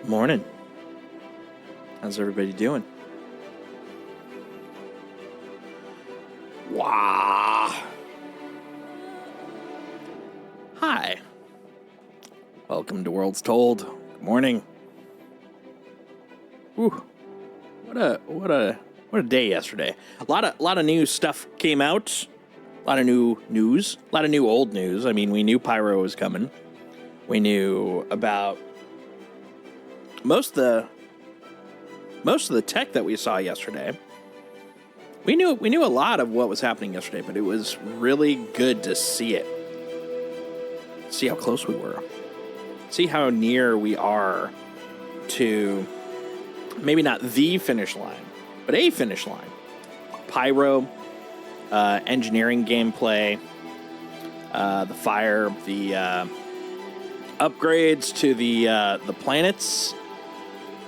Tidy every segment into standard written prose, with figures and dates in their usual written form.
Morning. How's everybody doing? Wow. Hi. Welcome to Worlds Told. Good morning. Whew. What a day yesterday. A lot of new stuff came out. A lot of new news. A lot of new old news. I mean, we knew Pyro was coming. We knew about most of the tech that we saw yesterday. We knew a lot of what was happening yesterday, but it was really good to see it. See how close we were. See how near we are to maybe not the finish line, but a finish line. Pyro, engineering gameplay, the fire, the upgrades to the planets,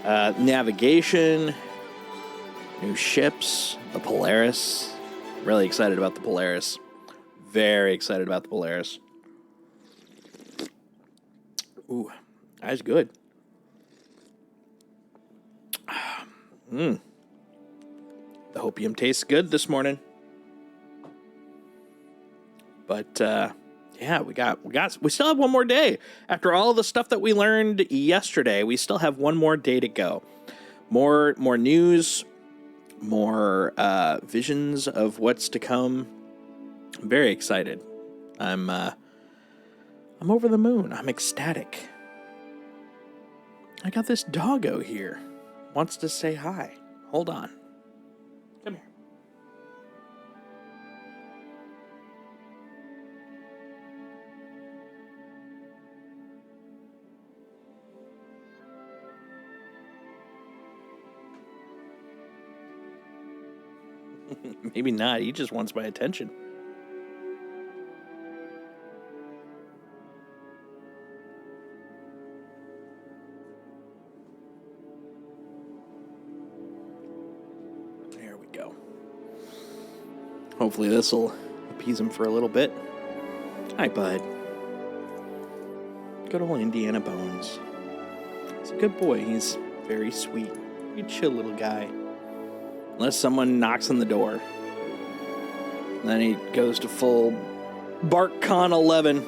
navigation, new ships, the Polaris. Really excited about the Polaris. Very excited about the Polaris. Ooh, that's good. The hopium tastes good this morning. But yeah, we still have one more day. After all the stuff that we learned yesterday, we still have one more day to go. More news, more visions of what's to come. I'm very excited. I'm over the moon. I'm ecstatic. I got this doggo here. Wants to say hi. Hold on. Come here. Maybe not. He just wants my attention. There we go. Hopefully this will appease him for a little bit. Hi, bud. Good old Indiana Bones. He's a good boy. He's very sweet. Very chill little guy. Unless someone knocks on the door. And then he goes to full BarkCon 11.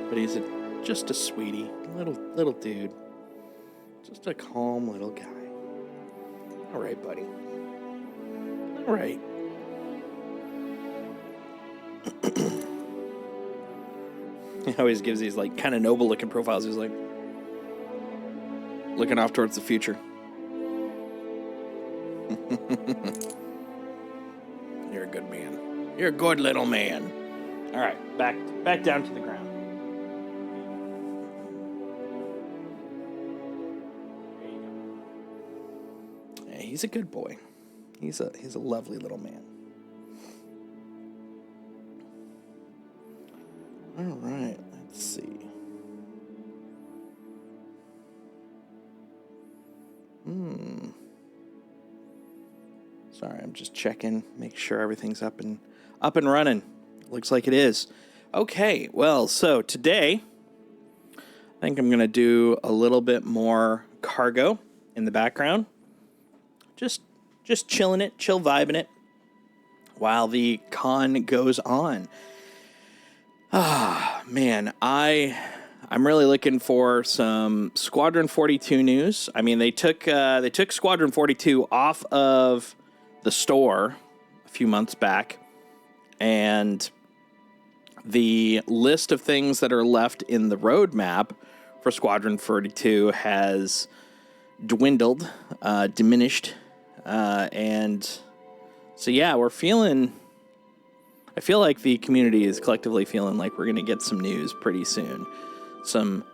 But he's just a sweetie. Little dude. Just a calm little guy. All right, buddy. All right. He always gives these like kind of noble looking profiles. He's like looking off towards the future. You're a good man. You're a good little man. All right, back down to the ground. There you go. Yeah, he's a good boy. He's a lovely little man. All right, let's see. Sorry, I'm just checking, make sure everything's up and running. Looks like it is. Okay, well, so today, I think I'm gonna do a little bit more cargo in the background. Just chilling it, chill vibing it, while the con goes on. Ah, man, I'm really looking for some Squadron 42 news. I mean, they took Squadron 42 off of the store a few months back, and the list of things that are left in the roadmap for Squadron 42 has dwindled, diminished, and so yeah, I feel like the community is collectively feeling like we're going to get some news pretty soon. Some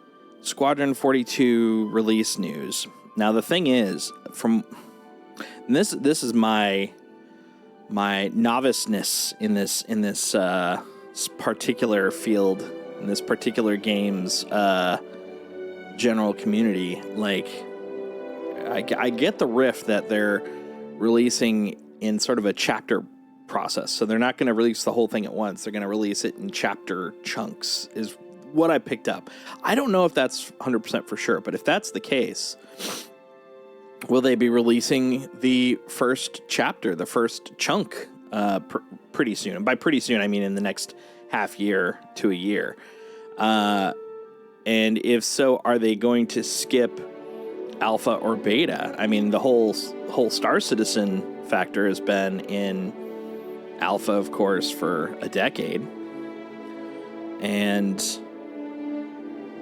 Squadron 42 release news. Now, the thing is, this is my noviceness in this particular field, in this particular game's general community. Like, I get the riff that they're releasing in sort of a chapter process. So they're not going to release the whole thing at once. They're going to release it in chapter chunks, is what I picked up. I don't know if that's 100% for sure, but if that's the case, will they be releasing the first chapter, the first chunk, pretty soon? And by pretty soon, I mean in the next half year to a year. And if so, are they going to skip alpha or beta? I mean, the whole Star Citizen factor has been in alpha, of course, for a decade. And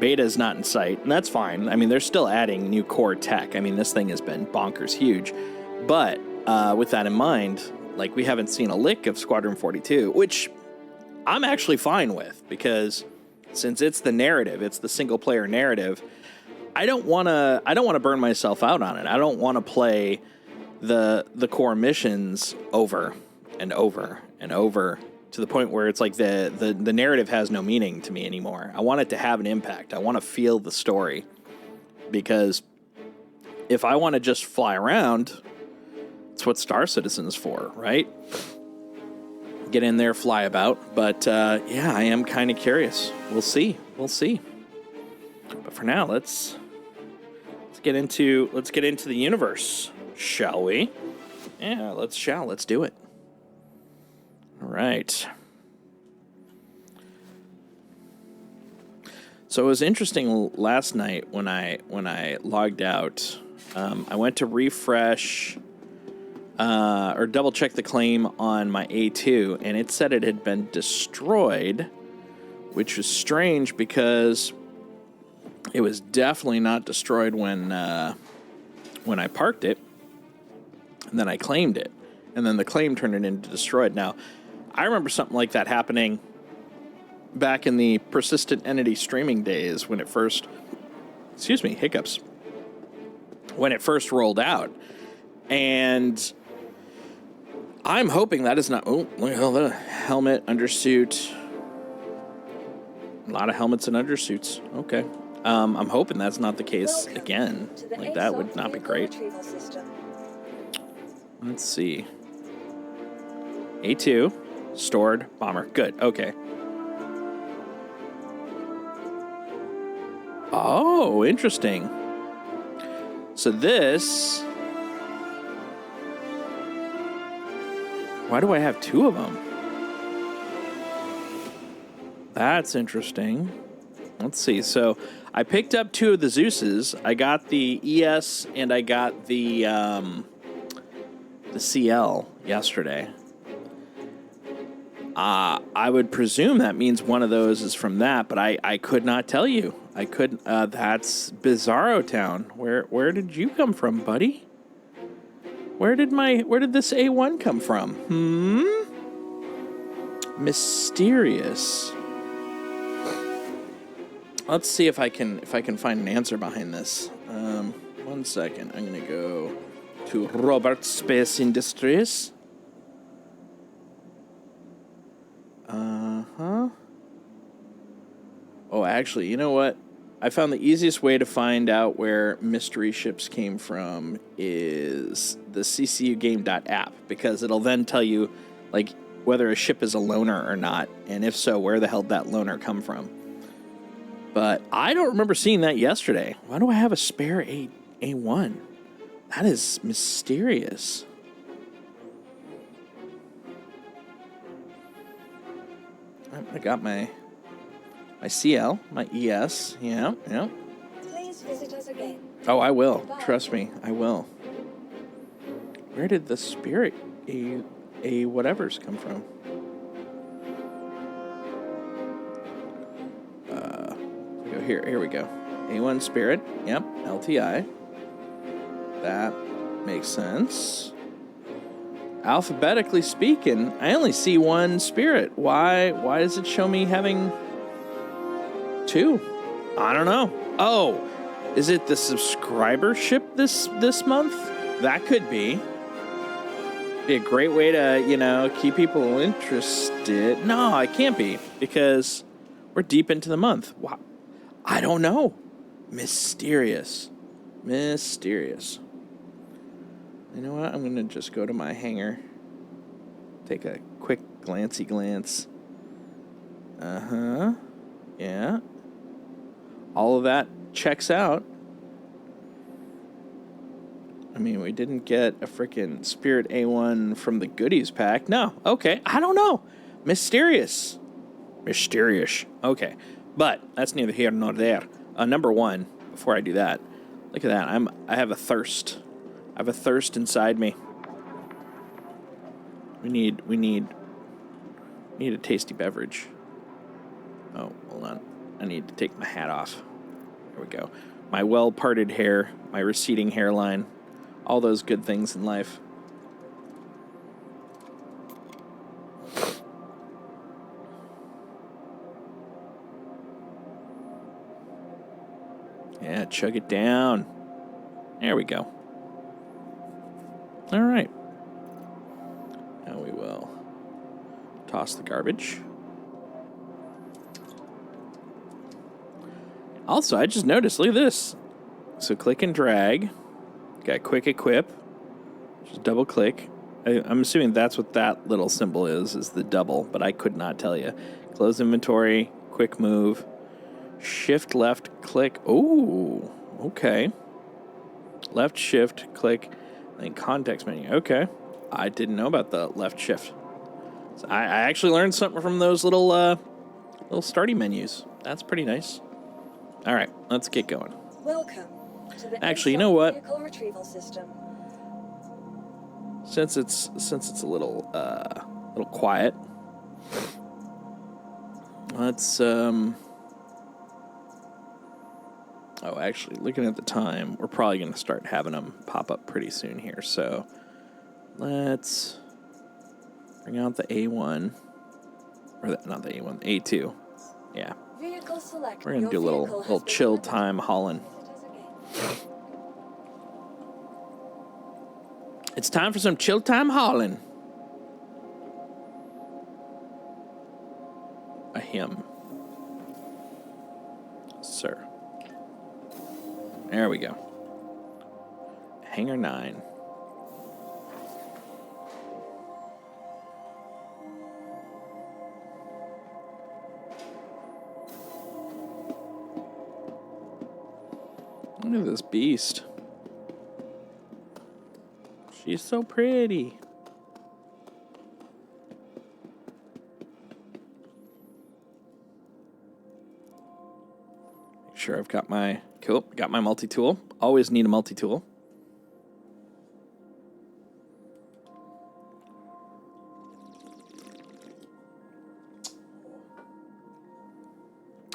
beta is not in sight, and that's fine. I mean, they're still adding new core tech. I mean, this thing has been bonkers huge. But with that in mind, like, we haven't seen a lick of Squadron 42, which I'm actually fine with, because since it's the narrative, it's the single player narrative, I don't want to burn myself out on it. I don't want to play the core missions over and over and over to the point where it's like the narrative has no meaning to me anymore. I want it to have an impact. I want to feel the story, because if I want to just fly around, it's what Star Citizen's for, right? Get in there, fly about. But yeah, I am kind of curious. We'll see. But for now, let's get into the universe, shall we? Yeah, let's do it. All right. So it was interesting last night when I logged out. I went to refresh or double check the claim on my A2, and it said it had been destroyed, which was strange because it was definitely not destroyed when I parked it, and then I claimed it, and then the claim turned it into destroyed. Now, I remember something like that happening back in the persistent entity streaming days when it first, hiccups, when it first rolled out. And I'm hoping that is not, oh, look at all the helmet, undersuit. A lot of helmets and undersuits. Okay. I'm hoping that's not the case again. Like, that would not be great. Let's see. A2, stored, bomber. Good, okay. Oh, interesting. So this... Why do I have two of them? That's interesting. Let's see. So I picked up two of the Zeuses. I got the ES and I got the CL yesterday. I would presume that means one of those is from that, but I could not tell you. I couldn't. That's Bizarro Town. Where did you come from, buddy? Where did this A1 come from? Mysterious. Let's see if I can find an answer behind this. 1 second. I'm gonna go to Robert Space Industries. Oh, actually, you know what? I found the easiest way to find out where mystery ships came from is the ccugame.app, because it'll then tell you, like, whether a ship is a loner or not, and if so, where the hell did that loner come from. But I don't remember seeing that yesterday. Why do I have a spare A1? That is mysterious. I got my CL, my ES, yeah. Please visit us again. Oh, I will. Goodbye. Trust me, I will. Where did the Spirit A whatevers come from? Here we go. A1 Spirit, yep, LTI. That makes sense. Alphabetically speaking, I only see one Spirit. Why does it show me having two? I don't know. Oh, is it the subscribership this month? That could be. Be a great way to, keep people interested. No, it can't be, because we're deep into the month. Wow. I don't know. Mysterious. You know what? I'm going to just go to my hangar. Take a quick glance. Yeah. all of that checks out. I mean, we didn't get a freaking Spirit A1 from the goodies pack. No. Okay. I don't know. Mysterious. Okay. But that's neither here nor there. Number one, before I do that, look at that. I have a thirst. I have a thirst inside me. We need a tasty beverage. Oh, hold on. I need to take my hat off. There we go. My well-parted hair, my receding hairline, all those good things in life. Yeah, chug it down. There we go. All right. Now we will toss the garbage. Also, I just noticed, look at this. So click and drag. Got quick equip. Just double click. I'm assuming that's what that little symbol is the double, but I could not tell you. Close inventory, quick move, shift left click. Oh, okay. Left shift click, then context menu. Okay. I didn't know about the left shift. So I actually learned something from those little starting menus. That's pretty nice. All right, let's get going. Welcome to the Actually, you know what? vehicle retrieval system. Since it's a little quiet, let's Oh, actually, looking at the time, we're probably going to start having them pop up pretty soon here. So let's bring out the A1, or not the A1, A2. Yeah, Vehicle select. we're gonna do a little chill time hauling. It's time for some chill time hauling. A hymn. Sir. There we go. Hangar 9. Look at this beast. She's so pretty. Make sure I've got my multi-tool. Always need a multi-tool.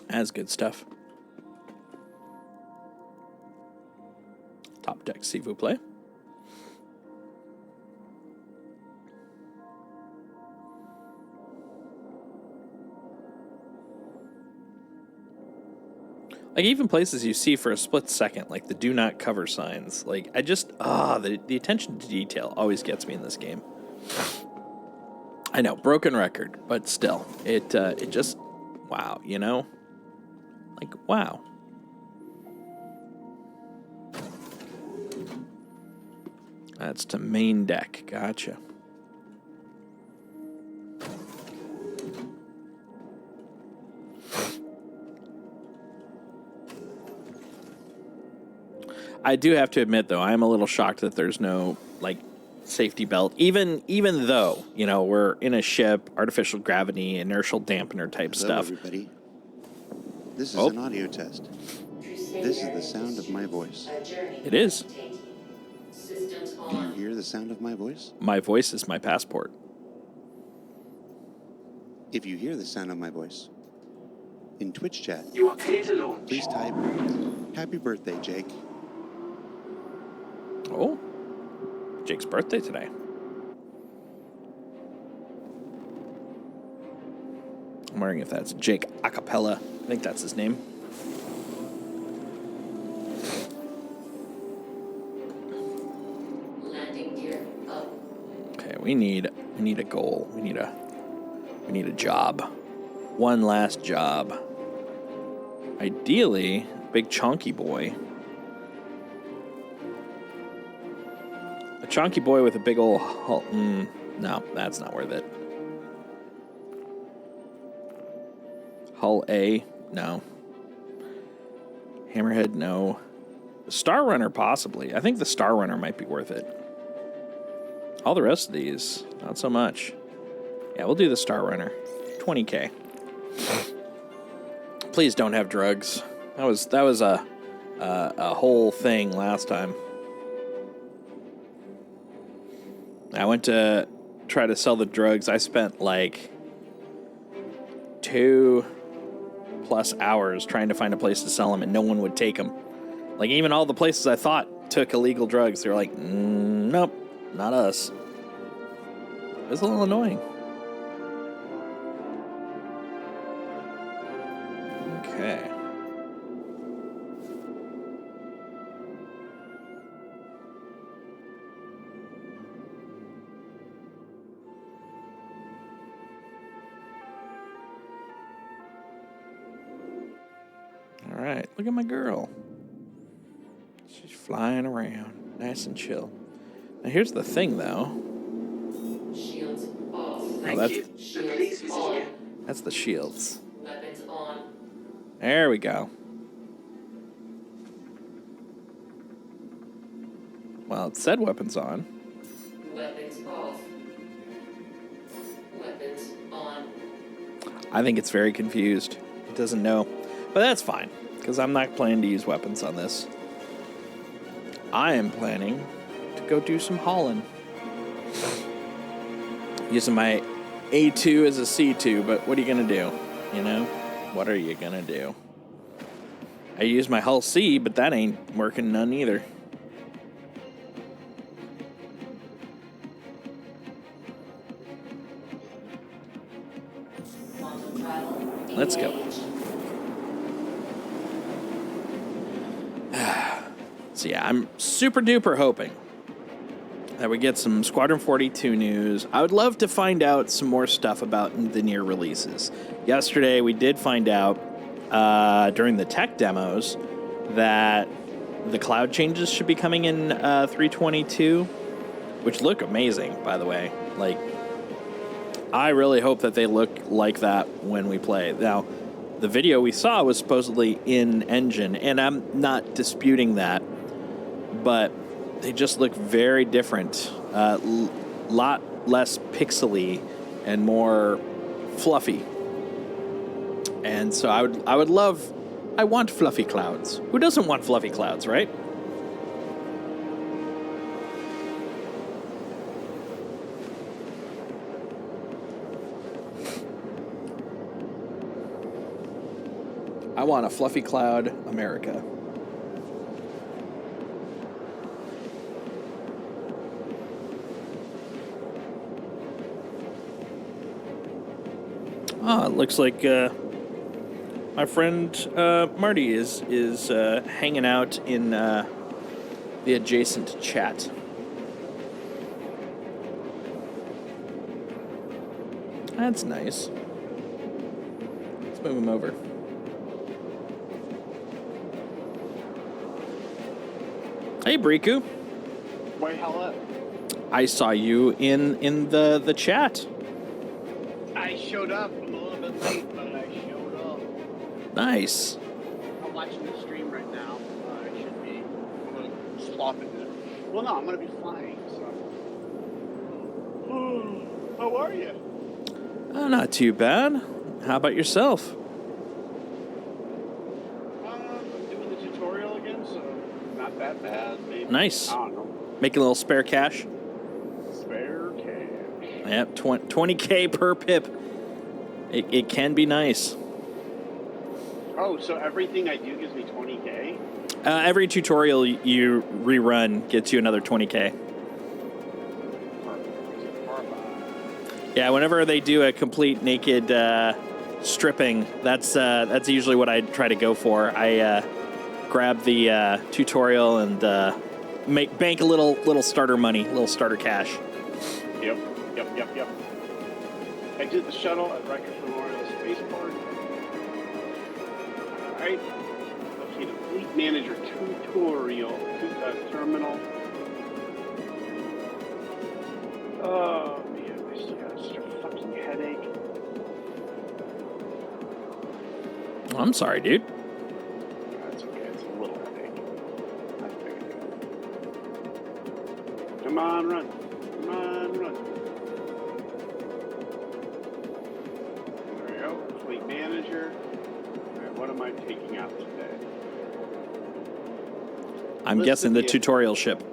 That's good stuff. Top deck, s'il vous plaît. Like, even places you see for a split second, like the do not cover signs. Like, I just, the attention to detail always gets me in this game. I know, broken record, but still, it just, wow, you know? Like, wow. That's to main deck, gotcha. I do have to admit, though, I am a little shocked that there's no, like, safety belt. Even though, you know, we're in a ship, artificial gravity, inertial dampener type Hello, stuff. everybody. This is an audio test. This is the sound of my voice. It is. Do you hear the sound of my voice? My voice is my passport. If you hear the sound of my voice, in Twitch chat, You are clear to launch. please type, "Happy birthday, Jake." Oh, Jake's birthday today. I'm wondering if that's Jake Acapella. I think that's his name. Landing gear up. Okay, we need a goal. We need a job. One last job. Ideally, big chonky boy. A chonky boy with a big old hull. No, that's not worth it. Hull A? No. Hammerhead, no. The Star Runner, possibly. I think the Star Runner might be worth it. All the rest of these, not so much. Yeah, we'll do the Star Runner. 20K. Please don't have drugs. That was a whole thing last time. I went to try to sell the drugs. I spent like 2+ hours trying to find a place to sell them, and no one would take them. Like, even all the places I thought took illegal drugs, they were like, nope, not us. It was a little annoying. Okay. All right, look at my girl. She's flying around, nice and chill. Now here's the thing, though. Shields off. Shields on. That's the shields. Weapons on. There we go. Well, it said weapons on. Weapons off. Weapons on. I think it's very confused. It doesn't know. But that's fine, because I'm not planning to use weapons on this. I am planning to go do some hauling. Using my A2 as a C2, but what are you going to do? You know? What are you going to do? I use my Hull C, but that ain't working none either. Let's go. So yeah, I'm super duper hoping that we get some Squadron 42 news. I would love to find out some more stuff about the near releases. Yesterday, we did find out during the tech demos that the cloud changes should be coming in 322, which look amazing, by the way. Like, I really hope that they look like that when we play. Now, the video we saw was supposedly in engine, and I'm not disputing that, but they just look very different. Lot less pixely and more fluffy. And so I want fluffy clouds. Who doesn't want fluffy clouds, right? I want a fluffy cloud America. It looks like my friend Marty is hanging out in the adjacent chat. That's nice. Let's move him over. Hey, Briku. Wait, hello. I saw you in the chat. I showed up. I'm a little bit late, but I showed up. Nice. I'm watching the stream right now. I should be. I'm going to swap it. Well, no, I'm going to be flying, so. How are you? Not too bad. How about yourself? I'm doing the tutorial again, so not that bad. Maybe. Nice. I don't know. Making a little spare cash. Spare cash. Yep, 20K per pip. It can be nice. Oh, so everything I do gives me 20K? Every tutorial you rerun gets you another 20K. Yeah, whenever they do a complete naked stripping, that's usually what I try to go for. I grab the tutorial and bank a little starter money, little starter cash. Yep. I did the shuttle at Rikers Memorial Spaceport. Alright. Okay, the Fleet Manager tutorial terminal. Oh man, I still got such a fucking headache. I'm sorry, dude. That's okay. Come on, run. Come on, run. There we go. Fleet manager. All right, what am I taking out today? I'm List guessing of the the- tutorial ship.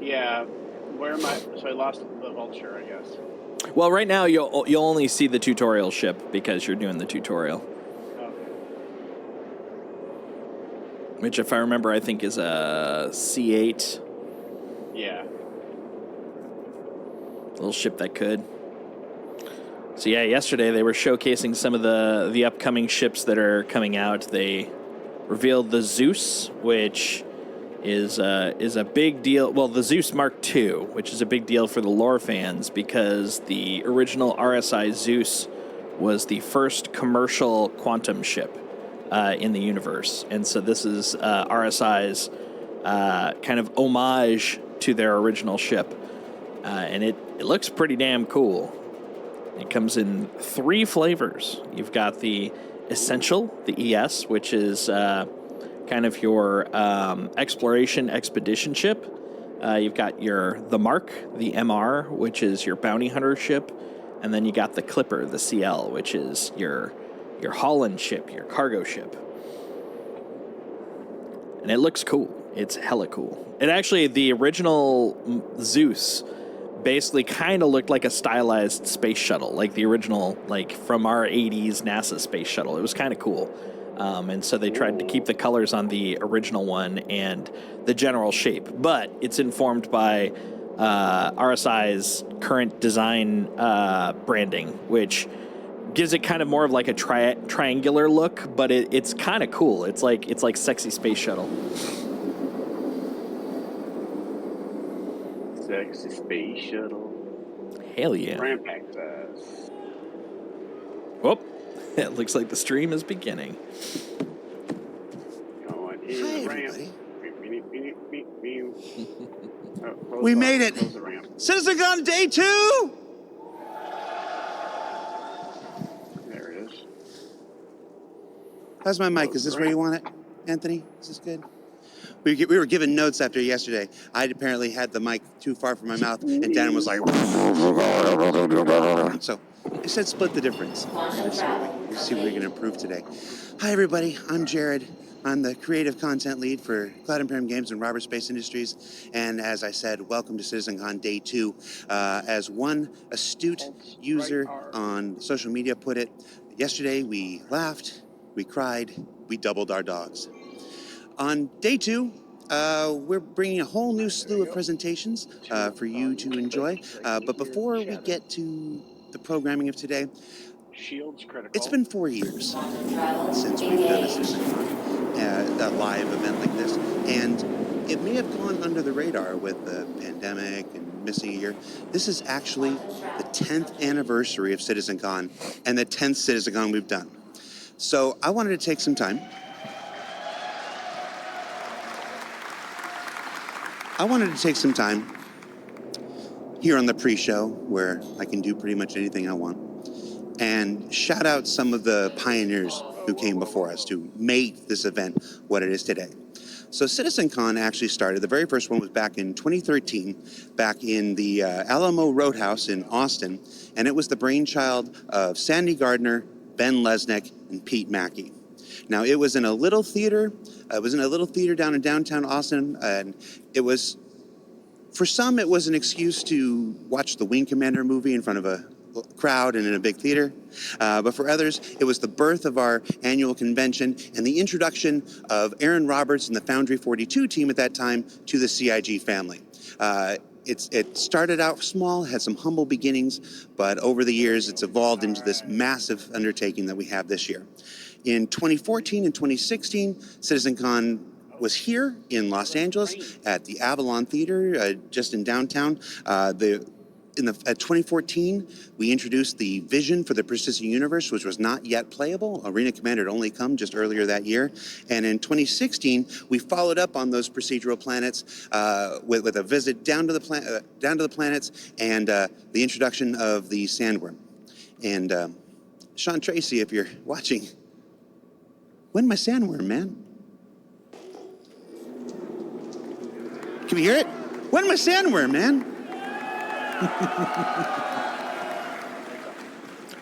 Yeah. Where am I? So I lost the vulture, I guess. Well, right now you'll only see the tutorial ship because you're doing the tutorial, Okay. which, if I remember, I think is a C8 Yeah. little ship that could. So yeah, yesterday they were showcasing some of the upcoming ships that are coming out. They revealed the Zeus, which is a big deal. Well, the Zeus Mark II, which is a big deal for the lore fans because the original RSI Zeus was the first commercial quantum ship in the universe, and so this is RSI's kind of homage to their original ship, and it looks pretty damn cool. It comes in 3 flavors. You've got the Essential, the ES, which is kind of your exploration expedition ship. You've got the Mark, the MR, which is your bounty hunter ship, and then you got the Clipper, the CL, which is your Holland ship, your cargo ship. And it looks cool. It's hella cool. It actually, the original Zeus basically kind of looked like a stylized space shuttle, like the original, like from our 80s NASA space shuttle. It was kind of cool. And so they tried to keep the colors on the original one and the general shape, but it's informed by RSI's current design branding, which gives it kind of more of like a triangular look, but it's kind of cool. It's like sexy space shuttle. Sexy space shuttle. Hell yeah. Ramp access. Whoop. It looks like the stream is beginning. Going in Hi, the ramp. everybody. We made it. Close the ramp. CitizenCon Day 2! There it is. How's my mic? Is this where you want it, Anthony? Is this good? We were given notes after yesterday. I apparently had the mic too far from my mouth, and Dan was like... So I said split the difference. Let's see what we can improve today. Hi, everybody. I'm Jared. I'm the creative content lead for Cloud Imperium Games and Robert Space Industries. And as I said, welcome to CitizenCon Day 2. As one astute user on social media put it, yesterday we laughed, we cried, we doubled our dogs. On Day 2, we're bringing a whole new slew of presentations for you to enjoy. But before we get to the programming of today, Shields critical. it's been 4 years since we've done a CitizenCon, a live event like this, and it may have gone under the radar with the pandemic and missing a year. This is actually the 10th anniversary of CitizenCon and the 10th CitizenCon we've done. So I wanted to take some time. Here on the pre-show, where I can do pretty much anything I want, and shout out some of the pioneers who came before us to make this event what it is today. So CitizenCon actually started, the very first one was back in 2013, back in the Alamo Roadhouse in Austin, and it was the brainchild of Sandy Gardner, Ben Lesnick, and Pete Mackey. Now, it was in a little theater. Down in downtown Austin, and it was, for some, it was an excuse to watch the Wing Commander movie in front of a crowd and in a big theater. But for others, it was the birth of our annual convention and the introduction of Aaron Roberts and the Foundry 42 team at that time to the CIG family. It started out small, had some humble beginnings, but over the years, it's evolved into this massive undertaking that we have this year. In 2014 and 2016, CitizenCon was here in Los Angeles at the Avalon Theater, just in downtown. At 2014, we introduced the vision for the persistent universe, which was not yet playable. Arena Commander had only come just earlier that year. And in 2016, we followed up on those procedural planets with a visit down to the planets and the introduction of the Sandworm. And Sean Tracy, if you're watching, when my Sandworm, man? Can we hear it? When my sandworm, man?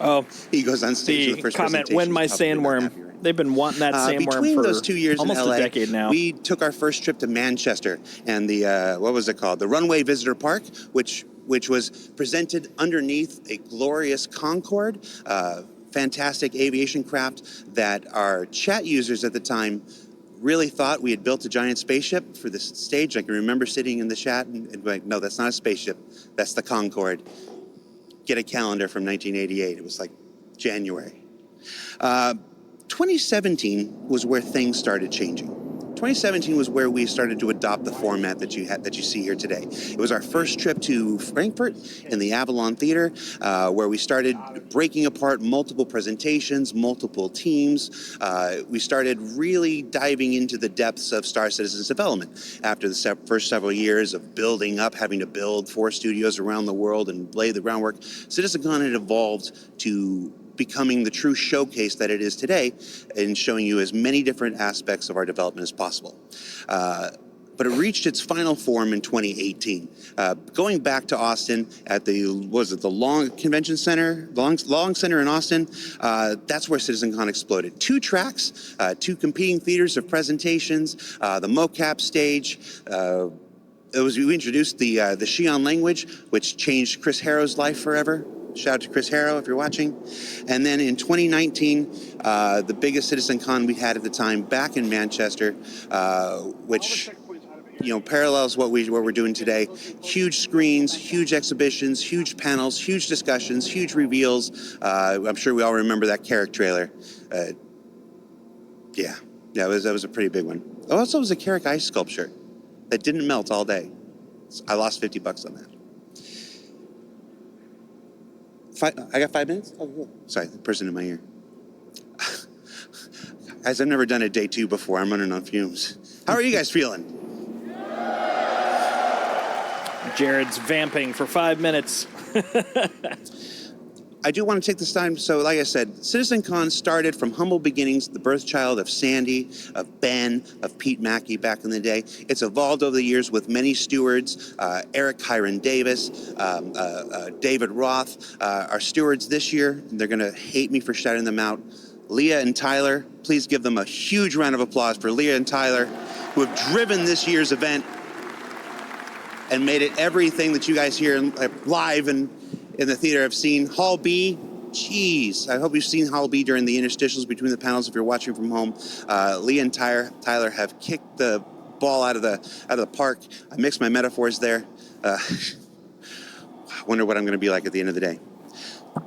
Oh, He goes on stage in the the first comment, presentation. when my He's probably not sandworm. happy right now. They've been wanting that sandworm Between for those 2 years almost in LA, a decade now. we took our first trip to Manchester and the what was it called? The Runway Visitor Park, which was presented underneath a glorious Concorde, fantastic aviation craft that our chat users at the time really thought we had built a giant spaceship for this stage. I can remember sitting in the chat and like, no, that's not a spaceship. That's the Concorde. Get a calendar from 1988. It was like January. 2017 was where things started changing. 2017 was where we started to adopt the format that you see here today. It was our first trip to Frankfurt in the Avalon Theater, where we started breaking apart multiple presentations, multiple teams. We started really diving into the depths of Star Citizen's development. After the first several years of building up, having to build 4 studios around the world and lay the groundwork, CitizenCon had evolved to becoming the true showcase that it is today and showing you as many different aspects of our development as possible. But it reached its final form in 2018. Going back to Austin at the Long Convention Center, Long Center in Austin, that's where CitizenCon exploded. 2 tracks, 2 competing theaters of presentations, the mocap stage. We introduced the Xi'an language, which changed Chris Harrow's life forever. Shout out to Chris Harrow if you're watching. And then in 2019, the biggest CitizenCon we had at the time back in Manchester, which parallels what we're doing today. Huge screens, huge exhibitions, huge panels, huge discussions, huge reveals. I'm sure we all remember that Carrick trailer. Yeah, that was a pretty big one. Also, it was a Carrick ice sculpture that didn't melt all day. I lost $50 on that. I got 5 minutes? Oh, cool. Sorry, the person in my ear. Guys, I've never done a day 2 before. I'm running on fumes. How are you guys feeling? Jared's vamping for 5 minutes. I do want to take this time. So like I said, CitizenCon started from humble beginnings, the birth child of Sandy, of Ben, of Pete Mackey back in the day. It's evolved over the years with many stewards, Eric Hiron Davis, David Roth, our stewards this year. They're going to hate me for shouting them out. Leah and Tyler, please give them a huge round of applause for Leah and Tyler, who have driven this year's event and made it everything that you guys hear live and in the theater have seen. Hall B, jeez, I hope you've seen Hall B during the interstitials between the panels if you're watching from home. Leah and Tyler have kicked the ball out of the park. I mixed my metaphors there. I wonder what I'm going to be like at the end of the day.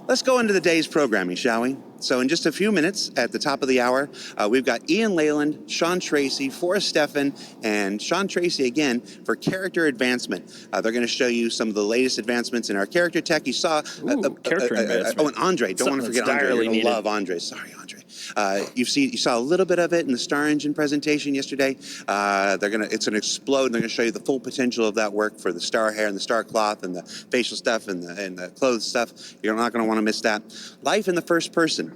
Let's go into the day's programming, shall we? So in just a few minutes, at the top of the hour, we've got Ian Leyland, Sean Tracy, Forrest Steffen, and Sean Tracy again for character advancement. They're going to show you some of the latest advancements in our character tech. You saw character advancement. Oh, and Andre. Don't want to forget Andre. You're going to love Andre. Sorry, Andre. You saw a little bit of it in the Star Engine presentation yesterday. It's going to explode. And they're going to show you the full potential of that work for the star hair and the star cloth and the facial stuff and the clothes stuff. You're not going to want to miss that. Life in the first person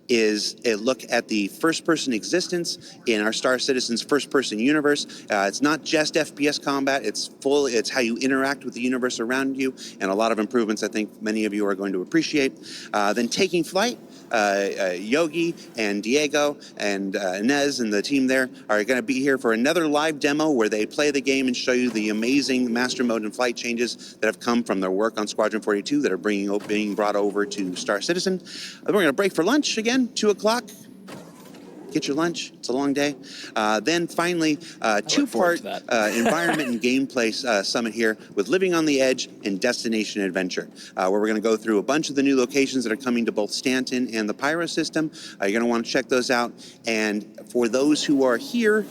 is a look at the first-person existence in our Star Citizen's first-person universe. It's not just FPS combat, it's how you interact with the universe around you, and a lot of improvements I think many of you are going to appreciate. Then Taking Flight, Yogi and Diego and Inez and the team there are going to be here for another live demo where they play the game and show you the amazing master mode and flight changes that have come from their work on Squadron 42 that are being brought over to Star Citizen. We're going to break for lunch again, 2 o'clock. Get your lunch. It's a long day. Then finally, 2-part environment and gameplay summit here with Living on the Edge and Destination Adventure, where we're going to go through a bunch of the new locations that are coming to both Stanton and the Pyro system. You're going to want to check those out. And for those who are here,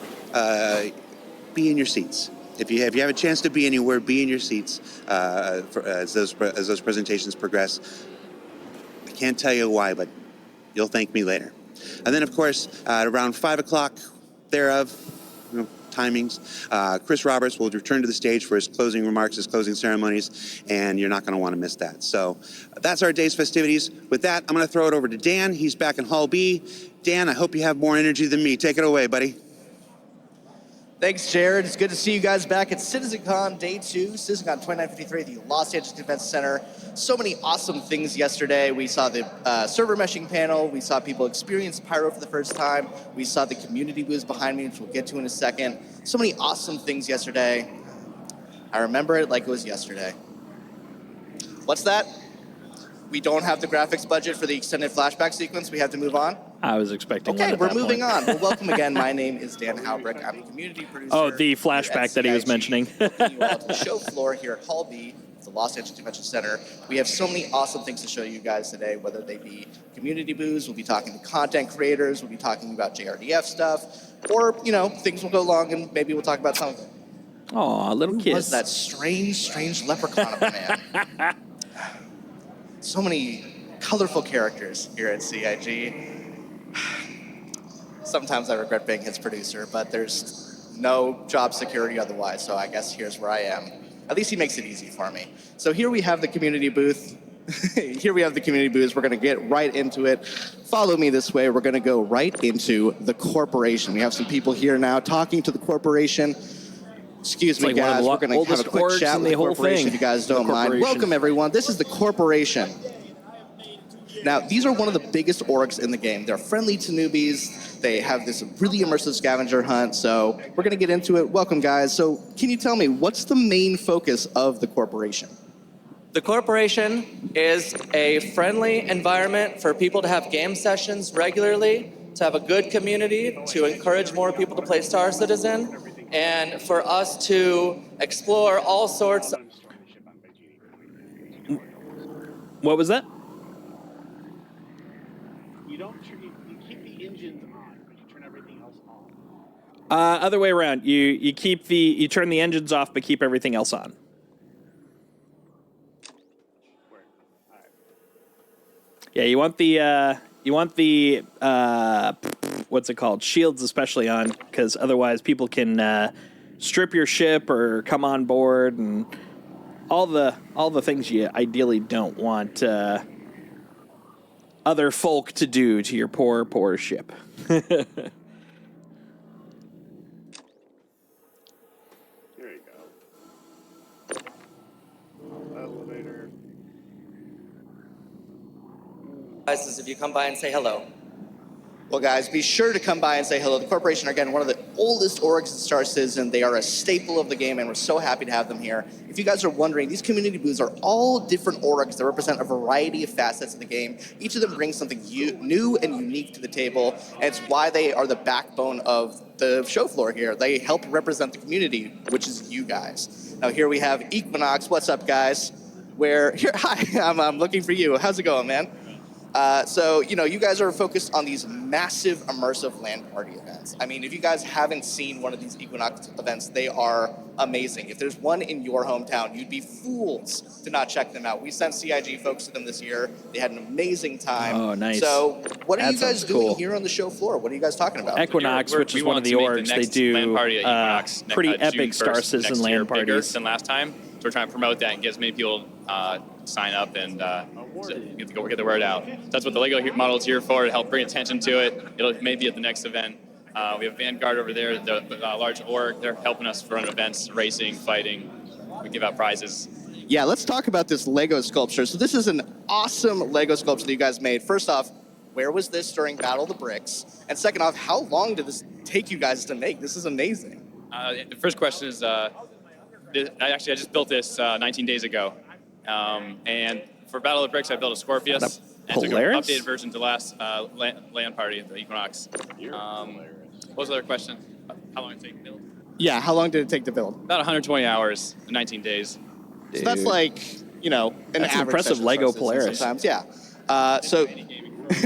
be in your seats. If you have a chance to be anywhere, be in your seats as those presentations progress. I can't tell you why, but you'll thank me later. And then, of course, at around 5 o'clock thereof, timings, Chris Roberts will return to the stage for his closing remarks, his closing ceremonies, and you're not going to want to miss that. So that's our day's festivities. With that, I'm going to throw it over to Dan. He's back in Hall B. Dan, I hope you have more energy than me. Take it away, buddy. Thanks, Jared. It's good to see you guys back at CitizenCon Day 2, CitizenCon 2953 at the Los Angeles Convention Center. So many awesome things yesterday. We saw the server meshing panel. We saw people experience Pyro for the first time. We saw the community booths behind me, which we'll get to in a second. So many awesome things yesterday. I remember it like it was yesterday. What's that? We don't have the graphics budget for the extended flashback sequence. We have to move on. I was expecting one Okay, at we're that moving point. on. Well, welcome again. My name is Dan Halbrick. I'm a community producer. Oh, the here flashback at that he was CIG, mentioning. welcoming you all to the show floor here at Hall B, the Los Angeles Convention Center. We have so many awesome things to show you guys today, whether they be community booths, we'll be talking to content creators, we'll be talking about JRDF stuff, or, you know, things will go long and maybe we'll talk about some of it. Aw, little Who kiss. was that strange leprechaun of a man? So many colorful characters here at CIG. Sometimes I regret being his producer, but there's no job security otherwise, so I guess here's where I am. At least he makes it easy for me. So here we have the community booth. Here we have the community booth. We're going to get right into it. Follow me this way. We're going to go right into the corporation. We have some people here now talking to the corporation. Excuse me, like one of guys. the We're going to have oldest a quick orgs chat in with the the whole corporation, thing. if you guys The don't mind. corporation. Welcome, everyone. This is the corporation. Now, these are one of the biggest orgs in the game. They're friendly to newbies. They have this really immersive scavenger hunt. So we're going to get into it. Welcome, guys. So can you tell me, what's the main focus of the corporation? The corporation is a friendly environment for people to have game sessions regularly, to have a good community, to encourage more people to play Star Citizen, and for us to explore all sorts of... What was that? You keep the engines on, but you turn everything else on. Other way around. You turn the engines off, but keep everything else on. Yeah, you want the what's it called? Shields especially on, because otherwise people can strip your ship or come on board and all the things you ideally don't want other folk to do to your poor ship. There you go. Elevator. Is if you come by and say hello. Well, guys, be sure to come by and say hello. The corporation are, again, one of the oldest orgs in Star Citizen. They are a staple of the game, and we're so happy to have them here. If you guys are wondering, these community booths are all different orgs that represent a variety of facets of the game. Each of them brings something new and unique to the table, and it's why they are the backbone of the show floor here. They help represent the community, which is you guys. Now, here we have Equinox. What's up, guys? Hi, I'm looking for you. How's it going, man? So, you know, you guys are focused on these massive immersive LAN party events. I mean, if you guys haven't seen one of these Equinox events, they are amazing. If there's one in your hometown, you'd be fools to not check them out. We sent CIG folks to them this year. They had an amazing time. Oh, nice. So what are That you guys sounds doing cool. here on the show floor? What are you guys talking about? Equinox, which is We one of want the to make orgs, the they next do LAN party at Equinox pretty June epic Star 1st Citizen next year, LAN bigger parties. than last time. So we're trying to promote that and get as many people sign up and get the word out. That's what the Lego model is here for, to help bring attention to it. It'll maybe at the next event. We have Vanguard over there, the large org. They're helping us run events, racing, fighting. We give out prizes. Yeah, let's talk about this Lego sculpture. So this is an awesome Lego sculpture that you guys made. First off, where was this during Battle of the Bricks? And second off, how long did this take you guys to make? This is amazing. The first question is, I just built this 19 days ago. And for Battle of the Bricks, I built a Scorpius. And took an Polaris? updated version to last LAN party at the Equinox. What was the other question? How long did it take to build? Yeah, how long did it take to build? About 120 hours, 19 days. So that's like, you know, an That's an average impressive session Lego Star Citizen Polaris. Sometimes, yeah. So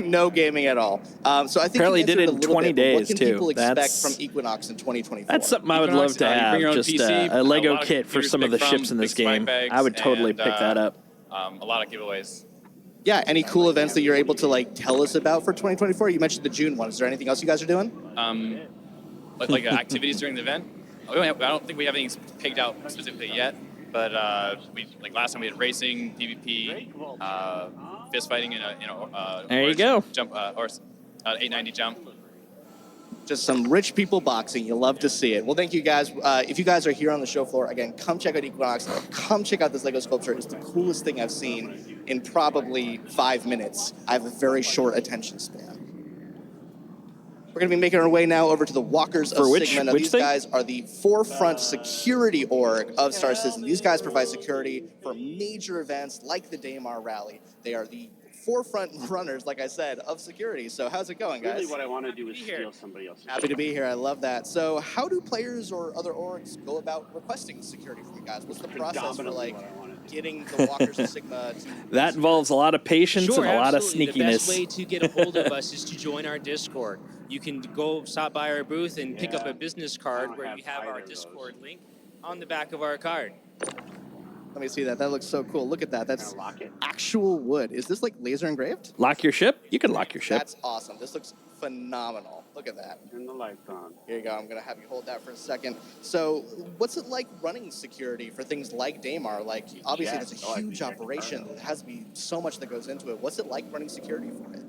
no gaming at all. So I think Apparently you did it answered in a little 20 bit, but days, what can too. people expect That's- from Equinox in 2024? That's something I would Equinox, love to you bring have, your own just PC, a Lego lot of kit for computers some of the to pick from, ships in this big swag game. bags, I would totally and, pick that up. A lot of giveaways. Yeah, any cool events that you're able to like tell us about for 2024? You mentioned the June one. Is there anything else you guys are doing? Like activities during the event. I don't think we have anything picked out specifically yet, but last time we had racing, PvP, fist fighting in a There you go. jump, 890 jump. Just some rich people boxing. You love to see it. Well, thank you guys. If you guys are here on the show floor, again, come check out Equinox. Come check out this Lego sculpture. It's the coolest thing I've seen in probably 5 minutes. I have a very short attention span. We're going to be making our way now over to the Walkers of Sigma. Now, these guys are the forefront security org of Star Citizen. These guys provide security for major events like the Daymar Rally. They are the forefront runners, like I said, of security. So how's it going, guys? Really what I want to do is steal somebody else's. Happy to be here. I love that. So how do players or other orgs go about requesting security from you guys? What's the process for, like, getting the Walkers of Sigma to... That involves a lot of patience and a lot of sneakiness. The best way to get a hold of us is to join our Discord. You can stop by our booth and pick up a business card where we have our Discord link on the back of our card. Let me see that. That looks so cool. Look at that. That's actual wood. Is this like laser engraved? Lock your ship? You can lock your ship. That's awesome. This looks phenomenal. Look at that. Turn the lights on. Here you go. I'm going to have you hold that for a second. So what's it like running security for things like Daymar? Like, obviously, it's a huge operation. There has to be so much that goes into it. What's it like running security for it?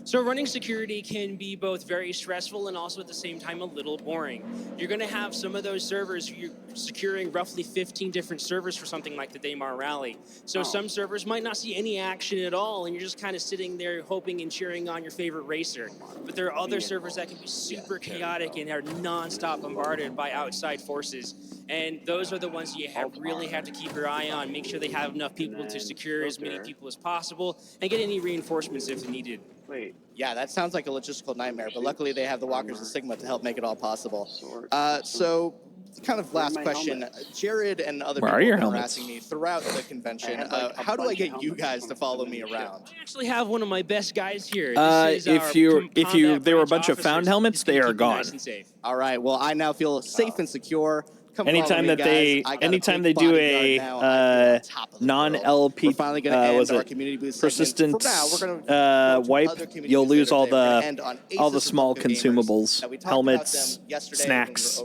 So running security can be both very stressful and also at the same time a little boring. You're going to have some of those servers, you're securing roughly 15 different servers for something like the Daymar Rally. So some servers might not see any action at all, and you're just kind of sitting there hoping and cheering on your favorite racer. But there are other servers that can be super chaotic and are nonstop bombarded by outside forces. And those are the ones you really have to keep your eye on, make sure they have enough people to secure as many people as possible, and get any reinforcements if needed. Wait. Yeah, that sounds like a logistical nightmare, but luckily they have the Walkers of Sigma to help make it all possible. So, kind of last question. Jared and other people have been asking me throughout the convention, how do I get you guys to follow me around? I actually have one of my best guys here. If there were a bunch of found helmets, they are gone. All right, well, I now feel safe and secure. Come anytime that they do a non-LP persistent wipe, you'll lose all the small consumables, helmets, snacks,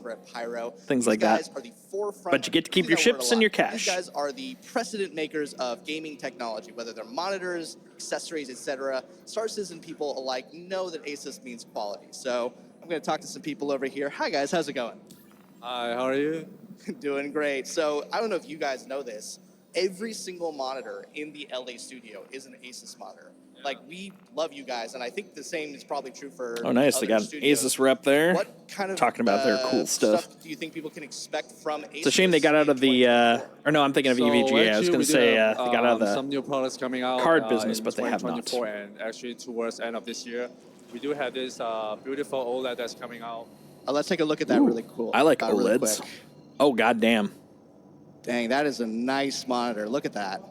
things like that. But you get to keep your ships and your cash. These guys are the precedent makers of gaming technology, whether they're monitors, accessories, etc. Star Citizen people alike know that ASUS means quality. So I'm going to talk to some people over here. Hi guys, how's it going? Hi, how are you? Doing great. So I don't know if you guys know this. Every single monitor in the LA studio is an ASUS monitor. Yeah. Like, we love you guys, and I think the same is probably true for Oh, nice. They got an ASUS rep there. What kind of talking about their cool stuff do you think people can expect from ASUS? It's a shame they got out of the, or no, I'm thinking of EVGA. I was going to say they got out of the some new products coming out, card business, but they have not. And actually towards the end of this year, we do have this beautiful OLED that's coming out. Let's take a look at that really cool. I like OLEDs. Oh, goddamn. Dang, that is a nice monitor. Look at that.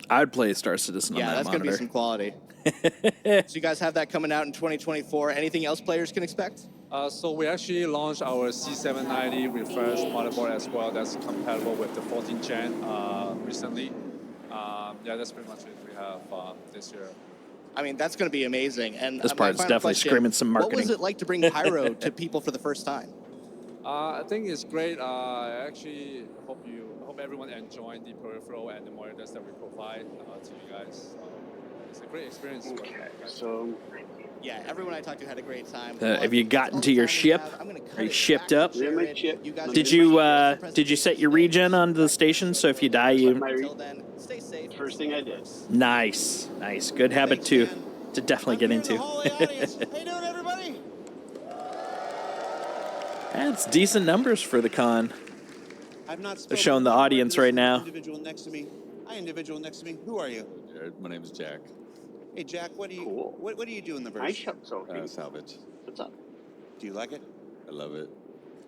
I'd play Star Citizen on that that's going to be some quality. So you guys have that coming out in 2024. Anything else players can expect? So we actually launched our C790 refreshed motherboard as well. That's compatible with the 14th gen recently. Yeah, that's pretty much it we have this year. I mean, that's going to be amazing. And this part is definitely screaming some marketing. What was it like to bring Pyro to people for the first time? I think it's great. I actually hope everyone enjoyed the peripheral and the monitors that we provide to you guys. It's a great experience. Okay, so yeah, everyone I talked to had a great time. Have you gotten to your ship? Are you shipped up? Did you set your regen onto the station so if you die you? First thing I did. Nice. Good habit to definitely get into. How you doing, everybody? That's decent numbers for the con. I've not They're showing the audience right now. Individual next to me. Hi, individual next to me. Who are you? My name is Jack. Hey, Jack. What do you do in the verse? Salvage. What's up? Do you like it? I love it.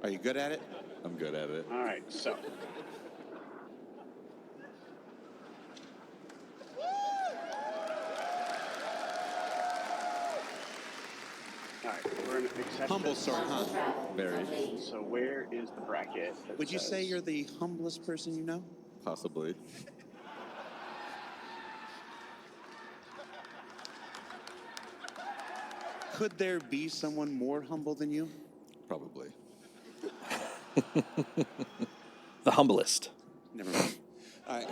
Are you good at it? I'm good at it. All right, so. All right, we're in a humble sort, huh? Very. So where is the bracket? Would you say you're the humblest person you know? Possibly. Could there be someone more humble than you? Probably. The humblest. Never mind. All right.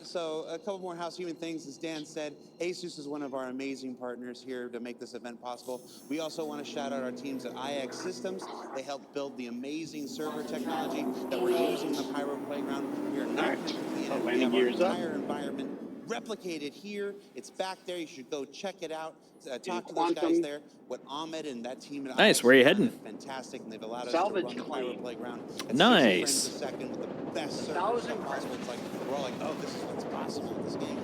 So a couple more housekeeping things. As Dan said, Asus is one of our amazing partners here to make this event possible. We also want to shout out our teams at IX Systems. They helped build the amazing server technology that we're using in the Pyro Playground. We are not going to clean it. We have our entire environment replicated here. It's back there. You should go check it out. Talk to those guys there. What Ahmed and that team at Nice. IX where are you have done heading? is fantastic, and they've allowed us to run the Pyro Playground at 60 Nice. frames a second with the best server stuff possible. It's like we're all like, oh, this is what's possible with this game.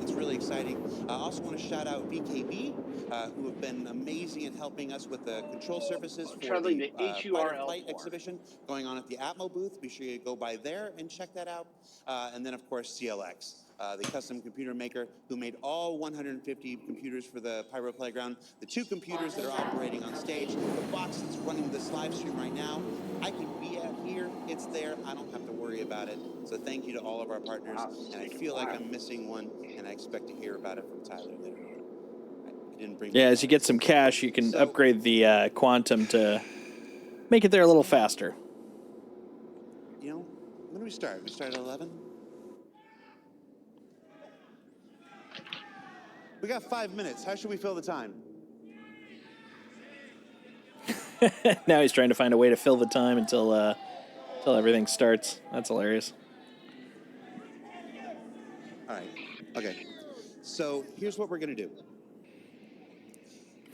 It's really exciting. I also want to shout out BKB, who have been amazing at helping us with the control surfaces for the Fighter Flight exhibition going on at the Atmo booth. Be sure you go by there and check that out. And then, of course, CLX. The custom computer maker who made all 150 computers for the Pyro Playground. The 2 computers that are operating on stage. The box that's running this live stream right now. I can be at here. It's there. I don't have to worry about it. So thank you to all of our partners. And I feel like I'm missing one, and I expect to hear about it from Tyler later on. I didn't bring. Yeah, as you get some cash, you can upgrade the Quantum to make it there a little faster. You know, when do we start? We start at 11? We got 5 minutes. How should we fill the time? Now he's trying to find a way to fill the time until everything starts. That's hilarious. All right. Okay. So here's what we're going to do.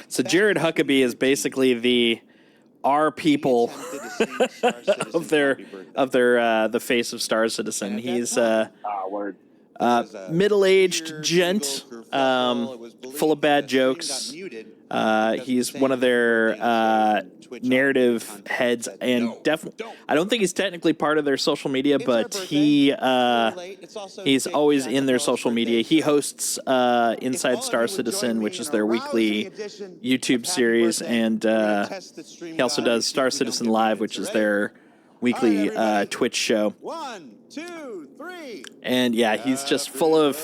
So Jared Huckabee is basically the our people of their the face of Star Citizen. He's middle-aged gent, full of bad jokes. He's one of their narrative heads, and definitely, I don't think he's technically part of their social media, but he's always in their social media. He hosts Inside Star Citizen, which is their weekly YouTube series, and he also does Star Citizen Live, which is their weekly Twitch show. 1, 2, 3. And yeah, he's just full of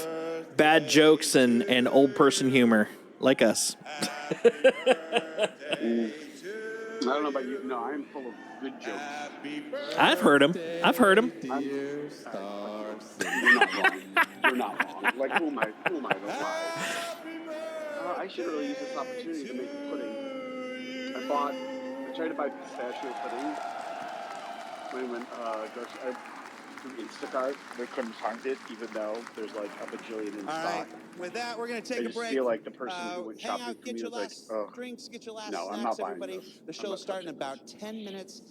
bad jokes and old person humor, like us. I don't know about you. No, I'm full of good jokes. I've heard him. Dear Star Citizen. You're not wrong. You're not wrong. Like, who am I to lie? I should really use this opportunity to make a pudding. I tried to buy pistachio pudding. When we went Instacart, they couldn't find it, even though there's like a bajillion in stock. All right. With that, we're going to take a break. I feel like the person who went hang shopping out, for me get your was last like, drinks, get your last no, I'm snacks, not buying everybody. those. The show's starting in about 10 minutes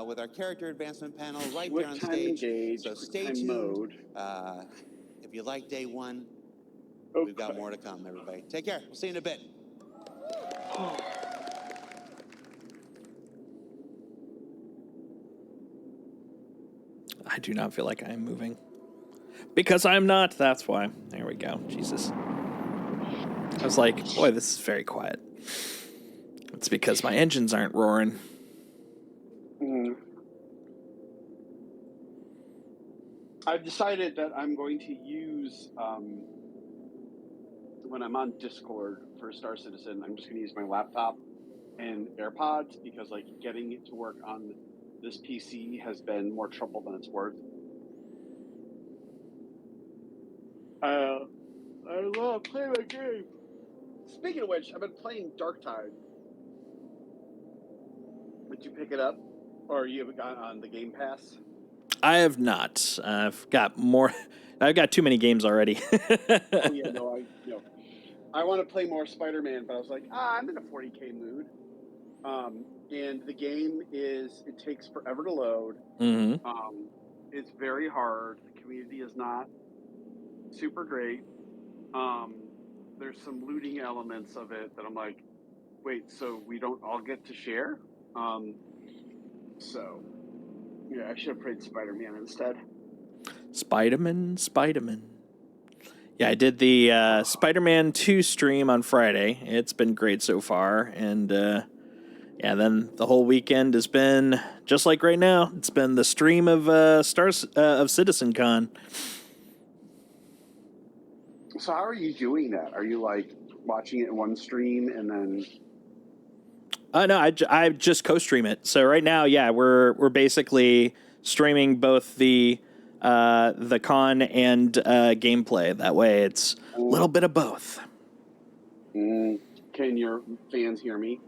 with our character advancement panel right Quick there on time stage. engage, So quick stay time tuned. mode. If you like day 1, we've got more to come, everybody. Take care. We'll see you in a bit. I do not feel like I am moving. Because I'm not, that's why. There we go. Jesus. I was like, boy, this is very quiet. It's because my engines aren't roaring. I've decided that I'm going to use, when I'm on Discord for Star Citizen, I'm just going to use my laptop and AirPods because, like, getting it to work on this PC has been more trouble than it's worth. I love playing that game. Speaking of which, I've been playing Darktide. Did you pick it up? Or you haven't got on the Game Pass? I have not. I've got too many games already. Oh, yeah, no, I want to play more Spider-Man, but I was like, I'm in a 40K mood. And the game it takes forever to load. Mm-hmm. It's very hard. The community is not super great. There's some looting elements of it that I'm like, wait, so we don't all get to share? So, yeah, I should have played Spider-Man instead. Spider-Man. Yeah, I did the Spider-Man 2 stream on Friday. It's been great so far. And, yeah, then the whole weekend has been, just like right now, it's been the stream of of CitizenCon. So how are you doing that? Are you, like, watching it in one stream and then... No, I just co-stream it. So right now, yeah, we're basically streaming both the the con and gameplay. That way, it's a little bit of both. Can your fans hear me?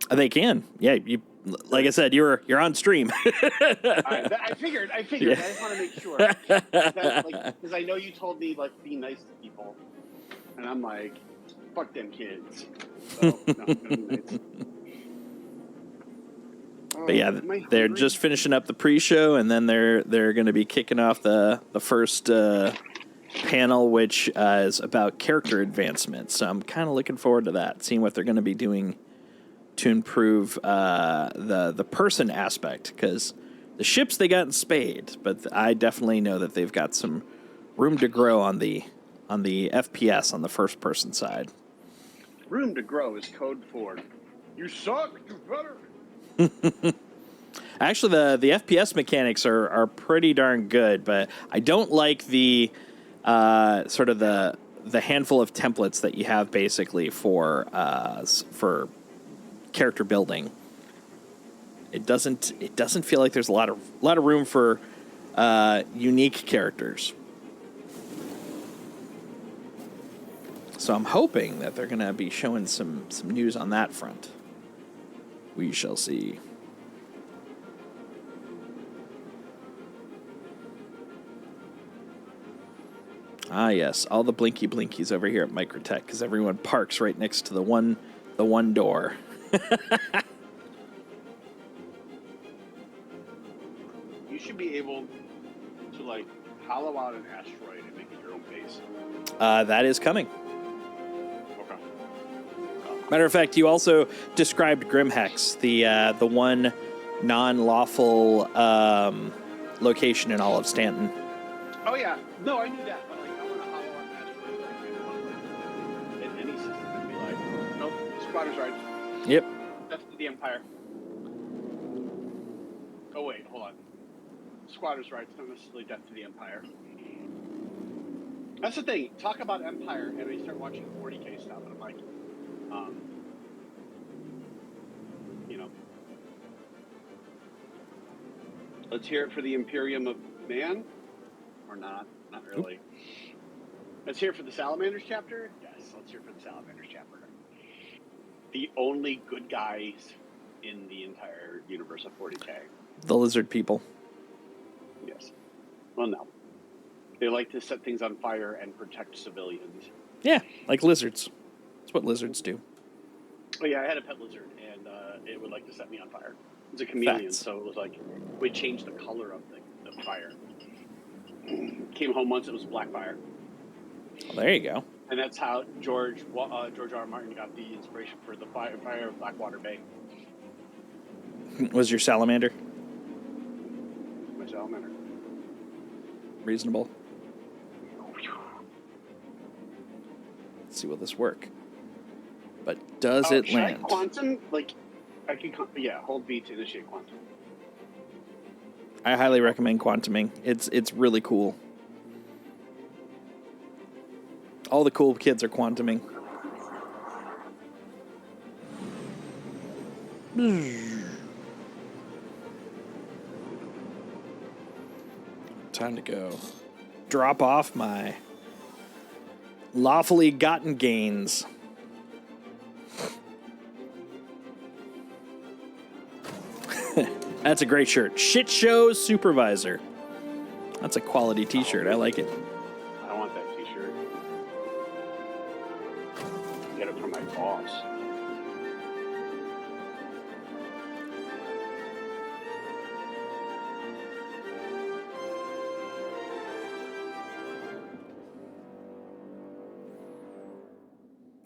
They can. Yeah, you. Like I said, you're on stream. I figured. Yeah. I just want to make sure. Because I know you told me, like, be nice to people. And I'm like, fuck them kids. So, no, be nice. But yeah, they're just finishing up the pre-show, and then they're going to be kicking off the first panel, which is about character advancement. So I'm kind of looking forward to that, seeing what they're going to be doing to improve the person aspect, because the ships they got in spade, but I definitely know that they've got some room to grow on the FPS on the first person side. Room to grow is code for you suck, do better. Actually, the FPS mechanics are pretty darn good, but I don't like the sort of the handful of templates that you have basically for character building. It doesn't feel like there's a lot of room for unique characters. So I'm hoping that they're going to be showing some news on that front. We shall see. Ah, yes, all the blinky blinkies over here at Microtech, because everyone parks right next to the one door. You should be able to, like, hollow out an asteroid and make it your own base. That is coming. Okay. Matter of fact, you also described Grimhex, the one non-lawful location in all of Stanton. Oh yeah, no, I knew that, but like, I want to hollow out an asteroid like in any system and be like, nope, squatters' rights. Yep. Death to the Empire. Oh wait, hold on. Squatters' rights, not necessarily death to the Empire. That's the thing. Talk about Empire, and I start watching 40K stuff, and I'm like, you know, let's hear it for the Imperium of Man, or not? Not really. Let's hear it for the Salamanders chapter. Yes, let's hear it for the Salamanders chapter. The only good guys in the entire universe of 40K. The lizard people. Yes. Well, no. They like to set things on fire and protect civilians. Yeah, like lizards. That's what lizards do. Oh yeah, I had a pet lizard, and it would like to set me on fire. It's a chameleon, Facts. so it was like, we changed the color of the fire. Came home once, it was black fire. Well, there you go. And that's how George R. Martin got the inspiration for the fire of Blackwater Bay. Was your salamander My salamander. reasonable? Let's see, will this work? But does it should land? I quantum? Like, I could, hold V to initiate quantum. I highly recommend quantuming. It's really cool. All the cool kids are quantuming. Time to go drop off my lawfully gotten gains. That's a great shirt. Shit show supervisor. That's a quality t-shirt. I like it. I want that t-shirt. Get it from my boss.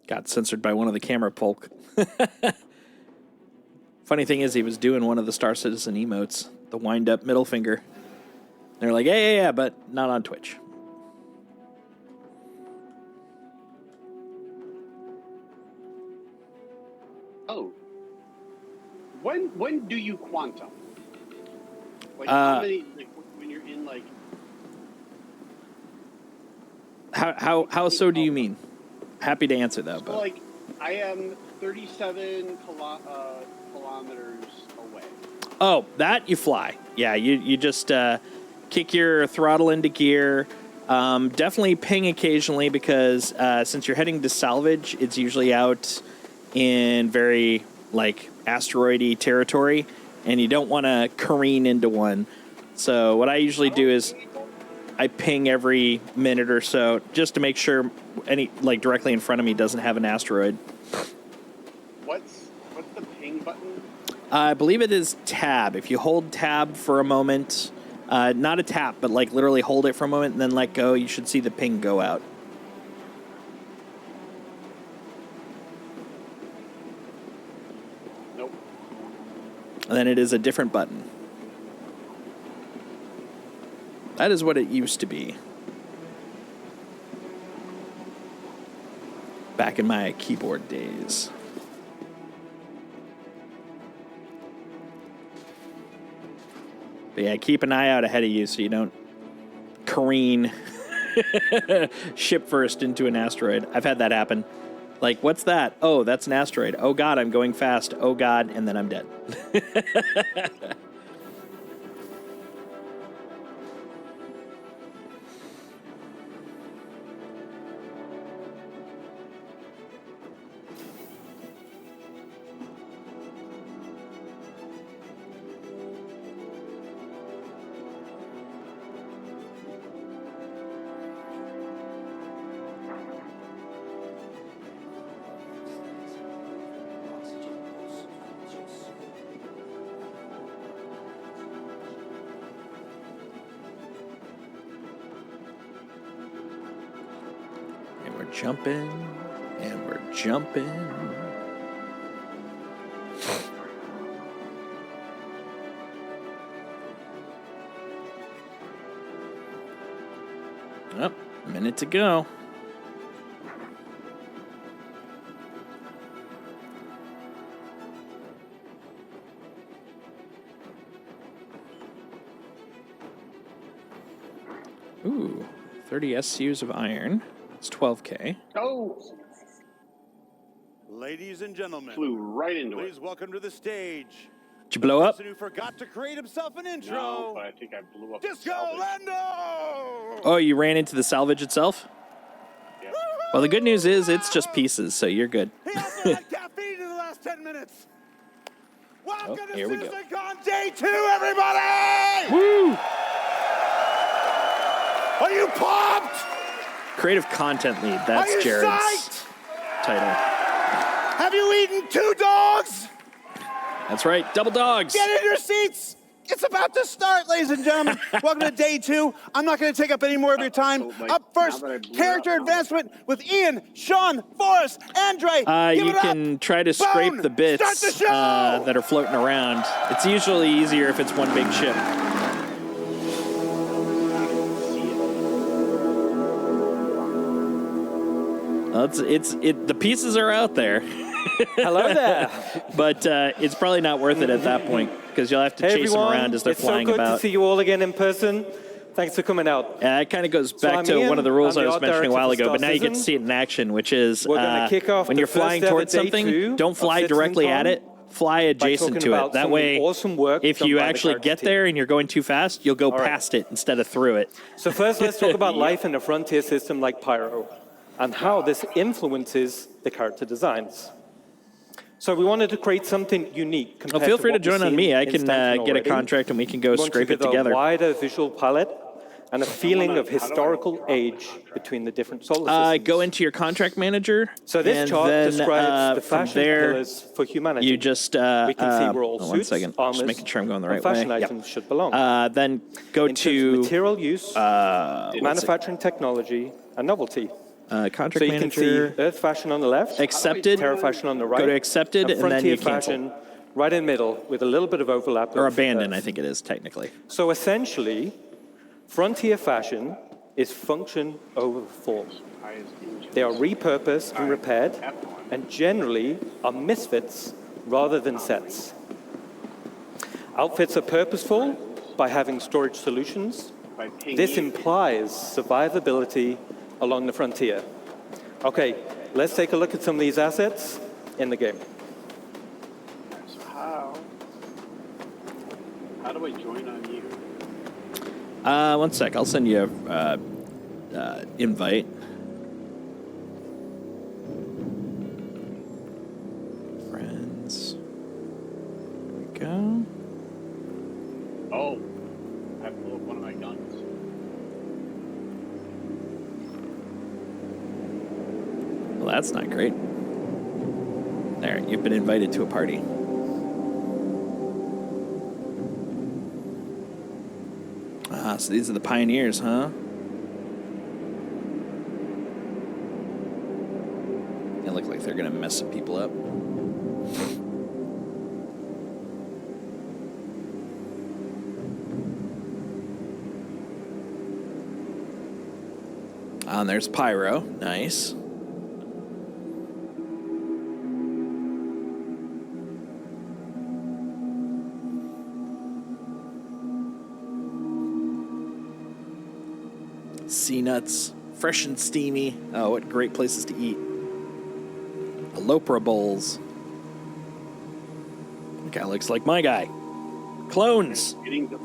Got censored by one of the camera folk. Funny thing is, he was doing one of the Star Citizen emotes, the wind-up middle finger. They're like, yeah, but not on Twitch. Oh. When do you quantum? Like, how many, like, when you're in, like... How so do you mean? Happy to answer that, So, but... like, I am 37 kilometers away. Oh, that you fly. Yeah, you just catch kick your throttle into gear. Definitely ping occasionally because since you're heading to salvage, it's usually out in very like asteroidy territory, and you don't want to careen into one. So what I usually do is I ping every minute or so just to make sure any like directly in front of me doesn't have an asteroid. What's the ping button? I believe it is tab. If you hold tab for a moment, not a tap, but like literally hold it for a moment and then let go, you should see the ping go out. Nope. And then it is a different button. That is what it used to be. Back in my keyboard days. But yeah, keep an eye out ahead of you so you don't careen ship first into an asteroid. I've had that happen. Like, what's that? Oh, that's an asteroid. Oh, God, I'm going fast. Oh, God, and then I'm dead. Jumping, and we're jumping. Oh, a minute to go. Ooh, 30 SCUs of iron. It's 12K. Oh! Ladies and gentlemen, Flew right into please it. welcome to the stage. Did you blow up? The person who forgot to create himself an intro. No, but I think I blew up. Disco salvage. Lando! Oh, you ran into the salvage itself? Yeah. Well, the good news is it's just pieces, so you're good. He also had caffeine in the last 10 minutes. Welcome to here we go. CitizenCon Day 2, everybody! Woo! Are you pumped? Creative content lead. Are That's you Jared's psyched? title. Have you eaten 2 dogs? That's right. Double dogs. Get in your seats. It's about to start, ladies and gentlemen. Welcome to Day 2. I'm not going to take up any more of your time. So, like, Up first, now that I blew character it up, advancement with Ian, Sean, Forrest, Andre. Give You it up. can try to scrape Bone, the bits start the show. that are floating around. It's usually easier if it's one big ship. The pieces are out there. Hello there. But it's probably not worth it at that point because you'll have to chase them around as they're flying It's so good about. to see you all again in person. Thanks for coming out. It kind of goes back I'm to Ian. one of the rules I'm I the was art mentioning a while director ago, for but now you get to Citizen. see it in action, which is We're gonna kick off when the you're flying first ever towards day something, 2 don't fly of directly CitizenCon at it. Fly adjacent talking to it. about That some way, awesome work if done you by the actually character get team. there and you're going too fast, you'll go All right. past it instead of through it. So first, let's talk about life in a frontier system like Pyro and how this influences the character designs. So we wanted to create something unique compared Feel free to what we've join on seen me. I in can Stanton get a already. contract and we can go We want scrape to it give together. a wider visual palette and a feeling of historical age between the different solar systems. Go into your contract manager. So this and chart then, describes the from fashion there, pillars for humanity. You just we can see where all one suits, second, armors, just making sure I'm going the and right way. fashion Yep. items should belong. Then go in terms of to material use, manufacturing technology, and novelty. contract So you manager. can see Earth fashion on the left, Accepted. Terra fashion on the right, Go to accepted, and then frontier you cancel. fashion right in the middle with a little bit of overlap. Or of abandon, Earth. I think it is technically. So essentially, frontier fashion is function over form. They are repurposed and repaired, and generally are misfits rather than sets. Outfits are purposeful by having storage solutions. This implies survivability along the frontier. Okay, let's take a look at some of these assets in the game. So how do I join on you? One sec. I'll send you a invite. Friends. There we go. Oh, I blew up one of my guns. Well, that's not great. There, you've been invited to a party. Ah, so these are the pioneers, huh? They look like they're gonna mess some people up. Ah, and there's Pyro. Nice. Sea nuts, fresh and steamy. Oh, what great places to eat. Alopra bowls. That guy looks like my guy. Clones. Getting the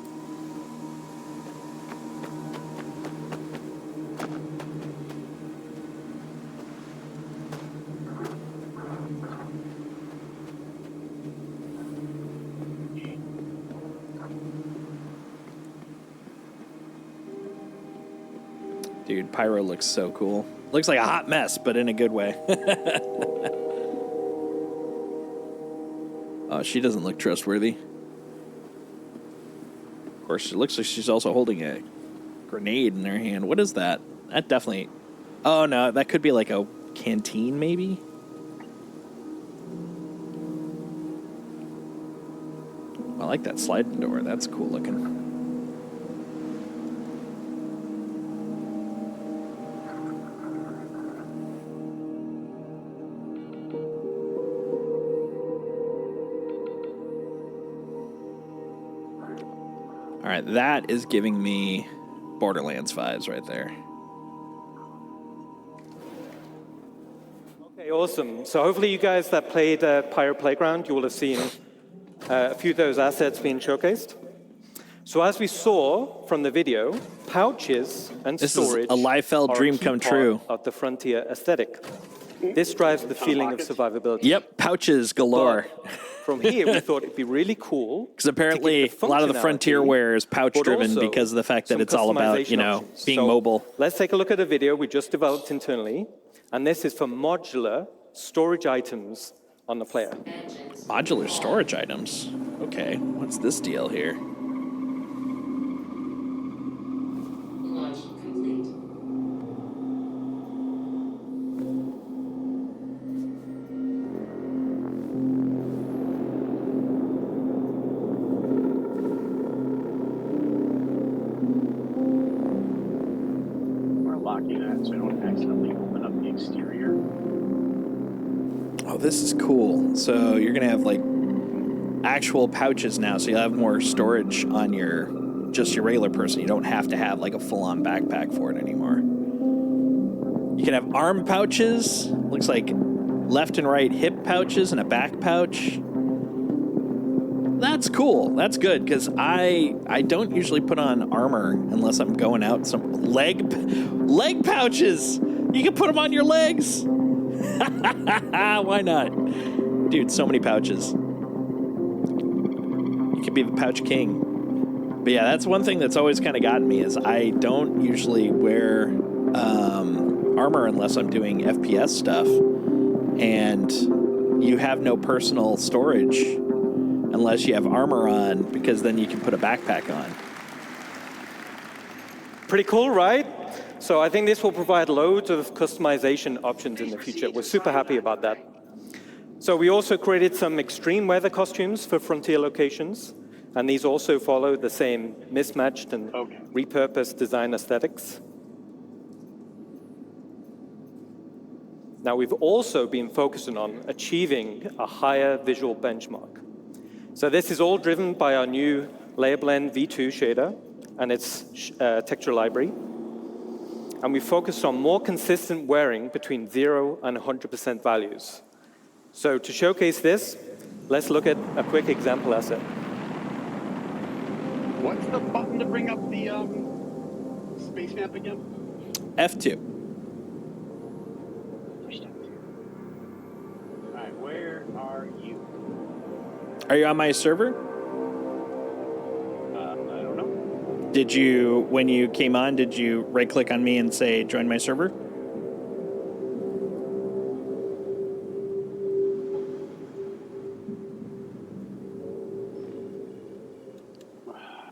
Dude, Pyro looks so cool. Looks like a hot mess, but in a good way. Oh, she doesn't look trustworthy. Of course, it looks like she's also holding a grenade in her hand. What is that? That definitely... Oh, no, that could be like a canteen, maybe? I like that sliding door. That's cool looking. All right, that is giving me Borderlands vibes right there. Okay, awesome. So hopefully you guys that played Pyro Playground, you will have seen a few of those assets being showcased. So as we saw from the video, pouches and This storage is a Liefeld are dream key come part true. of the Frontier aesthetic. This drives the feeling of survivability. Yep, pouches galore. But from here, we thought it'd be really cool. Because apparently a lot of the Frontier wear is pouch driven because of the fact that it's all about, you know, being mobile. Let's take a look at a video we just developed internally. And this is for modular storage items on the player. Modular storage items? Okay, what's this deal here? Launch complete. We're locking that so I don't accidentally open up the exterior. Oh, this is cool. So you're going to have like actual pouches now, so you'll have more storage on your regular person. You don't have to have like a full-on backpack for it anymore. You can have arm pouches. Looks like left and right hip pouches and a back pouch. That's cool. That's good because I don't usually put on armor unless I'm going out some leg pouches. You can put them on your legs. Why not? Dude, so many pouches. You could be the pouch king. But yeah, that's one thing that's always kind of gotten me is I don't usually wear armor unless I'm doing FPS stuff. And you have no personal storage unless you have armor on, because then you can put a backpack on. Pretty cool, right? So I think this will provide loads of customization options in the future. We're super happy about that. So we also created some extreme weather costumes for Frontier locations, and these also follow the same mismatched and repurposed design aesthetics. Now we've also been focusing on achieving a higher visual benchmark. So this is all driven by our new Layer Blend V2 shader and its texture library. And we focused on more consistent wearing between 0 and 100% values. So to showcase this, let's look at a quick example asset. What's the button to bring up the space map again? F2. Alright, where are you? Are you on my server? I don't know. Did you, when you came on, did you right-click on me and say join my server?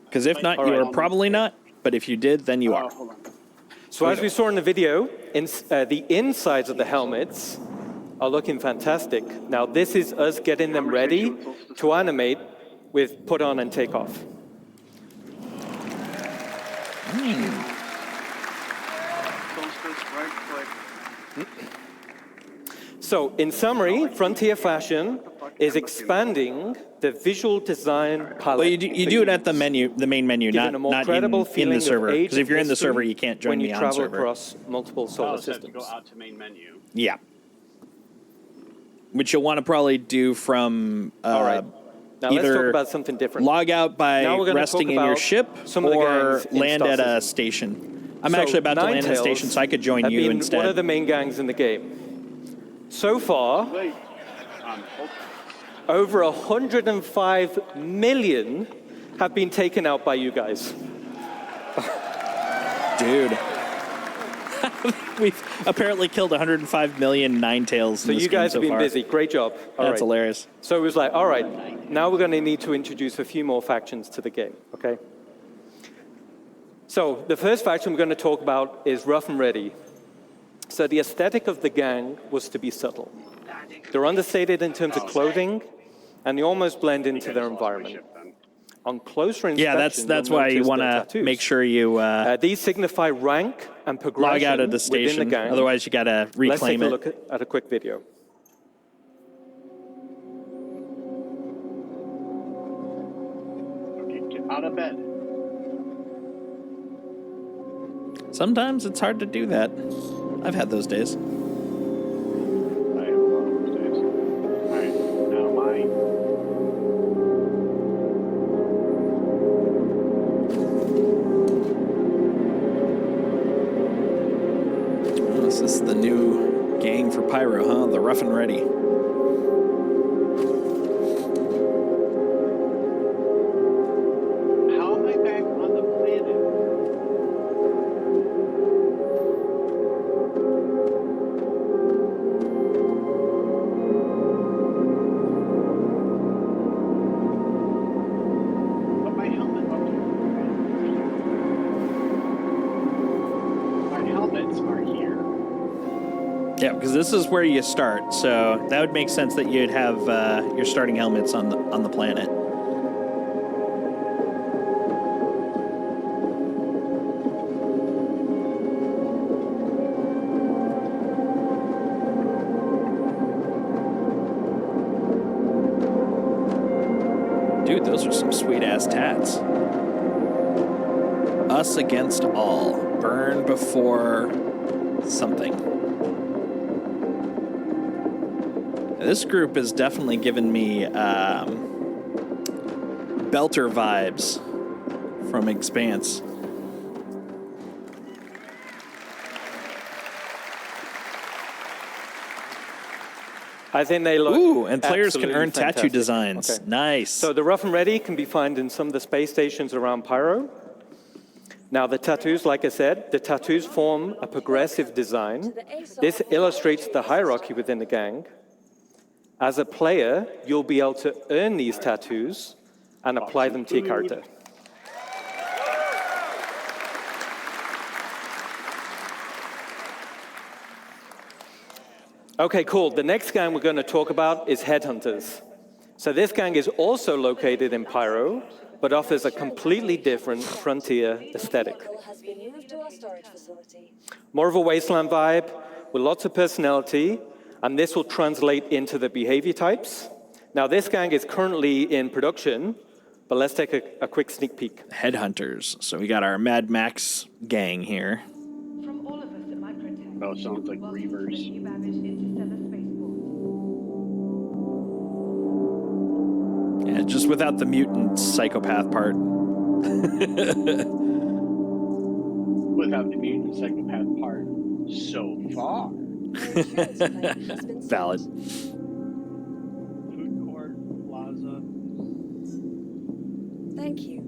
Because if not, you are probably not. But if you did, then you are. Hold on. So as we saw in the video, the insides of the helmets are looking fantastic. Now this is us getting them ready to animate with put on and take off. So in summary, Frontier Fashion is expanding the visual design palette. Well, you do it at the menu, the main menu, Giving not a more in credible the feeling server. of age Because if you're in the history server, you can't join when me you on travel server. across multiple solar So I have to systems. go out to main menu. Yeah. Which you'll want to probably do from All right. Now let's talk either about something different. log out by Now we're gonna resting talk in your about ship some of the or gangs in land Star at a Citizen. station. I'm So, actually about to land at a Ninetales station, so I could join have you been instead. one of the main gangs in the game. So far, Wait. over 105 million have been taken out by you guys. Dude. We've apparently killed 105 million Ninetales So in this you game guys so have been far. busy. Great job. All That's right. hilarious. So it was like, all right, now we're going to need to introduce a few more factions to the game, okay? So the first faction we're going to talk about is Rough and Ready. So the aesthetic of the gang was to be subtle. They're understated in terms of clothing, and they almost blend into their environment. On closer inspection, Yeah, that's why you want to make sure you these signify rank and progression log out of the within the station. gang. Otherwise, you got to reclaim Let's it. take a look at a quick video. Okay, get out of bed. Sometimes it's hard to do that. I've had those days. I have a lot of those days. Alright, now mine. Oh, this is the new gang for Pyro, huh? The Rough and Ready. How am I back on the planet? But my helmet, okay. My helmets are here. Yeah, because this is where you start, so that would make sense that you'd have your starting helmets on the planet. Dude, those are some sweet ass tats. Us against all. Burn before something. This group has definitely given me Belter vibes from Expanse. I think they look. Ooh, and players can absolutely earn tattoo fantastic. designs. Okay. Nice. So the Rough and Ready can be found in some of the space stations around Pyro. Now the tattoos, like I said, the tattoos form a progressive design. This illustrates the hierarchy within the gang. As a player, you'll be able to earn these tattoos and apply them to your character. Okay, cool. The next gang we're going to talk about is Headhunters. So this gang is also located in Pyro, but offers a completely different Frontier aesthetic. Has been moved to our storage facility. More of a wasteland vibe with lots of personality, and this will translate into the behavior types. Now, this gang is currently in production, but let's take a quick sneak peek. Headhunters. So we got our Mad Max gang here. From all of us at Microtech. Oh, it sounds like Reavers. Yeah, just without the mutant psychopath part. without the mutant psychopath part so far. Valid. Food court, plaza. Thank you.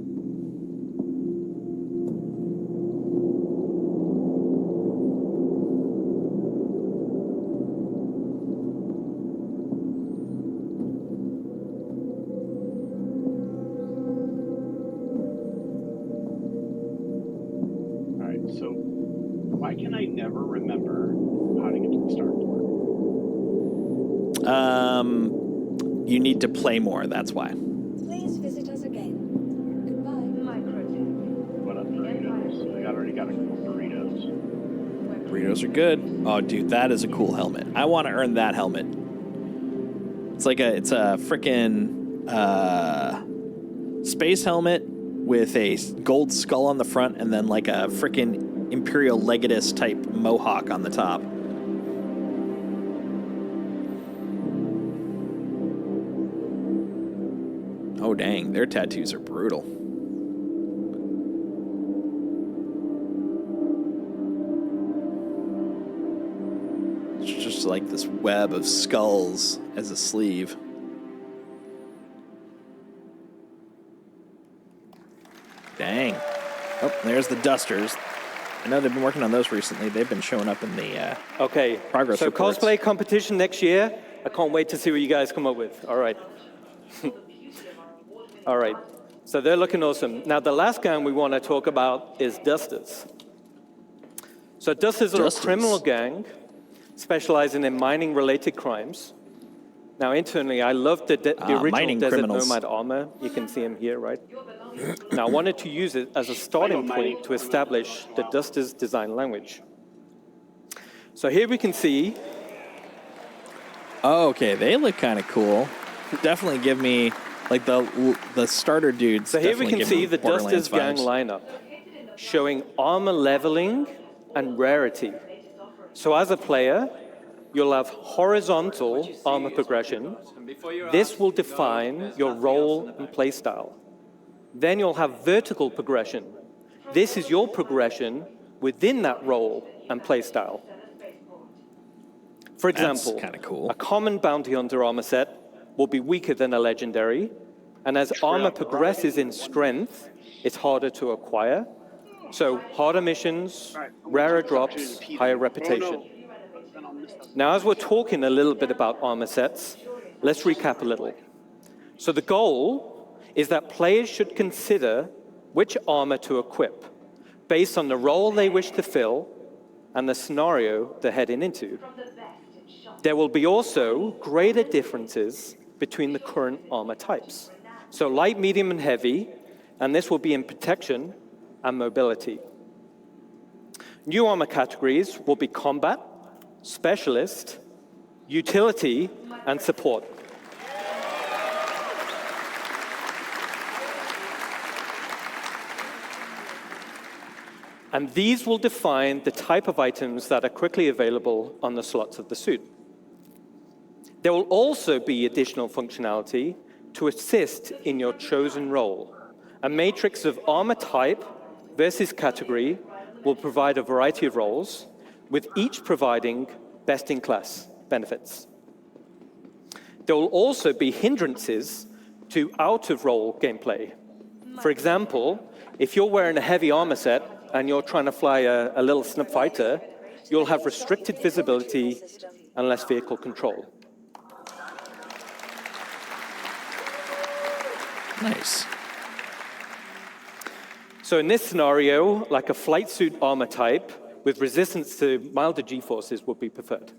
All right, so why can I never remember how to get to the start door? You need to play more. That's why. Please visit us again. Goodbye. What up, burritos? I already got a couple burritos. Burritos are good. Oh, dude, that is a cool helmet. I want to earn that helmet. It's a freaking space helmet with a gold skull on the front and then like a freaking Imperial Legatus type mohawk on the top. Oh, dang. Their tattoos are brutal. It's just like this web of skulls as a sleeve. Dang. Oh, there's the dusters. I know they've been working on those recently. They've been showing up in the progress so reports. cosplay competition next year. I can't wait to see what you guys come up with. All right. All right. So they're looking awesome. Now, the last gang we want to talk about is Dusters. So Dusters are a criminal gang specializing in mining-related crimes. Now, internally, I love the original Desert criminals. Nomad armor. You can see him here, right? Now, I wanted to use it as a starting point to establish the Dusters design language. So here we can see. Oh, okay, they look kind of cool. Definitely give me like the starter dudes. So here we definitely can give see me the Borderlands Dusters gang vibes. lineup, showing armor leveling and rarity. So as a player, you'll have horizontal armor progression. This will define your role and playstyle. Then you'll have vertical progression. This is your progression within that role and playstyle. For example, That's kinda cool. a common bounty hunter armor set will be weaker than a legendary, and as armor progresses in strength, it's harder to acquire. So harder missions, rarer drops, higher reputation. Now, as we're talking a little bit about armor sets, let's recap a little. So the goal is that players should consider which armor to equip based on the role they wish to fill and the scenario they're heading into. There will be also greater differences between the current armor types. So light, medium, and heavy, and this will be in protection and mobility. New armor categories will be combat, specialist, utility, and support. And these will define the type of items that are quickly available on the slots of the suit. There will also be additional functionality to assist in your chosen role. A matrix of armor type versus category will provide a variety of roles, with each providing best-in-class benefits. There will also be hindrances to out-of-role gameplay. For example, if you're wearing a heavy armor set and you're trying to fly a little snub fighter, you'll have restricted visibility and less vehicle control. Nice. So in this scenario, like a flight suit armor type with resistance to milder G-forces would be preferred.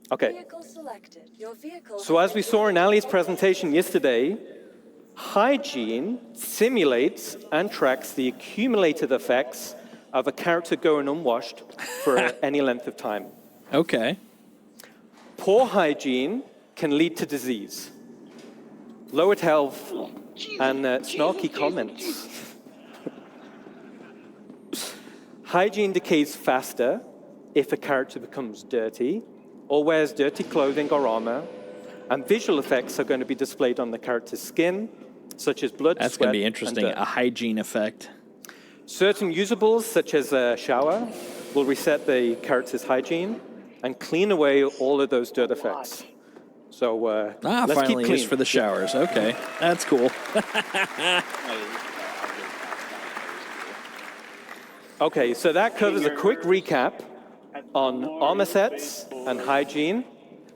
Okay. Vehicle selected. Your vehicle So as we saw in Ali's presentation yesterday, hygiene simulates and tracks the accumulated effects of a character going unwashed for any length of time. Okay. Poor hygiene can lead to disease, lowered health, and snarky comments. Hygiene decays faster if a character becomes dirty or wears dirty clothing or armor, and visual effects are going to be displayed on the character's skin, such as blood, That's sweat, going to be interesting. and dirt. A hygiene effect. Certain usables, such as a shower, will reset the character's hygiene and clean away all of those dirt effects. So let's keep finally clean. used for the showers. Okay, that's cool. Okay, so that covers a quick recap on armor sets and hygiene.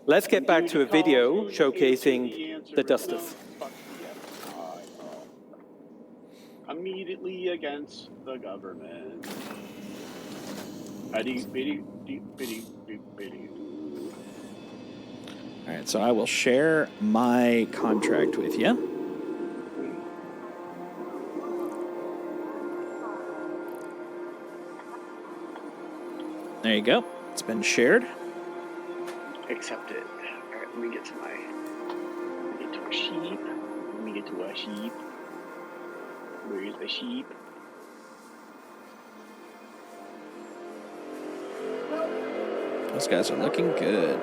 Let's get back to a video showcasing the dusters. Immediately against the government. All right, so I will share my contract with you. There you go. It's been shared. Accept it. All right, let me get to a sheep. Where's the sheep? Those guys are looking good.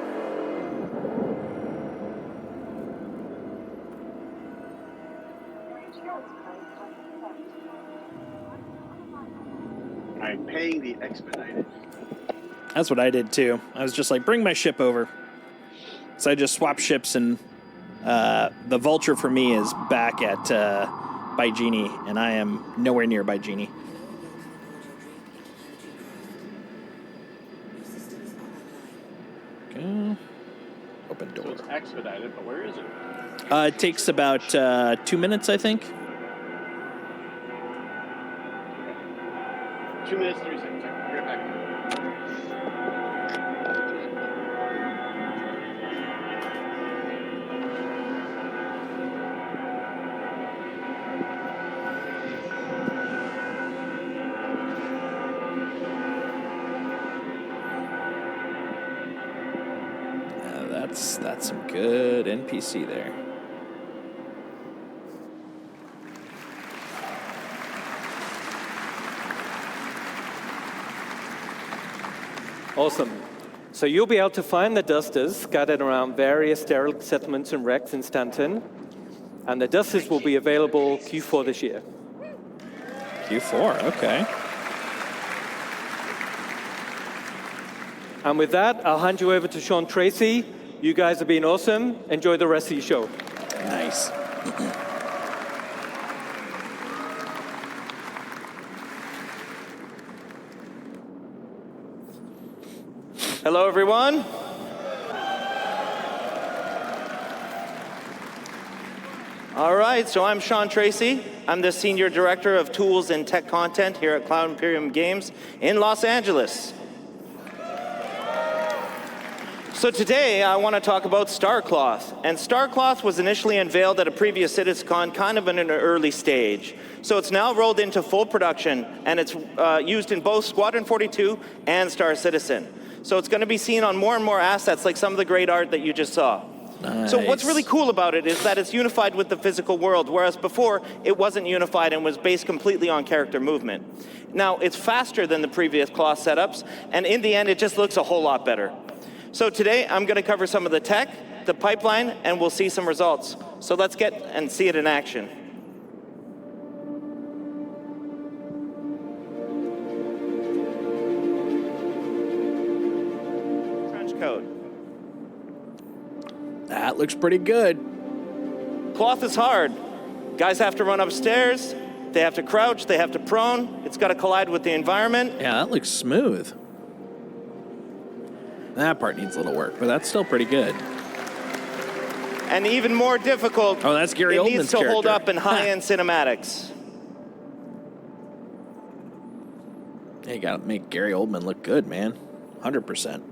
I'm paying the expedited. That's what I did too. I was just like, bring my ship over. So I just swapped ships, and the Vulture for me is back at Baijini, and I am nowhere near Baijini. Okay. Open door. So it's expedited, but where is it? It takes about 2 minutes, I think. 2 minutes, 3 seconds. I'll be right back. That's some good NPC there. Awesome. So you'll be able to find the dusters scattered around various derelict settlements and wrecks in Stanton. And the dusters will be available Q4 this year. Q4, okay. And with that, I'll hand you over to Sean Tracy. You guys have been awesome. Enjoy the rest of your show. Nice. Hello, everyone. All right, so I'm Sean Tracy. I'm the Senior Director of Tools and Tech Content here at Cloud Imperium Games in Los Angeles. So today I want to talk about Starcloth. And Starcloth was initially unveiled at a previous CitizenCon kind of in an early stage. So it's now rolled into full production, and it's used in both Squadron 42 and Star Citizen. So it's going to be seen on more and more assets, like some of the great art that you just saw. Nice. So what's really cool about it is that it's unified with the physical world, whereas before it wasn't unified and was based completely on character movement. Now, it's faster than the previous cloth setups, and in the end, it just looks a whole lot better. So today, I'm going to cover some of the tech, the pipeline, and we'll see some results. So let's get and see it in action. Trench coat. That looks pretty good. Cloth is hard. Guys have to run upstairs. They have to crouch. They have to prone. It's got to collide with the environment. Yeah, that looks smooth. That part needs a little work, but that's still pretty good. And even more difficult, oh, that's Gary Oldman's it needs to character. hold up in high-end cinematics. Hey, you gotta make Gary Oldman look good, man. 100%.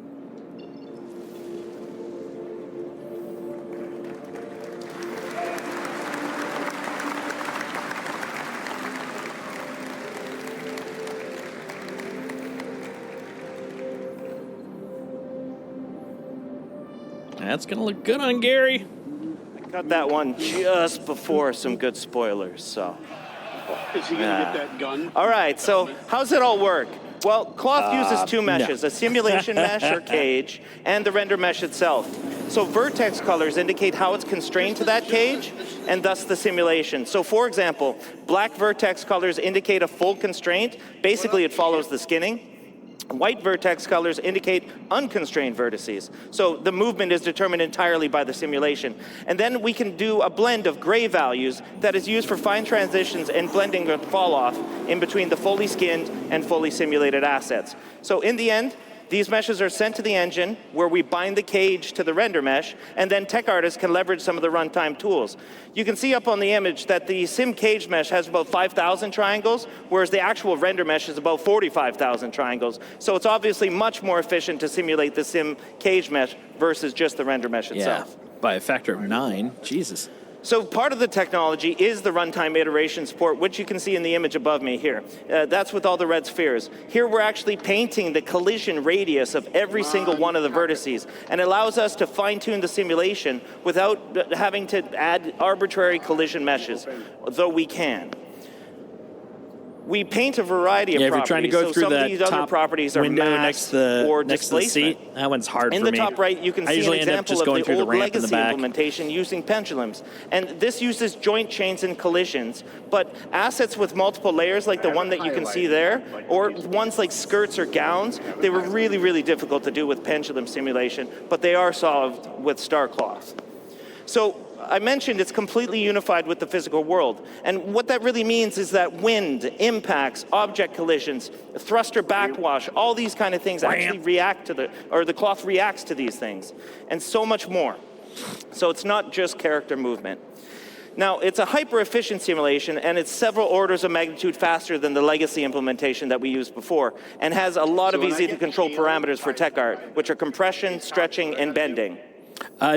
That's gonna look good on Gary. I got that one just before some good spoilers, so. Is he gonna get that gun? All right, so how's it all work? Well, cloth uses two no. meshes, a simulation mesh or cage, and the render mesh itself. So vertex colors indicate how it's constrained to that cage, and thus the simulation. So for example, black vertex colors indicate a full constraint. Basically, it follows the skinning. White vertex colors indicate unconstrained vertices. So the movement is determined entirely by the simulation. And then we can do a blend of gray values that is used for fine transitions and blending of fall off in between the fully skinned and fully simulated assets. So in the end, these meshes are sent to the engine where we bind the cage to the render mesh, and then tech artists can leverage some of the runtime tools. You can see up on the image that the sim cage mesh has about 5,000 triangles, whereas the actual render mesh is about 45,000 triangles. So it's obviously much more efficient to simulate the sim cage mesh versus just the render mesh itself. Yeah, by a factor of 9. Jesus. So part of the technology is the runtime iteration support, which you can see in the image above me here. That's with all the red spheres. Here we're actually painting the collision radius of every single one of the vertices, and it allows us to fine-tune the simulation without having to add arbitrary collision meshes, though we can. We paint a variety of if properties. you're trying to go so through some of the these top other properties are window mass next to or the displacement. seat, that one's hard in for the me. top right, you can I see an usually end up example just of going the through the old ramp in the legacy back. implementation using pendulums. And this uses joint chains and collisions, but assets with multiple layers like the one that you can see there, or ones like skirts or gowns, they were really, really difficult to do with pendulum simulation, but they are solved with star cloth. So I mentioned it's completely unified with the physical world. And what that really means is that wind, impacts, object collisions, thruster backwash, all these kind of things actually react to the cloth reacts to these things, and so much more. So it's not just character movement. Now, it's a hyper-efficient simulation, and it's several orders of magnitude faster than the legacy implementation that we used before, and has a lot of easy-to-control parameters for tech art, which are compression, stretching, and bending.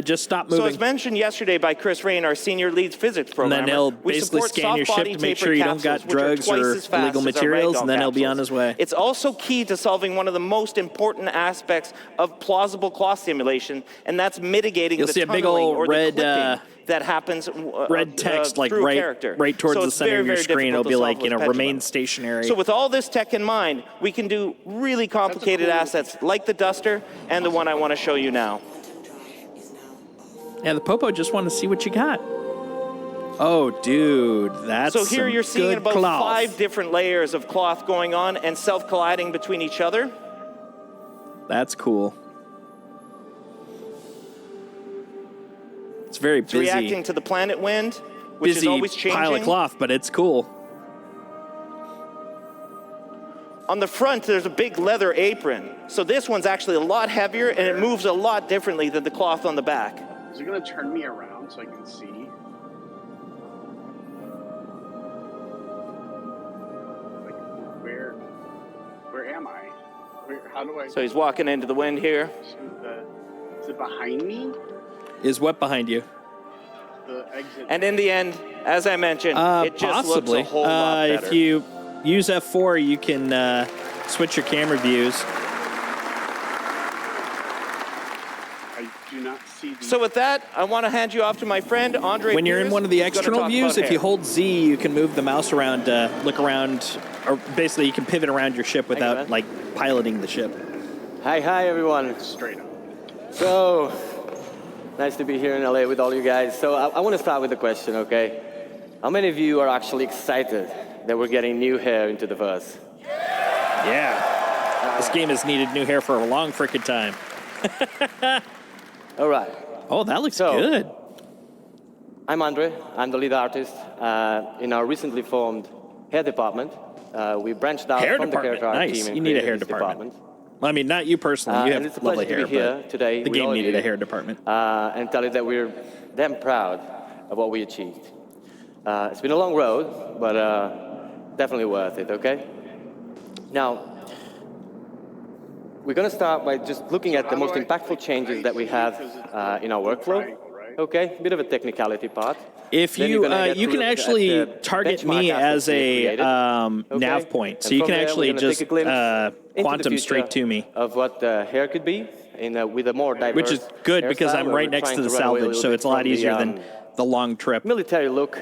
Just stop moving. So as mentioned yesterday by Chris Rain, our senior lead physics programmer, and then he'll we basically support scan your soft ship body to make taper sure you don't capsules, got which are drugs twice or as fast illegal as our materials, ragdoll and then he'll be capsules. on his way. It's also key to solving one of the most important aspects of plausible cloth simulation, and that's mitigating You'll the see a big tunneling old or the red, clipping that happens red text like through a right character. towards So the it's center very, of your very screen. It'll difficult be to like, solve with remain pendulum. stationary. So with all this tech in mind, we can do really complicated assets like the Duster and the one I want to show you now. Yeah, the Popo just wanted to see what you got. Oh, dude, that's So here some you're seeing good about cloth. 5 different layers of cloth going on and self-colliding between each other. That's cool. It's very It's busy. reacting to the planet wind, which busy is always changing. pile of cloth, but it's cool. On the front, there's a big leather apron. So this one's actually a lot heavier, and it moves a lot differently than the cloth on the back. Is it going to turn me around so I can see? Like, where am I? How do I? So he's walking into the wind here. Is it behind me? Is what behind you? The exit. And in the end, as I mentioned, it just possibly. looks a whole lot better. If you use F4, you can switch your camera views. I do not see the... So with that, I want to hand you off to my friend, Andre When you're in Pierce, one of the who's gonna external talk views, about if you hair. hold Z, you can move the mouse around, look around, or basically you can pivot around your ship without like piloting the ship. Hi everyone. Straight up. So, nice to be here in LA with all you guys. So I want to start with a question, okay? How many of you are actually excited that we're getting new hair into the verse? Yeah. This game has needed new hair for a long frickin' time. All right. Oh, that looks good. I'm Andre. I'm the lead artist in our recently formed hair department. We branched out Hair from the department, character art nice. team and You need a created hair this department. Well, I mean, not you personally. You and have it's a lovely pleasure hair, to be here but today the with game all of needed you, a hair department. and tell you that we're damn proud of what we achieved. It's been a long road, but definitely worth it, okay? Now, we're going to start by just looking at the most impactful changes that we have in our workflow, okay? Bit of a technicality part. If Then you you're gonna get you to can look at actually the target benchmark me assets as we a created, okay? nav point, so And you from can there, we're actually gonna take just a glimpse into the quantum future straight to me. of what hair could be with a more diverse Which is good because hairstyle, I'm where right we're next trying to the run away a salvage, little so bit it's a lot from easier than the long trip. Military look.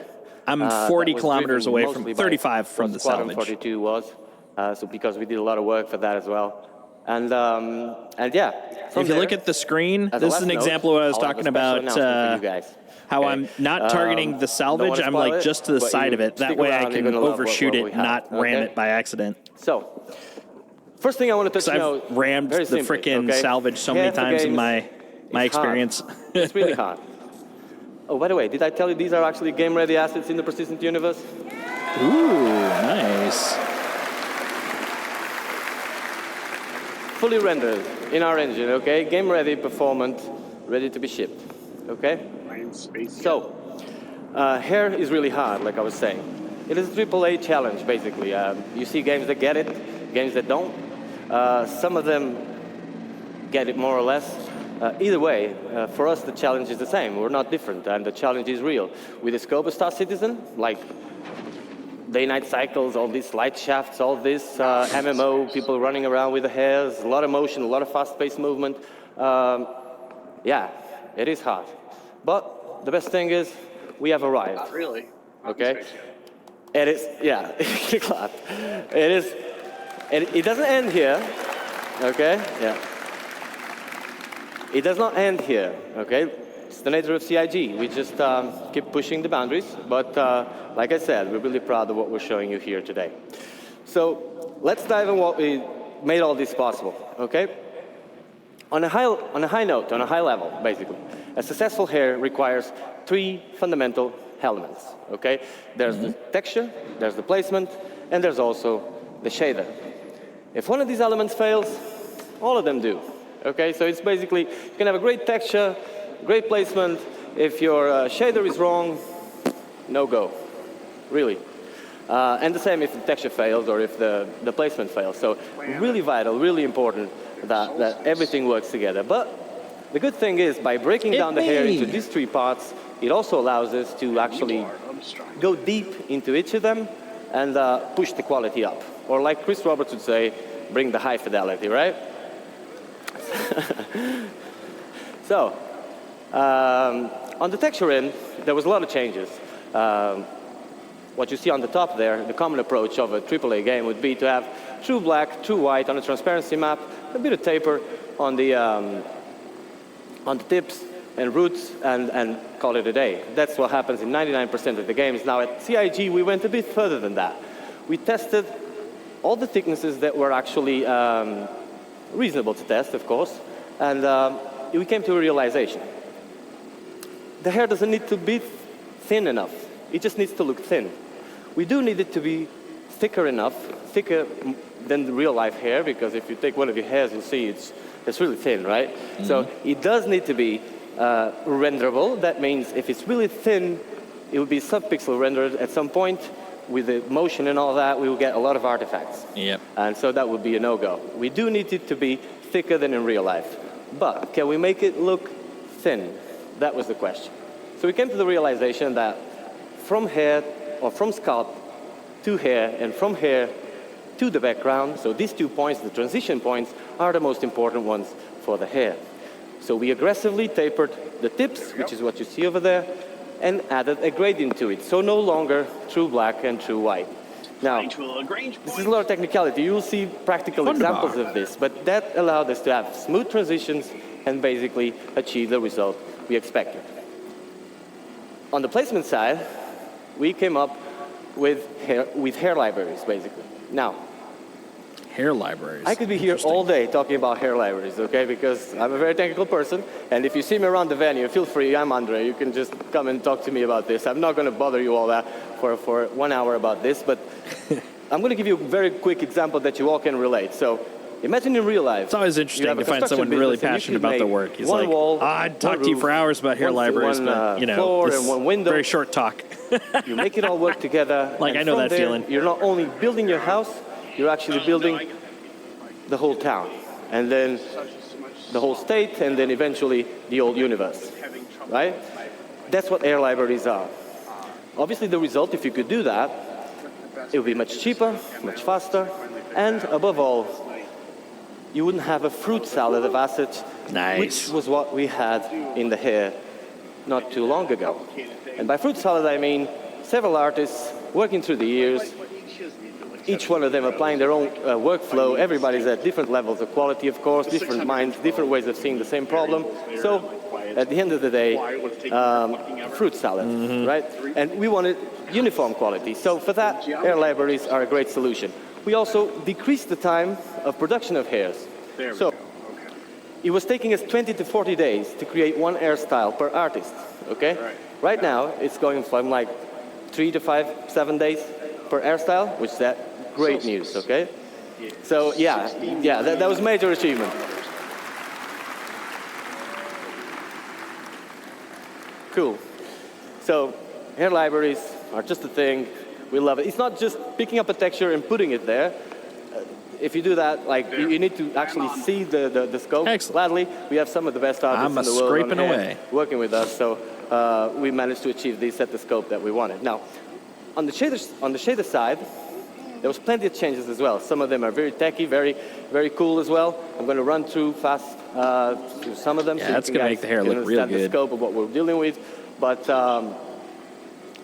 I'm that 40 was kilometers driven away mostly from by 35 from what the Squadron salvage. 42 was. So because we did a lot of work for that as well. And yeah. If you look at the screen, this is an example of what I was talking about. How I'm not targeting the salvage. I'm like just to the side of it. That way I can overshoot it, not ram it by accident. So, first thing I want to touch on. I've rammed the frickin' salvage so many times in my experience. It's really hard. Oh, by the way, did I tell you these are actually game-ready assets in the persistent universe? Ooh, nice. Fully rendered in our engine, okay? Game-ready, performant, ready to be shipped, okay? So, hair is really hard, like I was saying. It is a AAA challenge, basically. You see games that get it, games that don't. Some of them get it more or less. Either way, for us, the challenge is the same. We're not different, and the challenge is real. With the scope of Star Citizen, like day-night cycles, all these light shafts, all this MMO, people running around with the hairs, a lot of motion, a lot of fast-paced movement. Yeah, it is hard. But the best thing is we have arrived. Not really. Okay? It is, yeah, it is, it doesn't end here, okay? Yeah. It does not end here, okay? It's the nature of CIG. We just keep pushing the boundaries, but like I said, we're really proud of what we're showing you here today. So let's dive in what we made all this possible, okay? On a high note, on a high level, basically, a successful hair requires 3 fundamental elements, okay? There's the texture, there's the placement, and there's also the shader. If one of these elements fails, all of them do. Okay, so it's basically, you can have a great texture, great placement. If your shader is wrong, no go, really. And the same if the texture fails or if the placement fails. So really vital, really important that everything works together. But the good thing is, by breaking down the hair into these 3 parts, it also allows us to actually go deep into each of them and push the quality up. Or like Chris Roberts would say, bring the high fidelity, right? So, on the texture end, there was a lot of changes. What you see on the top there, the common approach of a AAA game would be to have true black, true white on a transparency map, a bit of taper on the tips and roots, and call it a day. That's what happens in 99% of the games. Now at CIG, we went a bit further than that. We tested all the thicknesses that were actually reasonable to test, of course, and we came to a realization. The hair doesn't need to be thin enough. It just needs to look thin. We do need it to be thicker enough, thicker than the real-life hair, because if you take one of your hairs, you'll see it's really thin, right? Mm-hmm. So it does need to be renderable. That means if it's really thin, it will be sub-pixel rendered at some point. With the motion and all that, we will get a lot of artifacts. Yep. And so that would be a no-go. We do need it to be thicker than in real life. But can we make it look thin? That was the question. So we came to the realization that from hair, or from scalp to hair, and from hair to the background, so these 2 points, the transition points, are the most important ones for the hair. So we aggressively tapered the tips, which is what you see over there, and added a gradient to it. So no longer true black and true white. Now, this is a lot of technicality. You will see practical examples of this, but that allowed us to have smooth transitions and basically achieve the result we expected. On the placement side, we came up with hair libraries, basically. Now, hair libraries. I could be here all day talking about hair libraries, okay? Because I'm a very technical person, and if you see me around the venue, feel free, I'm Andre. You can just come and talk to me about this. I'm not going to bother you all that for 1 hour about this, but I'm going to give you a very quick example that you all can relate. So imagine in real life. It's always interesting to find someone really passionate about their work. He's like, I'd talk to you for hours about hair libraries, but, you know, floor and one window. Very short talk. You make it all work together. Like, I know that feeling. You're not only building your house, you're actually building the whole town, and then the whole state, and then eventually the whole universe, right? That's what air libraries are. Obviously, the result, if you could do that, it would be much cheaper, much faster, and above all, you wouldn't have a fruit salad of assets, which was what we had in the hair not too long ago. And by fruit salad, I mean several artists working through the years, each one of them applying their own workflow. Everybody's at different levels of quality, of course, different minds, different ways of seeing the same problem. So at the end of the day, fruit salad, right? And we wanted uniform quality. So for that, hair libraries are a great solution. We also decreased the time of production of hairs. So it was taking us 20 to 40 days to create one hairstyle per artist, okay? Right now, it's going from like 3 to 5, 7 days per hairstyle, which is great news, okay? So yeah, that was a major achievement. Cool. So hair libraries are just a thing. We love it. It's not just picking up a texture and putting it there. If you do that, like you need to actually see the scope. Excellent. Gladly, we have some of the best artists in the world scraping on away. working with us, so we managed to achieve this at the scope that we wanted. Now, on the shader side, there was plenty of changes as well. Some of them are very techy, very, very cool as well. I'm going to run through fast through some of them. Yeah, so that's you going to guys make the hair can look real understand the good. scope of what we're dealing with. But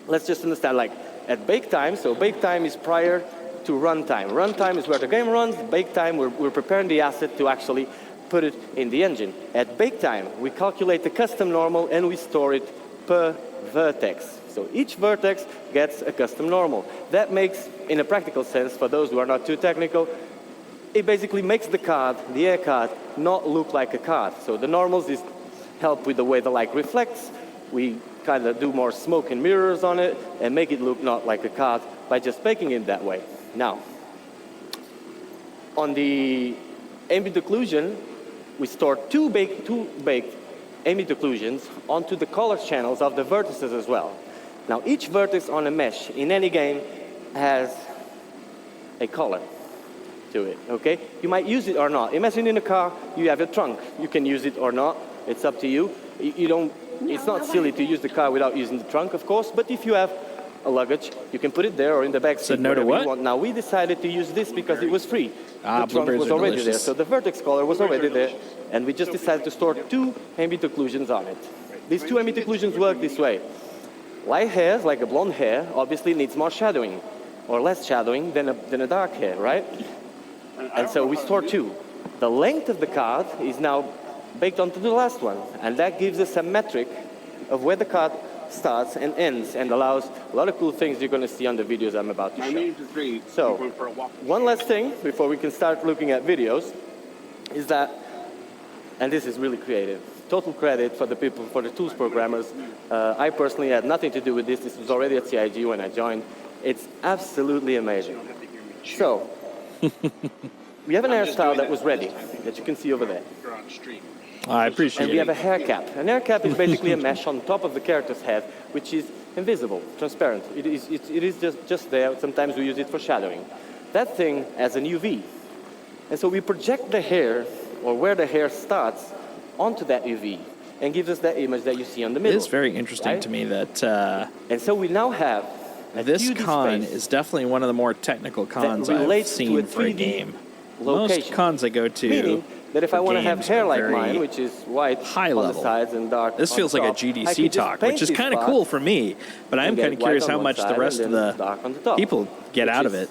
let's just understand, like, at bake time, so bake time is prior to runtime. Runtime is where the game runs. Bake time, we're preparing the asset to actually put it in the engine. At bake time, we calculate the custom normal and we store it per vertex. So each vertex gets a custom normal. That makes, in a practical sense, for those who are not too technical, it basically makes the card, the air card, not look like a card. So the normals help with the way the light reflects. We kind of do more smoke and mirrors on it and make it look not like a card by just baking it that way. Now, on the ambient occlusion, we store two baked ambient occlusions onto the color channels of the vertices as well. Now, each vertex on a mesh in any game has a color to it, okay? You might use it or not. Imagine in a car, you have a trunk. You can use it or not. It's up to you. It's not silly to use the car without using the trunk, of course, but if you have a luggage, you can put it there or in the back seat. So no to whatever what? you want. Now, we decided to use this because it was free. The trunk blueberries was are already there, delicious. so the vertex color was already there, and we just decided to store two ambient occlusions on it. These two ambient occlusions work this way. Light hairs, like a blonde hair, obviously needs more shadowing, or less shadowing than a dark hair, right? And so we store two. The length of the card is now baked onto the last one, and that gives us a metric of where the card starts and ends, and allows a lot of cool things you're going to see on the videos I'm about to show. So, one last thing before we can start looking at videos is that, and this is really creative, total credit for the people, for the tools programmers. I personally had nothing to do with this. This was already at CIG when I joined. It's absolutely amazing. So, we have an hairstyle that was ready, that you can see over there. I appreciate it. And we have a hair cap. An hair cap is basically a mesh on top of the character's head, which is invisible, transparent. It is just there. Sometimes we use it for shadowing. That thing has an UV. And so we project the hair, or where the hair starts, onto that UV, and gives us that image that you see on the middle. It is very interesting to me that and so we now have this 2D con space is definitely one of the more technical cons I've relates to seen a for a 3D game. location. Most cons I go to, Meaning that if I for want to have games hair are like very mine, which is white high on level. the sides and dark This on feels the like a top, I GDC could just talk, paint which is this kind of spot cool for me, but I'm and get kind of white curious on how one much the side rest and of then the dark on the top, people get which out of is it.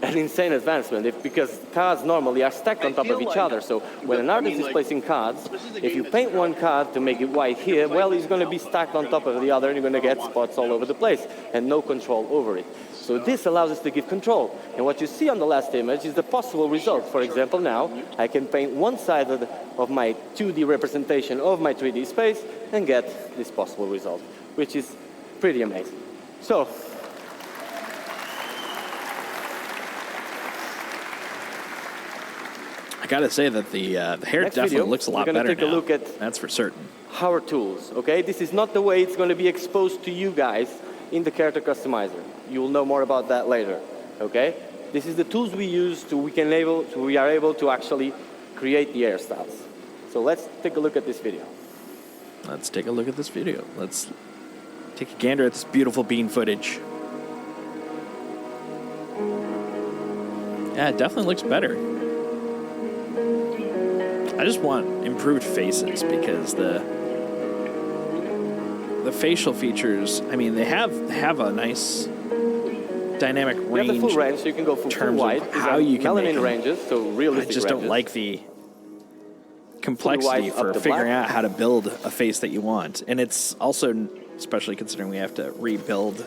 An insane advancement, because cards normally are stacked on top of each other. So when an artist is placing cards, if you paint one card to make it white here, well, it's going to be stacked on top of the other, and you're going to get spots all over the place, and no control over it. So this allows us to give control. And what you see on the last image is the possible result. For example, now, I can paint one side of my 2D representation of my 3D space and get this possible result, which is pretty amazing. So, I gotta say that the hair next definitely video, looks a lot we're gonna better take a now. look at That's for certain. our tools, okay? This is not the way it's going to be exposed to you guys in the character customizer. You will know more about that later, okay? This is the tools we use we are able to actually create the hairstyles. So let's take a look at this video. Let's take a look at this video. Let's take a gander at this beautiful bean footage. Yeah, it definitely looks better. I just want improved faces because the facial features, I mean, they have a nice dynamic You have the full range range, so you can go full terms white. of These how are you can make melanin them. ranges, so I realistic just don't ranges. like the complexity white for up to figuring black. out how to build a face that you want. And it's also, especially considering we have to rebuild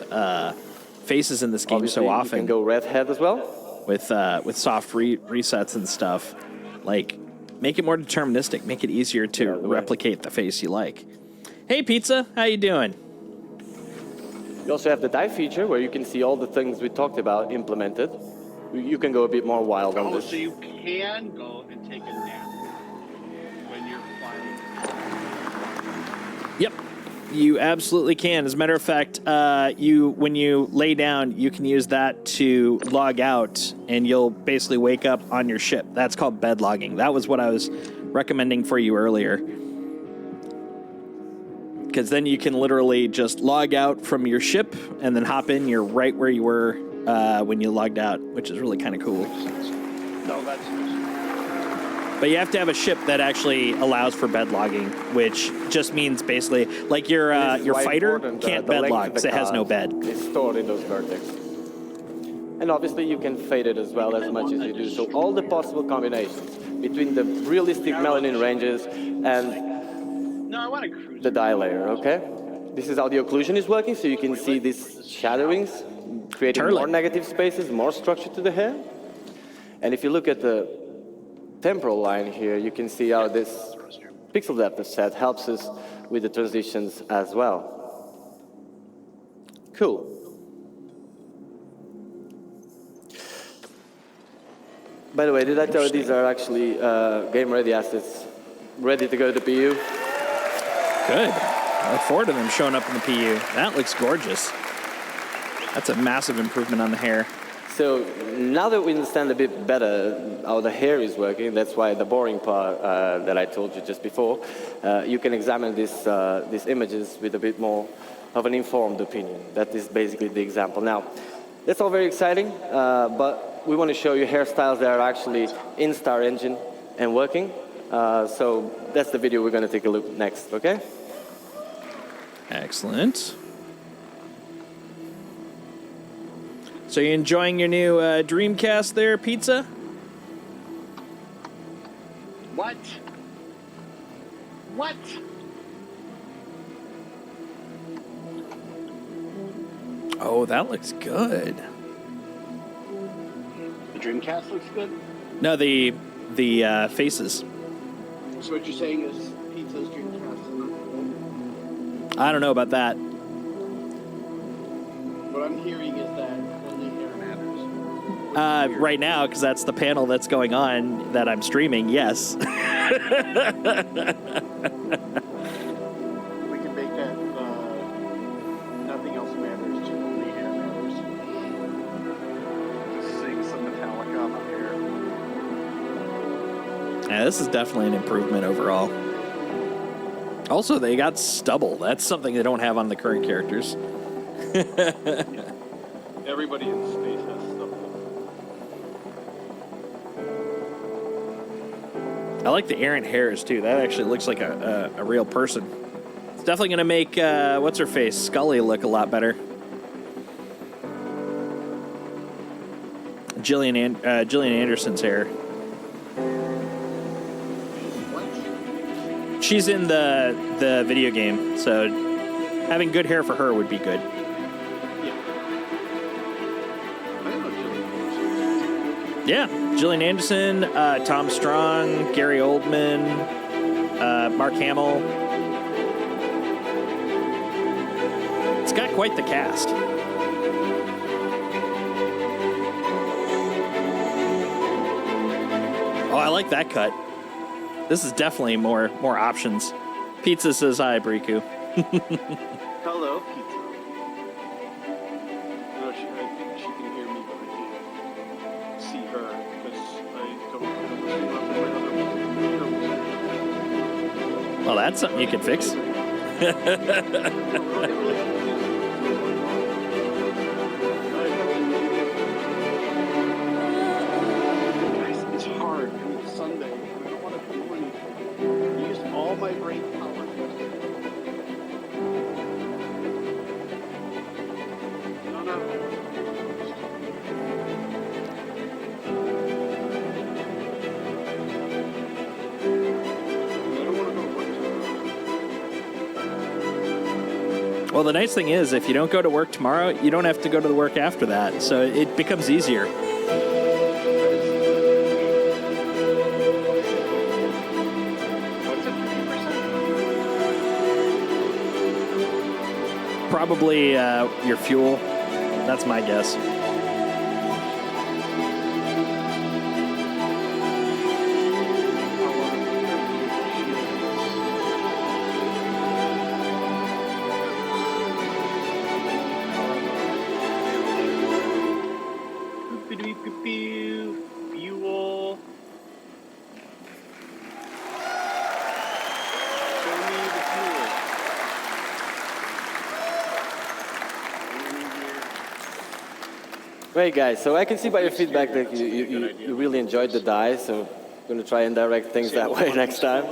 faces in this game Obviously, so you often. can go red head as well. With soft resets and stuff, like make it more deterministic, make it easier to replicate the face you like. Hey Pizza, how you doing? You also have the die feature where you can see all the things we talked about implemented. You can go a bit more wild on Oh, this. so you can go and take a nap when you're flying. Yep, you absolutely can. As a matter of fact, when you lay down, you can use that to log out, and you'll basically wake up on your ship. That's called bed logging. That was what I was recommending for you earlier. Because then you can literally just log out from your ship and then hop in. You're right where you were when you logged out, which is really kind of cool. No, that's But you have to have a ship that actually allows for bed logging, which just means basically like your Why fighter important, can't the bed length log of because the it has no card bed. is stored in those vertex. And obviously you can fade it as well as much as you do. So all the possible combinations between the realistic melanin ranges and No, I want to cruise. the dye layer, okay? This is how the occlusion is working, so you can see these shadowings, creating more negative spaces, more structure to the hair. And if you look at the temporal line here, you can see how this pixel depth of set helps us with the transitions as well. Cool. By the way, did I tell you these are actually game-ready assets, ready to go to the PU? Good. I look forward to them showing up in the PU. That looks gorgeous. That's a massive improvement on the hair. So now that we understand a bit better how the hair is working, that's why the boring part that I told you just before, you can examine these images with a bit more of an informed opinion. That is basically the example. Now, that's all very exciting, but we want to show you hairstyles that are actually in Star Engine and working. So that's the video we're going to take a look next, okay? Excellent. So you enjoying your new Dreamcast there, Pizza? What? What? Oh, that looks good. The Dreamcast looks good. No, the faces. So what you're saying is Pizza's Dreamcast is not good? I don't know about that. What I'm hearing is that only hair matters. Right now, because that's the panel that's going on that I'm streaming, yes. We can make that nothing else matters to only hair matters. Just sing some Metallica on my hair. Yeah, this is definitely an improvement overall. Also, they got stubble. That's something they don't have on the current characters. Everybody in space has stuff. I like the errant hairs, too. That actually looks like a real person. It's definitely going to make, what's-her-face, Scully look a lot better. Gillian Anderson's hair. She's in the video game, so having good hair for her would be good. Yeah, Gillian Anderson, Tom Strong, Gary Oldman, Mark Hamill. It's got quite the cast. Oh, I like that cut. This is definitely more options. Pizza says hi, Briku. Hello, Pizza. No, she can hear me, but I can't see her because I don't. Well, that's something you can fix. It's hard. It's Sunday. I don't want to do anything. I used all my brain power. No. Well, the nice thing is, if you don't go to work tomorrow, you don't have to go to the work after that, so it becomes easier. What's it, 50%? Probably your fuel. That's my guess. Fuel. Show me the fuel. Great, guys. So I can see by your feedback that you really enjoyed the dice, so I'm going to try and direct things that way next time.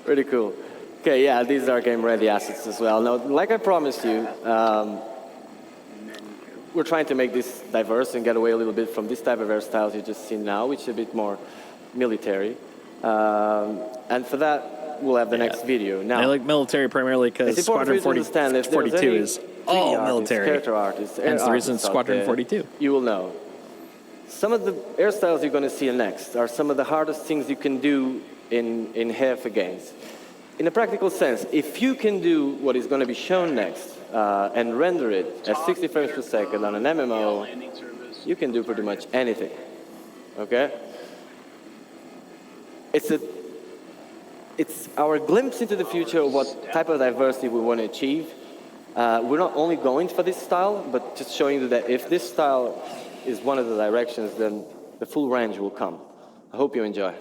Pretty cool. Okay, yeah, these are game-ready assets as well. Now, like I promised you, we're trying to make this diverse and get away a little bit from this type of hairstyles you just see now, which is a bit more military. And for that, we'll have the next video. Now, I like military primarily because Squadron 42 is all military. Character artists, hence the reason Squadron 42. You will know. Some of the hairstyles you're going to see next are some of the hardest things you can do in hair for games. In a practical sense, if you can do what is going to be shown next and render it at 60 frames per second on an MMO, you can do pretty much anything. Okay? It's our glimpse into the future of what type of diversity we want to achieve. We're not only going for this style, but just showing you that if this style is one of the directions, then the full range will come. I hope you enjoy.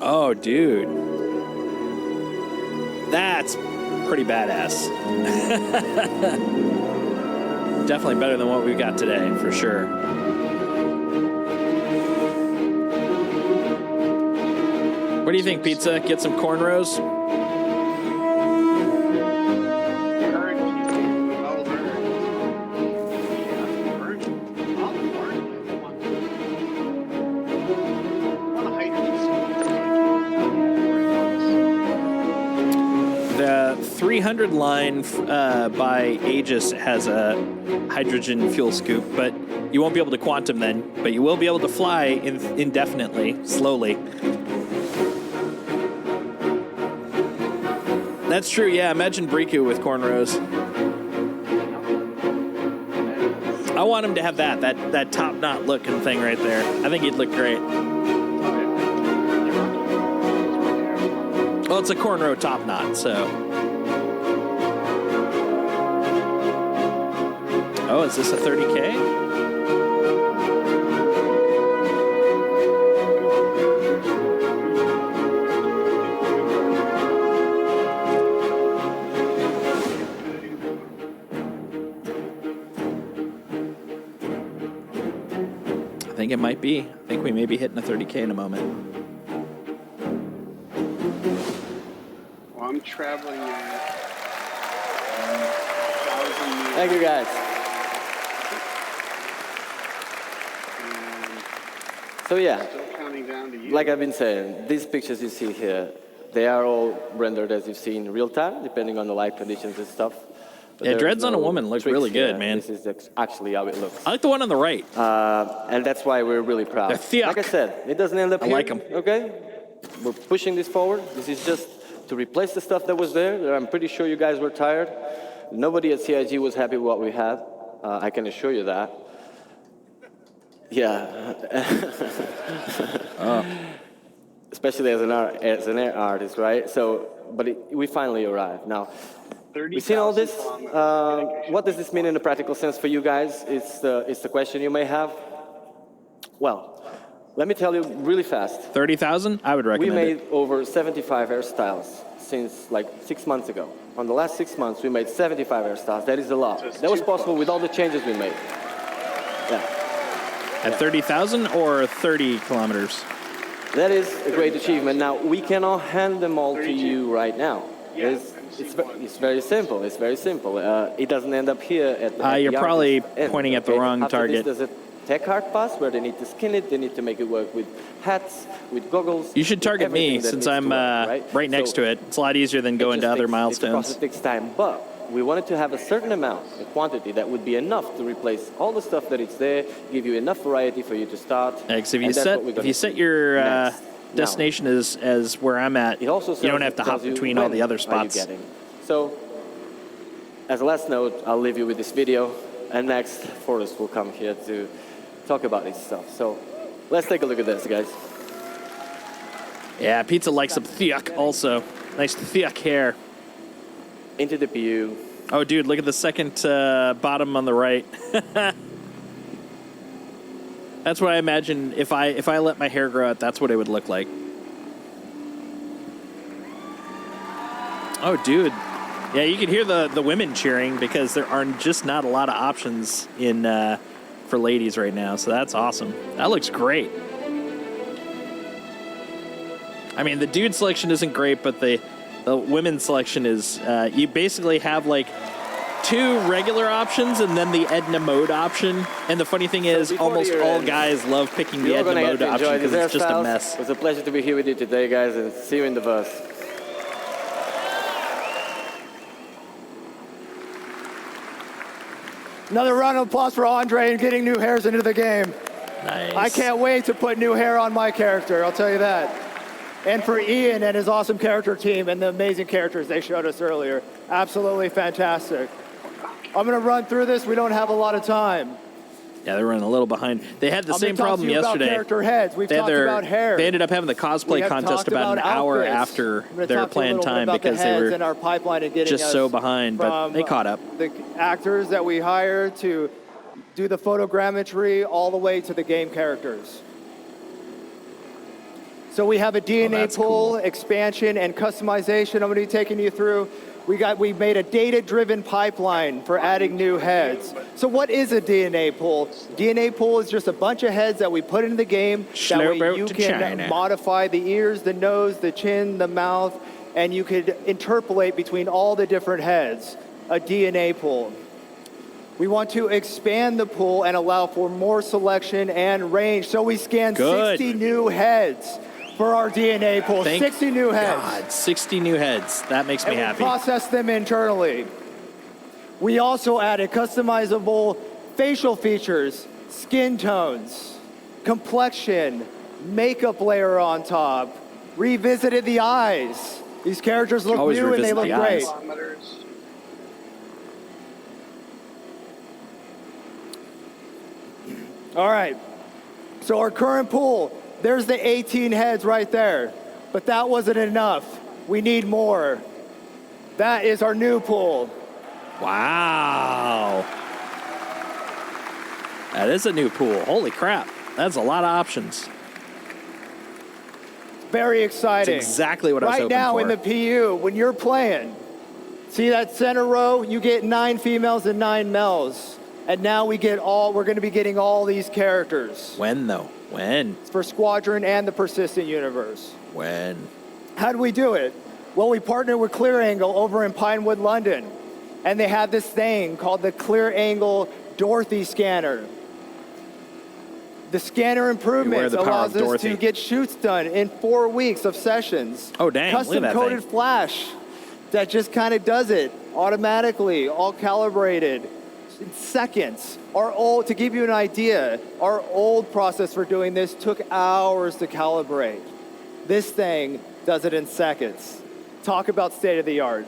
Oh, dude. That's pretty badass. Definitely better than what we've got today, for sure. What do you think, Pizza? Get some cornrows? The 300 line by Aegis has a hydrogen fuel scoop, but you won't be able to quantum then, but you will be able to fly indefinitely, slowly. That's true, yeah. Imagine Briku with cornrows. I want him to have that top knot looking thing right there. I think he'd look great. Well, it's a cornrow top knot, so. Oh, is this a 30K? I think it might be. I think we may be hitting a 30K in a moment. Well, I'm traveling at 1,000 meters. Thank you, guys. So yeah, Still counting down to you. like I've been saying, these pictures you see here, they are all rendered as you see in real time, depending on the light conditions and stuff. But Yeah, dreads on a woman look really good, man. This is actually how it looks. I like the one on the right. And that's why we're really proud. They're thick. Like I said, it doesn't end up I here. like 'em. Okay? We're pushing this forward. This is just to replace the stuff that was there. I'm pretty sure you guys were tired. Nobody at CIG was happy with what we had. I can assure you that. Yeah. Especially as an artist, right? So, but we finally arrived. Now, we've seen all this. What does this mean in a practical sense for you guys? It's the question you may have. Well, let me tell you really fast. 30,000? I would recommend We made it. over 75 hairstyles since like 6 months ago. On the last 6 months, we made 75 hairstyles. That is a lot. That was possible with all the changes we made. Yeah. At 30,000 or 30 kilometers? That is a great achievement. Now, we cannot hand them all to you right now. It's very simple. It's very simple. It doesn't end up here at the You're probably artist's end, pointing at the okay? wrong After target. This, tech art pass where they need to skin it, they need to make it work with hats, with goggles. You should target me everything that since needs I'm to work, right next to it. It's a lot easier than going to other It's a milestones. process that takes time, but we wanted to have a certain amount, a quantity that would be enough to replace all the stuff that is there, give you enough variety for you to start. Because and that's what we're if gonna you do set your next. destination as where I'm at, It also you don't have to hop tells you between all when the other are you spots. getting. So, as a last note, I'll leave you with this video, and next, Forrest will come here to talk about this stuff. So, let's take a look at this, guys. Yeah, Pizza likes some thick also. Nice thick hair. Into the PU. Oh, dude, look at the second bottom on the right. That's what I imagine if I let my hair grow out, that's what it would look like. Oh, dude. Yeah, you can hear the women cheering because there are just not a lot of options in for ladies right now. So that's awesome. That looks great. I mean, the dude selection isn't great, but the women's selection is, you basically have like 2 regular options and then the Edna mode option. And the funny thing is, almost all guys love picking the Edna mode option because it's just a mess. It was a pleasure to be here with you today, guys, and see you in the bus. Another round of applause for Andre and getting new hairs into the game. Nice. I can't wait to put new hair on my character, I'll tell you that. And for Ian and his awesome character team and the amazing characters they showed us earlier. Absolutely fantastic. I'm going to run through this. We don't have a lot of time. Yeah, they're running a little behind. They had the same problem yesterday. About character heads. We've talked about hair. They ended up having the cosplay contest about an hour after their planned time because they were in our pipeline and getting just so behind, but they caught up. The actors that we hire to do the photogrammetry all the way to the game characters. So we have a DNA pool, expansion, and customization I'm going to be taking you through. We made a data-driven pipeline for adding new heads. So what is a DNA pool? DNA pool is just a bunch of heads that we put into the game. That way you can modify the ears, the nose, the chin, the mouth, and you could interpolate between all the different heads. A DNA pool. We want to expand the pool and allow for more selection and range. So we scanned 60 new heads for our DNA pool. 60 new heads. God, 60 new heads. That makes me happy. We process them internally. We also added customizable facial features, skin tones, complexion, makeup layer on top, revisited the eyes. These characters look new and they look great. All right, so our current pool, there's the 18 heads right there, but that wasn't enough. We need more. That is our new pool. Wow. That is a new pool. Holy crap. That's a lot of options. Very exciting. That's exactly what I was hoping for. Right now for. in the PU, when you're playing, see that center row? You get 9 females and 9 males. And now we're going to be getting all these characters. When though? When? It's for Squadron and the Persistent Universe. When? How do we do it? Well, we partnered with Clear Angle over in Pinewood, London. And they have this thing called the Clear Angle Dorothy Scanner. The scanner improvements allows us to get shoots done in 4 weeks of sessions. Oh, dang. Custom coded flash that just kind of does it automatically, all calibrated. In seconds. To give you an idea, our old process for doing this took hours to calibrate. This thing does it in seconds. Talk about state of the art.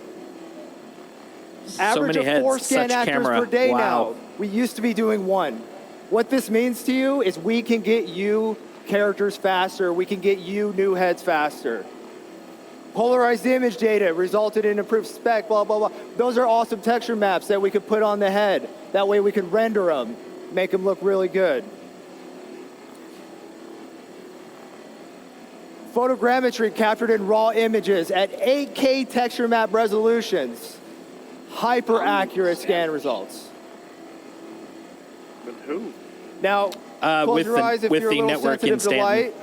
Average of 4 scan actors per day now. We used to be doing 1. What this means to you is we can get you characters faster. We can get you new heads faster. Polarized image data resulted in improved spec, blah, blah, blah. Those are awesome texture maps that we could put on the head. That way we could render them, make them look really good. Photogrammetry captured in raw images at 8K texture map resolutions. Hyper accurate scan results. With who? Now, close your eyes if you're a little sensitive to light.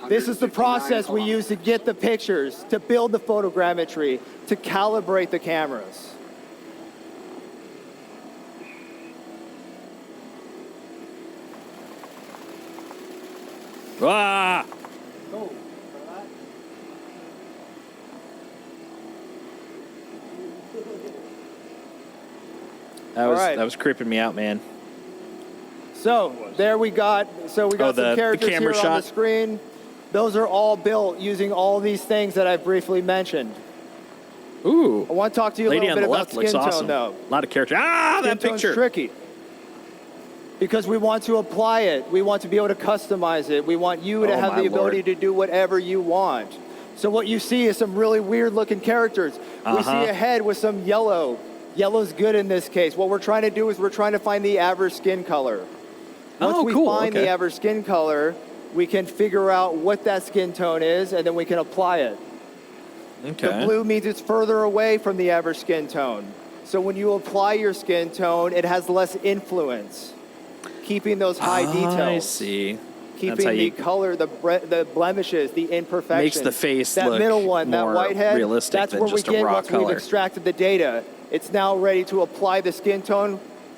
This is the process we use to get the pictures, to build the photogrammetry, to calibrate the cameras. Ah! That was creeping me out, man. So there we got. So we got the some characters camera here on shot. the screen. Those are all built using all these things that I briefly mentioned. Ooh. I want to talk to you a Lady little on bit the about left looks skin tone, awesome. though. A lot of character. Ah, Skin that tone's picture. tricky. Because we want to apply it. We want to be able to customize it. We want you to Oh, have my the ability Lord. to do whatever you want. So what you see is some really weird looking characters. We see a head with some yellow. Yellow's good in this case. What we're trying to do is we're trying to find the average skin color. Once we find the average skin color, we can figure out what that skin tone is, and then we can apply it. Okay. The blue means it's further away from the average skin tone. So when you apply your skin tone, it has less influence, keeping those high details. I see. Keeping the color, the blemishes, the imperfections. Makes the face that look middle one, that more white head, realistic that's than where just we a get raw once color. we've extracted the data. It's now ready to apply the skin tone,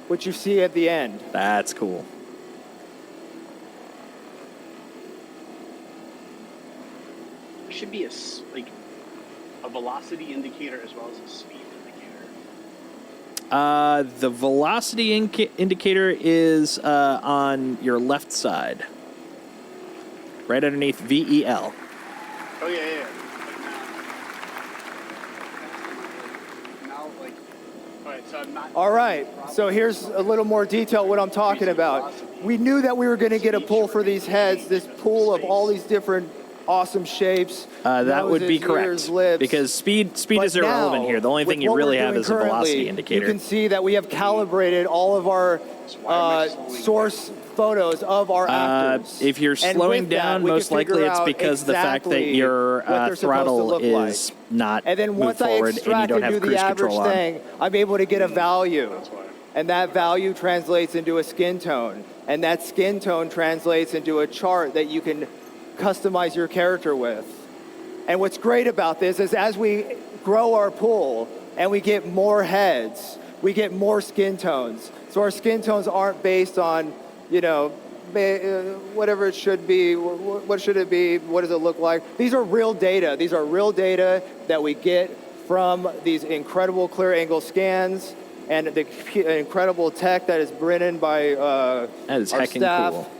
which you see at the end. That's cool. There should be a velocity indicator as well as a speed indicator. The velocity indicator is on your left side, right underneath VEL. Oh yeah. Now, all right, so I'm not. All right, so here's a little more detail what I'm talking about. We knew that we were going to get a pull for these heads, this pool of all these different awesome shapes. That would be noses, correct, ears, lips. because speed But is irrelevant now, here. The only with thing you what really we're have doing is a velocity currently, indicator. You can see that we have calibrated all of our source photos of our actors. If you're And slowing with that, down, we can most likely figure it's out because of the fact that exactly your what they're supposed to throttle look is like. not And then moved once I forward and you extract don't and do have the cruise average control on. thing, I'm able to get a value. And that value translates into a skin tone. And that skin tone translates into a chart that you can customize your character with. And what's great about this is as we grow our pool and we get more heads, we get more skin tones. So our skin tones aren't based on, whatever it should be. What should it be? What does it look like? These are real data. These are real data that we get from these incredible clear angle scans and the incredible tech that is brought by that is our heckin' staff. cool.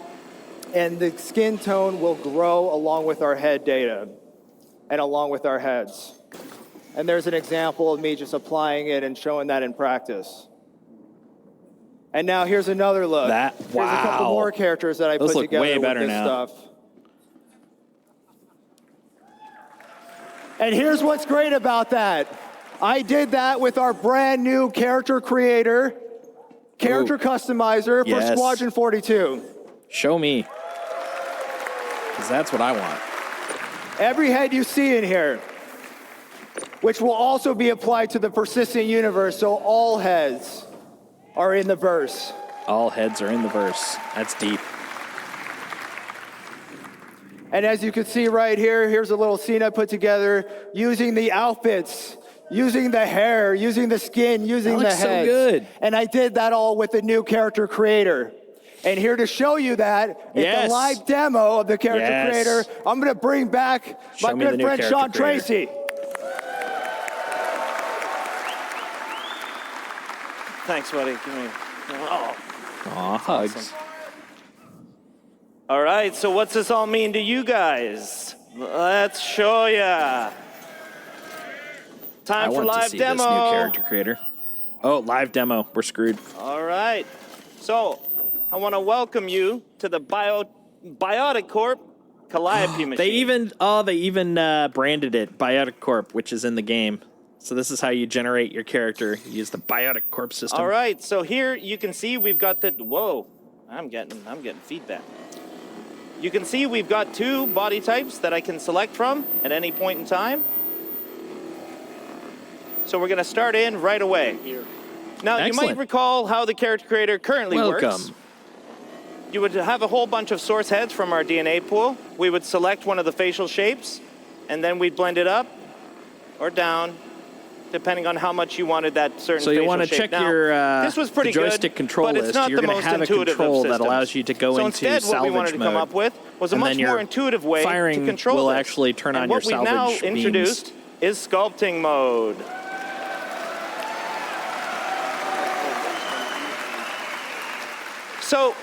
And the skin tone will grow along with our head data and along with our heads. And there's an example of me just applying it and showing that in practice. And now here's another look. Wow. Here's a couple more characters that I Those put look together way better with this now. stuff. And here's what's great about that. I did that with our brand new character creator, character customizer for Yes. Squadron 42. Show me, because that's what I want. Every head you see in here, which will also be applied to the persistent universe, so all heads are in the verse. All heads are in the verse. That's deep. And as you can see right here, here's a little scene I put together using the outfits, using the hair, using the skin, using That the looks so heads. good. And I did that all with the new character creator. And here to show you that is Yes. the live demo of the character Yes. creator. I'm going to bring back Show my me the good new friend character Sean creator. Tracy. Thanks, buddy. Give me. Oh. Aw, hugs. Awesome. All right, so what's this all mean to you guys? Let's show ya. Time I for want to live see demo. this new character creator. Oh, live demo. We're screwed. All right. So, I want to welcome you to the Biotic Corp Calliope machine. They even branded it Biotic Corp, which is in the game. So this is how you generate your character. You use the Biotic Corp system. All right. So here you can see we've got the whoa. I'm getting feedback. You can see we've got two body types that I can select from at any point in time. So we're going to start in right away. Now, you Excellent. might recall how the character creator currently works. Welcome. You would have a whole bunch of source heads from our DNA pool. We would select one of the facial shapes, and then we'd blend it up or down, depending on how much you wanted that certain So you facial want to shape. check Now, your this was pretty the joystick good, control but it's list. not You're the going to most have a intuitive of control that systems. allows you to go so into instead, what we wanted salvage to come mode. up with was a And much then your more intuitive way firing to control will this. actually turn and on what your we've now salvage beams. introduced is sculpting mode. So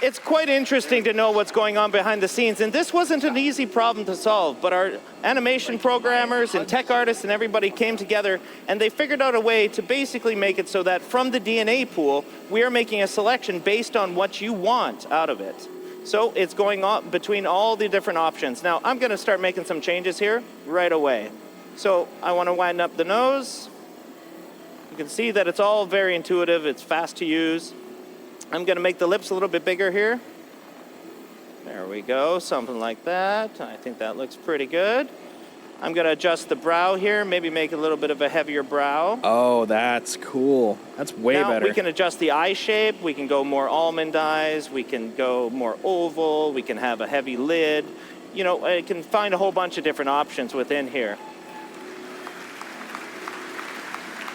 it's quite interesting to know what's going on behind the scenes, and this wasn't an easy problem to solve, but our animation programmers and tech artists and everybody came together, and they figured out a way to basically make it so that from the DNA pool, we are making a selection based on what you want out of it. So it's going on between all the different options. Now, I'm going to start making some changes here right away. So I want to widen up the nose. You can see that it's all very intuitive. It's fast to use. I'm going to make the lips a little bit bigger here. There we go, something like that. I think that looks pretty good. I'm going to adjust the brow here, maybe make a little bit of a heavier brow. Oh, that's cool. That's way now, better. We can adjust the eye shape. We can go more almond eyes. We can go more oval. We can have a heavy lid. You know, I can find a whole bunch of different options within here.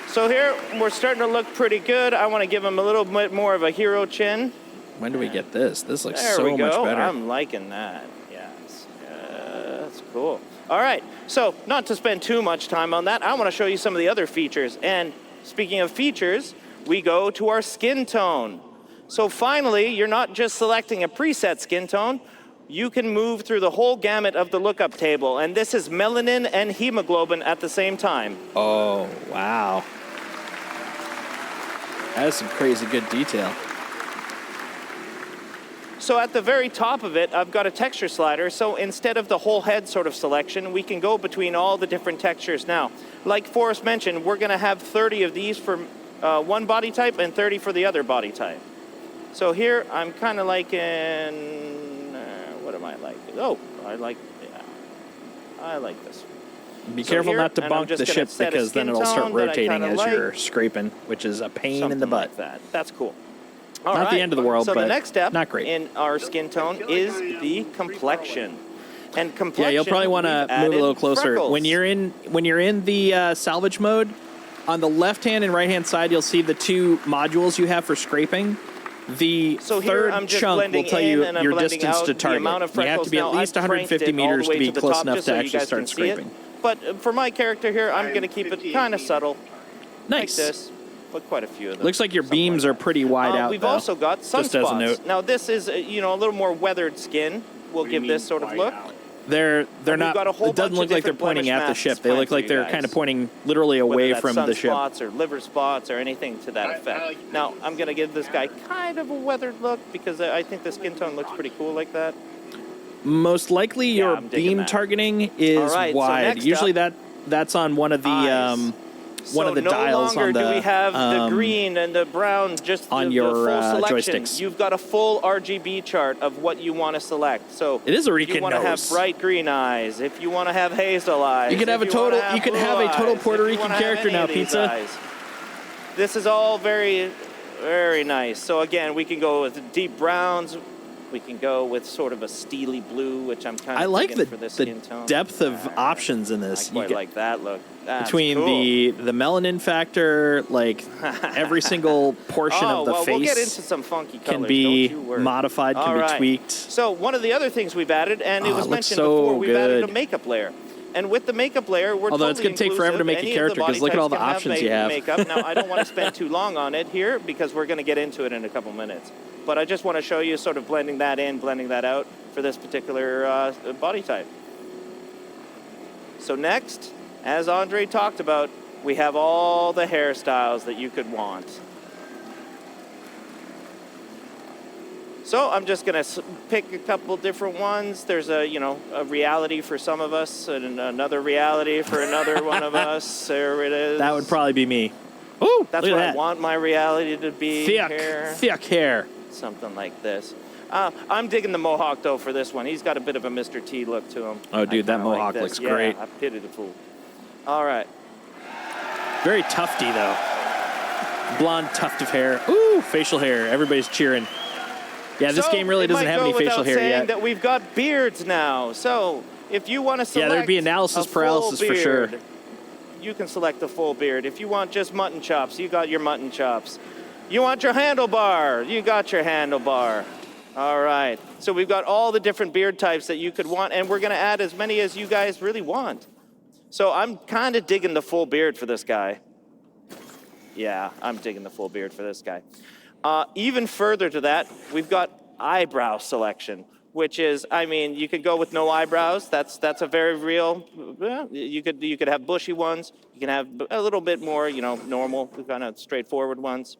So here, we're starting to look pretty good. I want to give him a little bit more of a hero chin. When do we get this? This looks There so we go. much better. I'm liking that. Yes. That's cool. All right. So not to spend too much time on that, I want to show you some of the other features. And speaking of features, we go to our skin tone. So finally, you're not just selecting a preset skin tone. You can move through the whole gamut of the lookup table. And this is melanin and hemoglobin at the same time. Oh, wow. That is some crazy good detail. So at the very top of it, I've got a texture slider. So instead of the whole head sort of selection, we can go between all the different textures. Now, like Forrest mentioned, we're going to have 30 of these for one body type and 30 for the other body type. So here, I'm kind of liking, what am I liking? Oh, I like this. Be So careful here, not to and I'm bonk just the gonna ship set a because then skin it'll start tone that I rotating kinda as like. you're scraping, which is a pain in the Something butt. like that. That's cool. Not the end of the world, so but the next step not great. in our skin tone is the complexion. And complexion, Yeah, you'll probably want to move a little closer. Freckles. When you're in the salvage mode, on the left hand and right hand side, you'll see the two modules you have for scraping. The So here, third I'm just chunk will blending tell you in and I'm your blending distance out to the target. amount of You have to be at freckles. Now, least I've cranked 150 it all the meters way to be to the close top enough just to so you actually guys start can see it. scraping. But for my character here, I'm going to keep it kind of subtle. Nice. Like this. But quite a few of them. Looks like your beams are pretty wide out. We've though. also got Just as a sunspots. note. Now this is, a little more weathered skin. We'll give this sort of look. They're we've not. got a whole It doesn't bunch of look like they're different pointing blemish at the masks ship. They planned look for like you they're guys. kind of pointing literally away Whether that's from the ship. sunspots or liver spots or anything to that effect. Now I'm going to give this guy kind of a weathered look because I think the skin tone looks pretty cool like that. Most likely, your I'm digging beam that. targeting is All right, so wide. next Usually, up, that's on one of the one of the no dials longer on the do we have the green and the brown, just on the your, full selection. joysticks. You've got a full RGB chart of what you want to select. So It is a if you Rican want to have nose. bright green eyes, if you want to have hazel eyes, You could have if a total. wanna You could blue have a total eyes, Puerto if you Rican wanna have character any now, of these Pizza. eyes. This is all very, very nice. So again, we can go with deep browns. We can go with sort of a steely blue, which I'm kind of I like digging for this the skin tone. depth of options in this. I quite You get- like that look. That's between cool. the melanin factor, like every single portion of the well, face we'll get into some funky colors, can be don't you worry. modified, can All be right. tweaked. So one of the other things we've added, and it Oh, was it looks mentioned so before, we've added a good. makeup layer. And with the makeup layer, we're Although it's totally gonna take forever to inclusive. make a Any of the character, 'cause body look at all types the can options you have. Makeup. Now, I don't want to spend too long on it here because we're going to get into it in a couple minutes. But I just want to show you sort of blending that in, blending that out for this particular body type. So next, as Andre talked about, we have all the hairstyles that you could want. So I'm just going to pick a couple different ones. There's a reality for some of us and another reality for another one of us. There it is. That would probably be me. Ooh, That's look what at I that. want my reality to be. Thick hair. Something like this. I'm digging the Mohawk, though, for this one. He's got a bit of a Mr. T look to him. Oh, dude, I that kinda like Mohawk this. looks Yeah, great. I pity the fool. All right. Very tufty though. Blonde tuft of hair. Ooh, facial hair. Everybody's cheering. Yeah, this So, game really it doesn't might have go any facial without hair saying yet. that we've got beards now. So if you want to select Yeah, there'd be analysis a full paralysis for sure. beard, you can select the full beard. If you want just mutton chops, you got your mutton chops. You want your handlebar, you got your handlebar. All right. So we've got all the different beard types that you could want, and we're going to add as many as you guys really want. So I'm kind of digging the full beard for this guy. Yeah, I'm digging the full beard for this guy. Even further to that, we've got eyebrow selection, which is, I mean, you could go with no eyebrows. That's a very real. You could have bushy ones. You can have a little bit more, you know, normal, kind of straightforward ones.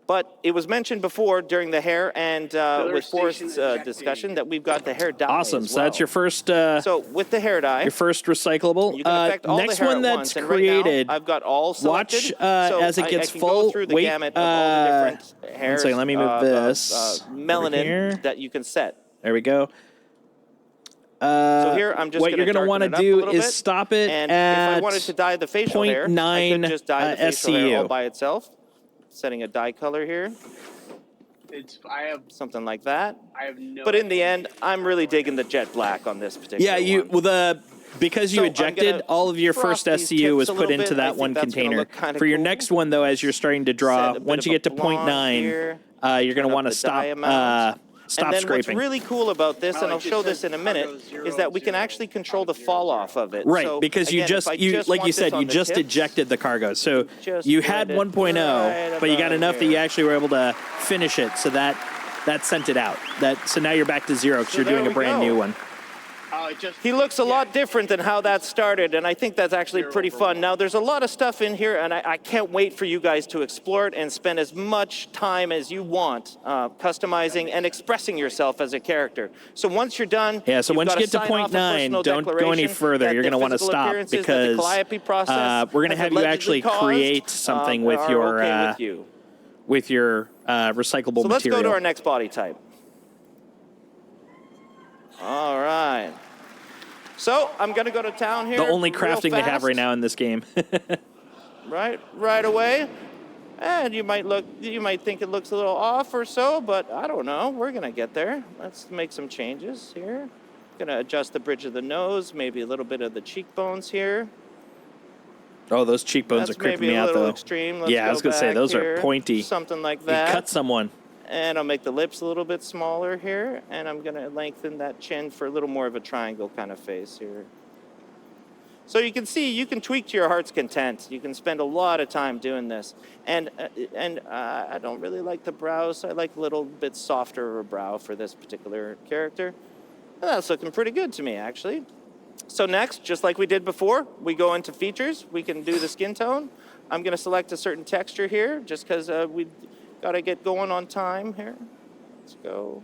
But it was mentioned before during the hair and with Forrest's discussion that we've got the hair dye. Awesome. As So well. that's your first. So with the hair dye, your first recyclable. you can affect all next the hair one at that's once. And created. Right now, I've got all selected. Watch as it gets I can full. go through the Wait. gamut of all the different hairs. 1 second. Let me move this. over Melanin here. that you can set. There we go. So here, I'm just what you're going to want to do is stop it and at if I wanted to dye the facial hair, I 0.9 could just dye the facial hair all SCU. by itself. Setting a dye color here. I have something like that. I have no. But in the end, I'm really digging the jet black on this particular Yeah, one. because you So I'm ejected, gonna all of your first frost these SCU was tips a put little into bit. I that think one that's gonna container. look kinda For your cool. next one, though, as you're starting to draw, Set a bit once of you a get to blonde 0.9, here, you're going to want to the stop dye amount. stop and then scraping. what's really cool about this, Oh, and it I'll just show this says in a minute, cargo 0, is that we can 0, actually control the fall off of it. Right, So, because you again, if I like want you said, this on you the just tips, ejected the cargo. So just you had blend it 1.0, right but you got about enough that here. you actually were able to finish it. So that sent it out. So now you're back to 0 because So you're doing there a we brand go. new one. He looks a lot different than how that started, and I think that's actually pretty fun. Now, there's a lot of stuff in here, and I can't wait for you guys to explore it and spend as much time as you want customizing and expressing yourself as a character. So once you're done, Yeah, so you've once you gotta get to sign off a 0.9, personal don't go any declaration further. that You're the going to want to physical stop appearances that the because calliope process we're going to has have you actually allegedly create caused, something with are your okay with you. recyclable So let's material. go to our next body type. All right. So I'm going to go to town here. The only real crafting they have fast. right now in this game. right away. And you might think it looks a little off or so, but I don't know. We're going to get there. Let's make some changes here. Going to adjust the bridge of the nose, maybe a little bit of the cheekbones here. Oh, those cheekbones That's are creeping maybe me a out, little though. extreme. Let's Yeah, I was go going to say, back those here. are pointy. Something like You that. cut someone. And I'll make the lips a little bit smaller here, and I'm going to lengthen that chin for a little more of a triangle kind of face here. So you can see, you can tweak to your heart's content. You can spend a lot of time doing this. And I don't really like the brows. I like a little bit softer of a brow for this particular character. And that's looking pretty good to me, actually. So next, just like we did before, we go into features. We can do the skin tone. I'm going to select a certain texture here, just because we got to get going on time here. Let's go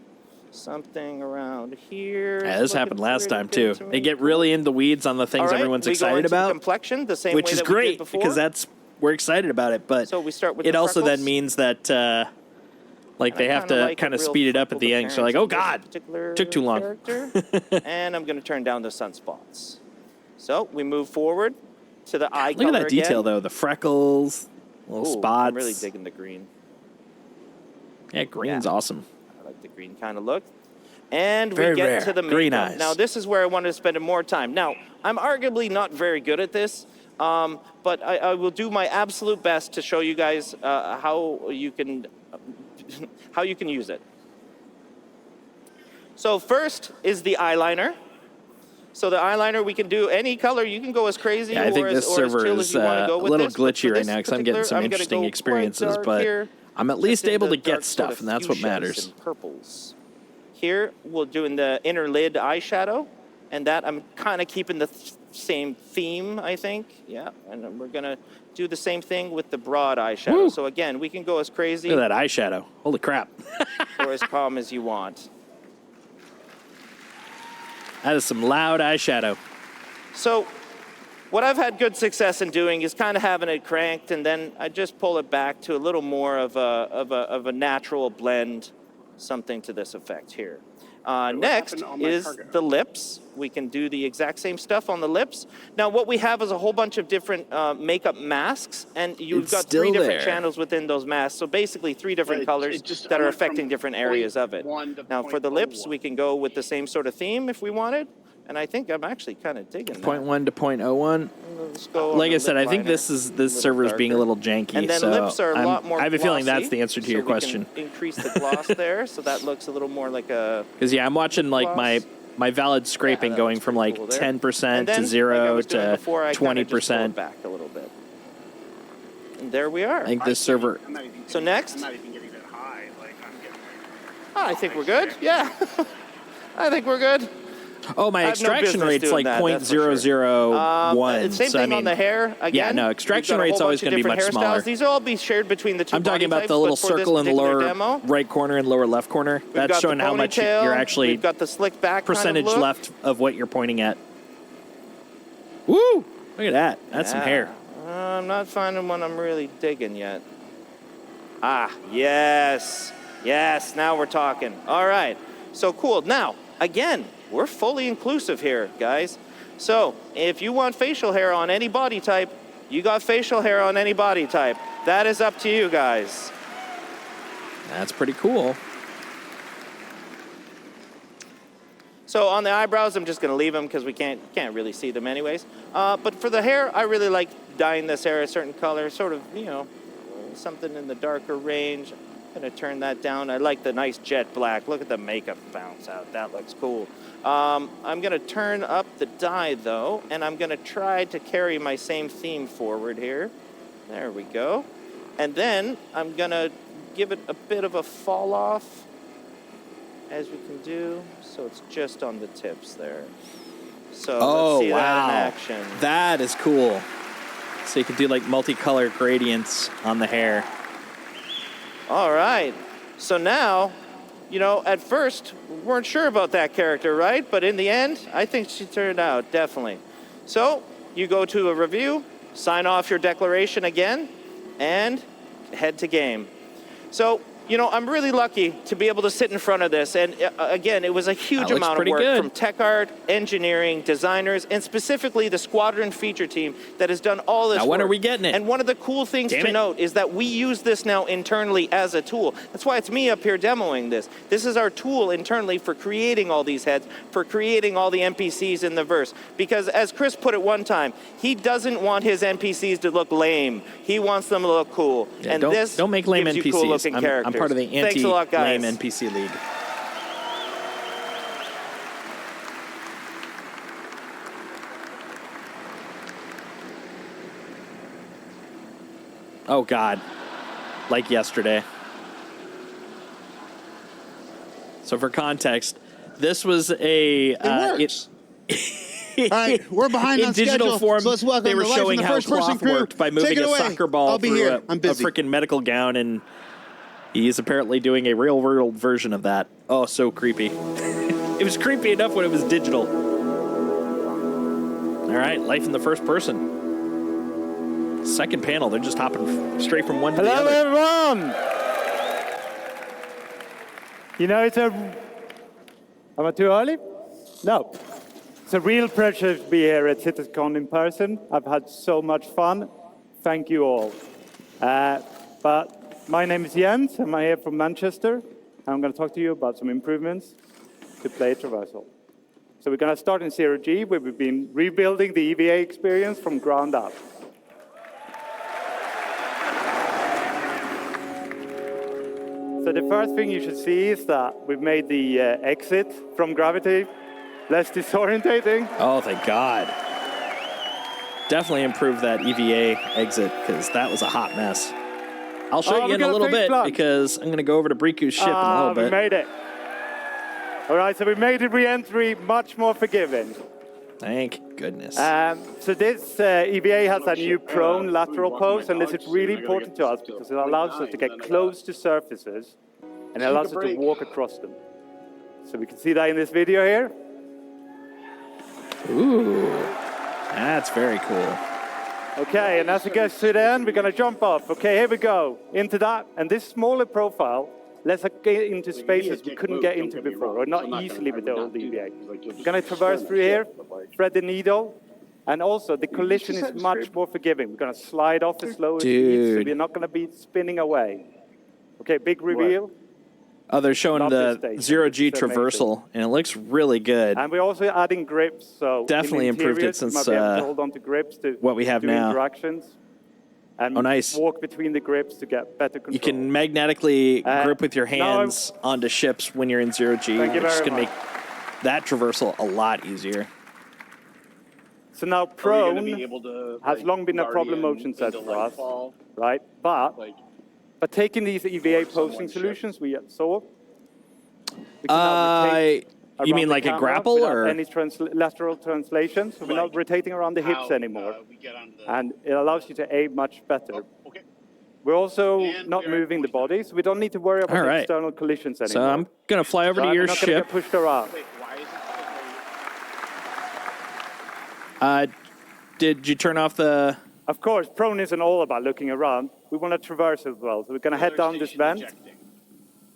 something around here. Yeah, this happened last time, too. They get really in the weeds on the things All right, everyone's we go excited into the about. complexion the same which way is that we did great before. because we're excited about it, but So we start with it the also then freckles. means that they have kinda to like a kind of real speed it up at freckled the end. So like, appearance oh of this God, particular took too long. character. And I'm going to turn down the sunspots. So we move forward to the eye Look color at that detail again. though, the freckles, little Ooh, spots. I'm really digging the green. Yeah, green's awesome. I like the green kind of look. And Very we get rare. to the Green makeup. eyes. Now, this is where I wanted to spend more time. Now, I'm arguably not very good at this, but I will do my absolute best to show you guys how you can use it. So first is the eyeliner. So the eyeliner, we can do any color. You can go as crazy Yeah, I think or this as server chill is as you want to go a with little this. But glitchy for right this now because I'm getting particular, some I'm gonna interesting go quite experiences, dark but here, I'm at just least able into to get dark sort stuff, of and that's what fuchsias matters. and purples. Here, we're doing the inner lid eyeshadow, and that I'm kind of keeping the same theme, I think. Yeah, and then we're gonna do the same thing with the broad eyeshadow. Woo. So again, we can go as crazy Look at that eyeshadow. Holy crap. or as calm as you want. That is some loud eyeshadow. So what I've had good success in doing is kind of having it cranked, and then I just pull it back to a little more of a natural blend, something to this effect here. Next happened on my is cargo? the lips. We can do the exact same stuff on the lips. Now, what we have is a whole bunch of different makeup masks, and you've It's got still 3 different there. channels within those masks. So basically 3 different But colors it just- that I are went from affecting different areas of it. 0.1 to Now, for the lips, 0.01. we can go with the same sort of theme if we wanted. And I think I'm actually kind of digging that. 0.1 to 0.01. Let's go on Like the I said, lip I think liner, this server's being a darker. little janky. And then so lips are a lot more I have a feeling that's glossy, the answer to so your we can question. increase the gloss there, so that looks a little more like a... Because yeah, I'm watching like gloss. my valid scraping that going looks from pretty like cool there. 10% And then, to 0 like I was doing to before, I kinda just pull 20%. it back a little bit. And there we are. I think this server. So next, I'm not even getting that high. Like, I'm getting I think we're good. Yeah, I think we're good. Oh, my I have no extraction business rate's doing like that, that's for sure. 0.001. Same so thing I mean, on the hair. Again, yeah, no, we've extraction got a rate's whole always bunch going of to be much different smaller. hairstyles. These will all be shared between the two I'm talking body about the types, little but for this circle in the particular lower demo, right corner and lower left corner. we've That's got showing the how much ponytail, you're actually we've got the slick back percentage kind of look. left of what you're pointing at. Woo! Look at that. That's some Yeah. hair. I'm not finding one I'm really digging yet. Ah, yes. Yes, now we're talking. All right. So cool. Now, again, we're fully inclusive here, guys. So if you want facial hair on any body type, you got facial hair on any body type. That is up to you guys. That's pretty cool. So on the eyebrows, I'm just going to leave them because we can't really see them anyways. But for the hair, I really like dyeing this hair a certain color, sort of, you know, something in the darker range. I'm going to turn that down. I like the nice jet black. Look at the makeup bounce out. That looks cool. I'm going to turn up the dye, though, and I'm going to try to carry my same theme forward here. There we go. And then I'm going to give it a bit of a fall off, as we can do, so it's just on the tips there. So let's see that in action. That is cool. So you can do like multicolor gradients on the hair. All right. So now, you know, at first, we weren't sure about that character, right? But in the end, I think she turned out, definitely. So you go to a review, sign off your declaration again, and head to game. So, you know, I'm really lucky to be able to sit in front of this. And again, it was a huge amount of work from tech art, engineering, designers, and specifically the squadron feature team that has done all this work. Now, when are we getting it? And one of the cool things to note is that we use this now internally as a tool. That's why it's me up here demoing this. This is our tool internally for creating all these heads, for creating all the NPCs in the verse. Because as Chris put it one time, he doesn't want his NPCs to look lame. He wants them to look cool. Yeah, and don't make lame gives you NPCs. cool looking I'm characters. part of the Thanks a lot, guys. anti-lame NPC league. Oh, God. Like yesterday. So for context, this was a... It works. All right, we're behind in on digital schedule, form, so let's welcome they were the light from showing the how first-person cloth crew. worked by Take moving it a away. soccer ball I'll be through here. a I'm busy. freaking medical gown, and he's apparently doing a real-world version of that. Oh, so creepy. It was creepy enough when it was digital. All right, life in the first person. Second panel, they're just hopping straight from one to the other. Hello, everyone. You know, am I too early? No. It's a real pleasure to be here at CitizenCon in person. I've had so much fun. Thank you all. But my name is Jens. I'm here from Manchester. I'm going to talk to you about some improvements to play traversal. So we're going to start in 0G, where we've been rebuilding the EVA experience from ground up. So the first thing you should see is that we've made the exit from gravity less disorientating. Oh, thank God. Definitely improved that EVA exit, because that was a hot mess. I'll show you in a little bit, because I'm going to go over to Briku's ship in a little bit. We made it. All right, so we made the re-entry much more forgiving. Thank goodness. So this EVA has a new prone lateral pose, and this is really important to us because it allows us to get close to surfaces, and it allows us to walk across them. So we can see that in this video here. Ooh, that's very cool. Okay, and as it gets to the end, we're going to jump off. Okay, here we go, into that. And this smaller profile lets us get into spaces we couldn't get into before, or not easily with the old EVA. We're going to traverse through here, thread the needle, and also the collision is much more forgiving. We're going to slide off the slower speed, so we're not going to be spinning away. Okay, big reveal. Oh, they're showing Love the this station. zero-G It's amazing. traversal, and it looks really good. And we're also adding grips, so Definitely in the improved it interiors, you since, might be able to hold on to grips to what we have do now. interactions. And Oh, nice. walk between the grips to get better control. You can magnetically grip with your now hands onto ships when you're in zero-G, Thank you which is very going to much. make that traversal a lot easier. So now Are we prone gonna be able to, has like, long been a problem Guardian motion set into for us, Lightfall? right? But Like, taking these EVA posting solutions we saw, we can now rotate you mean around the like a camera grapple, without or? any lateral translation, so we're not rotating around the hips anymore. And it allows you to aim much better. We're also not moving the body, so we don't need to worry about All the right. external collisions anymore. So I'm going to fly over to I'm your not gonna ship. get pushed around. Did you turn off the... Of course, prone isn't all about looking around. We want to traverse as well. So we're going to head down this vent.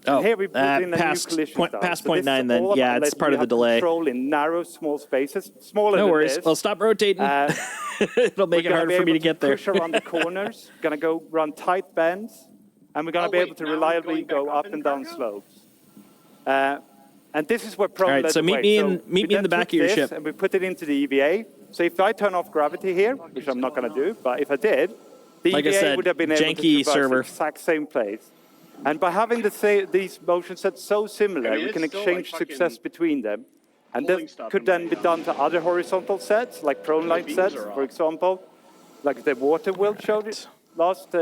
Oh, And here we put in a past new collision style. past So point this is 9 then. all Yeah, about it's letting part you of the have delay. Control in narrow, small spaces, smaller No than worries. this. Well, stop rotating. It'll make it We're gonna harder be for me able to get there. Push around the corners. Going to go run tight bends, and we're going to be able to reliably go up and down slopes. And this is where prone All right, led so the meet way. me So in we then the back took of your this ship. and we put it into the EVA. So if I turn off gravity here, which I'm not going to do, but if I did, the Like I EVA said, would have been able to janky traverse server. the exact same place. And by having these motion sets so similar, we can exchange success between them. And this could then be done to other horizontal sets, like prone line sets, for example, like the water world showed it last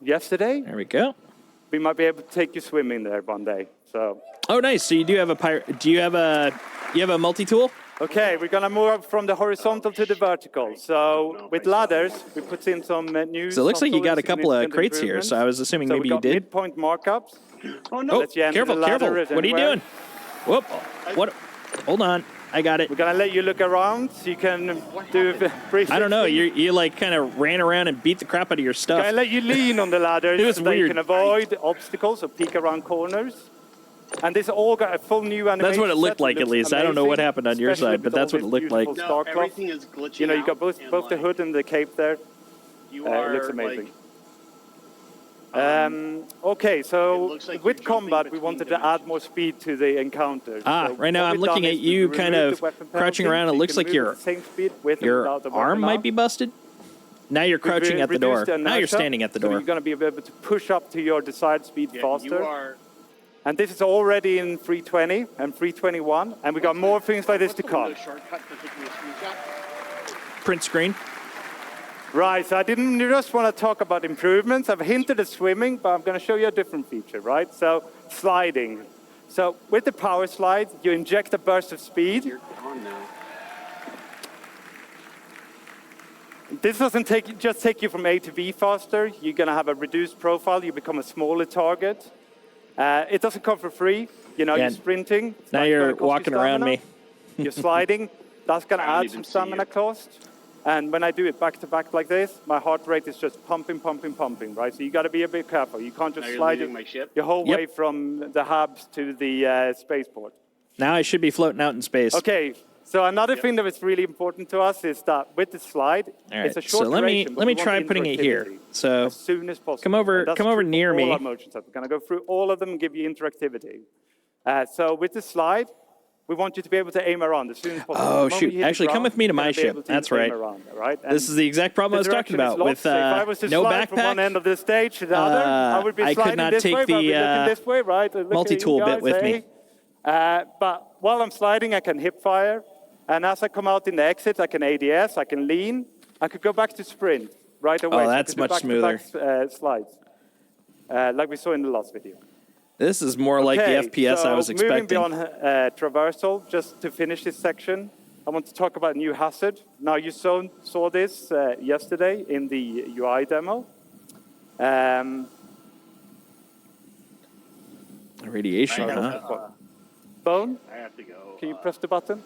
yesterday. There we go. We might be able to take you swimming there one day. So. Oh, nice. So you do have a do you have a multi-tool? Okay, we're gonna move from the horizontal to the vertical. So with ladders, we put in some new. So it looks like you got a subtle couple of significant crates here. So I was assuming So maybe we you got did. midpoint markups. Oh, Let you enter careful, the ladder careful. What are you anywhere. doing? Whoop. What? Hold on. I got it. We're gonna let you look around so you can do. I don't know. You like kind of ran around and beat the crap out of your stuff. Can I let you lean on the ladder It was so that you weird. can avoid obstacles or peek around corners? And this all got a full new animation. That's what it looked set. like, at looks least. I don't know what amazing, happened on your especially side, but with that's all what it this looked like. beautiful No, star cloth. everything is glitching You know, you out got both and, the hood and the cape there. You It looks are, amazing. like, Okay, so looks like with you're combat, jumping we wanted between to add more speed to the encounters. Ah, So right now what I'm we've looking done at is we you removed kind the of weapon crouching penalty, around. so It you looks can like move at the same speed with and your without the arm weapon might arm. be busted. Now you're crouching We've at the door. reduced Now you're inertia, standing at the so door. you're going to be able to push up to your desired speed Yeah, faster. you are. And this is already in 320 and 321, and we got more things like this to come. Shortcut for taking a screenshot? Print screen. Right, so I didn't just want to talk about improvements. I've hinted at swimming, but I'm going to show you a different feature, right? So sliding. So with the power slide, you inject a burst of speed. You're on now. This doesn't just take you from A to B faster. You're going to have a reduced profile. You become a smaller target. It doesn't come for free. You know, Yeah. you're sprinting. It's Now not you're gonna cost you walking around stamina. me. You're sliding. That's going to I don't add even some see stamina you. cost. And when I do it back to back like this, my heart rate is just pumping, pumping, pumping, right? So you got to be a bit careful. You can't just Now you're slide leaving my ship? your whole Yep. way from the hubs to the spaceport. Now I should be floating out in space. Okay. So another thing that is really important to us is that with the slide, All right. it's a short So let me duration, but we want try the putting it here. interactivity So as soon as possible. come over And that's come over true for near all me. our motion sets. We're going to go through all of them and give you interactivity. So with the slide, we want you to be able to aim around as soon as possible. Oh, The moment shoot. you hit the Actually, come ground, with me to you're my gonna be ship. able to That's aim right. around, all right? This is the exact problem I was talking about with so if I was to no slide from one backpack. end of the stage to the other, I would be I could sliding not this take way, but I'd be the, looking this way, right? Look at you multi-tool bit guys, with me. hey. But while I'm sliding, I can hip fire. And as I come out in the exit, I can ADS, I can lean. I could go back to sprint right away. Oh, So I that's could do much back-to-back, slides, like we saw in the last video. This is more like the FPS I was Moving expecting. beyond traversal, just to finish this section, I want to talk about new hazard. Now, you saw this yesterday in the UI demo. Radiation, huh? Bone, I have to go. can you press the button?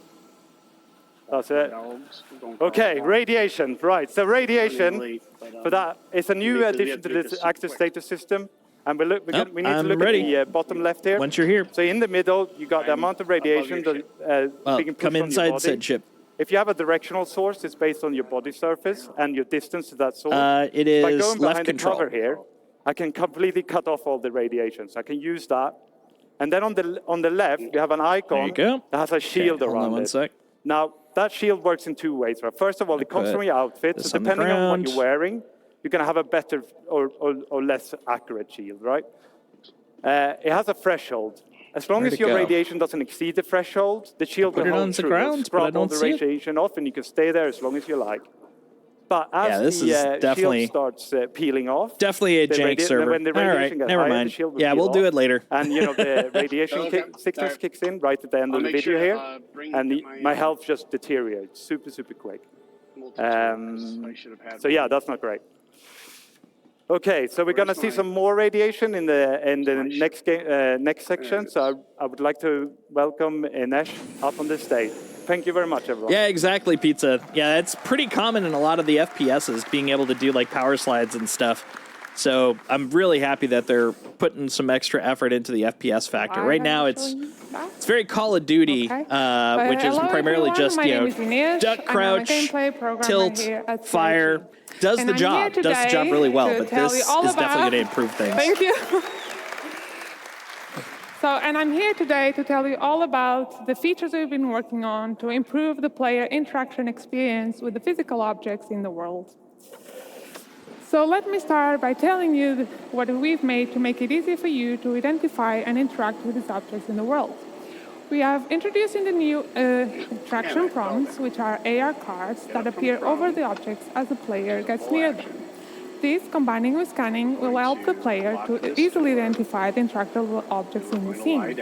That's it. Dogs, don't Okay, call. radiation, right. So radiation, Late, but, for that, it's a new we addition have to to make this this active quick. status system. And we need to I'm look ready. at the bottom left here. Once you're here. So in the middle, you got the I'm amount of above radiation your that Well, being pushed come on your inside body. said ship. If you have a directional source, it's based on your body surface and your distance to that source. It By is going left behind control. the cover here, I can completely cut off all the radiation. So I can use that And then on the left, you have an icon go. that has a shield Hold on around one it. sec. Now, that shield works in two ways. Right? First of all, it comes put from your outfit. this So on the depending on what ground. you're wearing, you're going to have a better or less accurate shield, right? It has a threshold. As long Where'd as it your go? radiation doesn't exceed the threshold, the shield Put will it hold on the true. ground, You'll scrub but I don't all the see it. radiation off, and you can stay there as long as you like. But Yeah, as this the is definitely- shield starts peeling off, Definitely a the jank server. when the All radiation right, gets never higher, mind. the shield will Yeah, peel we'll do off. it later. And the radiation sickness kicks in right at the end of the video here, and my health just deteriorates super quick. So yeah, that's not great. Okay, so we're going to see some more radiation in the next section. So I would like to welcome Inesh up on the stage. Thank you very much, everyone. Yeah, exactly, Pizza. Yeah, it's pretty common in a lot of the FPSs being able to do like power slides and stuff. So I'm really happy that they're putting some extra effort into the FPS factor. Right now, it's very Call of Duty, which is Hello primarily everyone. just My name is Ines. duck, I'm a crouch, gameplay programmer tilt, here at fire. CIG. Does And the I'm job. here Does the job today really well. to But tell this you all is definitely about- going to improve things. Thank you. And I'm here today to tell you all about the features we've been working on to improve the player interaction experience with the physical objects in the world. So let me start by telling you what we've made to make it easy for you to identify and interact with these objects in the world. We have introduced in the new interaction prompts, which are AR cards that appear over the objects as the player gets near them. These, combining with scanning, will help the player to easily identify the interactable objects in the scene.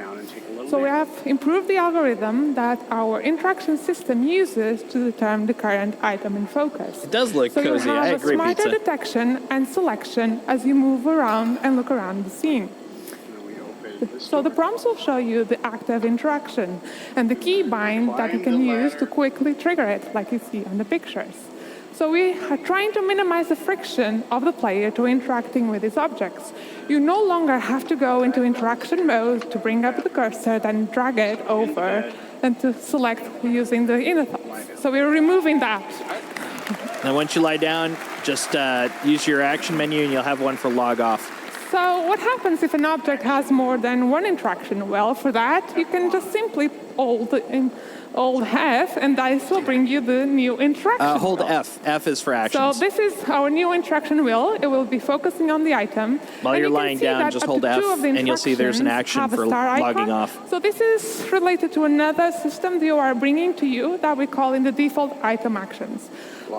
So we have improved the algorithm that our interaction system uses to determine the current item in focus. It does look so cozy. you have I a agree, smarter Pizza. detection and selection as you move around and look around the scene. So the prompts will show you the active interaction and the key bind that you can use to quickly trigger it, like you see on the pictures. So we are trying to minimize the friction of the player to interacting with these objects. You no longer have to go into interaction mode to bring up the cursor, then drag it over, and to select using the inner thoughts. So we're removing that. And once you lie down, just use your action menu and you'll have one for log off. So what happens if an object has more than one interaction? Well, for that, you can just simply hold F, and this will bring you the new interaction. Hold F. F is for actions. So this is our new interaction wheel. It will be focusing on the item. While And you're you can lying see down, that just up hold to F, two of the and you'll see there's an interactions action have a for star logging icon. off. So this is related to another system that you are bringing to you that we call in the default item actions.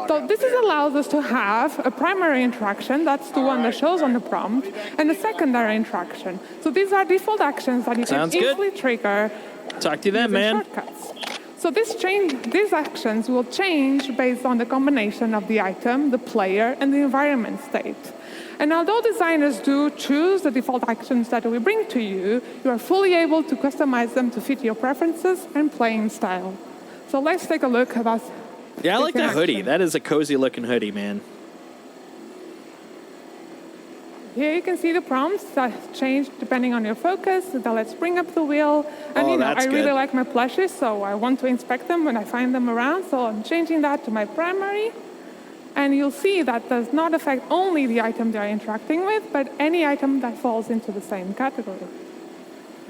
So this allows us to have a primary interaction, that's the one that shows on the prompt, and a secondary interaction. So these are default actions that you can Sounds good. easily trigger. Talk to you then, using man. Shortcuts. So these actions will change based on the combination of the item, the player, and the environment state. And although designers do choose the default actions that we bring to you, you are fully able to customize them to fit your preferences and playing style. So let's take a look at us. Yeah, I like that hoodie. That is a cozy looking hoodie, man. Here you can see the prompts that change depending on your focus. So let's bring up the wheel. And Oh, I that's really good. like my plushes, so I want to inspect them when I find them around. So I'm changing that to my primary. And you'll see that does not affect only the item they're interacting with, but any item that falls into the same category.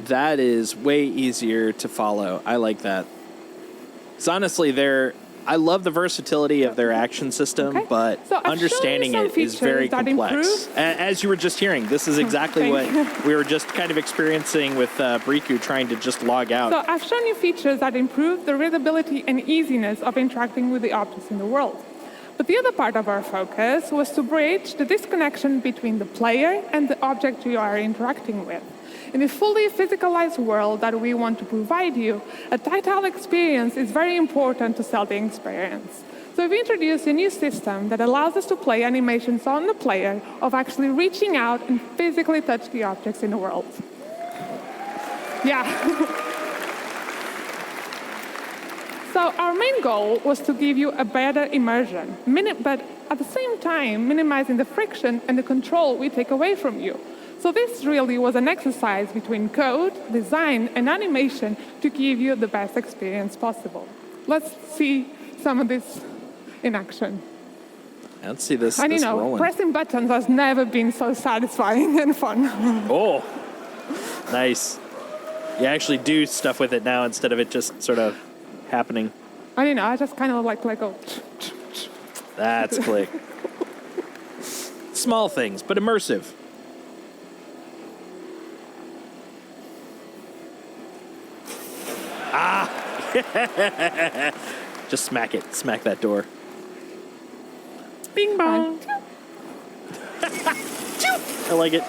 That is way easier to follow. I like that. Because honestly, I love the versatility of their action system, but So I've understanding shown you it some is very features that complex. improve. As you were just hearing, this is exactly what Thank you. we were just kind of experiencing with Briku trying to just log out. So I've shown you features that improve the readability and easiness of interacting with the objects in the world. But the other part of our focus was to bridge the disconnection between the player and the object you are interacting with. In a fully physicalized world that we want to provide you, a tactile experience is very important to sell the experience. So we've introduced a new system that allows us to play animations on the player of actually reaching out and physically touch the objects in the world. Yeah. So our main goal was to give you a better immersion, but at the same time minimizing the friction and the control we take away from you. So this really was an exercise between code, design, and animation to give you the best experience possible. Let's see some of this in action. Let's see this, And you this know, rolling. pressing buttons has never been so satisfying and fun. Oh, nice. You actually do stuff with it now instead of it just sort of happening. I don't know, I just kind of like go. That's click. Small things, but immersive. Ah! Just smack it. Smack that door. Bing bong. I like it.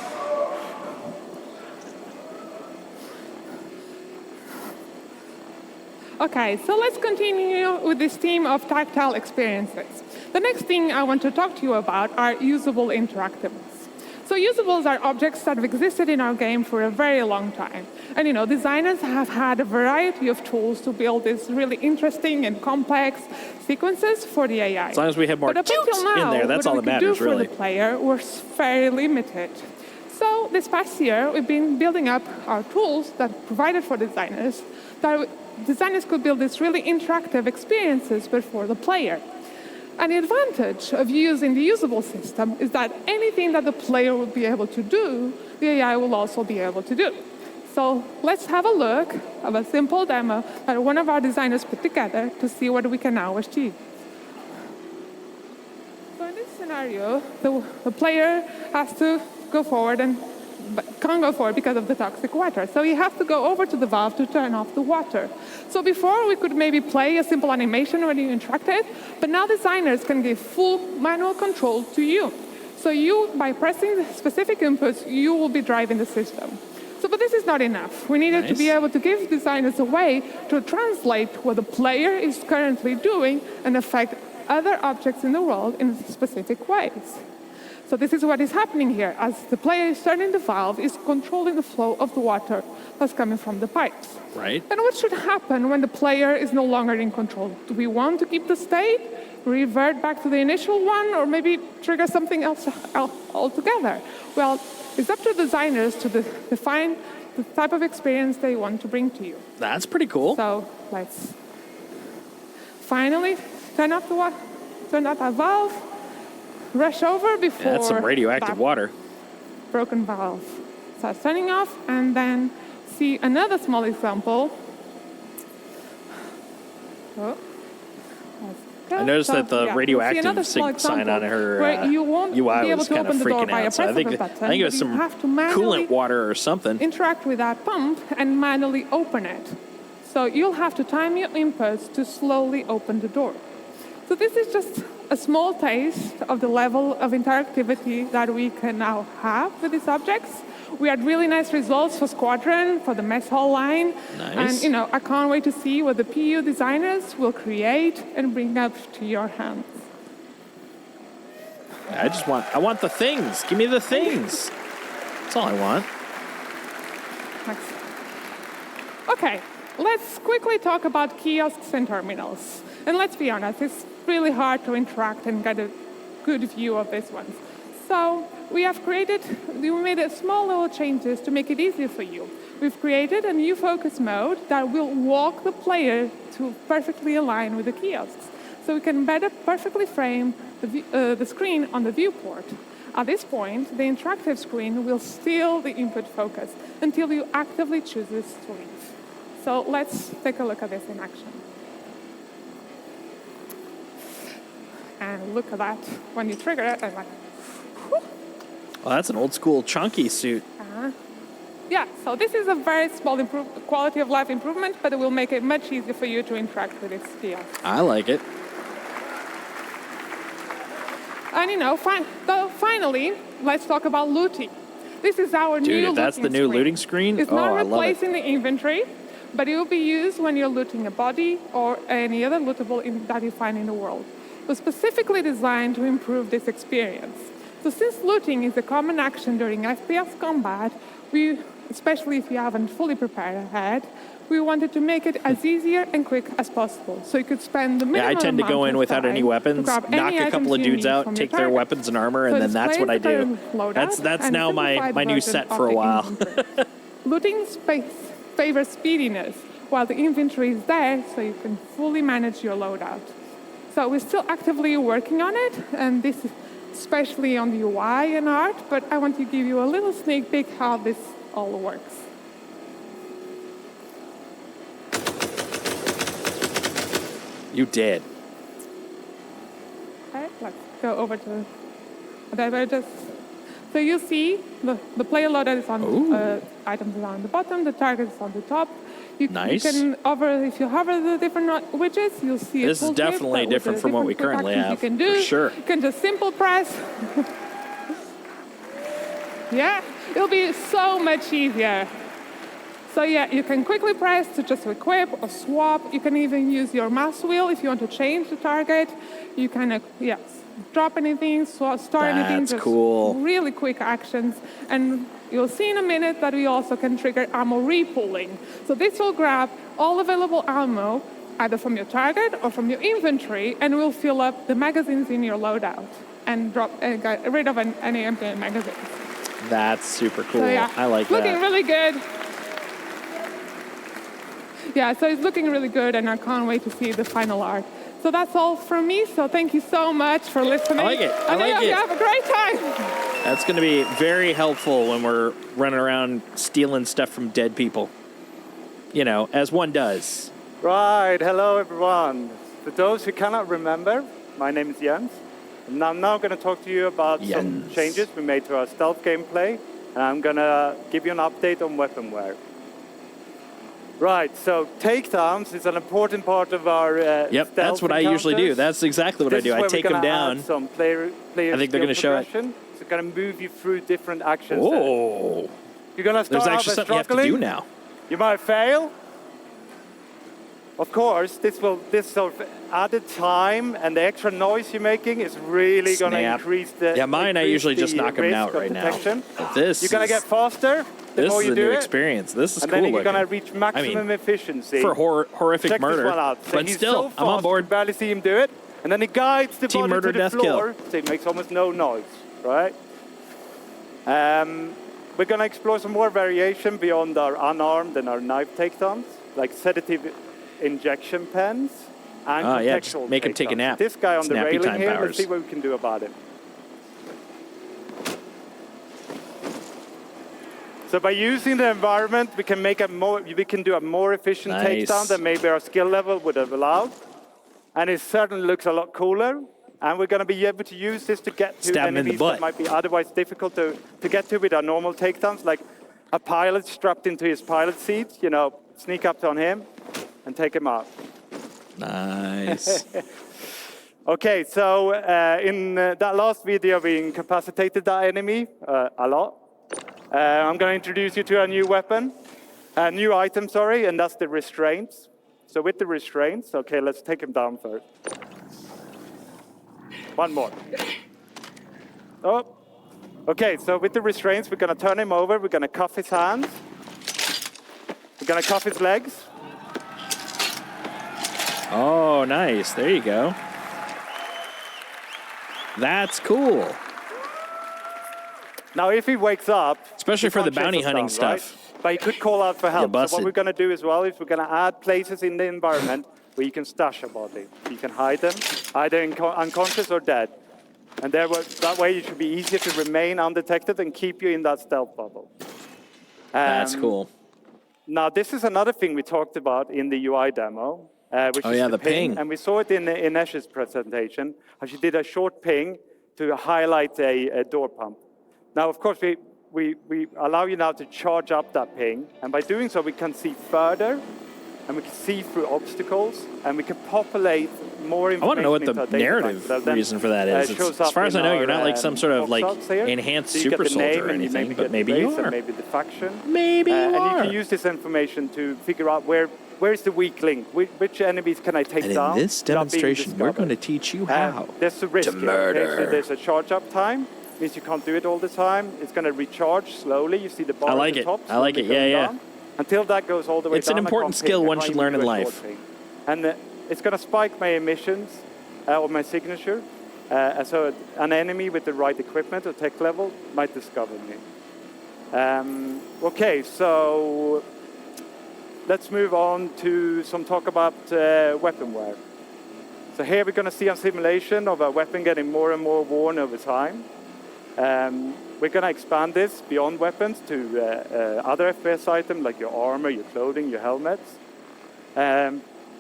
Okay, so let's continue with this theme of tactile experiences. The next thing I want to talk to you about are usable interactables. So usables are objects that have existed in our game for a very long time. And designers have had a variety of tools to build these really interesting and complex sequences for the AI. As long as we have more but up until now, in there, that's all that matters, what we could do really. for the player was very limited. So this past year, we've been building up our tools that provided for designers, that designers could build these really interactive experiences, but for the player. And the advantage of using the usable system is that anything that the player will be able to do, the AI will also be able to do. So let's have a look of a simple demo that one of our designers put together to see what we can now achieve. So in this scenario, the player has to go forward but can't go forward because of the toxic water. So you have to go over to the valve to turn off the water. So before, we could maybe play a simple animation when you interacted, but now designers can give full manual control to you. So you, by pressing the specific inputs, you will be driving the system. So, but this is not enough. We needed to be able to give designers a way to translate what the player is currently doing and affect other objects in the world in specific ways. So this is what is happening here. As the player is turning the valve, is controlling the flow of the water that's coming from the pipes. Right. And what should happen when the player is no longer in control? Do we want to keep the state, revert back to the initial one, or maybe trigger something else altogether? Well, it's up to designers to define the type of experience they want to bring to you. That's pretty cool. So let's finally turn off the water, turn off that valve. Rush over before that's some radioactive water. Broken valve. So turning off, and then see another small example. Oh. I noticed that the radioactive sign on her UI was kind of freaking out. So I think it was some coolant water or something. Interact with that pump and manually open it. So you'll have to time your inputs to slowly open the door. So this is just a small taste of the level of interactivity that we can now have with these objects. We had really nice results for Squadron, for the mess hall line. Nice. And I can't wait to see what the PU designers will create and bring up to your hands. I want the things. Give me the things. That's all I want. Thanks. Okay, let's quickly talk about kiosks and terminals. And let's be honest, it's really hard to interact and get a good view of these ones. So we made a small little changes to make it easier for you. We've created a new focus mode that will walk the player to perfectly align with the kiosks. So we can better perfectly frame the screen on the viewport. At this point, the interactive screen will steal the input focus until you actively choose to leave. So let's take a look at this in action. And look at that. When you trigger it, I'm like, whew. Well, that's an old school chunky suit. Yeah, so this is a very small quality of life improvement, but it will make it much easier for you to interact with this kiosk. I like it. And finally, let's talk about looting. This is our new looting screen. Dude, if that's the new looting screen, it's not I love it. replacing the inventory, but it will be used when you're looting a body or any other lootable that you find in the world. It was specifically designed to improve this experience. So since looting is a common action during FPS combat, especially if you haven't fully prepared ahead, we wanted to make it as easier and quick as possible. So you could spend the minimum I tend to amount go in of without time any to weapons, grab knock any a couple of items you dudes need out, from take your their target. weapons and armor, So and then that's what I do. That's now my new set for a while. Looting favors speediness, while the inventory is there so you can fully manage your loadout. So we're still actively working on it, and this is especially on the UI and art, but I want to give you a little sneak peek how this all works. You did. Okay, let's go over to diverges. So you see the player loader is on items are on the bottom, the target is on the top. You Nice. can if you hover the different widgets, you'll see This is definitely different from what we currently have. You can do. For sure. You can just simple press. Yeah, it'll be so much easier. So yeah, you can quickly press to just equip or swap. You can even use your mouse wheel if you want to change the target. You can, drop anything, store anything. That's just cool. Really quick actions. And you'll see in a minute that we also can trigger ammo repooling. So this will grab all available ammo, either from your target or from your inventory, and will fill up the magazines in your loadout and get rid of any empty magazines. That's super cool. So, yeah, I like looking that. really good. Yeah, so it's looking really good, and I can't wait to see the final art. So that's all from me. So thank you so much for listening. I like it. I like hope it. you have a great time. That's going to be very helpful when we're running around stealing stuff from dead people. You know, as one does. Right. Hello, everyone. For those who cannot remember, my name is Jens. And I'm now going to talk to you about some changes we made to our stealth gameplay. And I'm going to give you an update on weaponware. Right, so takedowns is an important part of our Yep, that's what I usually do. That's exactly what I do. I take them down. Some player I think they're going to show it. It's going to move you through different actions. Oh. You're going to start There's out actually by something you have to struggling. do now. You might fail. Of course, this sort of added time and the extra noise you're making is really going to increase the. Yeah, mine I usually just knock them out right now. But this you're going to get faster. The more is you a do new it, experience. This is and cool. then you're looking. going to reach maximum efficiency. For horrific Check murder. This one out. So but he's still, so fast, I'm on board. You barely see him do it, and then he guides the Team body murder, to the death, floor, kill. so it makes almost no noise, right? We're going to explore some more variation beyond our unarmed and our knife takedowns, like sedative injection pens and yeah, just contextual make him take a takedowns. nap. This guy on the Snappy railing time here, powers. let's see what we can do about it. So by using the environment, we can do a more efficient Nice. takedown than maybe our skill level would have allowed. And it certainly looks a lot cooler. And we're going to be able to use this to get to Stab him in the enemies butt. that might be otherwise difficult to get to with our normal takedowns, like a pilot strapped into his pilot seat, sneak up on him and take him out. Nice. Okay, so in that last video, we incapacitated that enemy a lot. I'm going to introduce you to a new weapon, a new item, sorry, and that's the restraints. So with the restraints, okay, let's take him down first. One more. Oh, okay, so with the restraints, we're going to turn him over. We're going to cuff his hands. We're going to cuff his legs. Oh, nice. There you go. That's cool. Now, if he wakes up... Especially he for the can't chase bounty us hunting down, stuff. Right? But he could call out for help. So busted. what we're going to do as well is we're going to add places in the environment where you can stash a body. You can hide them, either unconscious or dead. And that way, it should be easier to remain undetected and keep you in that stealth bubble. That's cool. Now, this is another thing we talked about in the UI demo, which is the ping. And we saw it in Inesh's presentation, how she did a short ping to highlight a door pump. Now, of course, we allow you now to charge up that ping, and by doing so, we can see further, and we can see through obstacles, and we can populate more information. I want to know what into the our data narrative bank. So then, reason for that is. shows As up far as I in know, our, you're not like some sort of like box here. enhanced So you get super the name soldier or and you anything, maybe but get maybe the you race and are. maybe the faction. Maybe you And are. you can use this information to figure out where is the weak link, which enemies can I take And down. in this without being demonstration, we're going to discovered. teach you how There's a risk to here, okay? murder. So there's a charge up time. Means you can't do it all the time. It's going to recharge slowly. You see the bar I like at the it. top. I like slowly it. Yeah, going yeah. down. Until that goes all the way It's down. an I important can't skill ping. I one can't should even learn do in a short life. ping. And it's going to spike my emissions or my signature. So an enemy with the right equipment or tech level might discover me. Okay, so let's move on to some talk about weaponware. So here we're going to see a simulation of a weapon getting more and more worn over time. We're going to expand this beyond weapons to other FPS items like your armor, your clothing, your helmets.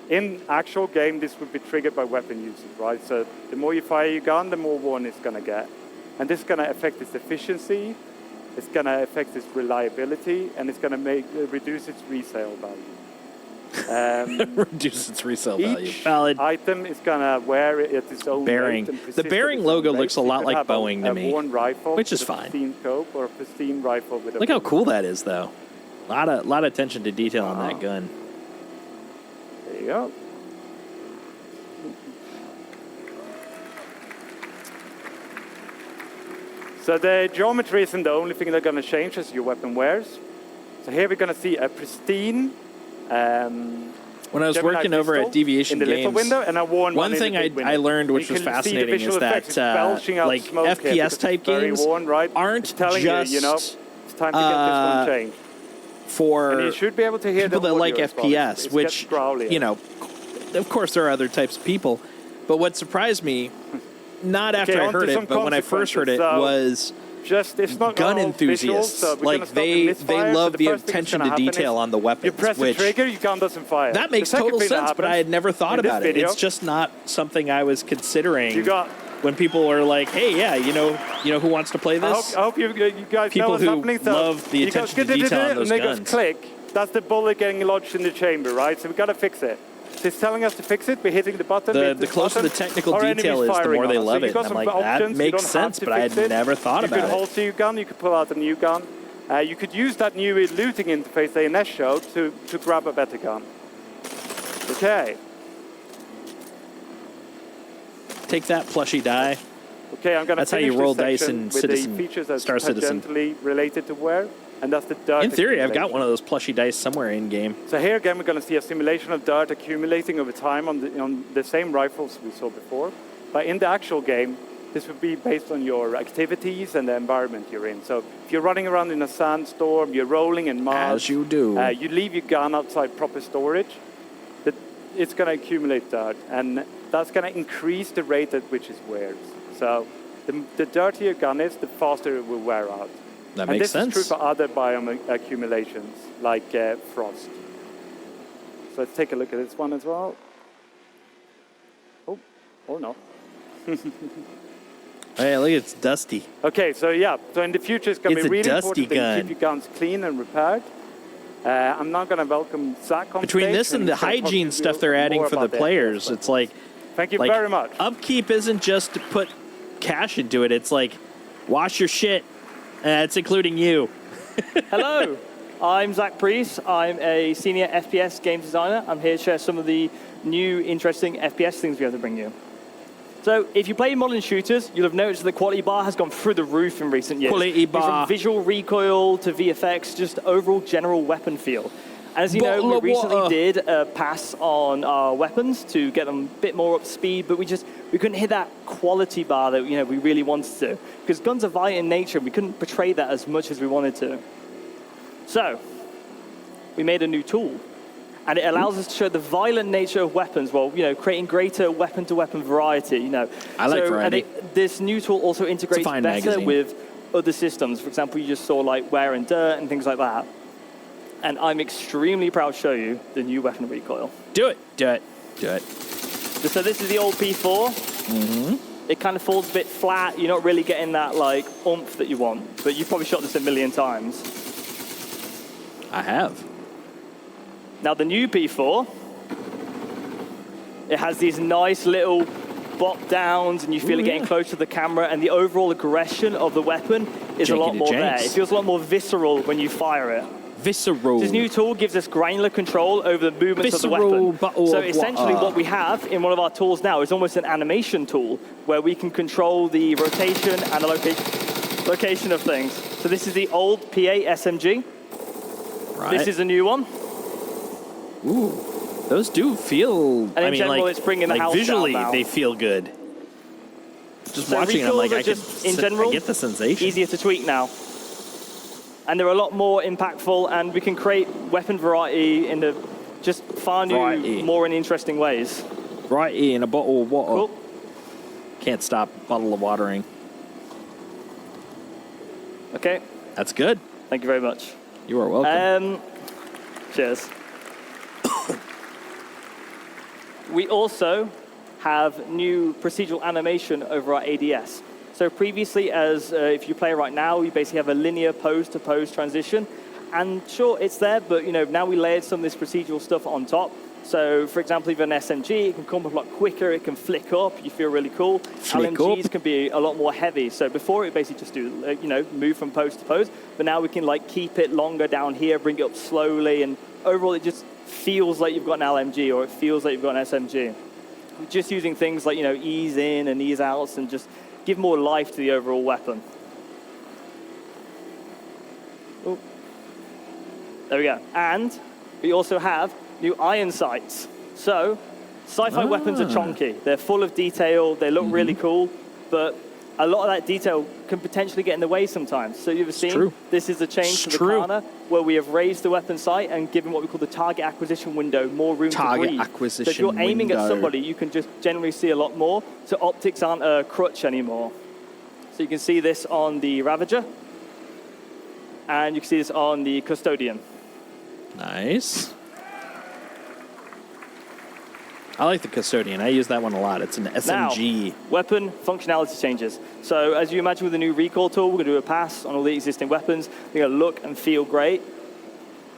in actual game, this would be triggered by weapon usage, right? So the more you fire your gun, the more warning it's going to get. And this is going to affect its efficiency, it's going to affect its reliability, and it's going to reduce its resale value. Reduce its resale value. Each item is going to wear it at its own Bearing. weight and The persist Bearing at its own logo weight. looks a You lot could like have Boeing to me, worn rifle which is with a fine. pristine scope or a pristine rifle with a Look how cool that is, though. Lot of attention to detail on that gun. There you go. So the geometry isn't the only thing they're going to change as your weapon wears. So here we're going to see a pristine. When I was Gemini working over pistol at Deviation in the little Games, window, and I worn one in thing the big window. I learned, which You was can see the fascinating, visual is that effects. It's belching out like smoke here because FPS it's type very games worn, right? aren't It's telling just you know, it's time to get this one changed. for And you should be able to hear people the that like audio as well. FPS, It which, gets growlier. you know, of course there are other types of people. But what surprised me, not after Okay, I on to heard some it, but when I first heard it, consequences. So, was just it's not gun all visuals, enthusiasts. so we're gonna Like stop in they misfire. So love the the first thing that's attention gonna to happen detail is on the weapons. You press which the trigger, your gun doesn't fire. that makes The second total thing that sense, but I had happens never thought in this about it. video- It's just not something I was considering. You got- when people are like, "Hey, yeah, you know who wants to play this?" I hope you guys People know what's who happening. So love the you go attention to detail on those and it goes guns. click. That's the bullet getting lodged in the chamber, right? So we've got to fix it. So it's telling us to fix it. We're hitting the button. we hit The closer button, the technical our detail enemy's is, the firing more they on us. love So it. you've got And I'm some like, that options. You makes don't have sense, to but I fix had it. never thought you about could it. holster your gun. You could pull out a new gun. You could use that new looting interface they Ines showed to grab a better gun. Okay. Take that plushie die. Okay, I'm going to That's how you finish roll this dice section in with Citizen, the features that's Star Citizen. tangentially related to wear, and that's the dirt. In theory, I've got accumulation. one of those plushie dice somewhere in game. So here again, we're going to see a simulation of dirt accumulating over time on the same rifles we saw before. But in the actual game, this would be based on your activities and the environment you're in. So if you're running around in a sandstorm, you're rolling in mud. As you do. You leave your gun outside proper storage, it's going to accumulate dirt. And that's going to increase the rate at which it wears. So the dirtier your gun is, the faster it will wear out. That And makes this is true sense. for other biome accumulations, like frost. So let's take a look at this one as well. Oh, or not. Hey, look, it's dusty. Okay, so yeah, so in the future it's going to It's be a really dusty important that you gun. keep your guns clean and repaired. I'm not going to welcome Zach on Between stage, this and the he's gonna talk to hygiene you stuff they're adding more for the about that. players, it's like... Thank you like, very much. Upkeep isn't just to put cash into it. It's like, wash your shit. It's including you. Hello, I'm Zach Priest. I'm a senior FPS game designer. I'm here to share some of the new, interesting FPS things we have to bring you. So, if you play modern shooters, you'll have noticed the quality bar has gone through the roof in recent years. Quality bar. From visual recoil to VFX, just overall general weapon feel. And as you know, Bottle we of recently water. did a pass on our weapons to get them a bit more up to speed, but we couldn't hit that quality bar that we really wanted to, because guns are violent in nature. We couldn't portray that as much as we wanted to. So we made a new tool, and it allows us to show the violent nature of weapons while creating greater weapon-to-weapon variety. I like variety. And this new tool also integrates fine better magazine. with other systems. For example, you just saw like wear and dirt and things like that. And I'm extremely proud to show you the new weapon recoil. Do it. Do it. Do it. So this is the old P4. Mm-hmm. It kind of falls a bit flat. You're not really getting that like oomph that you want. But you've probably shot this a million times. I have. Now the new P4, it has these nice little bop downs, and you feel it getting close to the camera, and the overall aggression of the weapon is a lot more there. It feels a lot more visceral when you fire it. Visceral. This new tool gives us granular control over the movements of the Visceral weapon. bottle So of essentially water. what we have in one of our tools now is almost an animation tool where we can control the rotation and the location of things. So this is the old PA SMG. Right. This is a new one. Ooh, those do feel. And in general, it's bringing the house down visually, now. they feel good. Just So watching them, recoils like are in general, I get the sensation. easier to tweak now. And they're a lot more impactful, and we can create weapon variety in the just far new, more and interesting ways. Variety in a bottle of water. Cool. Can't stop bottle of watering. Okay. That's good. Thank you very much. You are welcome. Cheers. we also have new procedural animation over our ADS. So previously, as if you play right now, you basically have a linear pose-to-pose transition. And sure, it's there, but now we layered some of this procedural stuff on top. So, for example, if you're an SMG, it can come up a lot quicker, it can flick up, you feel really cool. LMGs can be a lot more heavy. So before, it basically just do, move from pose to pose, but now we can keep it longer down here, bring it up slowly, and overall it just feels like you've got an LMG, or it feels like you've got an SMG. We're just using things like, ease in and ease outs, and just give more life to the overall weapon. Ooh. There we go. And we also have new iron sights. So, sci-fi weapons are chonky. They're full of detail. They look really cool, but a lot of that detail can potentially get in the way sometimes. So you've seen this is a change to the Kana, where we have raised the weapon sight and given what we call the target acquisition window more room to breathe. So if you're aiming at somebody, you can just generally see a lot more. So optics aren't a crutch anymore. So you can see this on the Ravager, and you can see this on the Custodian. Nice. I like the Custodian. I use that one a lot. It's an SMG. Now, weapon functionality changes. So as you imagine with the new recall tool, we're going to do a pass on all the existing weapons. They're going to look and feel great.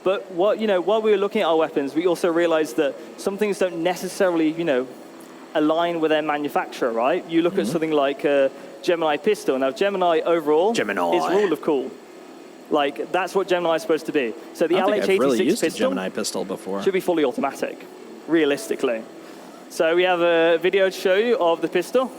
But while we were looking at our weapons, we also realized that some things don't necessarily, align with their manufacturer, right? You look at something like a Gemini pistol. Now, Gemini overall is rule of cool. That's what Gemini is supposed to be. So the LH86 I've really used pistol a Gemini pistol before. Should be fully automatic, realistically. So we have a video to show you of the pistol.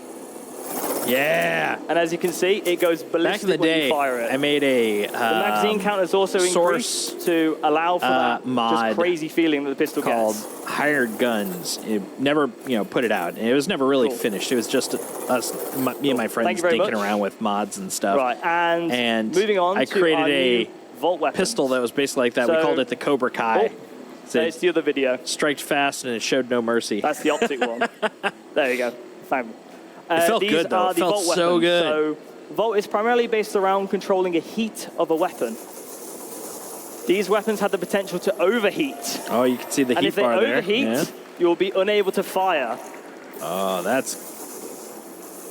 Yeah. And as you can see, it goes ballistic when you fire it. I made a the magazine count is also increased to allow for that mod just crazy feeling that the pistol called gets. Hired Guns. It never, put it out. It was never really finished. It was just us, me and my friends dinking around with mods and stuff. Right, and moving on I to created our a new Vault weapons. pistol that was basically like that. We So- called it the Cobra Kai. There's the other video. Striked fast and it showed no mercy. That's the optic one. There you go. Fine. It felt these good, though. are It the felt Vault so weapons. good. So Vault is primarily based around controlling a heat of a weapon. These weapons have the potential to overheat. Oh, you can see the And heat if they bar there. overheat, Yeah. you'll be unable to fire. Oh, that's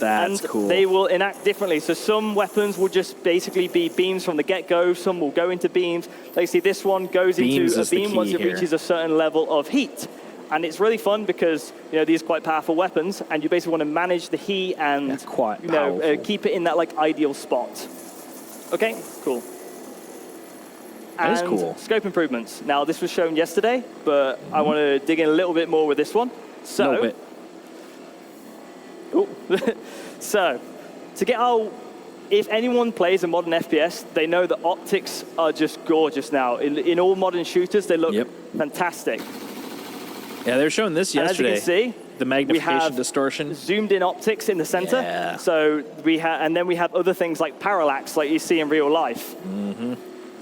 And cool. they will enact differently. So some weapons will just basically be beams from the get-go. Some will go into beams. Like you see, this one goes Beams into a is the beam key once it here. reaches a certain level of heat. And it's really fun because these are quite powerful weapons, and you basically want to manage the heat and keep it in that ideal spot. Okay, cool. That is And cool. Scope improvements. Now this was shown yesterday, but I want to dig in a little bit more with this one. So, Little bit. so to get if anyone plays a modern FPS, they know that optics are just gorgeous now. In all modern shooters, they look fantastic. Yeah, they were showing this And as you yesterday. can see, the we magnification have distortion. zoomed in optics in the center. Yeah. So and then we have other things like parallax, like you see in real life. Mm-hmm.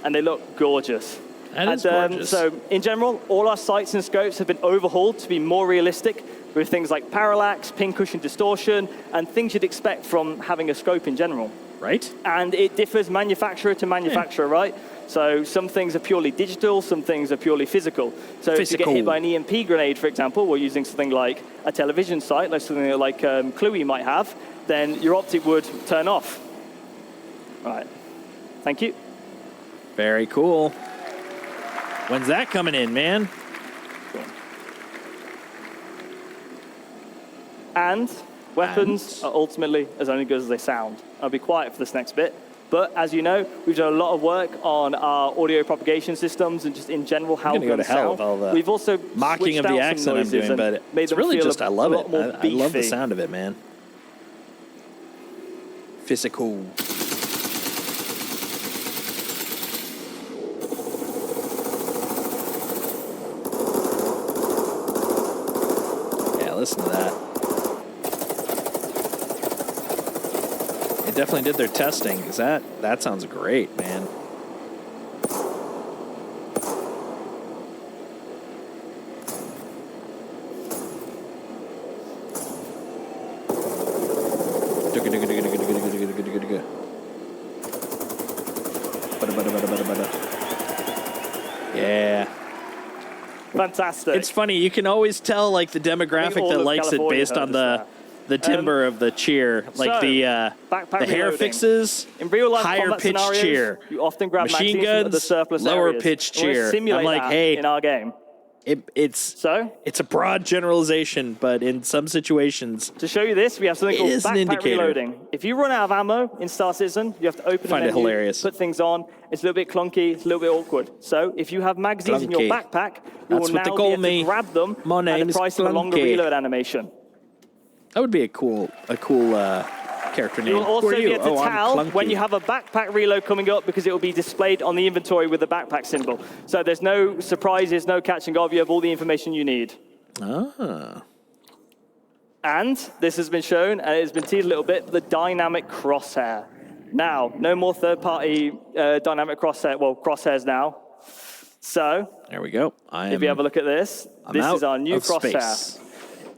And they look gorgeous. That is gorgeous. So in general, all our sights and scopes have been overhauled to be more realistic with things like parallax, pin cushion distortion, and things you'd expect from having a scope in general. Right. And it differs manufacturer to manufacturer, right? So some things are purely digital, some things are purely physical. So if you get hit by an EMP grenade, for example, we're using something like a television sight, like something like Cluey might have, then your optic would turn off. Right. Thank you. Very cool. When's that coming in, man? And weapons are ultimately as only good as they sound. I'll be quiet for this next bit. But as you know, we've done a lot of work on our audio propagation systems and just in general how I'm gonna go to guns hell sound. with all the We've also mocking of switched the out some accent I'm noises doing, and but made it's them really feel just, I love a lot it. more I love the beefy. sound of it, man. Physical. Yeah, listen to that. They definitely did their testing, because that sounds great, man. Yeah. Fantastic. It's funny. You can always tell like the demographic all that of likes it California based on heard the timbre of the cheer, like so, the backpack hair reloading. fixes. In real-life higher combat pitched scenarios, cheer. you often grab Machine magazines from the guns, surplus lower areas. pitched We're gonna cheer. simulate I'm like, that hey, in our game. It's a broad generalization, but in some situations, to show you this, we have something it called is an backpack indicator. reloading. If you run out of ammo in Star Citizen, you have to open Find the it menu, hilarious. put things on. It's a little bit clunky, it's a little bit awkward. So if you have magazines in your Clunky. backpack, you That's will what they now call be able me. to grab them My at the name's price of a longer Clunky. reload animation. that would be a cool character name. You will also Who are be you? able to Oh, I'm tell Clunky. when you have a backpack reload coming up because it will be displayed on the inventory with the backpack symbol. So there's no surprises, no catching of. You have all the information you need. Ah. And this has been shown, and it has been teased a little bit, the dynamic crosshair. Now, no more third-party dynamic crosshairs now. So, there we go. If you have a look at this, this out is our new of crosshair. space.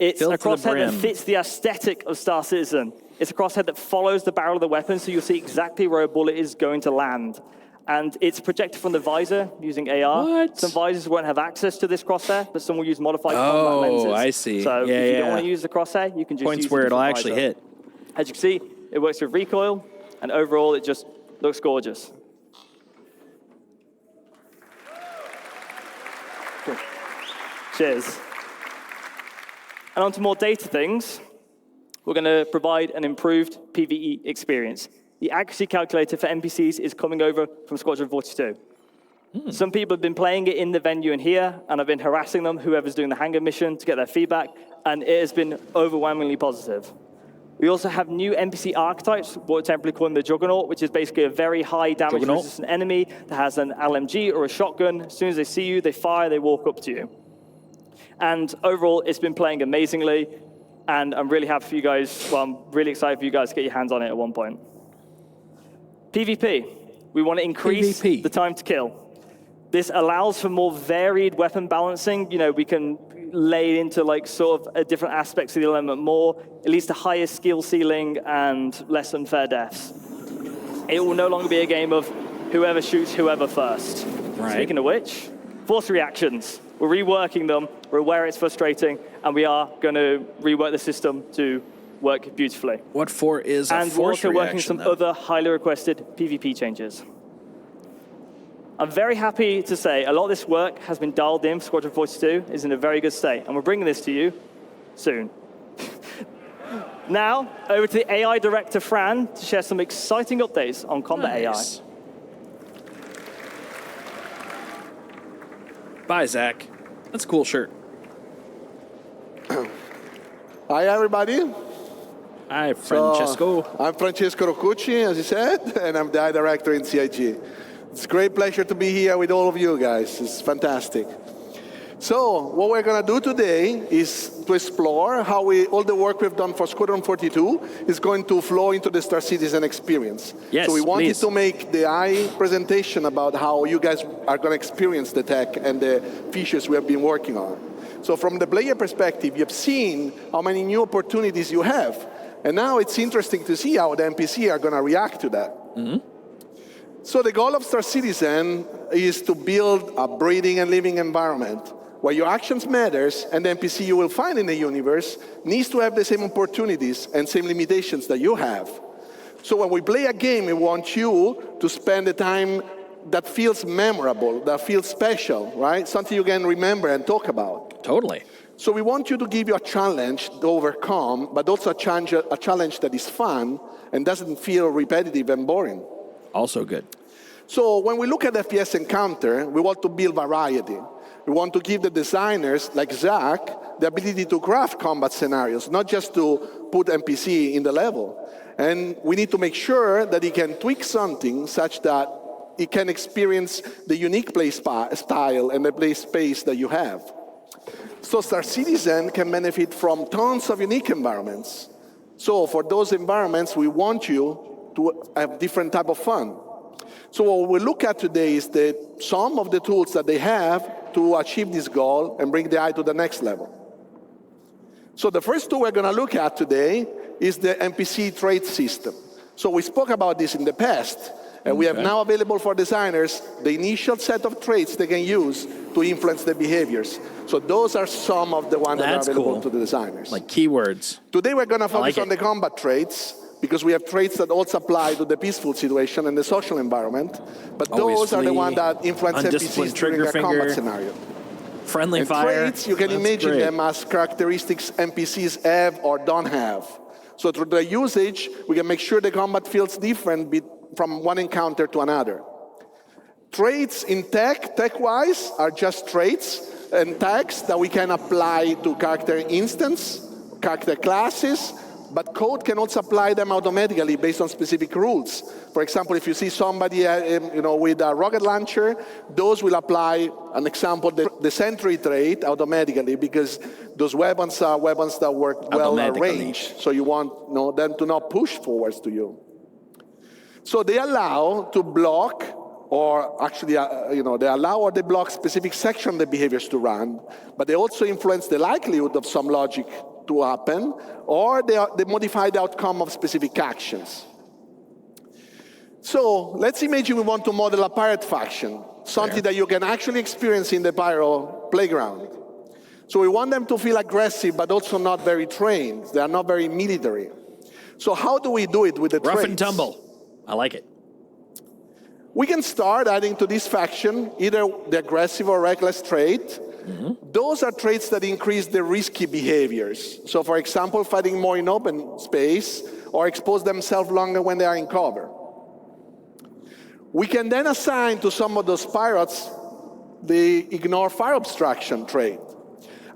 It's Filled a to the crosshair that brim. fits the aesthetic of Star Citizen. It's a crosshair that follows the barrel of the weapon, so you'll see exactly where a bullet is going to land. And it's projected from the visor using AR. What? Some visors won't have access to this crosshair, but some will use modified combat lenses. Oh, I see. So Yeah, if you yeah. don't want to use the crosshair, you can just Points use where a it'll different actually visor. hit. As you can see, it works with recoil, and overall it just looks gorgeous. Cool. Cheers. And on to more data things. We're going to provide an improved PvE experience. The accuracy calculator for NPCs is coming over from Squadron 42. Some people have been playing it in the venue and here, and I've been harassing them, whoever's doing the hangar mission, to get their feedback, and it has been overwhelmingly positive. We also have new NPC archetypes, what we're temporarily calling the Juggernaut, which is basically a very high damage resistant enemy that has an LMG or a shotgun. As soon as they see you, they fire, they walk up to you. And overall, it's been playing amazingly, and I'm really happy for you guys, well, I'm really excited for you guys to get your hands on it at one point. PvP, we want to increase the time to kill. This allows for more varied weapon balancing. You know, we can lay into like sort of different aspects of the element more. It leads to higher skill ceiling and less unfair deaths. It will no longer be a game of whoever shoots whoever first. Right. Speaking of which, force reactions. We're reworking them. We're aware it's frustrating, and we are going to rework the system to work beautifully. What for is a And we're force also working reaction, some though? other highly requested PvP changes. I'm very happy to say a lot of this work has been dialed in. Squadron 42 is in a very good state, and we're bringing this to you soon. Now, over to the AI director, Fran, to share some exciting updates on combat Nice. Bye, Zach. That's a cool shirt. Hi, everybody. Hi, Francesco. I'm Francesco Roccucci, as you said, and I'm the AI director in CIG. It's a great pleasure to be here with all of you guys. It's fantastic. So what we're going to do today is to explore how all the work we've done for Squadron 42 is going to flow into the Star Citizen experience. Yes, so we wanted please. to make the AI presentation about how you guys are going to experience the tech and the features we have been working on. So from the player perspective, you've seen how many new opportunities you have. And now it's interesting to see how the NPC are going to react to that. So the goal of Star Citizen is to build a breathing and living environment where your actions matters, and the NPC you will find in the universe needs to have the same opportunities and same limitations that you have. So when we play a game, we want you to spend the time that feels memorable, that feels special, right? Something you can remember and talk about. Totally. So we want you to give you a challenge to overcome, but also a challenge that is fun and doesn't feel repetitive and boring. Also good. So when we look at FPS Encounter, we want to build variety. We want to give the designers, like Zach, the ability to craft combat scenarios, not just to put NPC in the level. And we need to make sure that he can tweak something such that he can experience the unique play style and the play space that you have. So Star Citizen can benefit from tons of unique environments. So for those environments, we want you to have different type of fun. So what we look at today is some of the tools that they have to achieve this goal and bring the AI to the next level. So the first tool we're going to look at today is the NPC trait system. So we spoke about this in the past, and we have now available for designers the initial set of traits they can use to influence the behaviors. So those are some of the ones that are available to the designers. Like keywords. Today we're going to focus on the combat traits, because we have traits that also apply to the peaceful situation and the social environment. But those are the ones that influence NPCs during a combat scenario. Friendly and fire. Traits, you can imagine them as characteristics NPCs have or don't have. So through the usage, we can make sure the combat feels different from one encounter to another. Traits in tech-wise, are just traits and tags that we can apply to character instance, character classes, but code can also apply them automatically based on specific rules. For example, if you see somebody with a rocket launcher, those will apply, an example, the sentry trait automatically, because those weapons are weapons that work well at range. So you want them to not push forwards to you. So they allow to block, or actually, they allow or they block specific section of the behaviors to run, but they also influence the likelihood of some logic to happen, or they modify the outcome of specific actions. So let's imagine we want to model a pirate faction, something that you can actually experience in the Pyro playground. So we want them to feel aggressive, but also not very trained. They are not very military. So how do we do it with the traits? Rough and tumble. I like it. We can start adding to this faction either the aggressive or reckless trait. Those are traits that increase the risky behaviors. So for example, fighting more in open space or expose themselves longer when they are in cover. We can then assign to some of those pirates the ignore fire obstruction trait.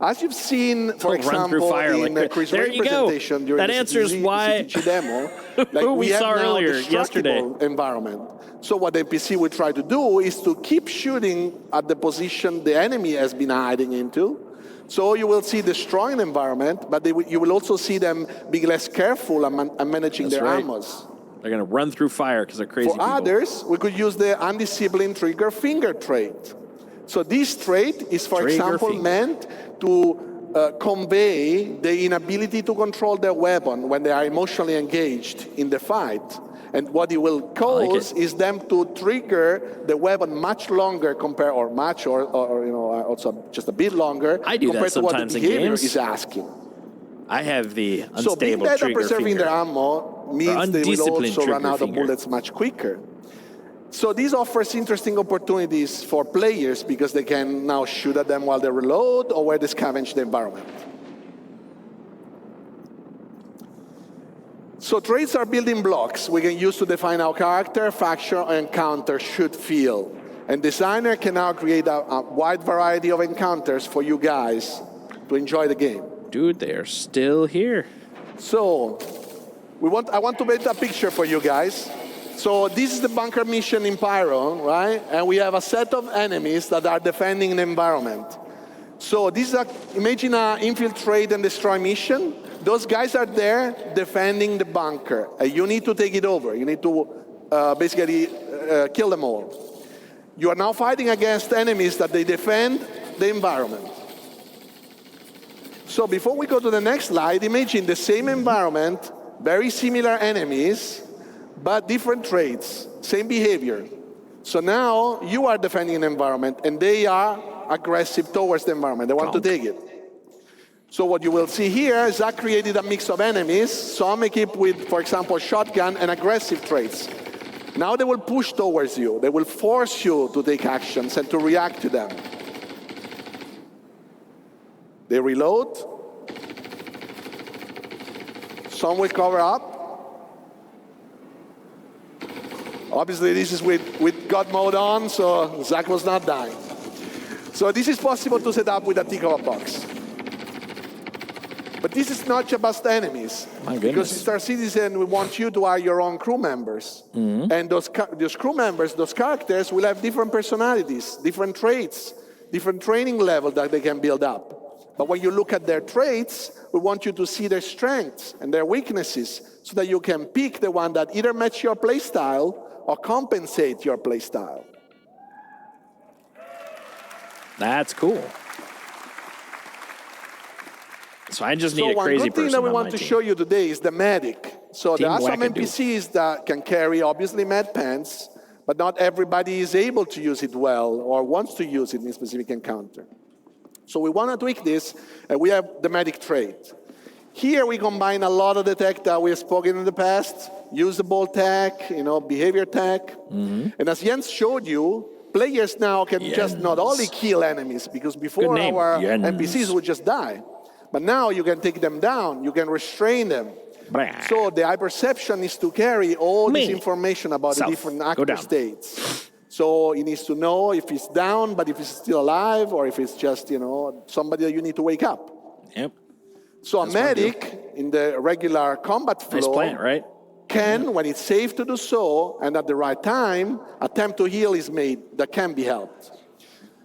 As you've seen, for example, in Chris Ray's presentation during the CTG demo, we saw earlier yesterday environment. So what the NPC will try to do is to keep shooting at the position the enemy has been hiding into. So you will see destroying the environment, but you will also see them being less careful and managing their ammos. They're going to run through fire because they're crazy people. For others, we could use the undisciplined trigger finger trait. So this trait is, for example, meant to convey the inability to control their weapon when they are emotionally engaged in the fight. And what it will cause is them to trigger the weapon much longer also just a bit longer compared to what the behavior is asking. I have the unstable so being better trigger preserving finger. their ammo means they will also run out of bullets much quicker. So this offers interesting opportunities for players because they can now shoot at them while they reload or where they scavenge the environment. So traits are building blocks we can use to define how character, faction, or encounter should feel. And designer can now create a wide variety of encounters for you guys to enjoy the game. Dude, they are still here. So I want to paint a picture for you guys. So this is the bunker mission in Pyro, right? And we have a set of enemies that are defending the environment. So this is imagine an infiltrate and destroy mission. Those guys are there defending the bunker. You need to take it over. You need to basically kill them all. You are now fighting against enemies that they defend the environment. So before we go to the next slide, imagine the same environment, very similar enemies, but different traits, same behavior. So now you are defending an environment, and they are aggressive towards the environment. They want to take it. So what you will see here is that created a mix of enemies, some equipped with, for example, shotgun and aggressive traits. Now they will push towards you. They will force you to take actions and to react to them. They reload. Some will cover up. Obviously, this is with God mode on, so Zach was not dying. So this is possible to set up with a tick of a box. But this is not just enemies. Because in Star Citizen, we want you to hire your own crew members. And those crew members, those characters, will have different personalities, different traits, different training level that they can build up. But when you look at their traits, we want you to see their strengths and their weaknesses so that you can pick the one that either match your playstyle or compensate your playstyle. That's cool. So I just need a one crazy good thing person that we on want my to team. show you today is the medic. So Team there are some wackadoo. NPCs that can carry, obviously, med pants, but not everybody is able to use it well or wants to use it in a specific encounter. So we want to tweak this, and we have the medic trait. Here we combine a lot of the tech that we have spoken in the past, usable tech, behavior tech. Mm-hmm. And as Jens showed you, players now can just not only kill enemies, because before name, our Jens. NPCs would just die. But now you can take them down, you can restrain them. So the eye perception needs to carry all this information about the different actor states. So he needs to know if he's down, but if he's still alive, or if it's just, somebody that you need to wake up. Yep. So a medic in the regular combat flow Nice plan, right? can, when it's safe to do so, and at the right time, attempt to heal his mate that can be helped.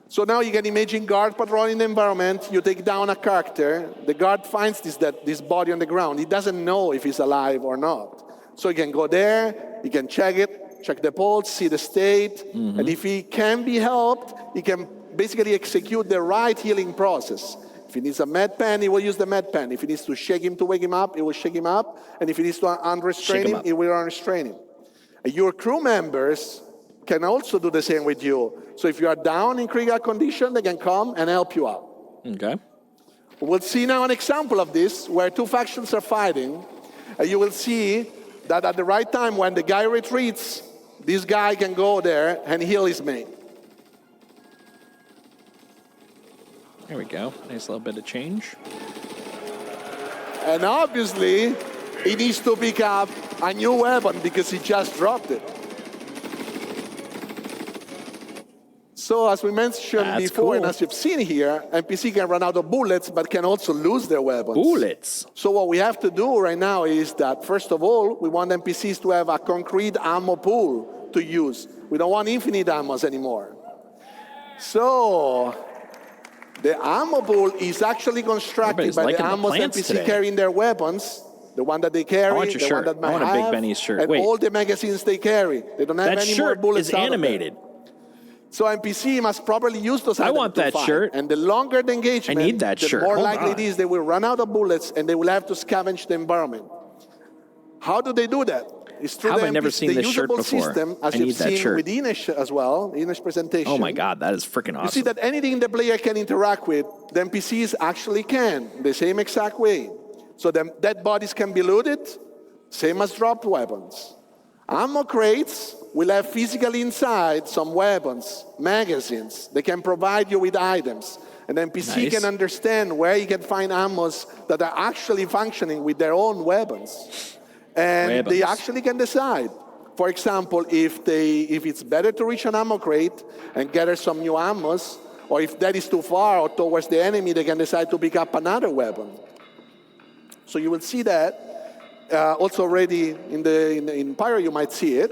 So now you can imagine guard patrolling the environment, you take down a character, the guard finds this body on the ground. He doesn't know if he's alive or not. So he can go there, he can check it, check the pulse, see the state, and if he can be helped, he can basically execute the right healing process. If he needs a med pen, he will use the med pen. If he needs to shake him to wake him up, he will shake him up. And if he needs to unrestrain him, he will unrestrain him. And your crew members can also do the same with you. So if you are down in critical condition, they can come and help you out. Okay. We'll see now an example of this where two factions are fighting. And you will see that at the right time when the guy retreats, this guy can go there and heal his mate. There we go. Nice little bit of change. And obviously, he needs to pick up a new weapon because he just dropped it. So as we mentioned before, and as you've seen here, NPC can run out of bullets, but can also lose their weapons. Bullets? So what we have to do right now is that, first of all, we want NPCs to have a concrete ammo pool to use. We don't want infinite ammos anymore. So the ammo pool is actually constructed by the ammos NPC carrying their weapons, the one that they carry, I want your the shirt. one that might I want a have, Big Benny's shirt. and Wait. all the magazines they carry. They don't have That any more shirt bullets is out of them. animated. So NPC must properly use those I items want to that fight. shirt. And the longer the engagement, I need that the shirt. more Hold likely on. it is they will run out of bullets and they will have to scavenge the environment. How do they do that? It's through How have the I never NPC seen this shirt usable before? system, as I you've need that seen shirt. with Inish as well, Inish presentation. Oh my God, that is freaking awesome. You see that anything the player can interact with, the NPCs actually can, the same exact way. So the dead bodies can be looted, same as dropped weapons. Ammo crates will have physically inside some weapons, magazines. They can provide you with items. And the NPC can understand where you can find ammos that are actually functioning with their own weapons. And they actually can decide. For example, if it's better to reach an ammo crate and gather some new ammos, or if that is too far or towards the enemy, they can decide to pick up another weapon. So you will see that. Also already in Pyro, you might see it.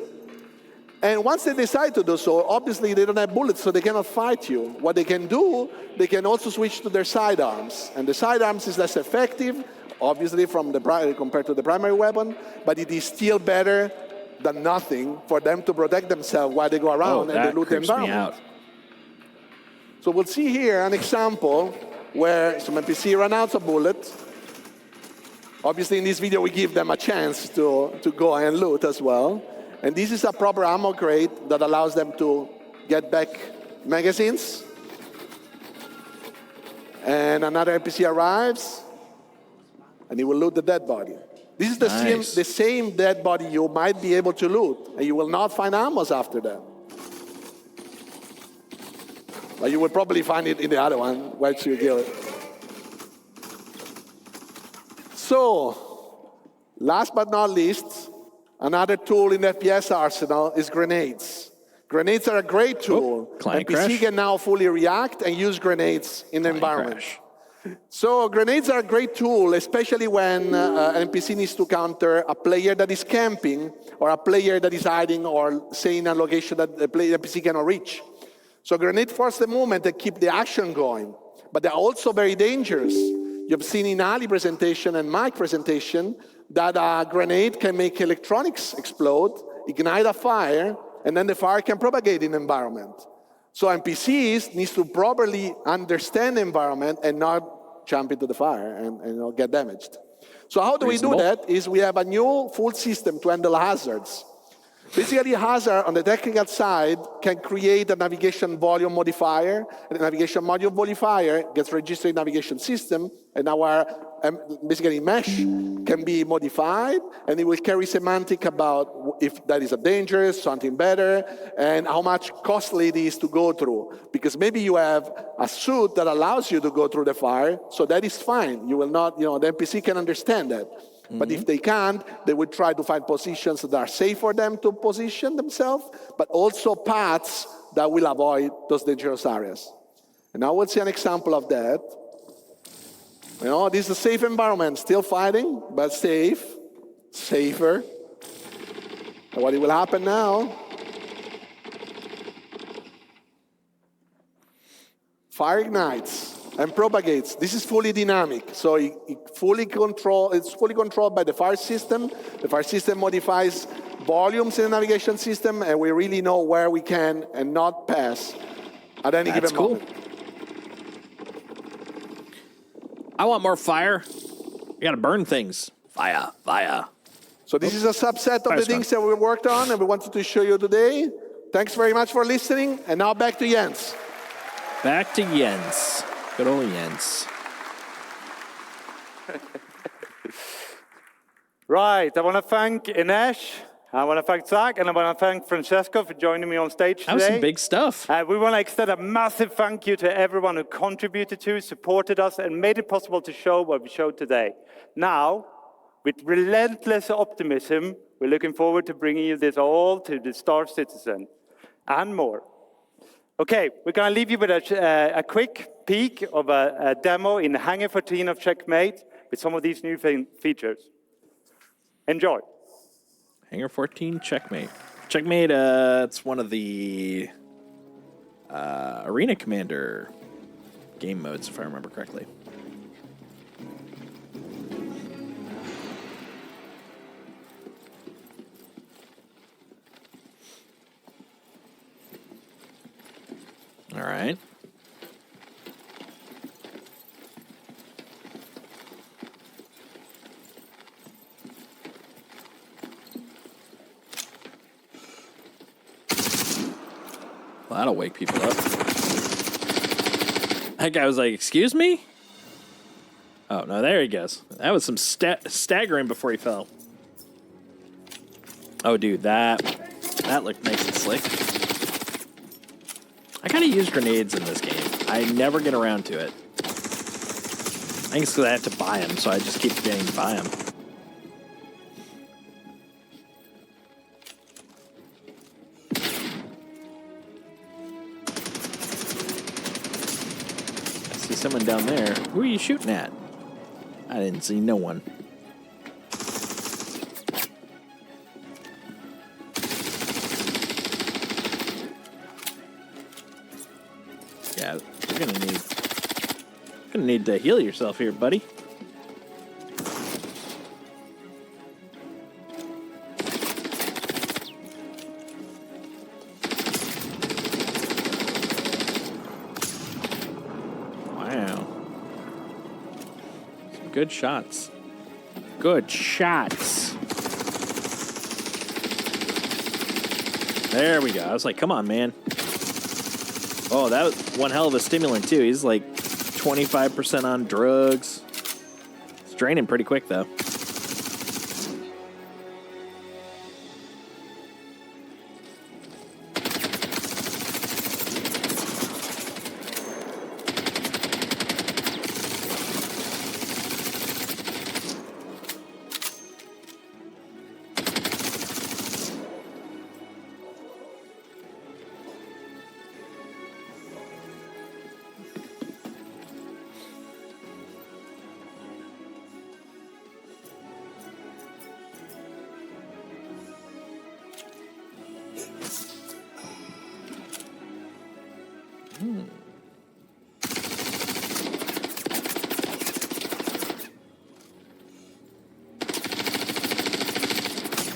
And once they decide to do so, obviously they don't have bullets, so they cannot fight you. What they can do, they can also switch to their sidearms. And the sidearms is less effective, obviously, compared to the primary weapon, but it is still better than nothing for them to protect themselves while they go around and they loot the environment. So we'll see here an example where some NPC run out of bullets. Obviously, in this video, we give them a chance to go and loot as well. And this is a proper ammo crate that allows them to get back magazines. And another NPC arrives, and he will loot the dead body. This is the same dead body you might be able to loot, and you will not find ammos after that. But you will probably find it in the other one once you kill it. So, last but not least, another tool in the FPS arsenal is grenades. Grenades are a great tool. NPC can now fully react and use grenades in the environment. So grenades are a great tool, especially when an NPC needs to counter a player that is camping or a player that is hiding or say in a location that the NPC cannot reach. So grenades force the movement and keep the action going. But they're also very dangerous. You've seen in Ali's presentation and my presentation that a grenade can make electronics explode, ignite a fire, and then the fire can propagate in the environment. So NPCs need to properly understand the environment and not jump into the fire and get damaged. So how do we do Reasonable. that? Is we have a new full system to handle hazards. Basically, hazard on the technical side can create a navigation volume modifier, and the navigation volume modifier gets registered in navigation system, and our basically mesh can be modified, and it will carry semantic about if that is a dangerous, something better, and how much costly it is to go through. Because maybe you have a suit that allows you to go through the fire, so that is fine. You will not, the NPC can understand that. But if they can't, they would try to find positions that are safe for them to position themselves, but also paths that will avoid those dangerous areas. And now we'll see an example of that. This is a safe environment, still fighting, but safe, safer. And what will happen now? Fire ignites and propagates. This is fully dynamic, so it's fully controlled by the fire system. The fire system modifies volumes in the navigation system, and we really know where we can and not pass at any given moment. I want more fire. We gotta burn things. Fire, fire. So this is a subset of the things that we worked on and we wanted to show you today. Thanks very much for listening, and now back to Jens. Back to Jens. Good old Jens. Right, I want to thank Inesh, I want to thank Zach, and I want to thank Francesco for joining me on stage today. That was some big stuff. We want to extend a massive thank you to everyone who contributed to, supported us, and made it possible to show what we showed today. Now, with relentless optimism, we're looking forward to bringing you this all to the Star Citizen and more. Okay, we're going to leave you with a quick peek of a demo in Hangar 14 of Checkmate with some of these new features. Enjoy. Hangar 14 Checkmate. Checkmate, it's one of the Arena Commander game modes, if I remember correctly. All right. Well, that'll wake people up. That guy was like, excuse me? Oh, no, there he goes. That was some staggering before he fell. Oh, dude, that looked nice and slick. I gotta use grenades in this game. I never get around to it. I think it's because I have to buy them, so I just keep forgetting to buy them. I see someone down there. Who are you shooting at? I didn't see no one. Yeah, you're gonna need to heal yourself here, buddy. Wow. Some good shots. Good shots. There we go. I was like, come on, man. Oh, that was one hell of a stimulant, too. He's like 25% on drugs. It's draining pretty quick, though.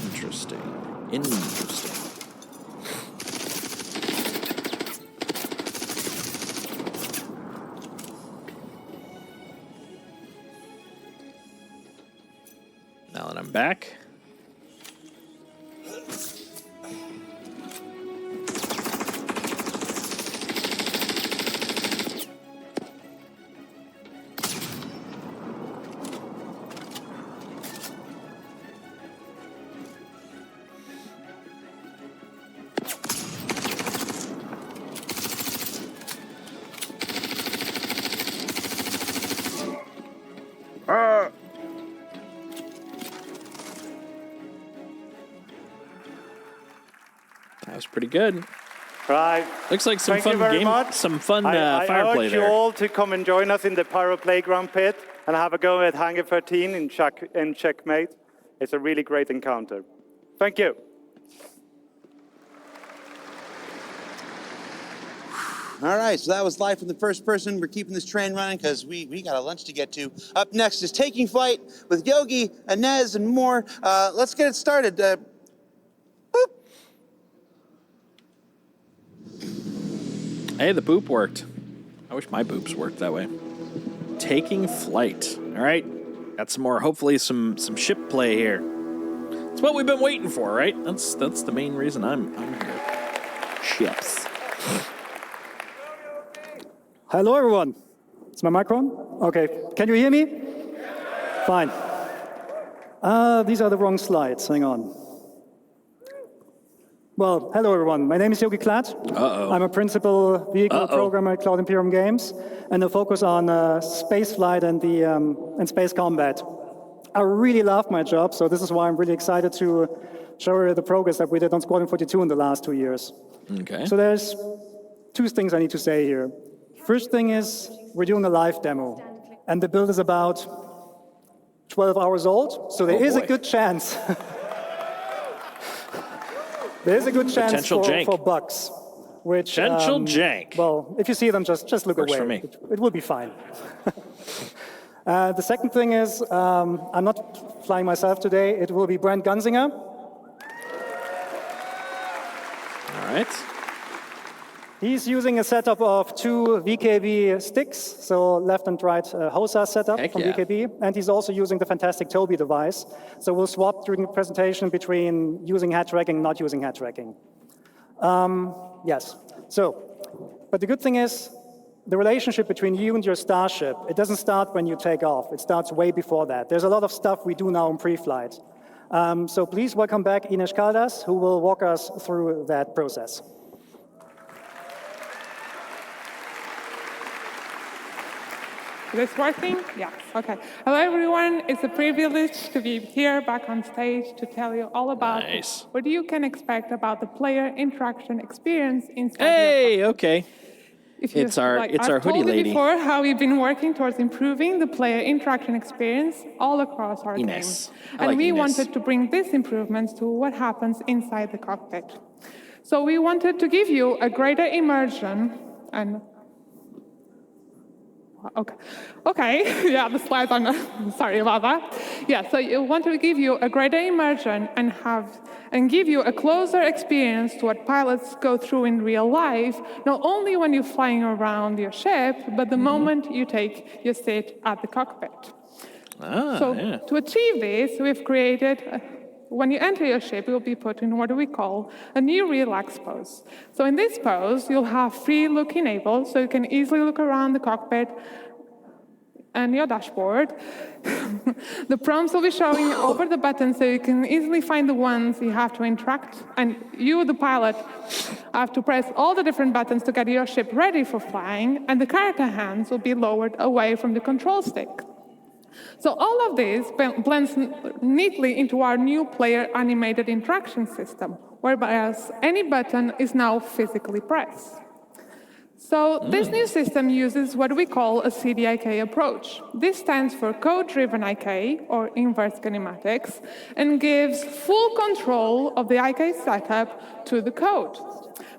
Interesting. And I'm back. That was pretty good. Right. Looks like some Thank you fun very game, much. some fun I fire play urge there. you all to come and join us in the Pyro Playground pit and have a go at Hangar 13 in Checkmate. It's a really great encounter. Thank you. All right, so that was live from the first person. We're keeping this train running because we got a lunch to get to. Up next is Taking Flight with Yogi, Inez, and more. Let's get it started. Boop. Hey, the boop worked. I wish my boops worked that way. Taking Flight. All right, got some more. Hopefully, some ship play here. It's what we've been waiting for, right? That's the main reason I'm here. Ships. Hello, everyone. Is my mic on? Okay. Can you hear me? Fine. These are the wrong slides. Hang on. Well, hello, everyone. My name is Yogi Klatt. I'm a principal vehicle programmer at Cloud Imperium Games, and I focus on space flight and space combat. I really love my job, so this is why I'm really excited to show you the progress that we did on Squadron 42 in the last 2 years. Okay. So there's two things I need to say here. First thing is, we're doing a live demo, and the build is about 12 hours old, so there is a good chance. There is a good chance for bugs. Which, Potential jank. Well, if you see them, just look Works away. for me. It will be fine. The second thing is, I'm not flying myself today. It will be Brent Gunzinger. All right. He's using a setup of 2 VKB sticks, so left and right HOSA setup from VKB, and he's also using the fantastic Toby device. So we'll swap during the presentation between using head tracking and not using head tracking. Yes, so, but the good thing is, the relationship between you and your starship, it doesn't start when you take off, it starts way before that. There's a lot of stuff we do now in pre-flight. So please welcome back Ines Caldas, who will walk us through that process. Is this working? Yes. Okay. Hello, everyone. It's a privilege to be here back on stage to tell you all about what you can expect about the player interaction experience inside. Hey, okay. It's our hoodie I've told you lady. before how we've been working towards improving the player interaction experience all across our game. And we wanted to bring these improvements to what happens inside the cockpit. So we wanted to give you a greater immersion and Okay. Yeah, the slides are not, sorry about that. Yeah, so you want to give you a greater immersion and give you a closer experience to what pilots go through in real life, not only when you're flying around your ship, but the moment you take your seat at the cockpit. To achieve this, we've created when you enter your ship, you'll be put in what we call a new relax pose. So in this pose, you'll have free look enabled, so you can easily look around the cockpit and your dashboard. The prompts will be showing over the buttons, so you can easily find the ones you have to interact. And you, the pilot, have to press all the different buttons to get your ship ready for flying, and the character hands will be lowered away from the control stick. So all of this blends neatly into our new player animated interaction system, whereby any button is now physically pressed. So this new system uses what we call a CDIK approach. This stands for code-driven IK, or inverse kinematics, and gives full control of the IK setup to the code.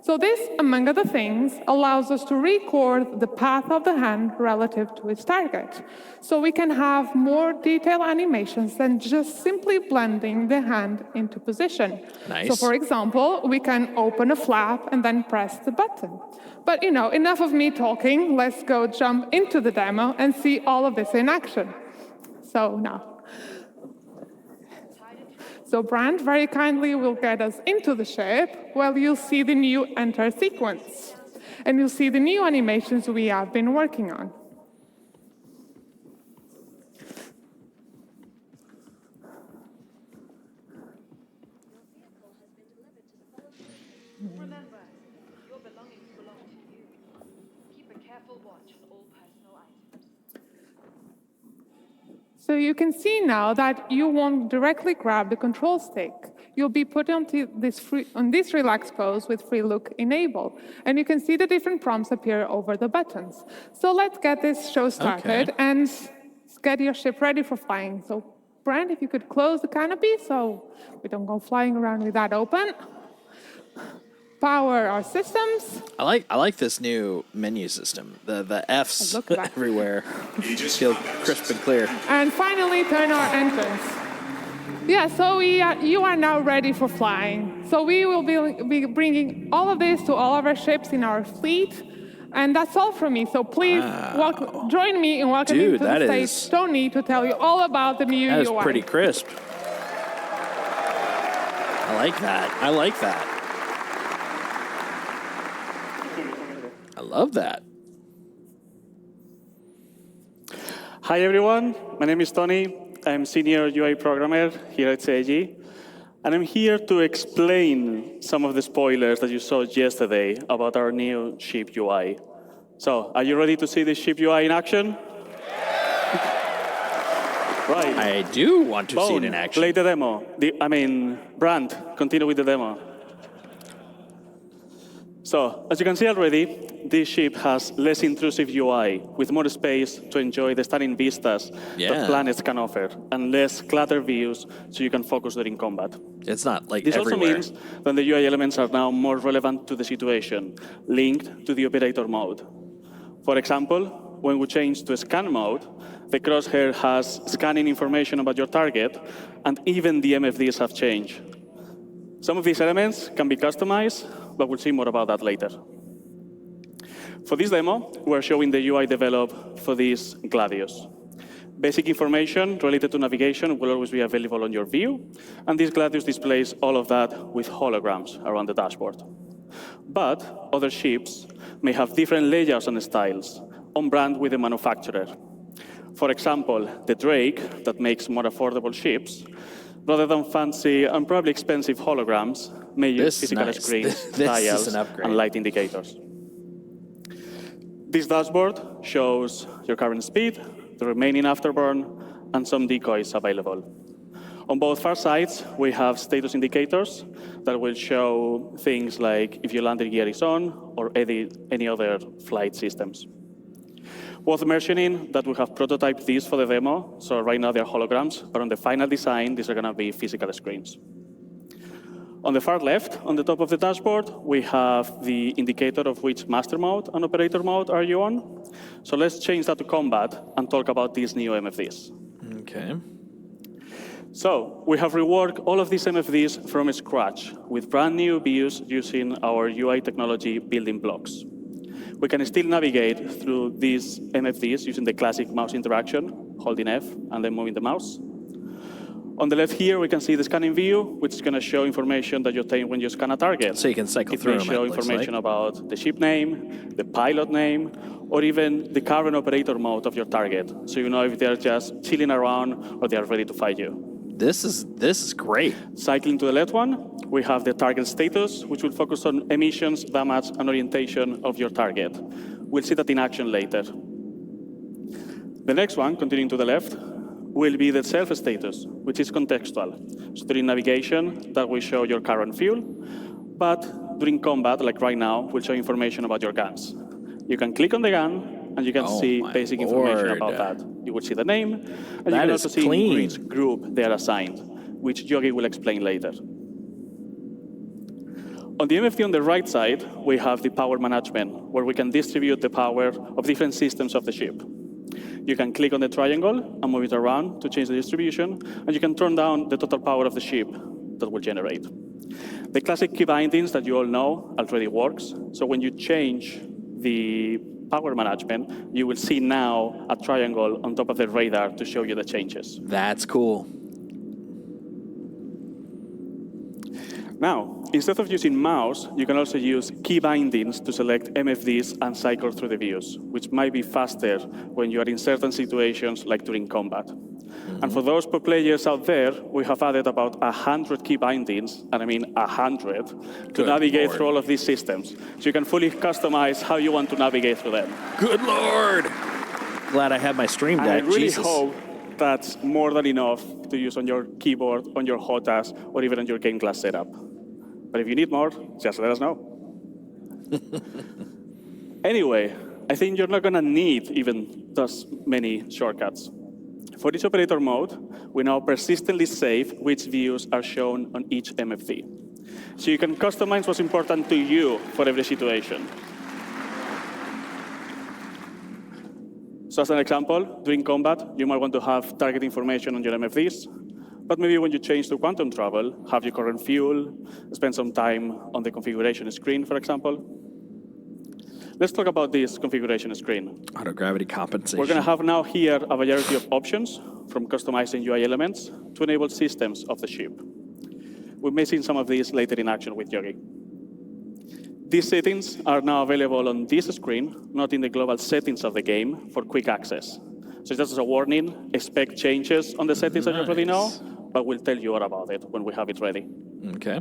So this, among other things, allows us to record the path of the hand relative to its target. So we can have more detailed animations than just simply blending the hand into position. Nice. So for example, we can open a flap and then press the button. But enough of me talking, let's go jump into the demo and see all of this in action. So now. So Brand very kindly will get us into the ship where you'll see the new enter sequence. And you'll see the new animations we have been working on. Remember, your belongings belong to you. Keep a careful watch on all personal items. So you can see now that you won't directly grab the control stick. You'll be put onto on this relaxed pose with free look enabled. And you can see the different prompts appear over the buttons. So let's get this show started and get your ship ready for flying. So Brand, if you could close the canopy so we don't go flying around with that open. Power our systems. I like this new menu system. The F's everywhere feel crisp and clear. And finally, turn our entrance. Yeah, so you are now ready for flying. So we will be bringing all of this to all of our ships in our fleet. And that's all from me. So please join me in welcoming to the stage Tony to tell you all about the new UI. That is pretty crisp. I like that. I like that. I love that. Hi, everyone. My name is Tony. I'm Senior UI Programmer here at CIG. And I'm here to explain some of the spoilers that you saw yesterday about our new ship UI. So, are you ready to see the ship UI in action? Right. I do want to see it in action. Play the demo. Brand, continue with the demo. So, as you can see already, this ship has less intrusive UI, with more space to enjoy the stunning vistas that planets can offer, and less cluttered views so you can focus during combat. It's not like this everywhere. also means that the UI elements are now more relevant to the situation, linked to the operator mode. For example, when we change to scan mode, the crosshair has scanning information about your target, and even the MFDs have changed. Some of these elements can be customized, but we'll see more about that later. For this demo, we're showing the UI developed for this Gladius. Basic information related to navigation will always be available on your view, and this Gladius displays all of that with holograms around the dashboard. But other ships may have different layouts and styles, on brand with the manufacturer. For example, the Drake, that makes more affordable ships, rather than fancy and probably expensive holograms, may use physical screens, dials, and light indicators. This dashboard shows your current speed, the remaining afterburn, and some decoys available. On both far sides, we have status indicators that will show things like if your landing gear is on or any other flight systems. Worth mentioning that we have prototyped these for the demo, so right now they're holograms, but on the final design, these are going to be physical screens. On the far left, on the top of the dashboard, we have the indicator of which master mode and operator mode are you on. So let's change that to combat and talk about these new MFDs. Okay. So we have reworked all of these MFDs from scratch with brand new views using our UI technology building blocks. We can still navigate through these MFDs using the classic mouse interaction, holding F and then moving the mouse. On the left here, we can see the scanning view, which is going to show information that you obtain when you scan a target. So you can cycle through them. It may show information about the ship name, the pilot name, or even the current operator mode of your target. So you know if they're just chilling around or they are ready to fight you. This is great. Cycling to the left one, we have the target status, which will focus on emissions, damage, and orientation of your target. We'll see that in action later. The next one, continuing to the left, will be the self status, which is contextual. So during navigation, that will show your current fuel, but during combat, like right now, will show information about your guns. You can click on the gun, and you can see basic information about that. You will see the name, and you can also see which group they are assigned, which Yogi will explain later. On the MFD on the right side, we have the power management, where we can distribute the power of different systems of the ship. You can click on the triangle and move it around to change the distribution, and you can turn down the total power of the ship that will generate. The classic key bindings that you all know already works, so when you change the power management, you will see now a triangle on top of the radar to show you the changes. That's cool. Now, instead of using mouse, you can also use key bindings to select MFDs and cycle through the views, which might be faster when you are in certain situations like during combat. And for those pro players out there, we have added about 100 key bindings, and I mean 100, to Good navigate Lord. through all of these systems. So you can fully customize how you want to navigate through them. Good Lord! Glad I have my stream And deck. I really Jesus. hope that's more than enough to use on your keyboard, on your HOTAS, or even on your game class setup. But if you need more, just let us know. Anyway, I think you're not going to need even those many shortcuts. For each operator mode, we now persistently save which views are shown on each MFD. So you can customize what's important to you for every situation. So as an example, during combat, you might want to have target information on your MFDs, but maybe when you change to quantum travel, have your current fuel, spend some time on the configuration screen, for example. Let's talk about this configuration screen. Auto-gravity compensation. We're going to have now here a variety of options, from customizing UI elements to enable systems of the ship. We may see some of these later in action with Yogi. These settings are now available on this screen, not in the global settings of the game, for quick access. So just as a warning, expect changes on the settings that you already know, but we'll tell you all about it when we have it ready. Okay.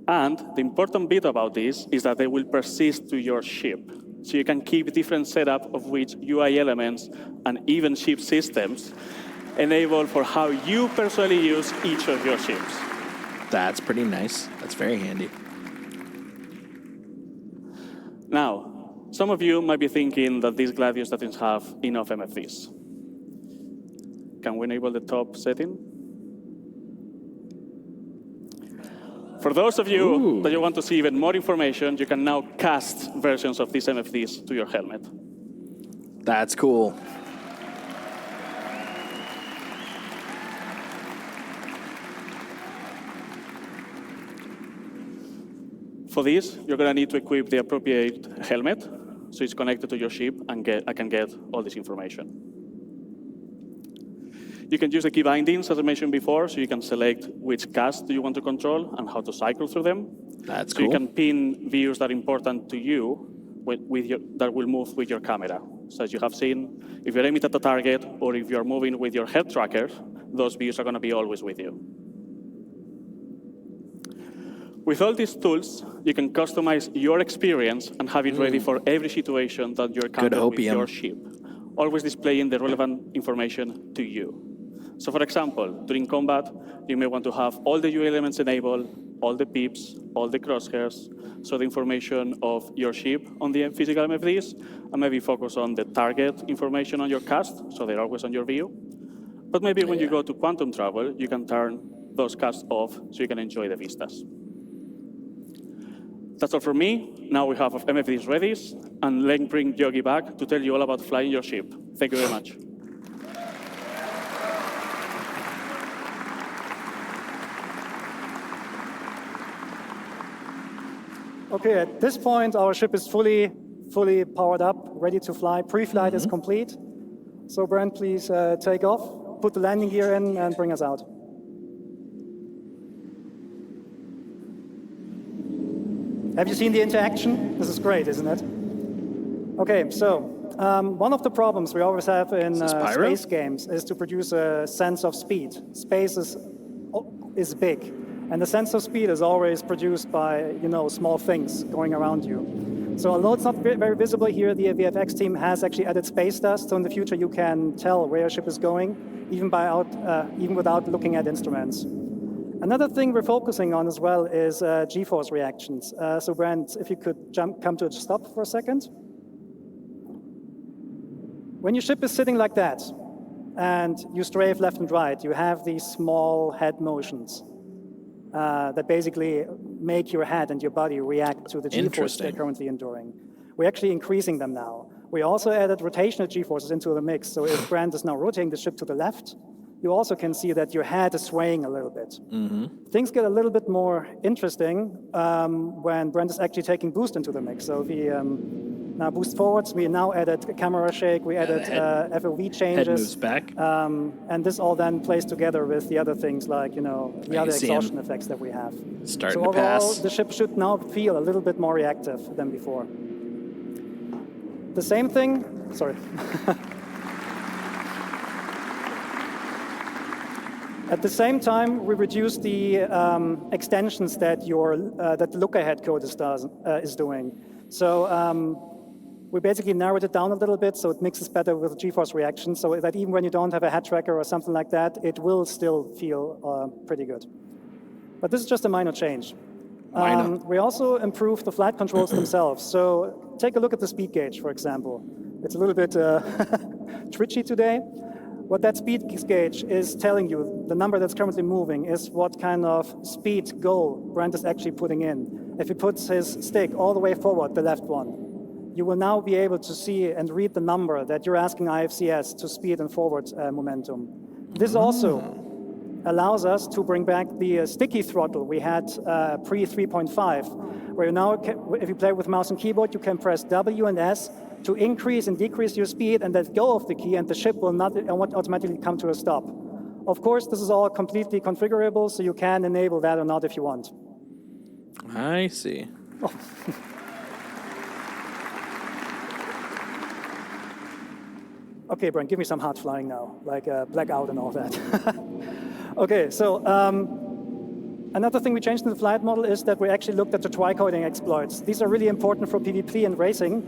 And the important bit about this is that they will persist to your ship. So you can keep different setup of which UI elements and even ship systems enable for how you personally use each of your ships. That's pretty nice. That's very handy. Now, some of you might be thinking that this Gladius doesn't have enough MFDs. Can we enable the top setting? For those of you that you want to see even more information, you can now cast versions of these MFDs to your helmet. That's cool. For this, you're going to need to equip the appropriate helmet, so it's connected to your ship and I can get all this information. You can use the key bindings, as I mentioned before, so you can select which cast do you want to control and how to cycle through them. That's so cool. You can pin views that are important to you that will move with your camera. So as you have seen, if you're aiming at the target or if you're moving with your head tracker, those views are going to be always with you. With all these tools, you can customize your experience and have it ready for every situation that you're encountering with your ship, always displaying the relevant information to you. So for example, during combat, you may want to have all the UI elements enabled, all the pips, all the crosshairs, so the information of your ship on the physical MFDs, and maybe focus on the target information on your cast, so they're always on your view. But maybe when you go to quantum travel, you can turn those casts off so you can enjoy the vistas. That's all from me. Now we have MFDs ready, and let's bring Yogi back to tell you all about flying your ship. Thank you very much. Okay, at this point, our ship is fully powered up, ready to fly. Pre-flight is complete. So Brent, please take off, put the landing gear in, and bring us out. Have you seen the interaction? This is great, isn't it? Okay, so one of the problems we always have in space games is to produce a sense of speed. Space is big, and the sense of speed is always produced by small things going around you. So although it's not very visible here, the VFX team has actually added space dust, so in the future you can tell where your ship is going, even without looking at instruments. Another thing we're focusing on as well is G-force reactions. So Brent, if you could come to a stop for a second. When your ship is sitting like that, and you strafe left and right, you have these small head motions that basically make your head and your body react to the G-force they're currently enduring. We're actually increasing them now. We also added rotational G-forces into the mix, so if Brent is now rotating the ship to the left, you also can see that your head is swaying a little bit. Things get a little bit more interesting when Brent is actually taking boost into the mix. So if he Now boost forwards, we now added camera shake, we added FOV changes. Head moves back. And this all then plays together with the other things like, the other exhaustion effects that we have. Starting so to overall, pass. the ship should now feel a little bit more reactive than before. The same thing, sorry. At the same time, we reduce the extensions that that the look-ahead code is doing. So we basically narrowed it down a little bit so it mixes better with GeForce reaction, so that even when you don't have a head tracker or something like that, it will still feel pretty good. But this is just a minor change. We also improved the flight controls themselves. So take a look at the speed gauge, for example. It's a little bit twitchy today. What that speed gauge is telling you, the number that's currently moving, is what kind of speed goal Brent is actually putting in. If he puts his stick all the way forward, the left one, you will now be able to see and read the number that you're asking IFCS to speed and forward momentum. This also allows us to bring back the sticky throttle we had pre 3.5, where now, if you play with mouse and keyboard, you can press W and S to increase and decrease your speed and let go of the key, and the ship will not automatically come to a stop. Of course, this is all completely configurable, so you can enable that or not if you want. I see. Oh. Okay, Brent, give me some hard flying now, like blackout and all that. Okay, so another thing we changed in the flight model is that we actually looked at the tricoding exploits. These are really important for PvP and racing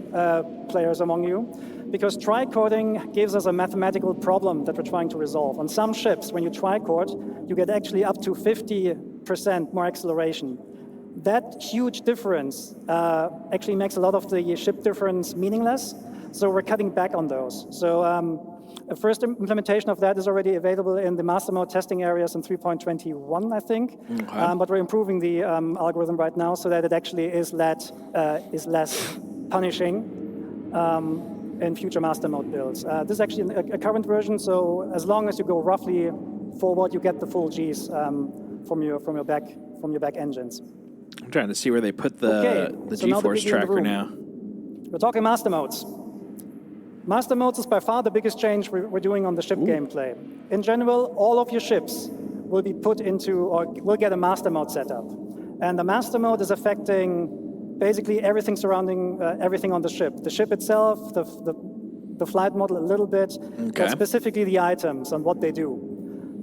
players among you, because tricoding gives us a mathematical problem that we're trying to resolve. On some ships, when you tricode, you get actually up to 50% more acceleration. That huge difference actually makes a lot of the ship difference meaningless, so we're cutting back on those. So a first implementation of that is already available in the master mode testing areas in 3.21, I think. Okay. But we're improving the algorithm right now so that it actually is less punishing in future master mode builds. This is actually a current version, so as long as you go roughly forward, you get the full Gs from your back engines. I'm trying to see where they put the GeForce tracker now. We're talking master modes. Master modes is by far the biggest change we're doing on the ship gameplay. In general, all of your ships will be put into, or will get a master mode setup. And the master mode is affecting basically everything surrounding everything on the ship. The ship itself, the flight model a little bit, but specifically the items and what they do.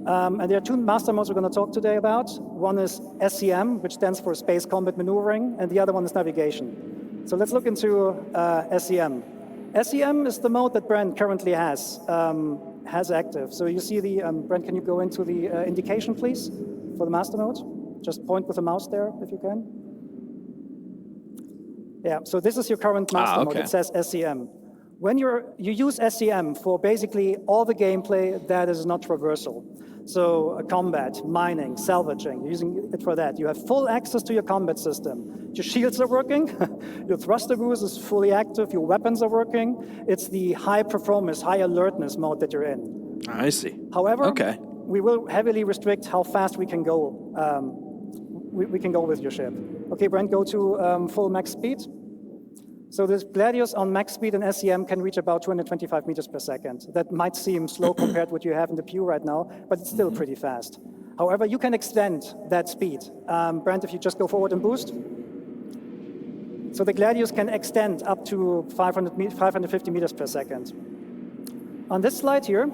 And there are two master modes we're going to talk today about. One is SCM, which stands for Space Combat Maneuvering, and the other one is Navigation. So let's look into SCM. SCM is the mode that Brent currently has active. So you see the, Brent, can you go into the indication, please, for the master mode? Just point with the mouse there, if you can. Yeah, so this is your current master mode. It says SCM. When you use SCM for basically all the gameplay that is not traversal. So combat, mining, salvaging, using it for that. You have full access to your combat system. Your shields are working, your thruster boost is fully active, your weapons are working. It's the high performance, high alertness mode that you're in. I see. However, we will heavily restrict how fast we can go. We can go with your ship. Okay, Brent, go to full max speed. So this Gladius on max speed and SCM can reach about 225 meters per second. That might seem slow compared to what you have in the Pew right now, but it's still pretty fast. However, you can extend that speed. Brent, if you just go forward and boost. So the Gladius can extend up to 550 meters per second. On this slide here,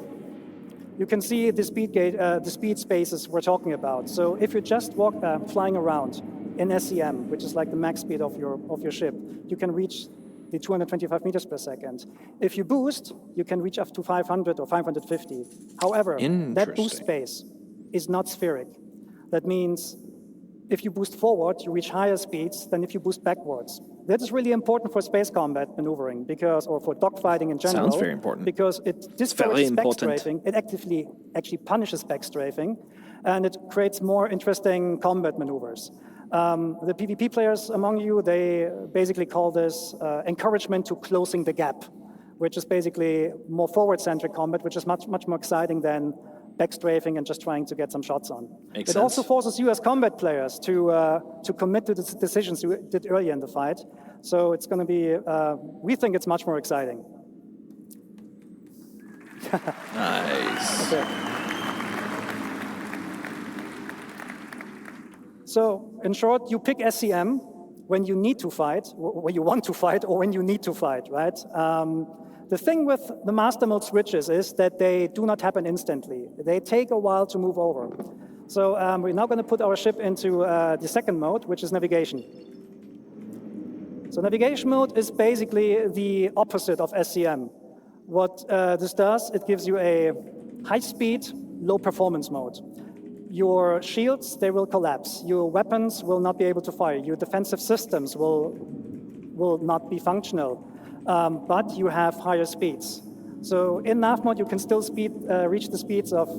you can see the speed spaces we're talking about. So if you're just flying around in SCM, which is like the max speed of your ship, you can reach the 225 meters per second. If you boost, you can reach up to 500 or 550. However, that boost space is not spheric. That means if you boost forward, you reach higher speeds than if you boost backwards. That is really important for space combat maneuvering, or for dogfighting in general. Sounds very important. Because it discourages backstrafing. It actively actually punishes backstrafing, and it creates more interesting combat maneuvers. The PvP players among you, they basically call this encouragement to closing the gap, which is basically more forward-centric combat, which is much more exciting than backstrafing and just trying to get some shots on. Makes sense. Also forces you as combat players to commit to the decisions you did earlier in the fight. So it's going to be, we think it's much more exciting. Nice. Okay. So in short, you pick SCM when you need to fight, when you want to fight, or when you need to fight, right? The thing with the master mode switches is that they do not happen instantly. They take a while to move over. So we're now going to put our ship into the second mode, which is navigation. So navigation mode is basically the opposite of SCM. What this does, it gives you a high-speed, low-performance mode. Your shields, they will collapse. Your weapons will not be able to fire. Your defensive systems will not be functional. But you have higher speeds. So in nav mode, you can still reach the speeds of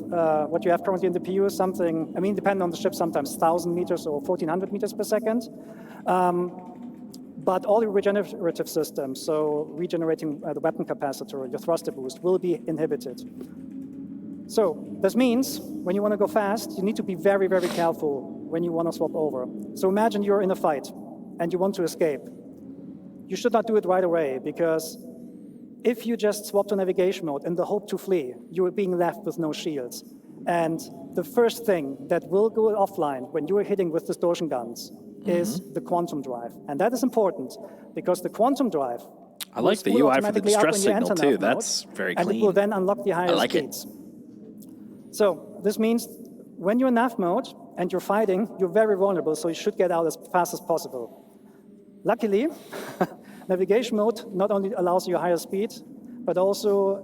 what you have currently in the PU, something, I mean, depending on the ship, sometimes 1,000 meters or 1,400 meters per second. But all your regenerative systems, so regenerating the weapon capacitor, your thruster boost, will be inhibited. So this means when you want to go fast, you need to be very, very careful when you want to swap over. So imagine you're in a fight and you want to escape. You should not do it right away, because if you just swap to navigation mode in the hope to flee, you're being left with no shields. And the first thing that will go offline when you are hitting with distortion guns is the quantum drive. And that is important, because the quantum drive I like the UI for the distress signal too. That's very clean. And it will then unlock the higher speeds. So this means when you're in nav mode and you're fighting, you're very vulnerable, so you should get out as fast as possible. Luckily, navigation mode not only allows you a higher speed, but also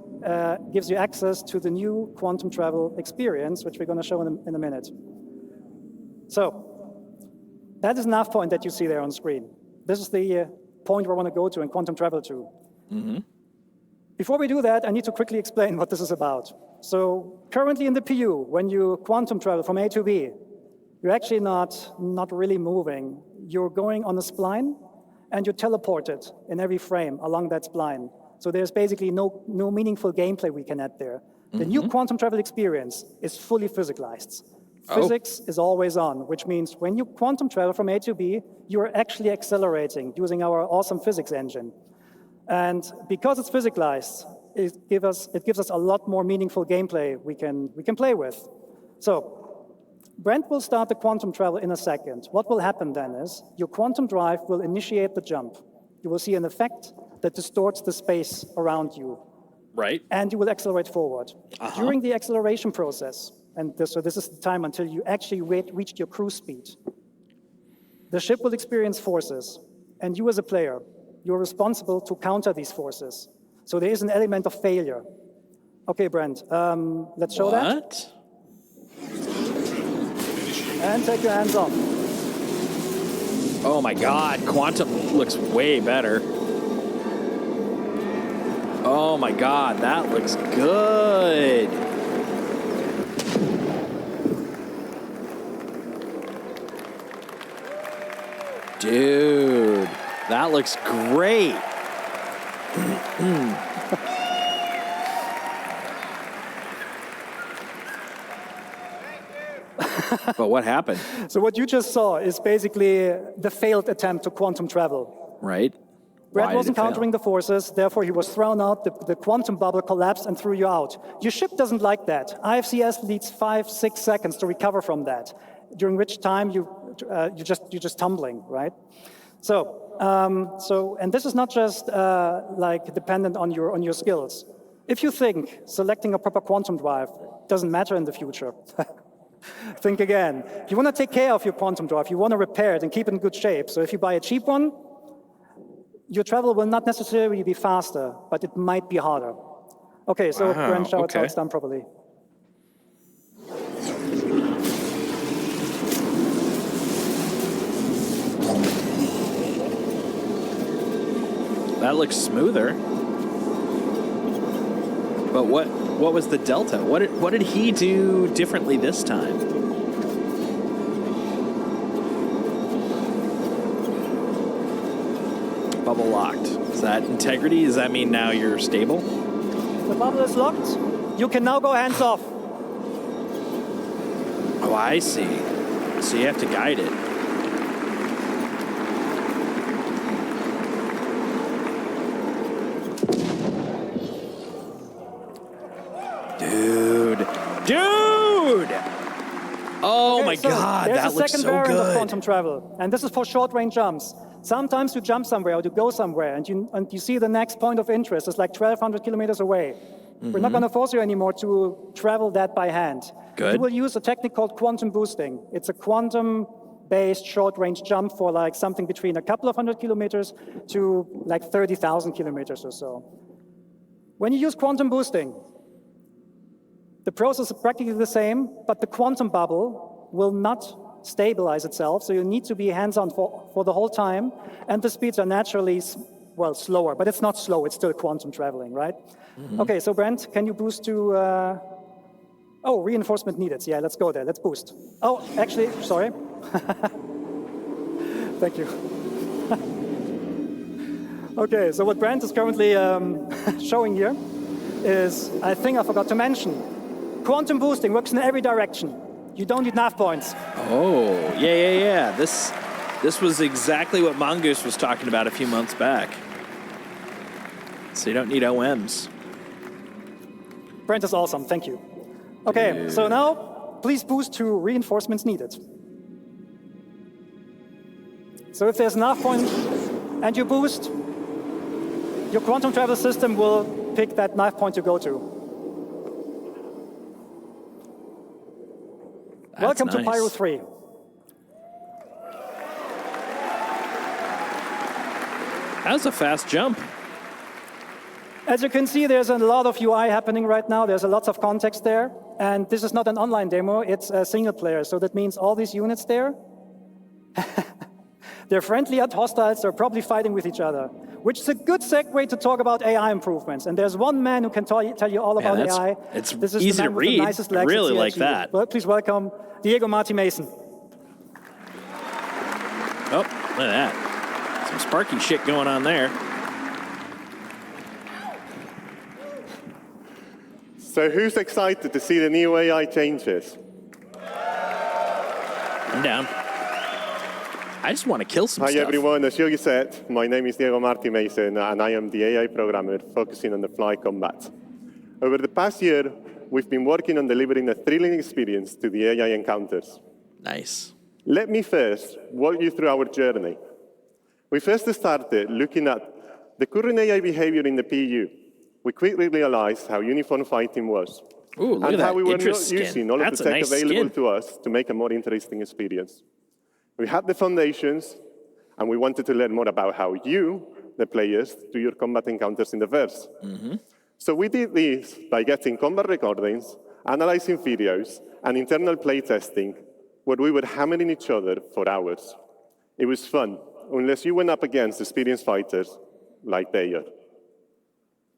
gives you access to the new quantum travel experience, which we're going to show in a minute. So that is nav point that you see there on screen. This is the point where I want to go to and quantum travel to. Before we do that, I need to quickly explain what this is about. So currently in the PU, when you quantum travel from A to B, you're actually not really moving. You're going on a spline, and you're teleported in every frame along that spline. So there's basically no meaningful gameplay we can add there. The new quantum travel experience is fully physicalized. Physics is always on, which means when you quantum travel from A to B, you're actually accelerating using our awesome physics engine. And because it's physicalized, it gives us a lot more meaningful gameplay we can play with. So Brent will start the quantum travel in a second. What will happen then is your quantum drive will initiate the jump. You will see an effect that distorts the space around you. Right. And you will accelerate forward. During the acceleration process, so this is the time until you actually reach your cruise speed, the ship will experience forces, and you as a player, you're responsible to counter these forces. So there is an element of failure. Okay, Brent, let's show that. What? And take your hands off. Oh my God, quantum looks way better. Oh my God, that looks good. Dude, that looks great. But what happened? So what you just saw is basically the failed attempt to quantum travel. Right. Brent wasn't countering the forces, therefore he was thrown out, the quantum bubble collapsed and threw you out. Your ship doesn't like that. IFCS needs 5-6 seconds to recover from that, during which time you're just tumbling, right? So and this is not just like dependent on your skills. If you think selecting a proper quantum drive doesn't matter in the future, think again. You want to take care of your quantum drive. You want to repair it and keep it in good shape. So if you buy a cheap one, your travel will not necessarily be faster, but it might be harder. Okay, so Brent, show how it's done properly. That looks smoother. But what was the delta? What did he do differently this time? Bubble locked. Is that integrity? Does that mean now you're stable? The bubble is locked. You can now go hands off. Oh, I see. So you have to guide it. Oh Okay, my so God, there's that a looks second so variant of good. quantum travel, and this is for short-range jumps. Sometimes you jump somewhere or you go somewhere, and you see the next point of interest is like 1,200 kilometers away. We're not going to force you anymore to travel that by hand. Good. You will use a technique called quantum boosting. It's a quantum-based short-range jump for like something between a couple of hundred kilometers to like 30,000 kilometers or so. When you use quantum boosting, the process is practically the same, but the quantum bubble will not stabilize itself, so you need to be hands-on for the whole time, and the speeds are naturally, well, slower, but it's not slow, it's still quantum traveling, right? Okay, so Brent, can you boost to, oh, reinforcement needed. Yeah, let's go there, let's boost. Oh, actually, sorry. Thank you. Okay, so what Brent is currently showing here is, I think I forgot to mention, quantum boosting works in every direction. You don't need nav points. Oh, yeah. This was exactly what Mongoose was talking about a few months back. So you don't need OMs. Brent is awesome, thank you. Okay, so now please boost to reinforcements needed. So if there's a nav point and you boost, your quantum travel system will pick that nav point to go to. Welcome to Pyro 3. That was a fast jump. As you can see, there's a lot of UI happening right now. There's a lot of context there. And this is not an online demo, it's a single player. So that means all these units there, they're friendly and hostiles, they're probably fighting with each other, which is a good segue to talk about AI improvements. And there's one man who can tell you all about AI. It's this is easy the to man with the read. nicest I legs at really like CIG. that. Well, please welcome Diego Marty Mason. Oh, look at that. Some sparky shit going on there. So who's excited to see the new AI changes? I'm down. I just want to kill some Hi stuff. everyone, as Yogi said, my name is Diego Marty Mason and I am the AI programmer focusing on the fly combat. Over the past year, we've been working on delivering a thrilling experience to the AI encounters. Nice. Let me first walk you through our journey. We first started looking at the current AI behavior in the PU. We quickly realized how uniform fighting was. Ooh, look and at how that we were not interest skin. using all That's of a the tech nice available skin. to us to make a more interesting experience. We had the foundations, and we wanted to learn more about how you, the players, do your combat encounters in the verse. So we did this by getting combat recordings, analyzing videos, and internal playtesting, where we were hammering each other for hours. It was fun, unless you went up against experienced fighters like they are.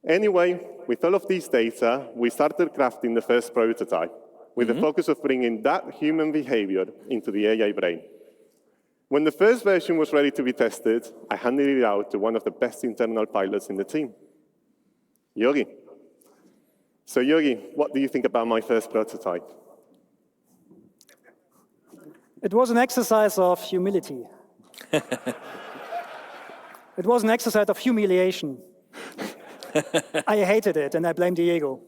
Anyway, with all of these data, we started crafting the first prototype, with the focus of bringing that human behavior into the AI brain. When the first version was ready to be tested, I handed it out to one of the best internal pilots in the team, Yogi. So Yogi, what do you think about my first prototype? It was an exercise of humility. It was an exercise of humiliation. I hated it, and I blame Diego.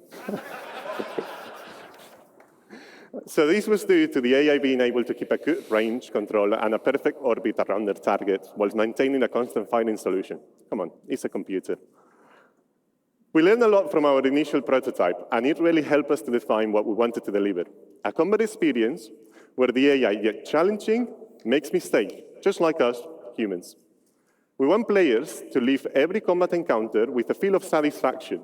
So this was due to the AI being able to keep a good range control and a perfect orbit around their target while maintaining a constant firing solution. Come on, it's a computer. We learned a lot from our initial prototype, and it really helped us to define what we wanted to deliver. A combat experience where the AI gets challenging, makes mistakes, just like us, humans. We want players to leave every combat encounter with a feel of satisfaction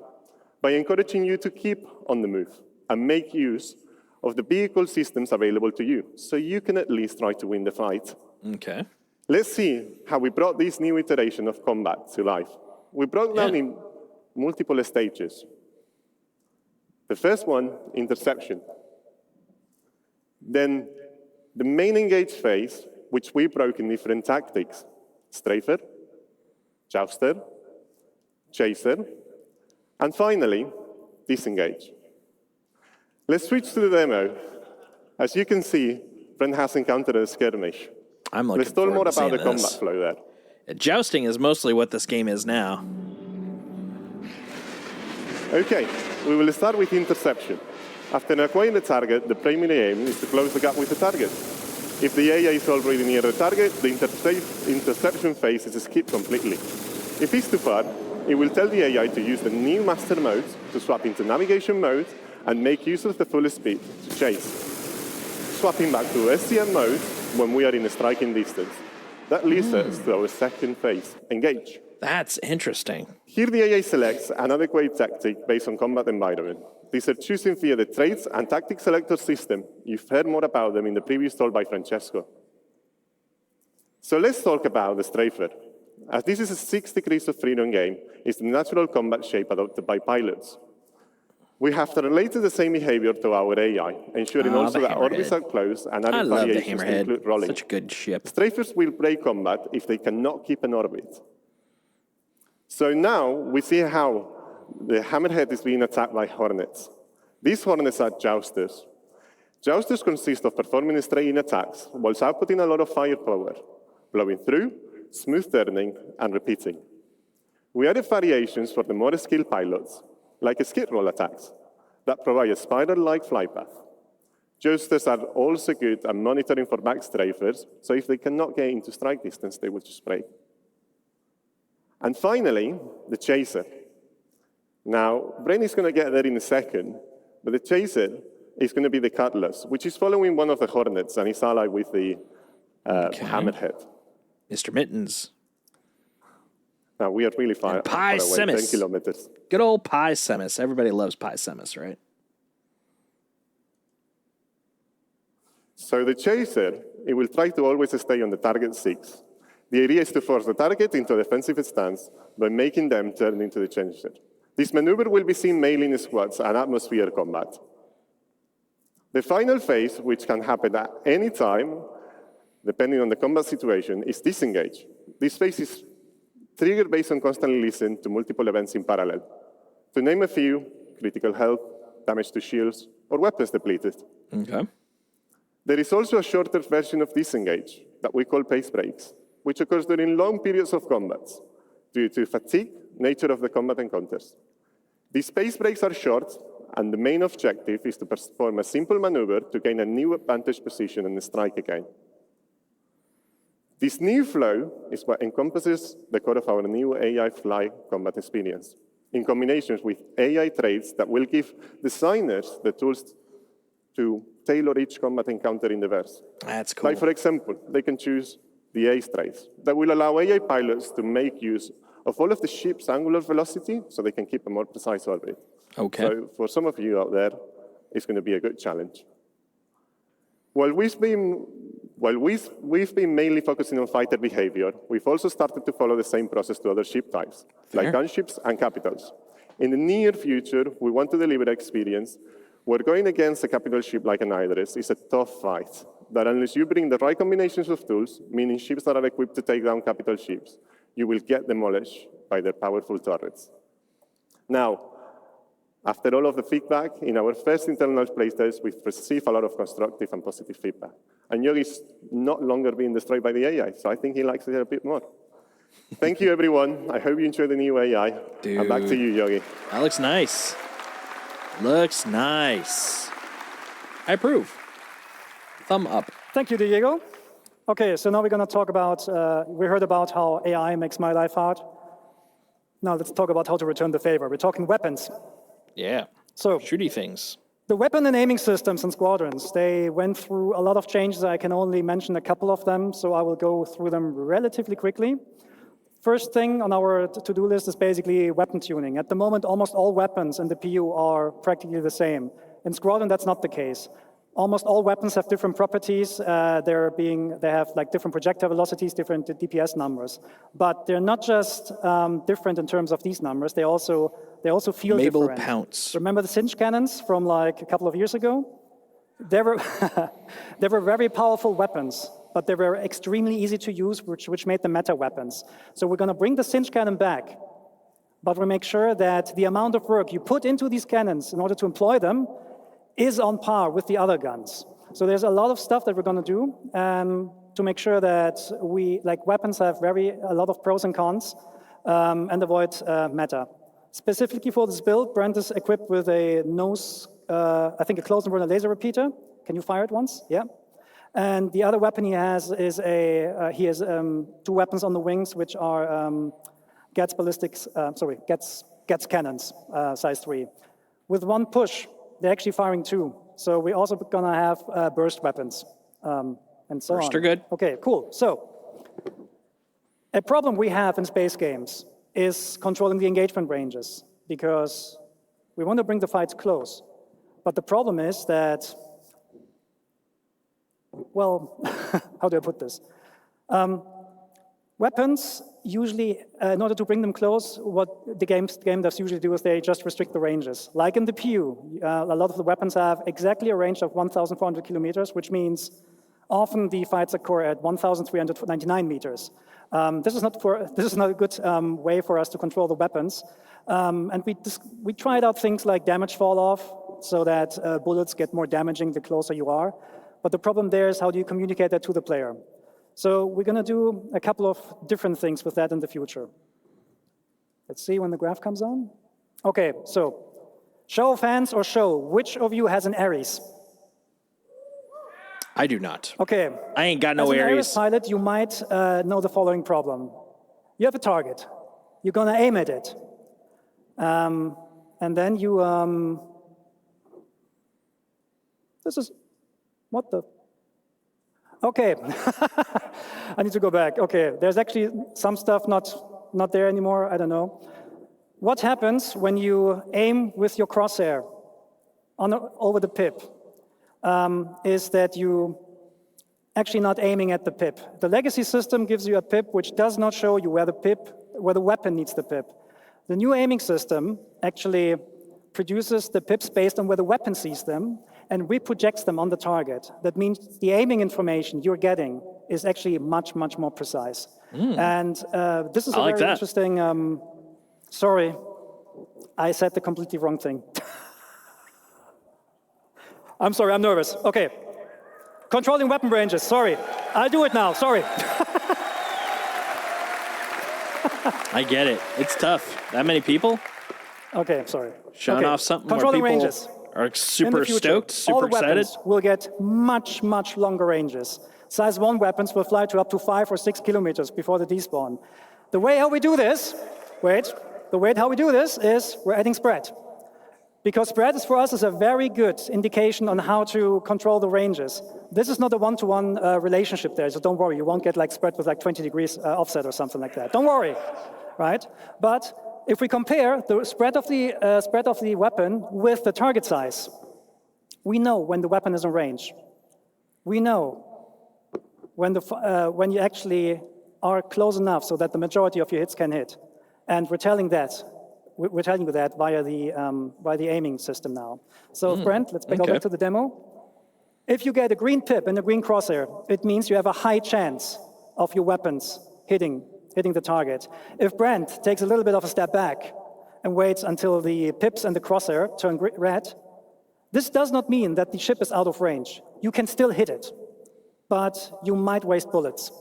by encouraging you to keep on the move and make use of the vehicle systems available to you, so you can at least try to win the fight. Okay. Let's see how we brought this new iteration of combat to life. We broke down in multiple stages. The first one, interception. Then the main engage phase, which we broke in different tactics. Strafer, jouster, chaser, and finally, disengage. Let's switch to the demo. As you can see, Brent has encountered a skirmish. I'm looking Let's talk more forward to about the seeing combat this. flow there. Jousting is mostly what this game is now. Okay, we will start with interception. After acquiring the target, the primary aim is to close the gap with the target. If the AI is already near the target, the interception phase is skipped completely. If it's too far, it will tell the AI to use the new master mode to swap into navigation mode and make use of the full speed to chase, swapping back to SCM mode when we are in a striking distance. That leads us to our second phase, engage. That's interesting. Here the AI selects an adequate tactic based on combat environment. These are choosing via the traits and tactic selector system. You've heard more about them in the previous talk by Francesco. So let's talk about the strafer. As this is a 6 degrees of freedom game, it's the natural combat shape adopted by pilots. We have related the same behavior to our AI, ensuring also that orbits are close and adding variations to include rolling. Such a good ship. Strafers will break combat if they cannot keep an orbit. So now we see how the Hammerhead is being attacked by Hornets. These Hornets are jousters. Jousters consist of performing straying attacks whilst outputting a lot of firepower, blowing through, smooth turning, and repeating. We added variations for the more skilled pilots, like skid roll attacks, that provide a spiral-like flight path. Jousters are also good at monitoring for back strafers, so if they cannot get into strike distance, they will just break. And finally, the Chaser. Now, Bren is going to get there in a second, but the Chaser is going to be the Cutlass, which is following one of the Hornets, and is allied with the Hammerhead. Mr. Mittens. Now, we are really far away, 10 kilometers. Good old Pi Semis. Everybody loves Pi Semis, right? So the Chaser, it will try to always stay on the target 6. The idea is to force the target into a defensive stance by making them turn into the Chaser. This maneuver will be seen mainly in squads and atmosphere combat. The final phase, which can happen at any time, depending on the combat situation, is disengage. This phase is triggered based on constantly listening to multiple events in parallel. To name a few, critical health, damage to shields, or weapons depleted. Okay. There is also a shorter version of disengage that we call pace breaks, which occurs during long periods of combat due to fatigue, nature of the combat encounters. These pace breaks are short, and the main objective is to perform a simple maneuver to gain a new advantage position and strike again. This new flow is what encompasses the core of our new AI fly combat experience, in combination with AI traits that will give designers the tools to tailor each combat encounter in the verse. That's cool. Like, for example, they can choose the ace traits that will allow AI pilots to make use of all of the ship's angular velocity so they can keep a more precise orbit. Okay. So for some of you out there, it's going to be a good challenge. While we've been mainly focusing on fighter behavior, we've also started to follow the same process to other ship types, like gunships and capitals. In the near future, we want to deliver an experience where going against a capital ship like an Hydrus is a tough fight, that unless you bring the right combinations of tools, meaning ships that are equipped to take down capital ships, you will get demolished by their powerful turrets. Now, after all of the feedback, in our first internal playtest, we've received a lot of constructive and positive feedback. And Yogi's not longer being destroyed by the AI, so I think he likes it a bit more. Thank you, everyone. I hope you enjoy the new AI. Dude. And back to you, Yogi. That looks nice. Looks nice. I approve. Thumb up. Thank you, Diego. Okay, so now we're going to talk about, we heard about how AI makes my life hard. Now let's talk about how to return the favor. We're talking weapons. Yeah. So shooty things. The weapon and aiming systems and squadrons, they went through a lot of changes. I can only mention a couple of them, so I will go through them relatively quickly. First thing on our to-do list is basically weapon tuning. At the moment, almost all weapons in the PU are practically the same. In Squadron, that's not the case. Almost all weapons have different properties. They have like different projectile velocities, different DPS numbers. But they're not just different in terms of these numbers. They also feel Mabel different. Pounce. Remember the Cinch cannons from like a couple of years ago? They were very powerful weapons, but they were extremely easy to use, which made them meta weapons. So we're going to bring the Cinch cannon back, but we make sure that the amount of work you put into these cannons in order to employ them is on par with the other guns. So there's a lot of stuff that we're going to do to make sure that weapons have a lot of pros and cons and avoid meta. Specifically for this build, Brent is equipped with a nose I think, a close and laser repeater. Can you fire it once? Yeah. And the other weapon he has is two weapons on the wings, which are Getz cannons, size 3. With one push, they're actually firing 2. So we're also gonna have burst weapons, and so on. Burst are good. Okay, cool. So a problem we have in space games is controlling the engagement ranges, because we want to bring the fights close. But the problem is that, well, how do I put this? Weapons usually, in order to bring them close, what the game does usually do is they just restrict the ranges. Like in the PU, a lot of the weapons have exactly a range of 1,400 kilometers, which means often the fights occur at 1,399 meters. This is not a good way for us to control the weapons. And we tried out things like damage fall off, so that bullets get more damaging the closer you are. But the problem there is, how do you communicate that to the player? So we're going to do a couple of different things with that in the future. Let's see when the graph comes on. Okay, so show of hands or show, which of you has an Ares? I do not. Okay. I ain't got no As an Ares. pilot, you might know the following problem. You have a target. You're going to aim at it. And then you... this is... What the... Okay. I need to go back. Okay, there's actually some stuff not there anymore. I don't know. What happens when you aim with your crosshair over the pip? Is that you actually not aiming at the pip. The legacy system gives you a pip which does not show you where the weapon needs the pip. The new aiming system actually produces the pips based on where the weapon sees them and reprojects them on the target. That means the aiming information you're getting is actually much, much more precise. And this is a very interesting... sorry, I said the completely wrong thing. I'm sorry, I'm nervous. Okay. Controlling weapon ranges, sorry. I'll do it now, sorry. I get it. It's tough. That many people? Okay, sorry. Showing off something Controlling where people ranges. are super In the future, stoked, all super the excited. weapons will get much, much longer ranges. Size 1 weapons will fly to up to 5 or 6 kilometers before the despawn. The way how we do this, how we do this is we're adding spread. Because spread is for us is a very good indication on how to control the ranges. This is not a one-to-one relationship there, so don't worry. You won't get like spread with like 20 degrees offset or something like that. Don't worry, right? But if we compare the spread of the weapon with the target size, we know when the weapon is in range. We know when you actually are close enough so that the majority of your hits can hit, and we're telling you that via the aiming system now. So Brent, let's go back to the demo. If you get a green pip and a green crosshair, it means you have a high chance of your weapons hitting the target. If Brent takes a little bit of a step back and waits until the pips and the crosshair turn red, this does not mean that the ship is out of range. You can still hit it, but you might waste bullets.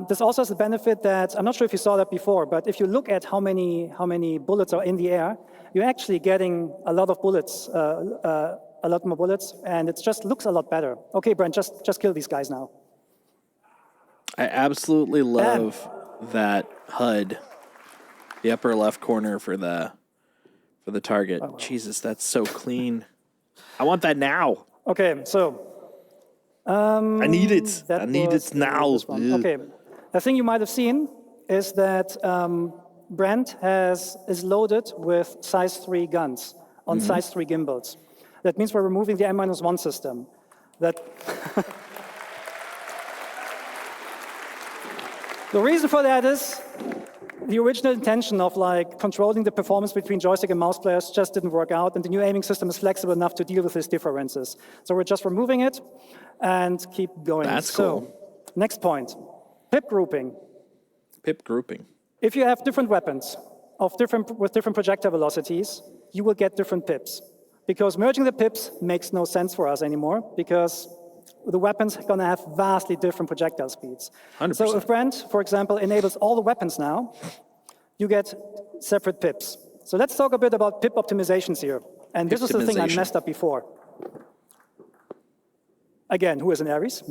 This also has the benefit that, I'm not sure if you saw that before, but if you look at how many bullets are in the air, you're actually getting a lot of bullets, a lot more bullets, and it just looks a lot better. Okay, Brent, just kill these guys now. I absolutely love that HUD, the upper left corner for the target. Jesus, that's so clean. I want that now. Okay, so I need it. I need it now. Okay, a thing you might have seen is that Brent is loaded with size 3 guns on size 3 gimbals. That means we're removing the M-1 system. The reason for that is the original intention of like controlling the performance between joystick and mouse players just didn't work out, and the new aiming system is flexible enough to deal with these differences. So we're just removing it and keep going. That's cool. So, next point, pip grouping. Pip grouping. If you have different weapons with different projectile velocities, you will get different pips. Because merging the pips makes no sense for us anymore, because the weapons are going to have vastly different projectile speeds. 100%. So if Brent, for example, enables all the weapons now, you get separate pips. So let's talk a bit about pip optimizations here. And this is the thing I Victimization. messed up before. Again, who is an Ares?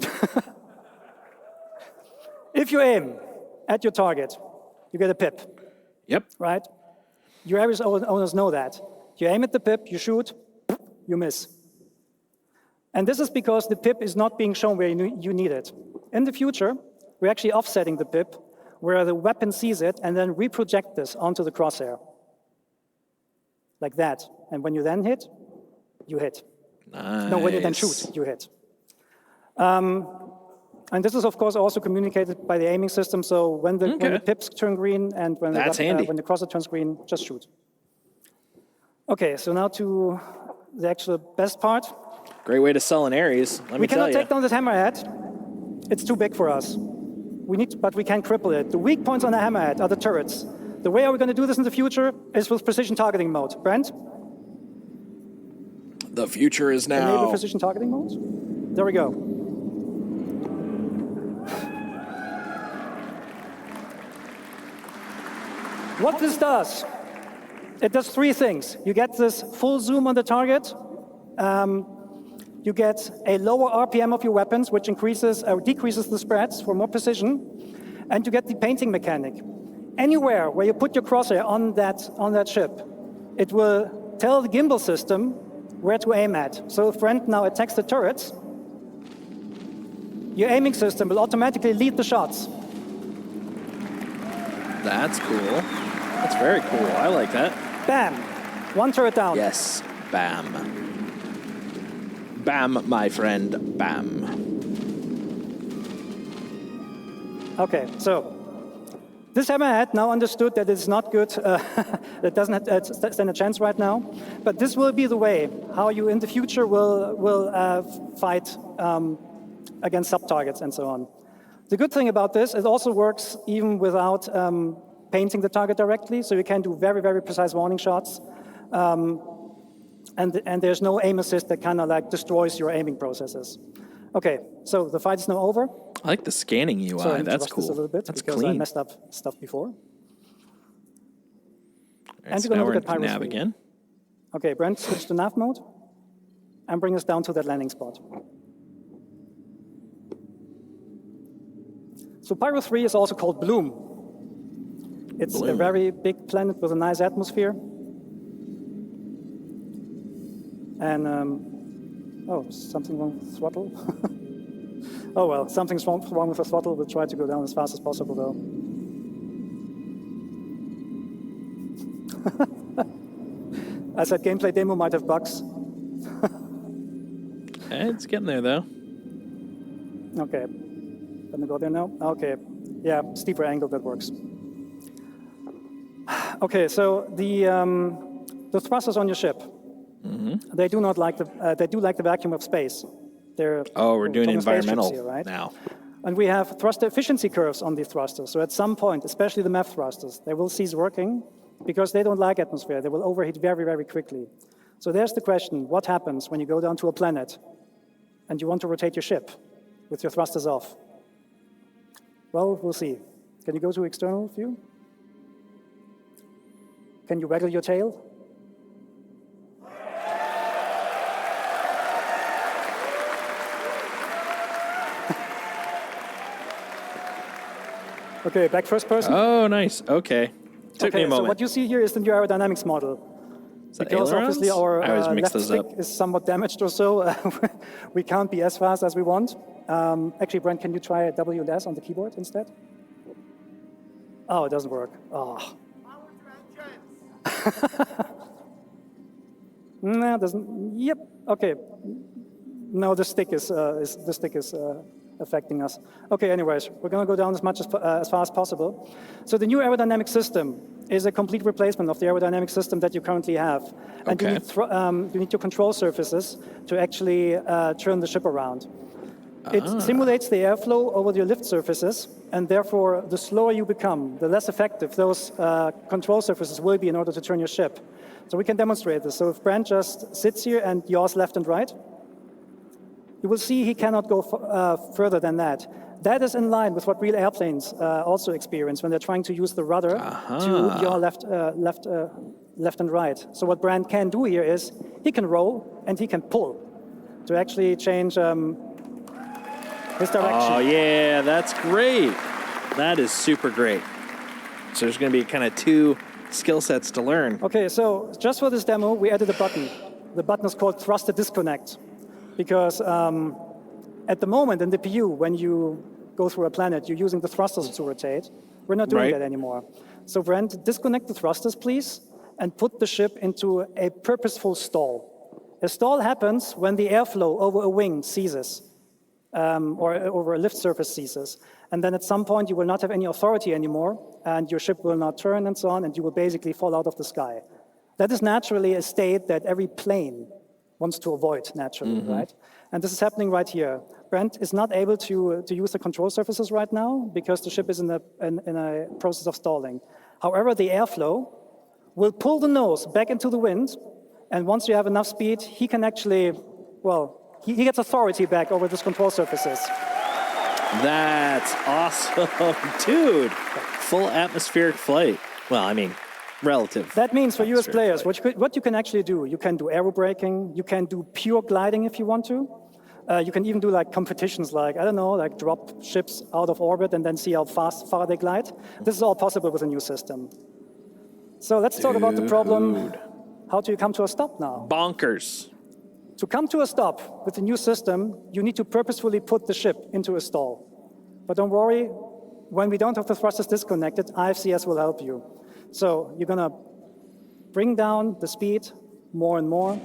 If you aim at your target, you get a pip. Yep. Right? Your Ares owners know that. You aim at the pip, you shoot, you miss. And this is because the pip is not being shown where you need it. In the future, we're actually offsetting the pip where the weapon sees it and then reproject this onto the crosshair. Like that. And when you then hit, you hit. Nice. No, when you then shoot, you hit. And this is, of course, also communicated by the aiming system. So when the pips turn green and when the crosshair turns green, just shoot. Okay, so now to the actual best part. Great way to sell an Ares, let me tell cannot you. take down this hammerhead. It's too big for us. But we can cripple it. The weak points on the hammerhead are the turrets. The way we're going to do this in the future is with precision targeting mode. Brent? The future is now. Enable precision targeting mode. There we go. What this does, it does three things. You get this full zoom on the target. You get a lower RPM of your weapons, which increases or decreases the spreads for more precision. And you get the painting mechanic. Anywhere where you put your crosshair on that ship, it will tell the gimbal system where to aim at. So if Brent now attacks the turrets, your aiming system will automatically lead the shots. That's cool. That's very cool. I like that. Bam! One turret down. Yes. Bam. Bam, my friend. Bam. Okay, so this hammerhead now understood that it's not good, that doesn't stand a chance right now, but this will be the way how you in the future will fight against sub-targets and so on. The good thing about this, it also works even without painting the target directly, so you can do very, very precise warning shots, and there's no aim assist that kind of like destroys your aiming processes. Okay, so the fight is now over. I like the scanning UI. Sorry, That's this cool. a little bit That's because clean. I messed up stuff before. Right, And so we're now going we're to look at in nav Pyro 3. again. Okay, Brent, switch to nav mode and bring us down to that landing spot. So Pyro 3 is also called Bloom. It's a very big planet with a nice atmosphere. And, oh, something wrong with the throttle? Oh well, something's wrong with the throttle. We'll try to go down as fast as possible though. I said gameplay demo might have bugs. It's getting there though. Okay, gonna go there now. Okay, yeah, steeper angle, that works. Okay, so the thrusters on your ship, they do not like they do like the vacuum of space. We're doing environmental here, right? now. And we have thruster efficiency curves on these thrusters. So at some point, especially the MEF thrusters, they will cease working because they don't like atmosphere. They will overheat very, very quickly. So there's the question, what happens when you go down to a planet and you want to rotate your ship with your thrusters off? Well, we'll see. Can you go to external view? Can you waggle your tail? Okay, back first person. Oh, nice. Okay. Took me a moment. So what you see here is the new aerodynamics model. Is that Because ailerons? obviously our I always mix left those stick up. is somewhat damaged or so. We can't be as fast as we want. Actually, Brent, can you try W and S on the keyboard instead? Oh, it doesn't work. Oh. No, it doesn't. Yep. Okay. No, the stick is affecting us. Okay. Anyways, we're going to go down as fast as possible. So the new aerodynamic system is a complete replacement of the aerodynamic system that you currently have, and you need your control surfaces to actually turn the ship around. It simulates the airflow over your lift surfaces, and therefore, the slower you become, the less effective those control surfaces will be in order to turn your ship. So we can demonstrate this. So if Brent just sits here and yaws left and right, you will see he cannot go further than that. That is in line with what real airplanes also experience when they're trying to use the rudder to yaw left left and right. So what Brand can do here is he can row and he can pull to actually change his direction. Oh, yeah, that's great. That is super great. So there's going to be kind of two skill sets to learn. Okay, so just for this demo, we added a button. The button is called Thruster Disconnect. Because at the moment in the PU, when you go through a planet, you're using the thrusters to rotate. We're not doing that anymore. So Brent, disconnect the thrusters, please, and put the ship into a purposeful stall. A stall happens when the airflow over a wing ceases, or over a lift surface ceases. And then at some point, you will not have any authority anymore, and your ship will not turn and so on, and you will basically fall out of the sky. That is naturally a state that every plane wants to avoid naturally, right? And this is happening right here. Brent is not able to use the control surfaces right now because the ship is in a process of stalling. However, the airflow will pull the nose back into the wind, and once you have enough speed, he can actually, well, he gets authority back over these control surfaces. That's awesome, dude. Full atmospheric flight. Well, I mean, relative. That means for you as players, what you can actually do, you can do aerobraking, you can do pure gliding if you want to. You can even do like competitions, like, I don't know, like drop ships out of orbit and then see how far they glide. This is all possible with a new system. So let's talk about the problem. How do you come to a stop now? Bonkers. To come to a stop with the new system, you need to purposefully put the ship into a stall. But don't worry, when we don't have the thrusters disconnected, IFCS will help you. So you're gonna bring down the speed more and more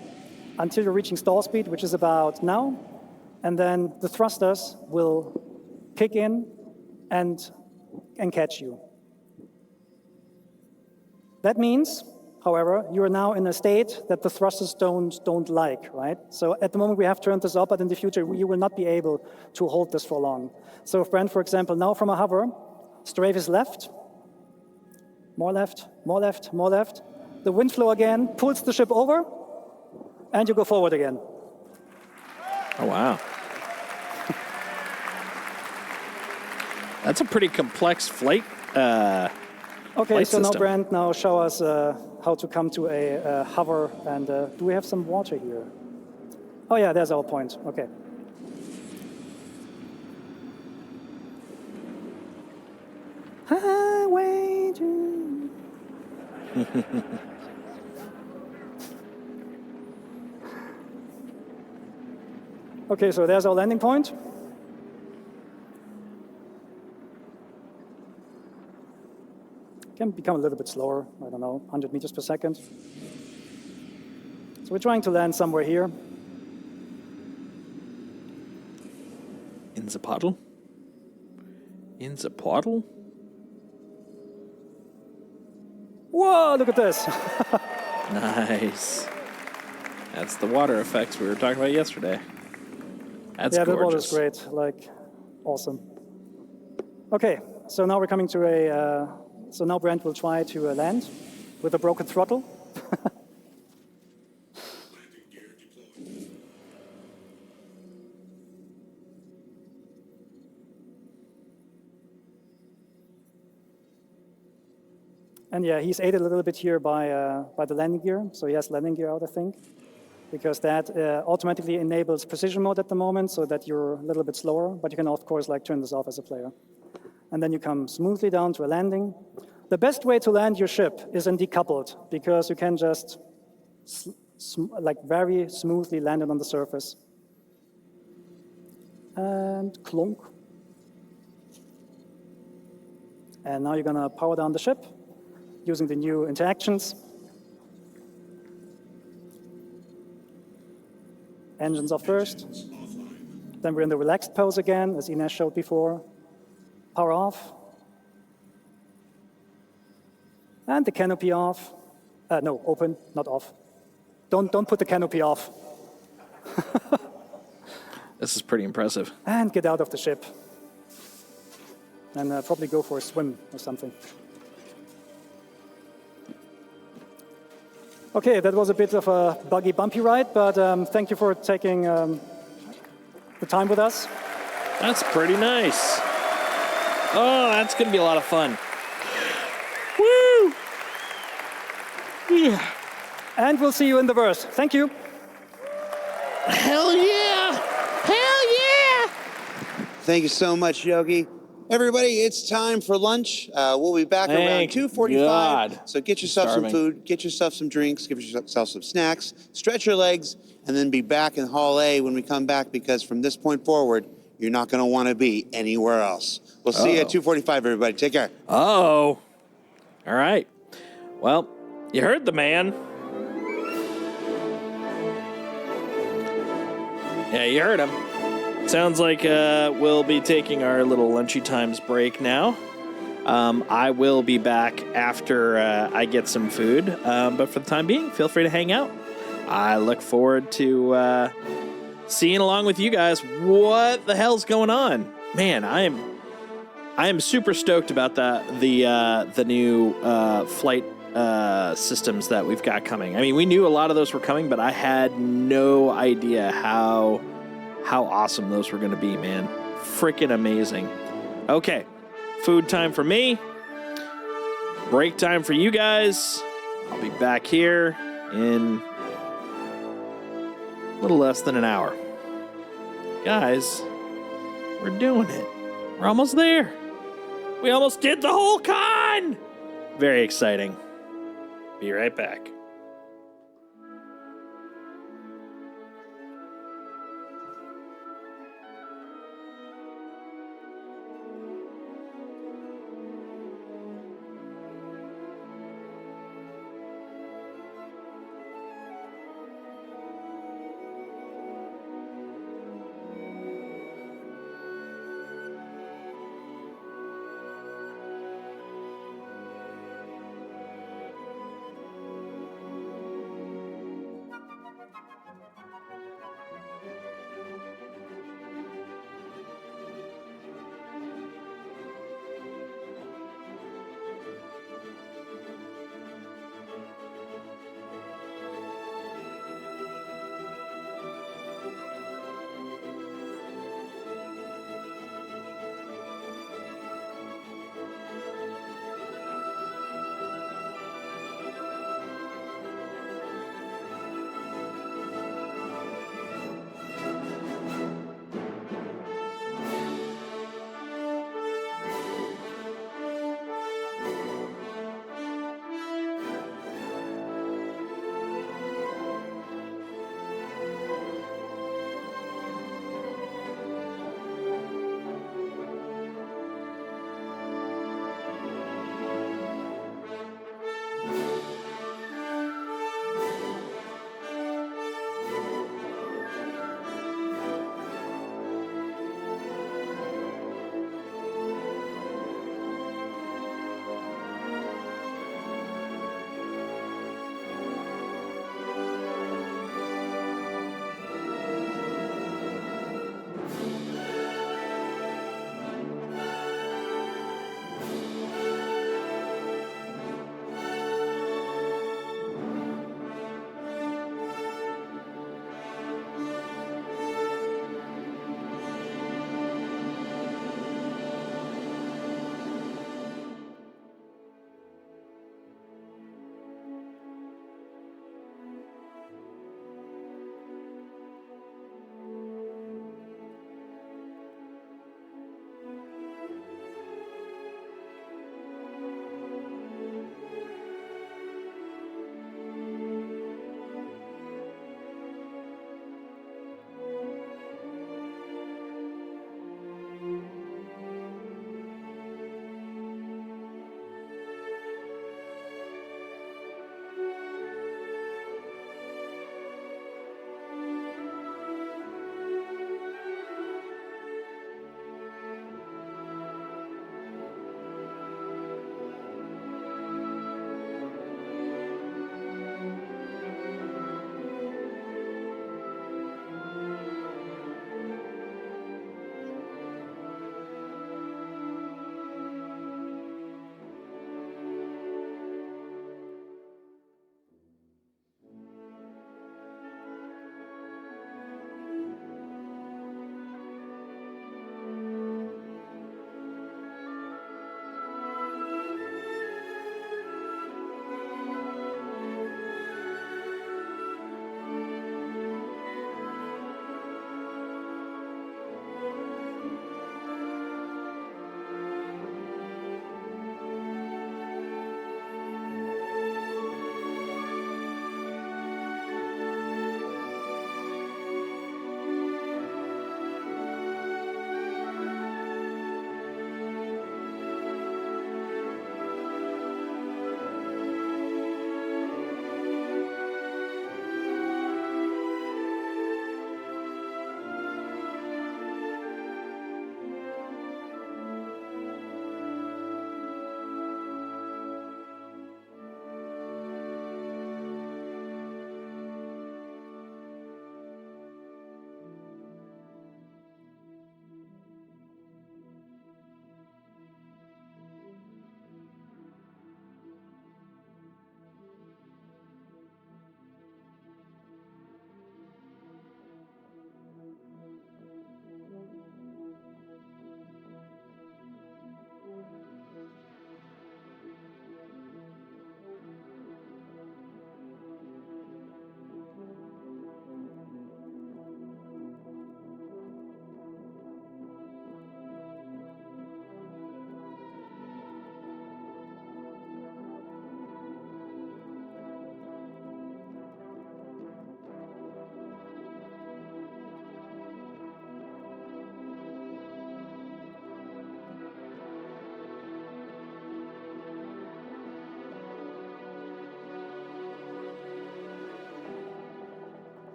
until you're reaching stall speed, which is about now. And then the thrusters will kick in and catch you. That means, however, you are now in a state that the thrusters don't like, right? So at the moment we have turned this up, but in the future you will not be able to hold this for long. So if Brent, for example, now from a hover, strafe is left, more left, more left, more left. The wind flow again pulls the ship over, and you go forward again. Oh, wow. That's a pretty complex flight. Okay, so now Brent, now show us how to come to a hover, and do we have some water here? Oh yeah, there's our point, okay. Highway to... Okay, so there's our landing point. Can become a little bit slower, I don't know, 100 meters per second. So we're trying to land somewhere here. In the puddle? In the puddle? Whoa, look at this. Nice. That's the water effects we were talking about yesterday. That's gorgeous. Yeah, the water's great, like, awesome. Okay, so now we're coming to a, so now Brent will try to land with a broken throttle. And yeah, he's aided a little bit here by the landing gear. So he has landing gear out, I think, because that automatically enables precision mode at the moment so that you're a little bit slower, but you can, of course, like turn this off as a player. And then you come smoothly down to a landing. The best way to land your ship is in decoupled, because you can just like very smoothly land it on the surface. And clunk. And now you're gonna power down the ship using the new interactions. Engines off first. Then we're in the relaxed pose again, as Ines showed before. Power off. And the canopy off. No, open, not off. Don't put the canopy off. This is pretty impressive. And get out of the ship. And probably go for a swim or something. Okay, that was a bit of a buggy, bumpy ride, but thank you for taking the time with us. That's pretty nice. Oh, that's going to be a lot of fun. Woo! And we'll see you in the verse. Thank you. Hell yeah! Hell yeah! Thank you so much, Yogi. Everybody, it's time for lunch. We'll be back around Thank 2:45. God. So get yourself some Starving. food, get yourself some drinks, give yourself some snacks, stretch your legs, and then be back in Hall A when we come back, because from this point forward, you're not going to want to be anywhere else. We'll see you at 2:45, everybody. Take care. Oh. All right. Well, you heard the man. Yeah, you heard him. Sounds like we'll be taking our little lunchy times break now. I will be back after I get some food. But for the time being, feel free to hang out. I look forward to seeing along with you guys what the hell's going on. Man, I am super stoked about the new flight systems that we've got coming. I mean, we knew a lot of those were coming, but I had no idea how awesome those were going to be, man. Freaking amazing. Okay, food time for me. Break time for you guys. I'll be back here in a little less than an hour. Guys, we're doing it. We're almost there. We almost did the whole con! Very exciting. Be right back.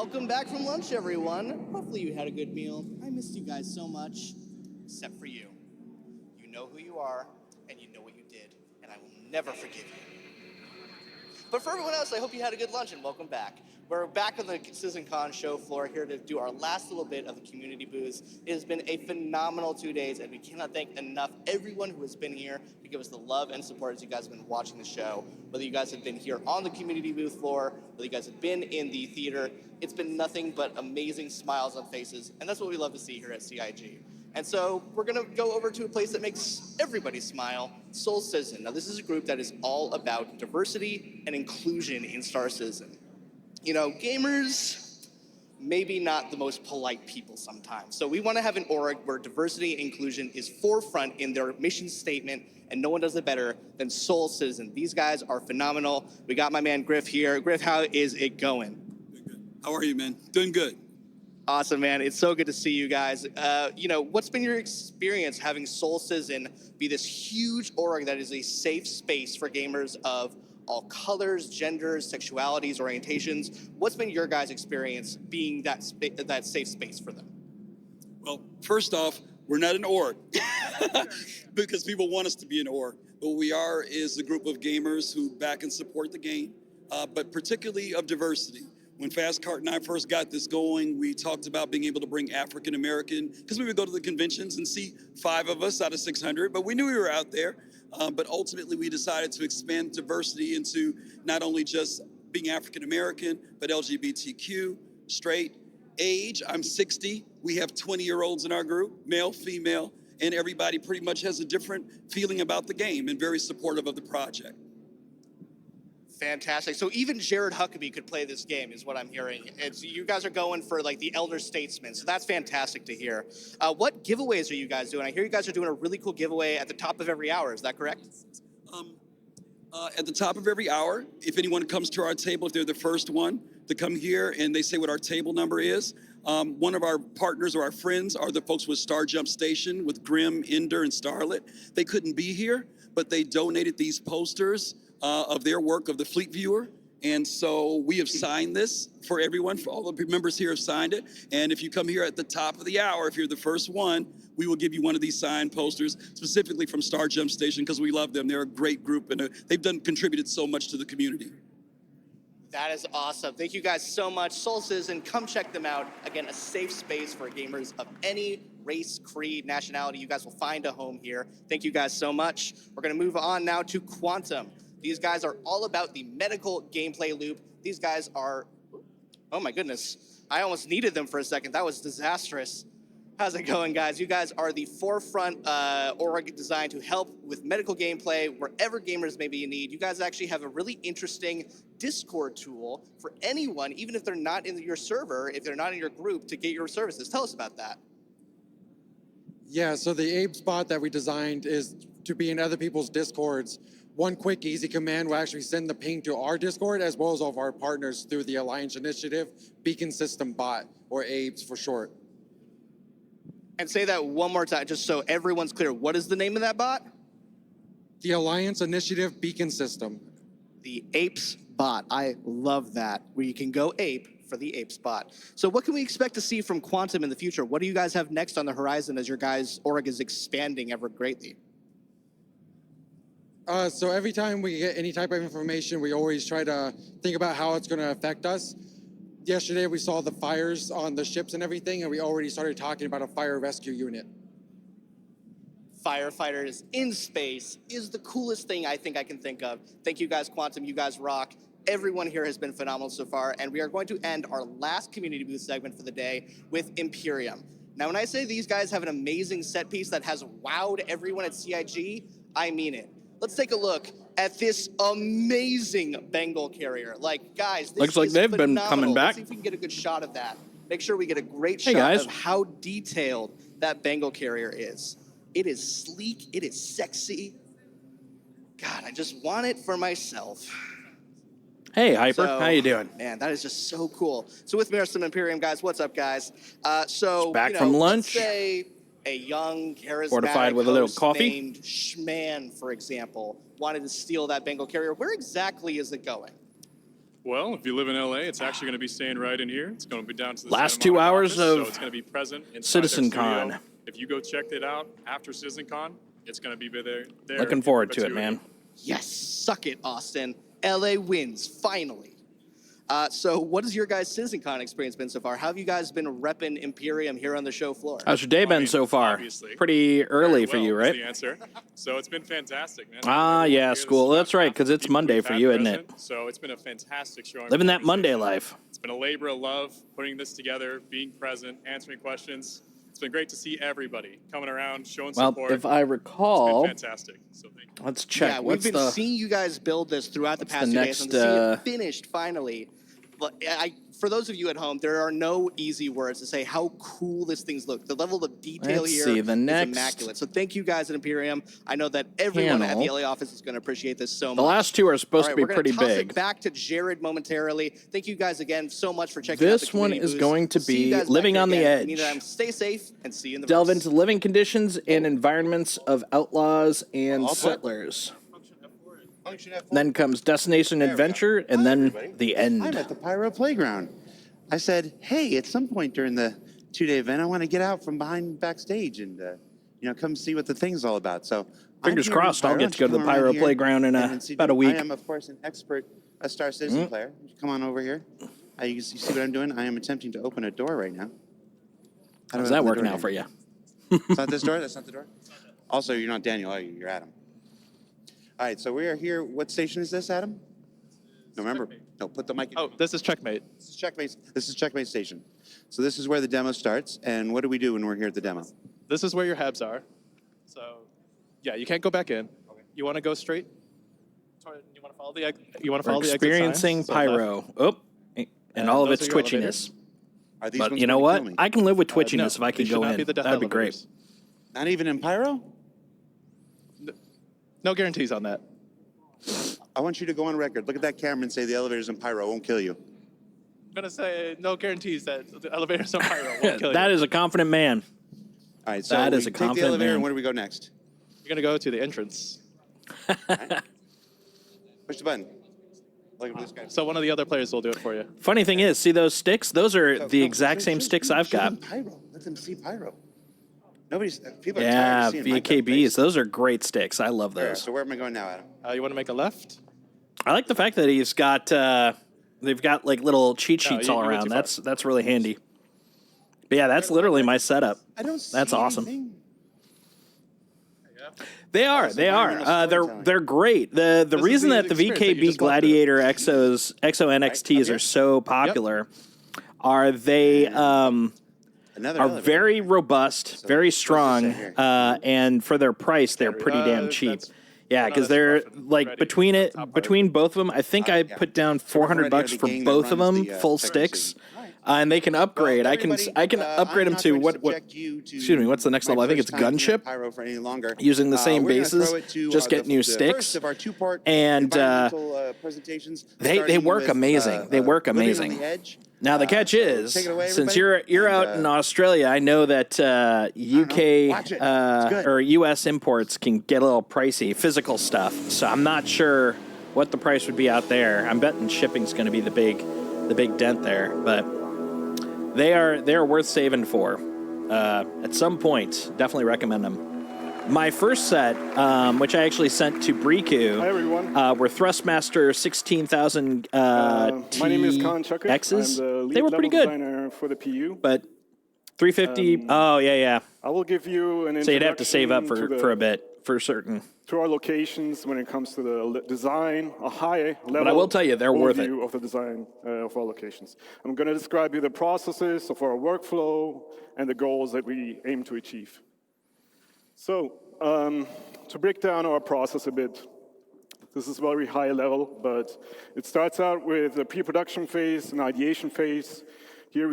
Welcome back from lunch, everyone. Hopefully you had a good meal. I missed you guys so much, except for you. You know who you are, and you know what you did, and I will never forgive you. But for everyone else, I hope you had a good lunch, and welcome back. We're back on the CitizenCon show floor here to do our last little bit of the community booths. It has been a phenomenal 2 days, and we cannot thank enough everyone who has been here to give us the love and support as you guys have been watching the show. Whether you guys have been here on the community booth floor, whether you guys have been in the theater, it's been nothing but amazing smiles on faces, and that's what we love to see here at CIG. And so we're gonna go over to a place that makes everybody smile, Soul Citizen. Now this is a group that is all about diversity and inclusion in Star Citizen. You know, gamers, maybe not the most polite people sometimes. So we want to have an org where diversity and inclusion is forefront in their mission statement, and no one does it better than Soul Citizen. These guys are phenomenal. We got my man Griff here. Griff, how is it going? How are you, man? Doing good. Awesome, man. It's so good to see you guys. You know, what's been your experience having Soul Citizen be this huge org that is a safe space for gamers of all colors, genders, sexualities, orientations? What's been your guys' experience being that safe space for them? Well, first off, we're not an org because people want us to be an org. What we are is a group of gamers who back and support the game, but particularly of diversity. When Fast Cart and I first got this going, we talked about being able to bring African American, because we would go to the conventions and see 5 of us out of 600, but we knew we were out there. But ultimately, we decided to expand diversity into not only just being African American, but LGBTQ, straight, age. I'm 60. We have 20-year-olds in our group, male, female, and everybody pretty much has a different feeling about the game and very supportive of the project. Fantastic. So even Jared Huckabee could play this game, is what I'm hearing. You guys are going for like the elder statesman, so that's fantastic to hear. What giveaways are you guys doing? I hear you guys are doing a really cool giveaway at the top of every hour. Is that correct? At the top of every hour, if anyone comes to our table, if they're the first one to come here and they say what our table number is, one of our partners or our friends are the folks with Star Jump Station with Grim, Ender, and Starlet. They couldn't be here, but they donated these posters of their work of the Fleet Viewer. And so we have signed this for everyone, for all the members here have signed it. And if you come here at the top of the hour, if you're the first one, we will give you one of these signed posters, specifically from Star Jump Station, because we love them. They're a great group, and they've contributed so much to the community. That is awesome. Thank you guys so much. Soul Citizen, come check them out. Again, a safe space for gamers of any race, creed, nationality. You guys will find a home here. Thank you guys so much. We're going to move on now to Quantum. These guys are all about the medical gameplay loop. These guys are, oh my goodness. I almost needed them for a second. That was disastrous. How's it going, guys? You guys are the forefront org designed to help with medical gameplay wherever gamers may be in need. You guys actually have a really interesting Discord tool for anyone, even if they're not in your server, if they're not in your group, to get your services. Tell us about that. Yeah, so the Abe spot that we designed is to be in other people's Discords. One quick, easy command will actually send the ping to our Discord as well as all of our partners through the Alliance Initiative Beacon System Bot, or ABES for short. And say that one more time, just so everyone's clear. What is the name of that bot? The Alliance Initiative Beacon System. The APES bot. I love that, where you can go ape for the APES bot. So what can we expect to see from Quantum in the future? What do you guys have next on the horizon as your guys' org is expanding ever greatly? So every time we get any type of information, we always try to think about how it's going to affect us. Yesterday, we saw the fires on the ships and everything, and we already started talking about a fire rescue unit. Firefighters in space is the coolest thing I think I can think of. Thank you guys, Quantum. You guys rock. Everyone here has been phenomenal so far, and we are going to end our last community booth segment for the day with Imperium. Now, when I say these guys have an amazing set piece that has wowed everyone at CIG, I mean it. Let's take a look at this amazing Bengal carrier. Like, guys, this looks like is they've phenomenal. been coming back. Let's see if we can get a good shot of that. Make sure we get a great Hey, shot guys. of how detailed that Bengal carrier is. It is sleek. It is sexy. God, I just want it for myself. Hey, Hyper. So, How you doing? Man, that is just so cool. So with me are some Imperium guys. What's up, guys? Just back from lunch. Let's say a young, charismatic Fortified with a little host coffee. named Schman, for example, wanted to steal that Bengal carrier. Where exactly is it going? Well, if you live in LA, it's actually going to be staying right in here. It's going to be down to the Last Santa 2 Monica hours office, so of it's going to be present inside their CitizenCon. studio. If you go check it out after CitizenCon, it's going to be there. Looking forward to it, perpetuity. man. Yes, suck it, Austin. LA wins, finally. So what has your guys' CitizenCon experience been so far? How have you guys been repping Imperium here on the show floor? How's your day been so far? obviously. Pretty early for you, Is right? the answer. So it's been fantastic, man. Ah, yeah, school. That's right, because it's Monday for you, isn't it? So it's been a fantastic showing. Living that Monday life. It's been a labor of love putting this together, being present, answering questions. It's been great to see everybody coming around, showing Well, support. if I recall, it's been fantastic. So thank you. Let's check. Yeah, What's we've been the seeing you guys build this throughout the what's past the 2 days, next, and to see it finished finally. But for those of you at home, there are no easy words to say how cool this thing's look. The level of detail Let's here see, the is next immaculate. So thank you guys at Imperium. I know that everyone at the panel. LA office is going to appreciate this so much. The last two are supposed All to be right, we're pretty gonna toss big. It back to Jared momentarily. Thank you guys again so much for checking out the This one community is booth. going to See you be guys back Living here on the again. Edge. Meantime, stay safe and see you in the Delve verse. into living conditions and environments of outlaws and settlers. Then comes Destination Adventure, and then the end. I'm at the Pyro Playground. I said, hey, at some point during the 2-day event, I want to get out from behind backstage and come see what the thing's all about. So Fingers I'm here in crossed I'll Pyro. get to go to the Come around Pyro here Playground in and see- about a week. I am, of course, an expert Star Citizen player. Come on over here. You see what I'm doing? I am attempting to open a door right now. How do How's I that open the working door, out for Dan? you? It's not this door? That's not the door? Also, you're not Daniel, are you? You're Adam. All right, so we are here. What station is this, Adam? No, remember. No, put the mic in. Oh, this is Checkmate. This is Checkmate. This is Checkmate Station. So this is where the demo starts. And what do we do when we're here at the demo? This is where your habs are. So, yeah, you can't go back in. You want to go straight? You want to follow the you want to We're follow the exit experiencing signs? So pyro. left. And all of those its are your twitchiness. elevators. Are these But ones you know going to what? kill me? I can live with twitchiness No, if I they can should go not in. be the death That'd be great. elevators. Not even in Pyro? No guarantees on that. I want you to go on record. Look at that camera and say the elevators in Pyro won't kill you. I'm going to say no guarantees that the elevators on Pyro won't kill you. That is a confident man. All right, so That we is a take the confident elevator man. and where do we go next? You're going to go to the entrance. Push the button. Look at this guy. So one of the other players will do it for you. Funny thing is, see those sticks? Those are the exact same sticks I've got. Pyro. Let them see Pyro. People are tired Yeah, of seeing my VKBs. Those are great sticks. I love There, those. so where am I going now, Adam? You want to make a left? I like the fact that he's got they've got like little cheat No, sheets you all went around. too far. That's really handy. But yeah, that's literally my setup. I don't see That's awesome. anything. They are. They're great. The reason that the experience that you VKB just walked through. Gladiator Exo NXTs are so popular are they are elevator. very robust, very strong, and for their price, they're pretty damn cheap. Yeah, because they're like between both of them. I think I put down $400 for both of them, full sticks, and they can upgrade. I can upgrade them to what? Excuse me, what's the next level? I think it's gunship. Pyro for any longer. Using the same We're gonna bases, throw it to, just get the new first sticks, of our two-part and environmental, presentations, they starting work with, amazing. They work Living on amazing. the Edge. Now the catch is, take it away, since everybody. you're out And, in Australia, I know that UK Watch it. It's good. or US imports can get a little pricey, physical stuff. So I'm not sure what the price would be out there. I'm betting shipping's going to be the big dent there, but they are worth saving for. At some point, definitely recommend them. My first set, which I actually sent to Briku, Hi, everyone. were Thrustmaster 16,000 My name is Colin Chucker. X's. I'm the lead They were pretty level good. designer for the PU. But 350, oh, yeah. I will give you an So you'd have to save up introduction to for a bit, for certain. to our locations when it comes to the design, a high level. But I will tell you, they're worth it. overview of the design of our locations. I'm going to describe you the processes of our workflow and the goals that we aim to achieve. So, to break down our process a bit, this is very high level, but it starts out with a pre-production phase, an ideation phase. Here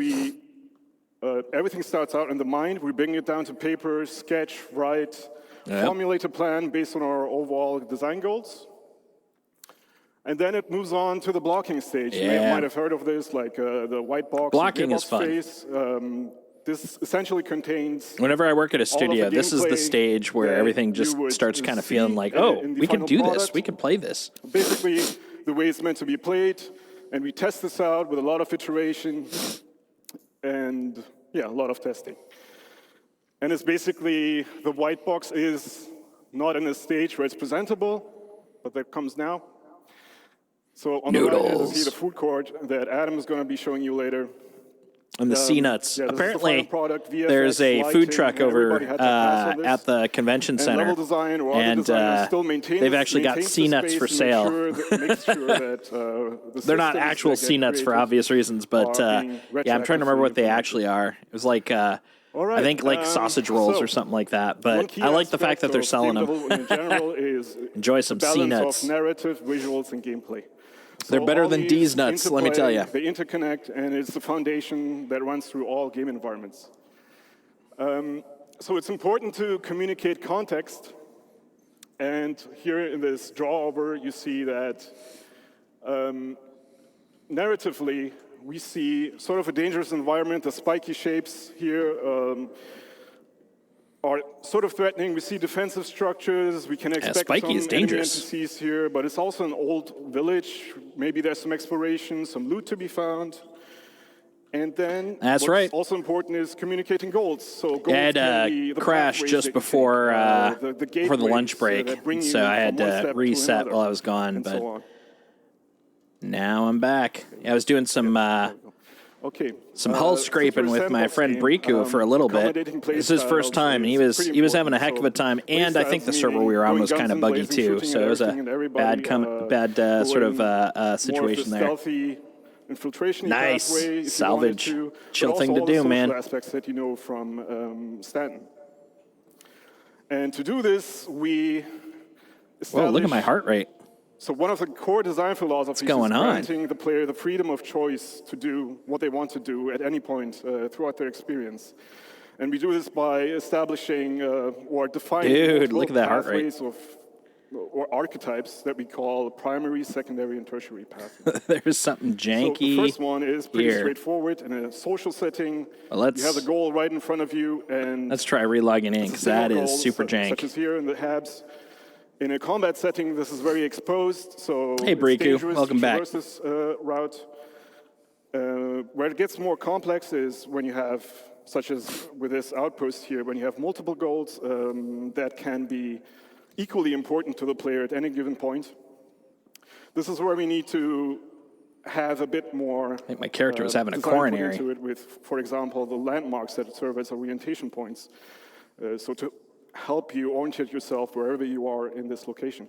everything starts out in the mind. We bring it down to paper, sketch, write, formulate a plan based on our overall design goals. And then it moves on to the blocking stage. You might have heard of this, like the white box. Blocking is fun. Phase. This essentially contains. Whenever I work at a all of the studio, this is the gameplay stage where that everything you just would starts kind of see feeling like, in oh, the we could final do this. product. We could play this. Basically, the way it's meant to be played, And we test this out with a lot of iteration and, yeah, a lot of testing. And it's basically, the white box is not in a stage where it's presentable, but that comes now. So on the right hand, you see the food court that Adam is going to be showing you later. And the C-Nuts. Yeah, Apparently, product, VFX, there's a lighting, food truck over at the convention center, level design or and still they've actually got C-Nuts for sale. They're not actual C-Nuts for obvious reasons, but yeah, I'm trying to remember what they actually are. It was like, I think like sausage rolls or something like that, but I like the fact that they're selling them. In general is enjoy some C-Nuts. Of narrative, visuals, and gameplay. They're better than D's nuts, let me tell you. They interconnect, and it's the foundation that runs through all game environments. So it's important to communicate context. And here in this draw-over, you see that narratively, we see sort of a dangerous environment. The spiky shapes here are sort of threatening. We see defensive structures. We can expect some enemy NPCs here, but it's also an old village. Maybe there's some exploration, some loot to be found. And then what's also important is communicating goals. So goals I had a crash just before for the lunch break, so I had to reset while I was gone. But now I'm back. I was doing some hull scraping with my friend Briku for a little bit. This is his first time, and he was having a heck of a time. And I think the server we were on was kind of buggy too, so it was a bad sort of situation there. Nice salvage, chill thing to do, man. Aspects that you know from Stanton. And to do this, we whoa! Look at my heart rate. So one of the core design philosophies is granting the player the freedom of choice to do what they want to do at any point throughout their experience. And we do this by establishing or defining look at that heart rate. Or archetypes that we call primary, secondary, and tertiary pathways. There's something janky. So the first one is pretty straightforward. In a social setting, you have the goal right in front of you. And let's try relogging in, because that is super jank. Such as here in the Habs. In a combat setting, this is very exposed, so hey, Briku, welcome back. This route. Where it gets more complex is when you have, such as with this outpost here, when you have multiple goals that can be equally important to the player at any given point. This is where we need to have a bit more. I think my character was having a coronary. Into it with, for example, the landmarks that serve as orientation points. So to help you orientate yourself wherever you are in this location.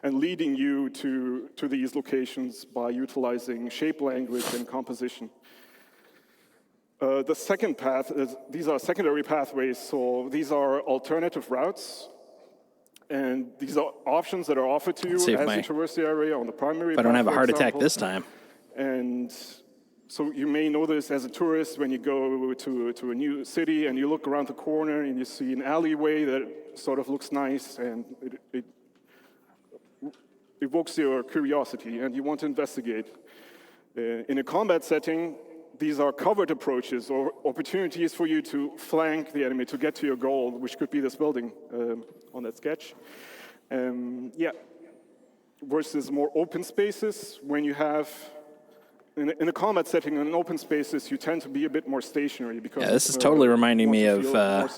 And leading you to these locations by utilizing shape language and composition. The second path is, these are secondary pathways, so these are alternative routes. And these are options that are offered to you as you traverse the area on the primary path. I don't have a heart attack this time. And so you may know this as a tourist when you go to a new city and you look around the corner and you see an alleyway that sort of looks nice and it evokes your curiosity and you want to investigate. In a combat setting, these are covered approaches or opportunities for you to flank the enemy to get to your goal, which could be this building on that sketch. Versus more open spaces, when you have in a combat setting, in open spaces, you tend to be a bit more stationary. Because this is totally reminding me of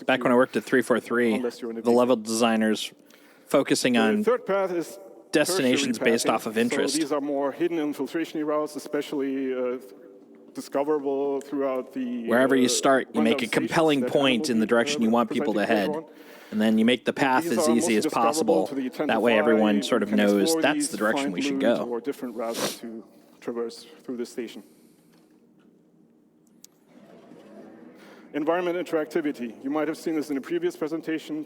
back when I worked at 343, the level designers focusing on third path is destinations based off of interest. So these are more hidden infiltration routes, especially discoverable throughout the... Wherever you start, you make a compelling point in the direction you want people to head. And then you make the path as easy as possible. That way everyone sort of knows that's the direction we should go. Or different routes to traverse through the station. Environment interactivity. You might have seen this in a previous presentation.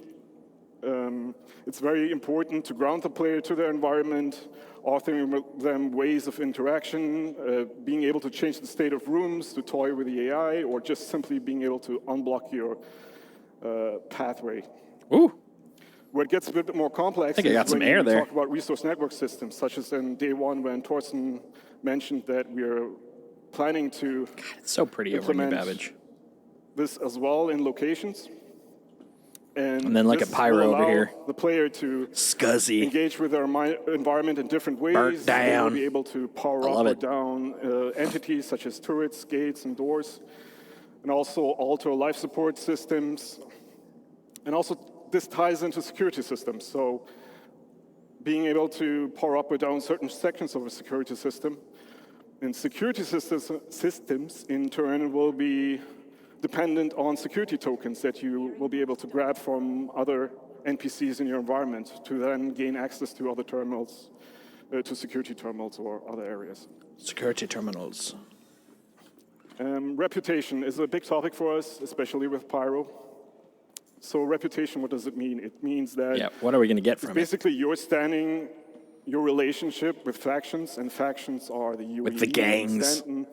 It's very important to ground the player to their environment, offering them ways of interaction, being able to change the state of rooms to toy with the AI, or just simply being able to unblock your pathway. Ooh. Where it gets a bit more complex I got some air there. Talk about resource network systems, such as in day one when Torsten mentioned that we're planning to it's so pretty over in Babbage. This as well in locations. And then like a this pyro will over allow here. the player to Scuzzy. engage with our environment in different ways. Burnt They will down. be able to power I up love or it. down entities such as turrets, gates, and doors, and also alter life support systems. And also, this ties into security systems. So being able to power up or down certain sections of a security system. And security systems, in turn, will be dependent on security tokens that you will be able to grab from other NPCs in your environment to then gain access to other terminals, to security terminals or other areas. Security terminals. Reputation is a big topic for us, especially with Pyro. So reputation, what does it mean? It means that Yeah, what are we going to get it's from it? basically your standing, your relationship with factions, and factions are the UAE, With the gangs. Stanton,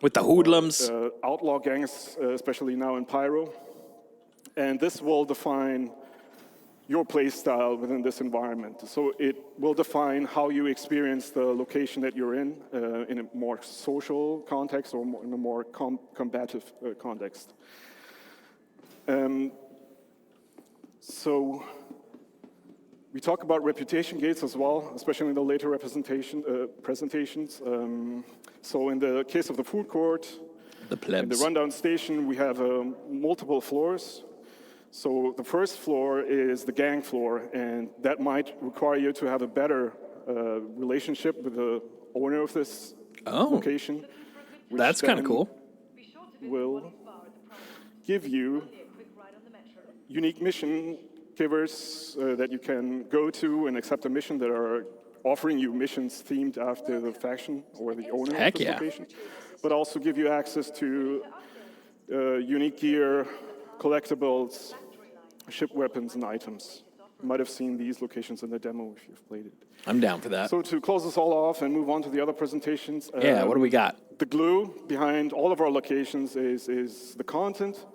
With the hoodlums. outlaw gangs, especially now in Pyro. And this will define your play style within this environment. So it will define how you experience the location that you're in a more social context or in a more combative context. So we talk about reputation gates as well, especially in the later presentations. So in the case of the food court, in the rundown station, we have multiple floors. So the first floor is the gang floor, and that might require you to have a better relationship with the owner of this location. which That's kind of then cool. Will give you unique mission givers that you can go to and accept a mission that are offering you missions themed after the faction or the owner Heck of this yeah. location, but also give you access to unique gear, collectibles, ship weapons, and items. You might have seen these locations in the demo if you've played it. I'm down for that. So to close this all off and move on to the other presentations. Yeah, what do we got? The glue behind all of our locations is the content.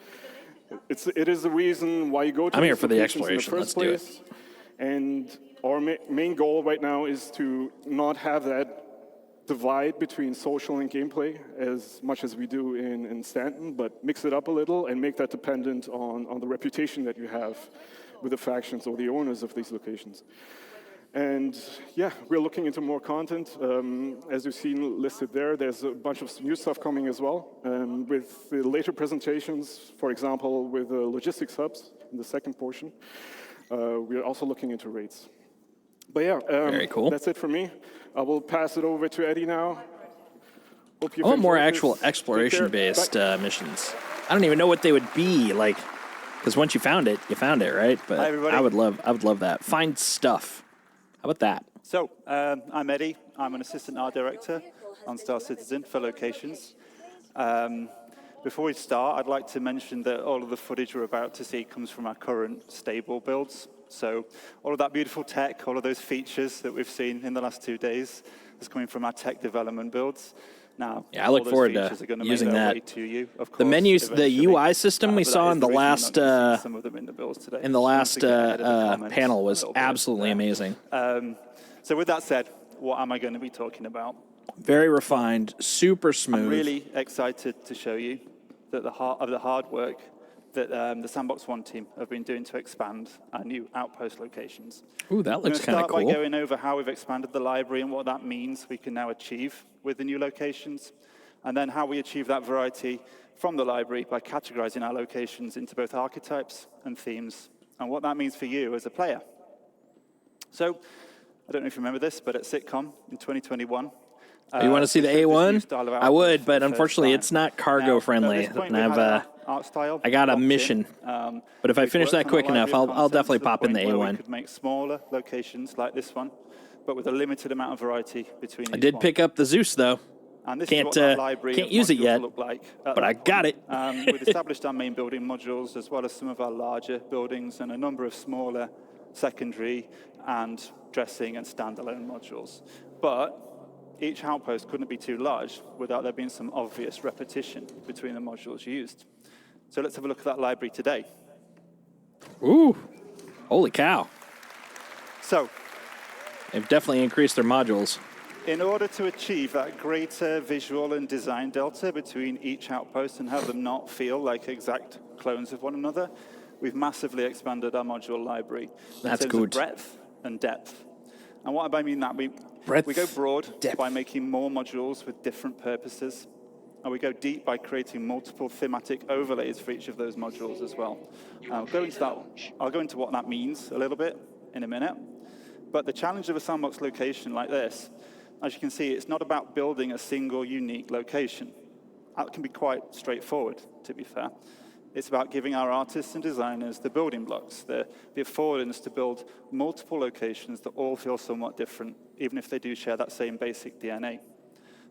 It is the reason why you go to I'm here these for the locations exploration. in the Let's first do it. place. And our main goal right now is to not have that divide between social and gameplay as much as we do in Stanton, but mix it up a little and make that dependent on the reputation that you have with the factions or the owners of these locations. And yeah, we're looking into more content. As you've seen listed there, there's a bunch of new stuff coming as well. With the later presentations, for example, with the logistics hubs in the second portion, we're also looking into raids. But yeah, Very cool. That's it for me. I will pass it over to Eddie now. Hope I want more enjoyed actual this. Take care. exploration-based Bye. missions. I don't even know what they would be like, because once you found it, right? But Hi, everybody. I would love that. Find stuff. How about that? So, I'm Eddie. I'm an assistant art director on Star Citizen for locations. Before we start, I'd like to mention that all of the footage we're about to see comes from our current stable builds. So all of that beautiful tech, all of those features that we've seen in the last 2 days is coming from our tech development builds. Now, Yeah, I look all those forward to features are gonna make using their that. way to you, of The course, menus, the eventually. UI system we But saw that in is the reason you're last not gonna see some of them in the builds today. in the Just wanted last to get ahead of the comments panel a was little bit absolutely there. amazing. So with that said, what am I going to be talking about? Very refined, super smooth. I'm really excited to show you that the hard work that the Sandbox One team have been doing to expand our new outpost locations. Ooh, that looks kind of Start by cool. going over how we've expanded the library and what that means we can now achieve with the new locations, and then how we achieve that variety from the library by categorizing our locations into both archetypes and themes, and what that means for you as a player. So, I don't know if you remember this, but at SitCon in 2021, You want to see the A1? I would, but first unfortunately, time. it's not cargo friendly. At this point, And we've had our art style I got a locked in. mission. But if I We've finish worked that on quick a enough, library of I'll content definitely to the pop in the point where A1. We could make smaller locations like this one, but with a limited amount of variety between I each did one. pick up the Zeus though. And this Can't is what that library can't of use it modules yet, look like at but that I got point. it. We'd established our main building modules as well as some of our larger buildings and a number of smaller secondary and dressing and standalone modules. But each outpost couldn't be too large without there being some obvious repetition between the modules used. So let's have a look at that library today. Ooh, holy cow. So, They've definitely increased their modules. in order to achieve that greater visual and design delta between each outpost and have them not feel like exact clones of one another, we've massively expanded our module library That's in terms good. of breadth and depth. And what I mean that, we Breadth, go broad depth. by making more modules with different purposes. And we go deep by creating multiple thematic overlays for each of those modules as well. I'll go into what that means a little bit in a minute. But the challenge of a sandbox location like this, as you can see, it's not about building a single unique location. That can be quite straightforward, to be fair. It's about giving our artists and designers the building blocks, the affordance to build multiple locations that all feel somewhat different, even if they do share that same basic DNA.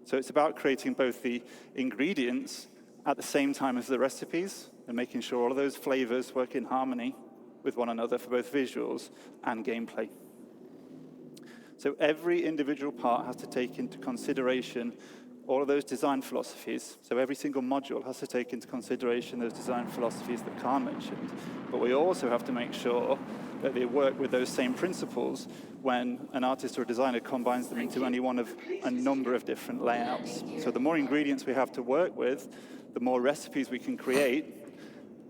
So it's about creating both the ingredients at the same time as the recipes and making sure all of those flavors work in harmony with one another for both visuals and gameplay. So every individual part has to take into consideration all of those design philosophies. So every single module has to take into consideration those design philosophies that Khan mentioned. But we also have to make sure that they work with those same principles when an artist or a designer combines them into any one of a number of different layouts. So the more ingredients we have to work with, the more recipes we can create.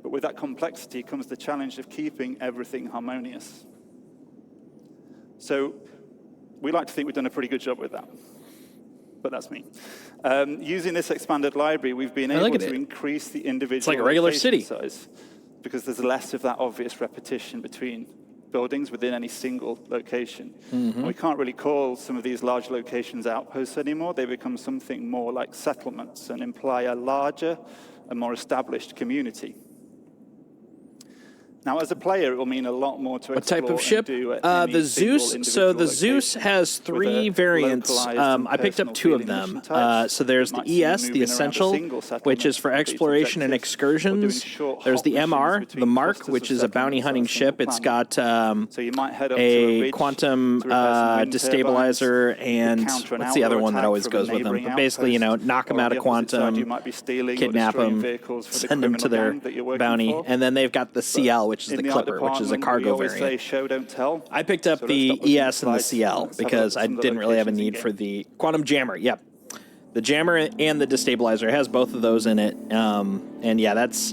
But with that complexity comes the challenge of keeping everything harmonious. So we like to think we've done a pretty good job with that. But that's me. Using this expanded library, we've been able to increase the individual it's like a regular city size because there's less of that obvious repetition between buildings within any single location. Mm-hmm. And we can't really call some of these large locations outposts anymore. They become something more like settlements and imply a larger and more established community. Now, as a player, it will mean a lot more to explore. What type of ship? And do at The Zeus. So the Zeus has 3 variants. I picked up 2 of them. So there's the ES, the Essential, which is for exploration and excursions. There's the MR, the Mark, which is a bounty hunting ship. It's got a quantum destabilizer, and what's the other one that always goes with them? But basically, you know, knock them out of quantum, kidnap them, send them to their bounty, and then they've got the CL, which is the Clipper, which is a cargo variant. Show, don't tell. I picked up the ES and the CL because I didn't really have a need for the Quantum Jammer. Yep. The Jammer and the Destabilizer has both of those in it. And yeah, that's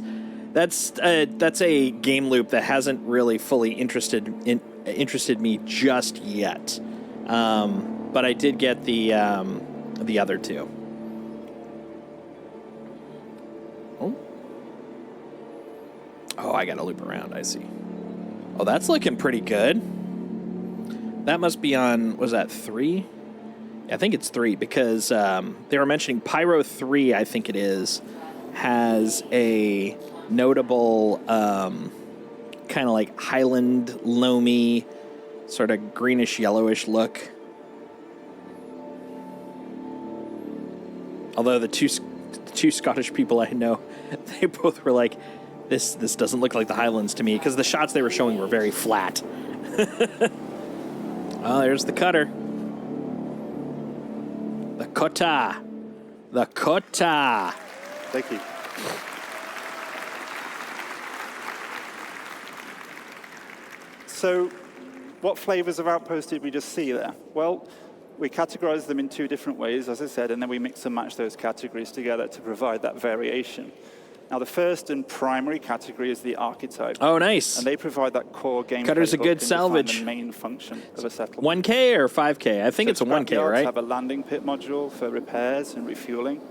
a game loop that hasn't really fully interested me just yet. But I did get the other 2. Oh, I got to loop around, I see. Oh, that's looking pretty good. That must be on, was that 3? I think it's 3 because they were mentioning Pyro 3, I think it is, has a notable kind of like highland, loamy, sort of greenish, yellowish look. Although the two Scottish people I know, they both were like, This doesn't look like the Highlands to me, because the shots they were showing were very flat. Oh, there's the cutter. The cutter. The cutter. Thank you. So, what flavors of Outpost did we just see there? Well, we categorize them in 2 different ways, as I said, and then we mix and match those categories together to provide that variation. Now, the first and primary category is the archetype. Oh, nice. And they provide that core gameplay. Cutter's a good and salvage. The main function of a settlement. 1K or 5K? I think it's a 1K, right? Have a landing pit module for repairs and refueling.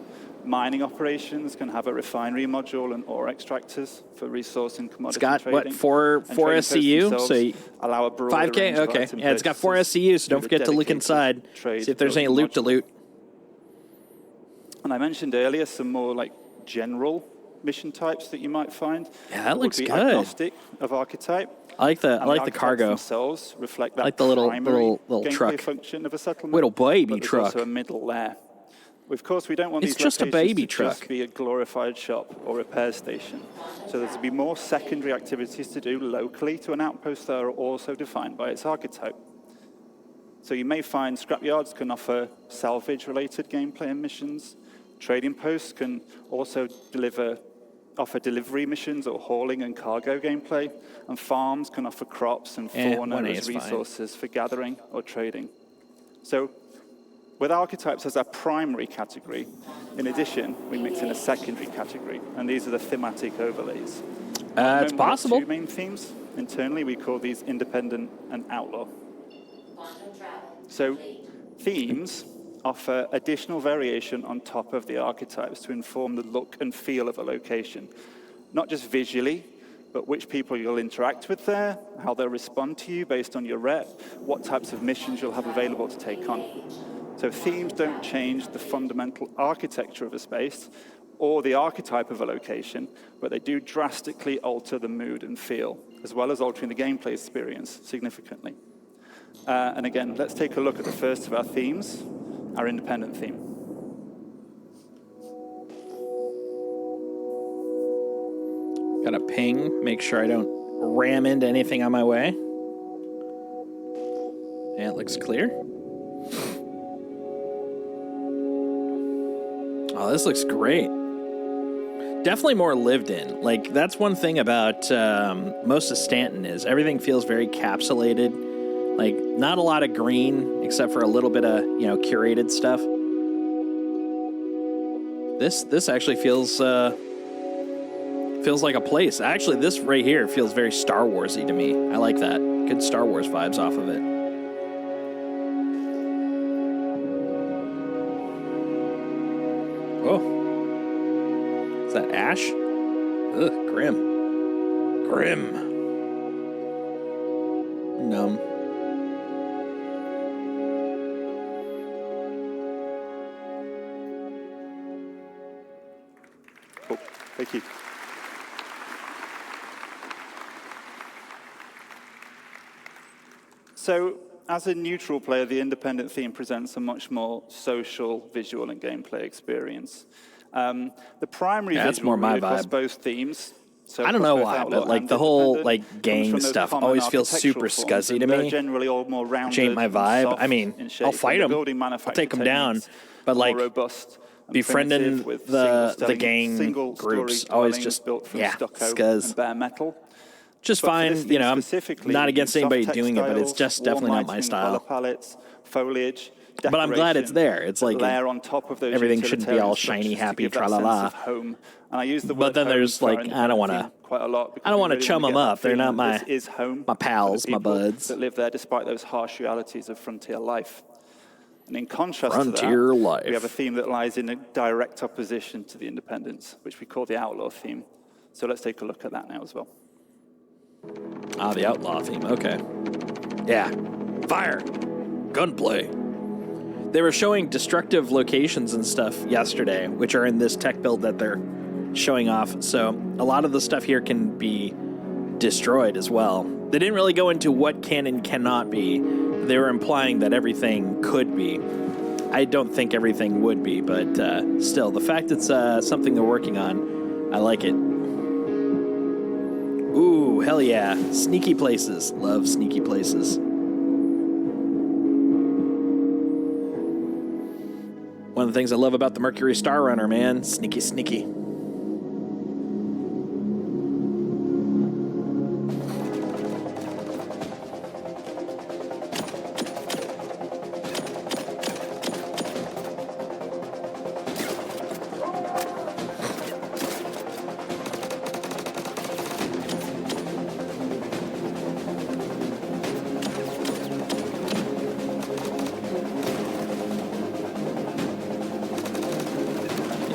Mining operations can have a refinery module and ore extractors for resource and commodity trading. It's got, what, 4 SCU? So allow a broader 5K? Okay. Yeah, it's got 4 SCU, so don't forget to look inside. See if there's any loot to loot. And I mentioned earlier some more like general mission types that you might find. Yeah, that looks would be good. Agnostic of archetype. I like the cargo. Themselves reflect that I like the little gameplay truck. Function of a settlement. Little baby but truck. Also a middle layer. Of course, we don't want It's these just a baby to truck. just be a glorified shop or repair station. So there's to be more secondary activities to do locally to an outpost that are also defined by its archetype. So you may find scrapyards can offer salvage-related gameplay and missions. Trading posts can also offer delivery missions or hauling and cargo gameplay. And farms can offer crops and fauna as resources for gathering or trading. So with archetypes as our primary category, in addition, we mix in a secondary category, and these are the thematic overlays. It's possible. Two main themes. Internally, we call these independent and outlaw. So themes offer additional variation on top of the archetypes to inform the look and feel of a location. Not just visually, but which people you'll interact with there, how they'll respond to you based on your rep, what types of missions you'll have available to take on. So themes don't change the fundamental architecture of a space or the archetype of a location, but they do drastically alter the mood and feel, as well as altering the gameplay experience significantly. And again, let's take a look at the first of our themes, our independent theme. Got a ping, make sure I don't ram into anything on my way. Yeah, it looks clear. Oh, this looks great. Definitely more lived in. Like, that's one thing about most of Stanton is everything feels very capsulated. Like, not a lot of green, except for a little bit of, curated stuff. This actually feels like a place. Actually, this right here feels very Star Wars-y to me. I like that. Good Star Wars vibes off of it. Oh. Is that ash? Ugh, grim. Grim. Numb. Cool. Thank you. So, as a neutral player, the independent theme presents a much more social, visual, and gameplay experience. The primary that's visual more my across vibe. both themes. So I don't know across both why, Outlaw but like and the whole Independent, like gang comes from those stuff common always feels super architectural forms, scuzzy to and they're me. generally all more rounded Which ain't my and vibe. soft I mean, in shape, I'll fight and the them. building I'll manufacture take them down. techniques But more like robust and befriending primitive with the single-story gang groups dwellings always just built from stucco scuzz. and bare metal. Just But for fine, this theme I'm specifically, not we against use anybody soft doing it, but it's textiles, just warm definitely not my lighting, color style. palettes, foliage, But I'm glad it's there. It's that like layer on top of those everything shouldn't be all utilitarian shiny, structures to happy, give that tra-la-la. sense of home. And I use the But word then home there's for our like I don't want independent to. team quite a lot because I don't we want to really chum wanna them get that up. They're feeling not that this is home my for the pals, my people buds. that live there despite those harsh realities of frontier life. And in contrast Frontier to that, life. we have a theme that lies in a direct opposition to the independence, which we call the outlaw theme. So let's take a look at that now as well. Ah, the outlaw theme. Okay. Yeah. Fire. Gunplay. They were showing destructive locations and stuff yesterday, which are in this tech build that they're showing off. So a lot of the stuff here can be destroyed as well. They didn't really go into what can and cannot be. They were implying that everything could be. I don't think everything would be, but still, the fact it's something they're working on, I like it. Ooh, hell yeah. Sneaky places. Love sneaky places. One of the things I love about the Mercury Star Runner, man. Sneaky, sneaky.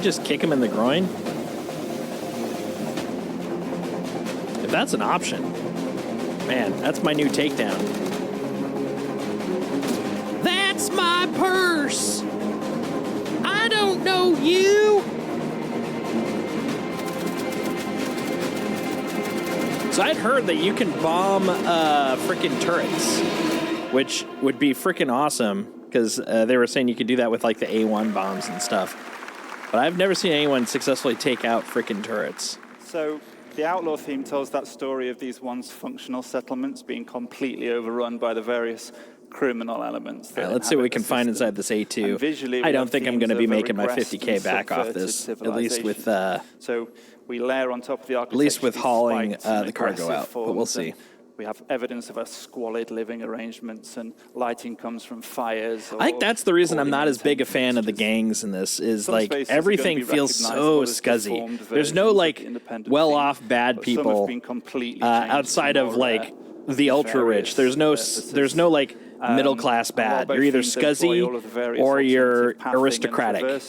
Just kick him in the groin? If that's an option, man, that's my new takedown. That's my purse! I don't know you! So I'd heard that you can bomb frickin' turrets, which would be frickin' awesome, because they were saying you could do that with like the A1 bombs and stuff. But I've never seen anyone successfully take out frickin' turrets. So the outlaw theme tells that story of these once functional settlements being completely overrun by the various criminal elements. All right, let's see what we can find inside this A2. Visually, I don't think I'm going to be making my 50K back off subverted this, at least with so we layer on top of the at least with architecture hauling these spikes and the cargo aggressive out. But we'll forms see. and We have evidence of our squalid living arrangements, and lighting comes from fires. I think that's the reason I'm not as big a fan of the gangs in this, is like everything feels so scuzzy. There's no like well-off bad people outside of like the ultra-rich. There's no like middle-class bad. You're either scuzzy or you're aristocratic.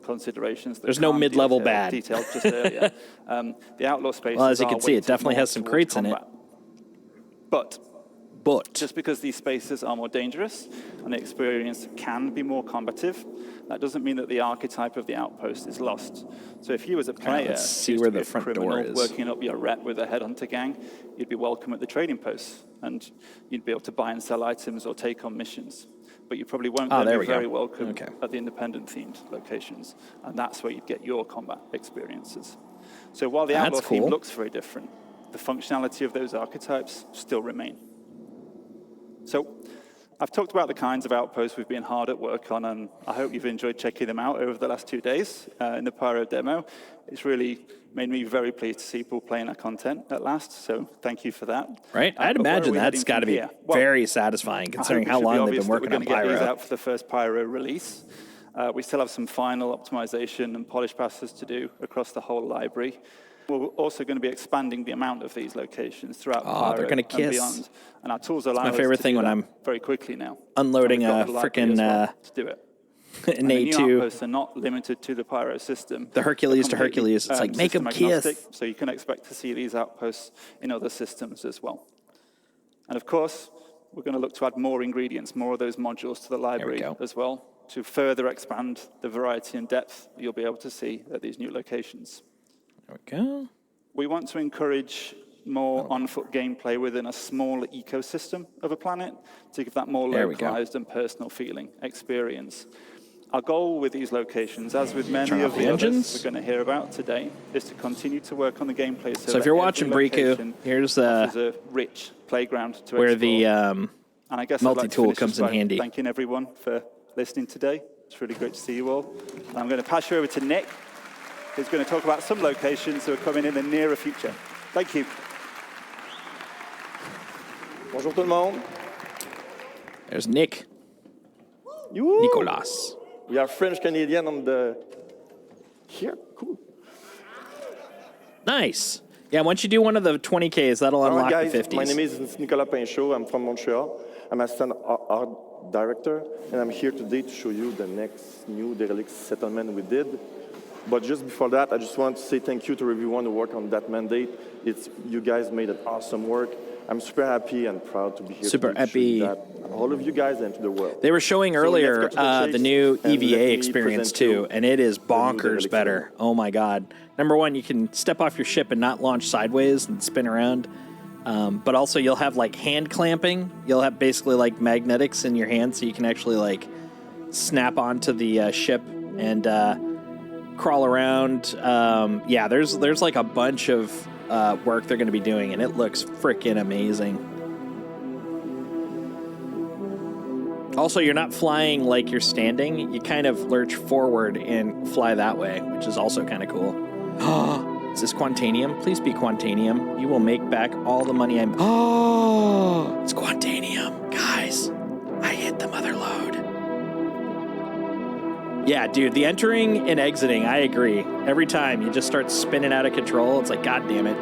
Considerations. There's no mid-level bad. Detailed just earlier. The outlaw space. Well, as you can see, it definitely has some crates in it. But just because these spaces are more dangerous and the experience can be more combative, that doesn't mean that the archetype of the outpost is lost. So if you as a player let's see where the front door is. Working up your rep with a headhunter gang, you'd be welcome at the trading posts, and you'd be able to buy and sell items or take on missions. But you probably won't be very welcome at the independent-themed locations, and that's where you'd get your combat experiences. So while the outlaw theme looks very different, the functionality of those archetypes still remain. So I've talked about the kinds of outposts we've been hard at work on, and I hope you've enjoyed checking them out over the last 2 days in the Pyro demo. It's really made me very pleased to see people playing our content at last, so thank you for that. Right? I'd imagine that's got to be very satisfying, considering how long they've been working on Pyro. We're going to get these out for the first Pyro release. We still have some final optimization and polish passes to do across the whole library. We're also going to be expanding the amount of these locations throughout Pyro they're gonna and kiss. beyond. And our tools allow my us favorite to thing do when that I'm very quickly now. unloading a And we've got the library freaking as well to do it. an And the new A2. outposts are not limited to the Pyro system. The Hercules They're to Hercules. It's like, make 'em system kiss. agnostic, so you can expect to see these outposts in other systems as well. And of course, we're going to look to add more ingredients, more of those modules to the library as well, to further expand the variety and depth that you'll be able to see at these new locations. There we go. We want to encourage more on-foot gameplay within a smaller ecosystem of a planet to give that more localized and personal feeling experience. Our goal with these locations, as with many of the others we're going to hear about today, is to continue to work on the gameplay. So if you're watching Briku, here's a rich playground to where explore. And I guess multi-tool comes in handy. Thanking everyone for listening today. It's really great to see you all. And I'm going to pass you over to Nick, who's going to talk about some locations that are coming in the nearer future. Thank you. Bonjour tout le monde. There's Nick. Nicolas. We are French Canadian on the here. Cool. Nice. Yeah, once you do one of the 20Ks, that'll unlock guys, the 50s. My name is Nicolas Pinchot. I'm from Montreal. I'm assistant art director, and I'm here today to show you the next new derelict settlement we did. But just before that, I just want to say thank you to everyone who worked on that mandate. You guys made an awesome work. I'm super happy and proud to be here. Super happy. All of you guys and to the world. They were showing earlier the new EVA experience too, and it is bonkers better. Oh my God. Number one, you can step off your ship and not launch sideways and spin around. But also you'll have like hand clamping. You'll have basically like magnetics in your hand, so you can actually like snap onto the ship and crawl around. Yeah, there's like a bunch of work they're going to be doing, and it looks freaking amazing. Also, you're not flying like you're standing. You kind of lurch forward and fly that way, which is also kind of cool. Is this Quantanium? Please be Quantanium. You will make back all the money I'm... Oh, it's Quantanium. Guys, I hit the mother lode. Yeah, dude, the entering and exiting, I agree. Every time you just start spinning out of control, it's like, God damn it.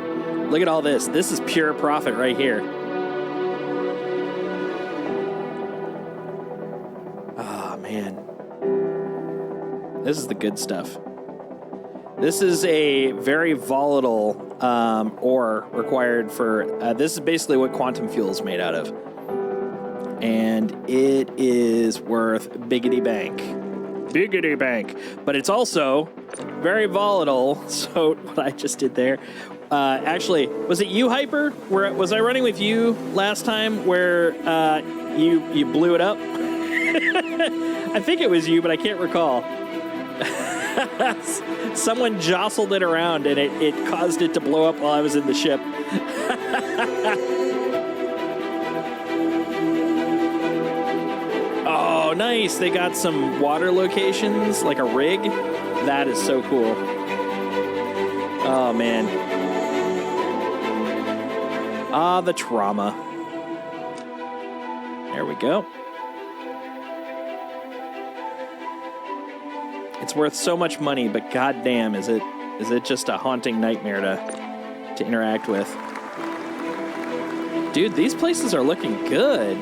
Look at all this. This is pure profit right here. Oh, man. This is the good stuff. This is a very volatile ore required for... this is basically what quantum fuel is made out of. And it is worth biggity bank. Biggity bank. But it's also very volatile. So what I just did there... actually, was it you, Hyper? Was I running with you last time where you blew it up? I think it was you, but I can't recall. Someone jostled it around, and it caused it to blow up while I was in the ship. Oh, nice. They got some water locations, like a rig. That is so cool. Oh, man. Ah, the trauma. There we go. It's worth so much money, but goddamn, is it just a haunting nightmare to interact with. Dude, these places are looking good.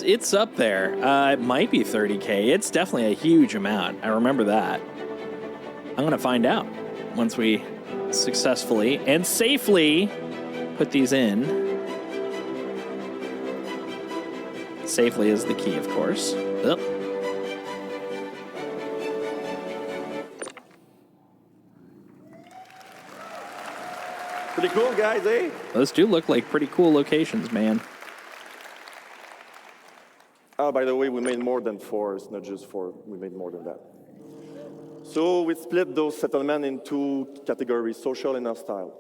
It's up there. It might be 30K. It's definitely a huge amount. I remember that. I'm gonna find out once we successfully and safely put these in. Safely is the key, of course. Yep. Pretty cool, guys, eh? Those do look like pretty cool locations, man. Oh, by the way, we made more than 4. It's not just 4. We made more than that. So we split those settlements in 2 categories, social and hostile.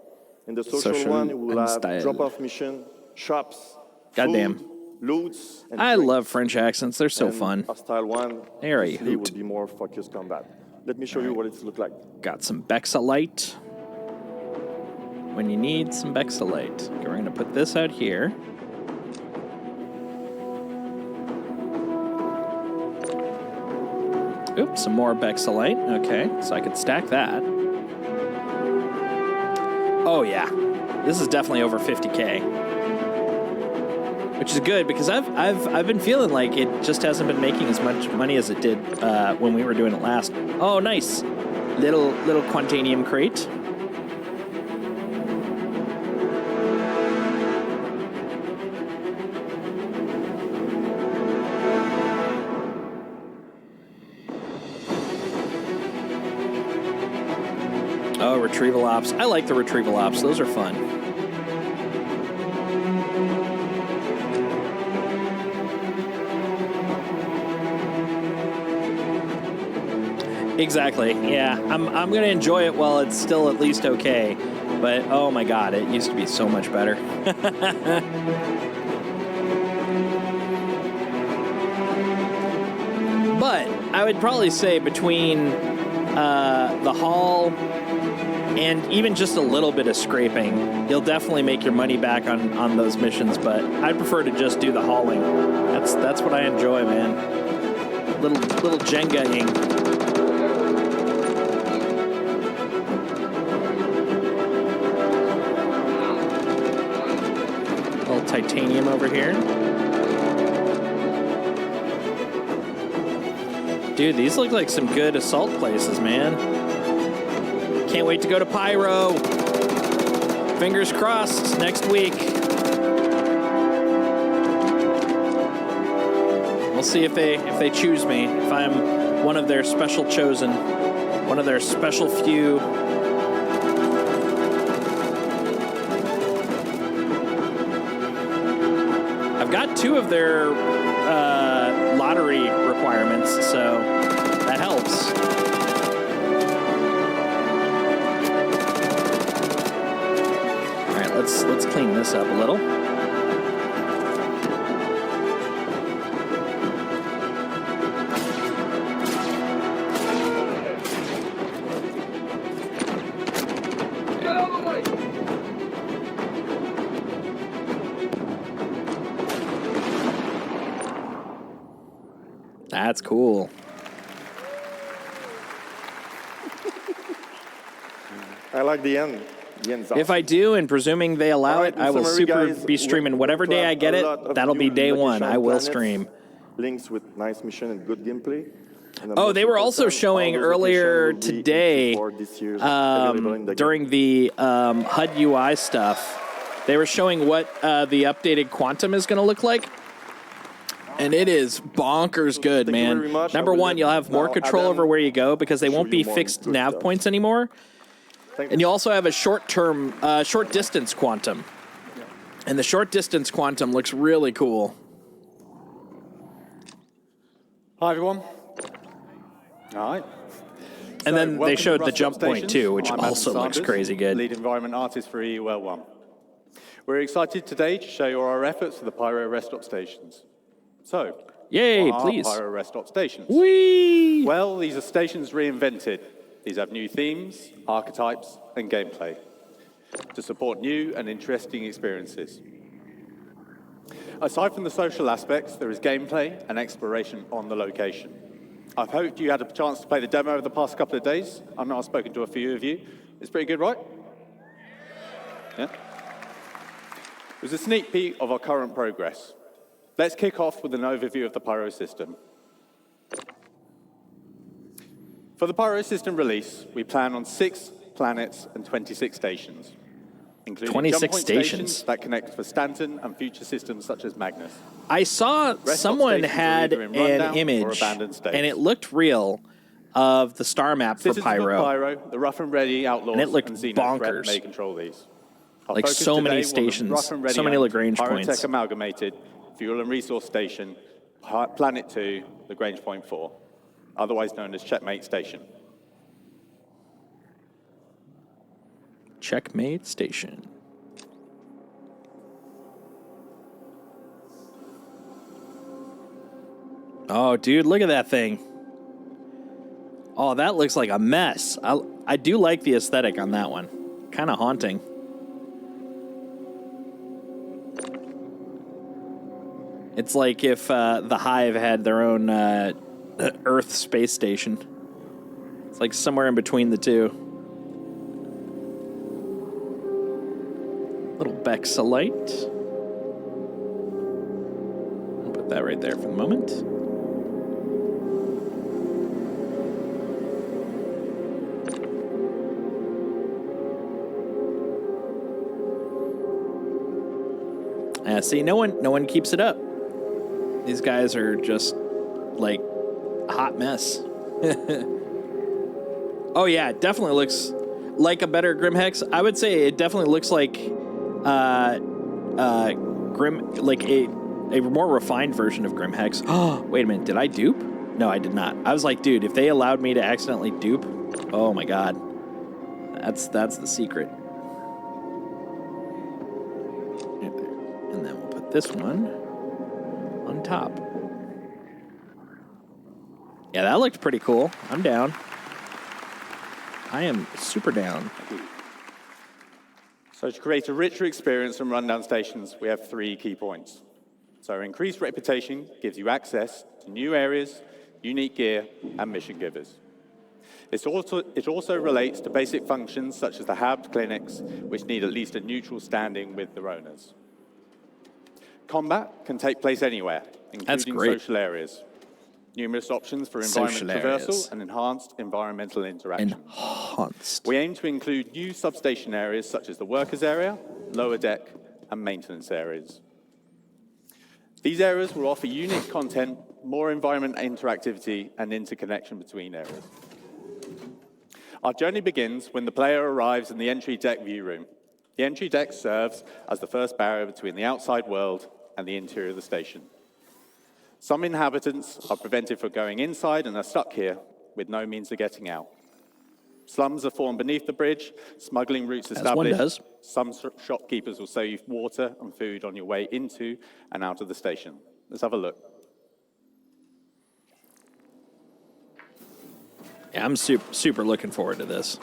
In the social one, we will have drop-off mission, shops, goddamn, food, loots, and I drinks. love French accents. They're so And fun. Hostile one, Very obviously, hoot. would be more focused combat. Let me show you what it looks like. Got some Bexalite. When you need some Bexalite. Okay, we're going to put this out here. Oops, some more Bexalite. Okay, so I could stack that. Oh yeah, this is definitely over 50K, which is good because I've been feeling like it just hasn't been making as much money as it did when we were doing it last. Oh, nice, little Quantanium crate. Oh, retrieval ops. I like the retrieval ops. Those are fun. Exactly. Yeah, I'm gonna enjoy it while it's still at least okay. But oh my god, it used to be so much better. But I would probably say between the haul and even just a little bit of scraping, you'll definitely make your money back on those missions, but I prefer to just do the hauling. That's what I enjoy, man. Little Jenga-ing. Little titanium over here. Dude, these look like some good assault places, man. Can't wait to go to Pyro. Fingers crossed next week. We'll see if they choose me, if I'm one of their special chosen, one of their special few. I've got 2 of their lottery requirements, so that helps. All right, let's clean this up a little. That's cool. I like the end. The end's If I do, and presuming they allow it, I will be streaming whatever day I get it. That'll be day 1. I will stream. Links with nice mission and good gameplay. Oh, they were also showing earlier today during the HUD UI stuff. They were showing what the updated Quantum is going to look like. And it is bonkers good, man. Number 1, you'll have more control over where you go because they won't be fixed nav points anymore. And you also have a short distance Quantum. And the short distance Quantum looks really cool. Hi, everyone. All right. And then they showed the jump point too, which also looks crazy good. Lead environment artist for EUL1. We're excited today to show you our efforts for the Pyro rest stop stations. So, yay, what are please. Pyro rest stop stations? Whee! Well, these are stations reinvented. These have new themes, archetypes, and gameplay to support new and interesting experiences. Aside from the social aspects, there is gameplay and exploration on the location. I've hoped you had a chance to play the demo over the past couple of days. I know I've spoken to a few of you. It's pretty good, right? Yeah? It was a sneak peek of our current progress. Let's kick off with an overview of the Pyro system. For the Pyro system release, we plan on 6 planets and 26 stations, including 26 jump point stations that connect for Stanton and future systems such as Magnus. I saw Rest someone stop stations are had either in an rundown or image, abandoned states. and it looked real, of the star map for Citizens Pyro. of Pyro, the rough and ready outlaws, And it looked Xeno bonkers. threat may control these. Our Like focus so many today will be stations, rough and ready so many owned Lagrange Pyrotech points. Amalgamated, Fuel and Resource Station, Planet 2, Lagrange Point 4, otherwise known as Checkmate Station. Checkmate Station. Oh, dude, look at that thing. Oh, that looks like a mess. I do like the aesthetic on that one. Kind of haunting. It's like if the Hive had their own Earth space station. It's like somewhere in between the two. Little Bexalite. I'll put that right there for the moment. See, no one keeps it up. These guys are just like a hot mess. Oh yeah, it definitely looks like a better Grimhex. I would say it definitely looks like Grim, like a more refined version of Grimhex. Oh, wait a minute, did I dupe? No, I did not. I was like, dude, if they allowed me to accidentally dupe, oh my god, that's the secret. And then we'll put this one on top. Yeah, that looked pretty cool. I'm down. I am super down. So to create a richer experience from rundown stations, we have 3 key points. So increased reputation gives you access to new areas, unique gear, and mission givers. It also relates to basic functions such as the hub clinics, which need at least a neutral standing with their owners. Combat can take place anywhere, including social areas. Numerous options for environment traversal and enhanced environmental interaction. We aim to include new substation areas such as the workers area, lower deck, and maintenance areas. These areas will offer unique content, more environment interactivity, and interconnection between areas. Our journey begins when the player arrives in the entry deck view room. The entry deck serves as the first barrier between the outside world and the interior of the station. Some inhabitants are prevented from going inside and are stuck here with no means of getting out. Slums are formed beneath the bridge, smuggling routes established. As one does. Some shopkeepers will sell you water and food on your way into and out of the station. Let's have a look. Yeah, I'm super looking forward to this.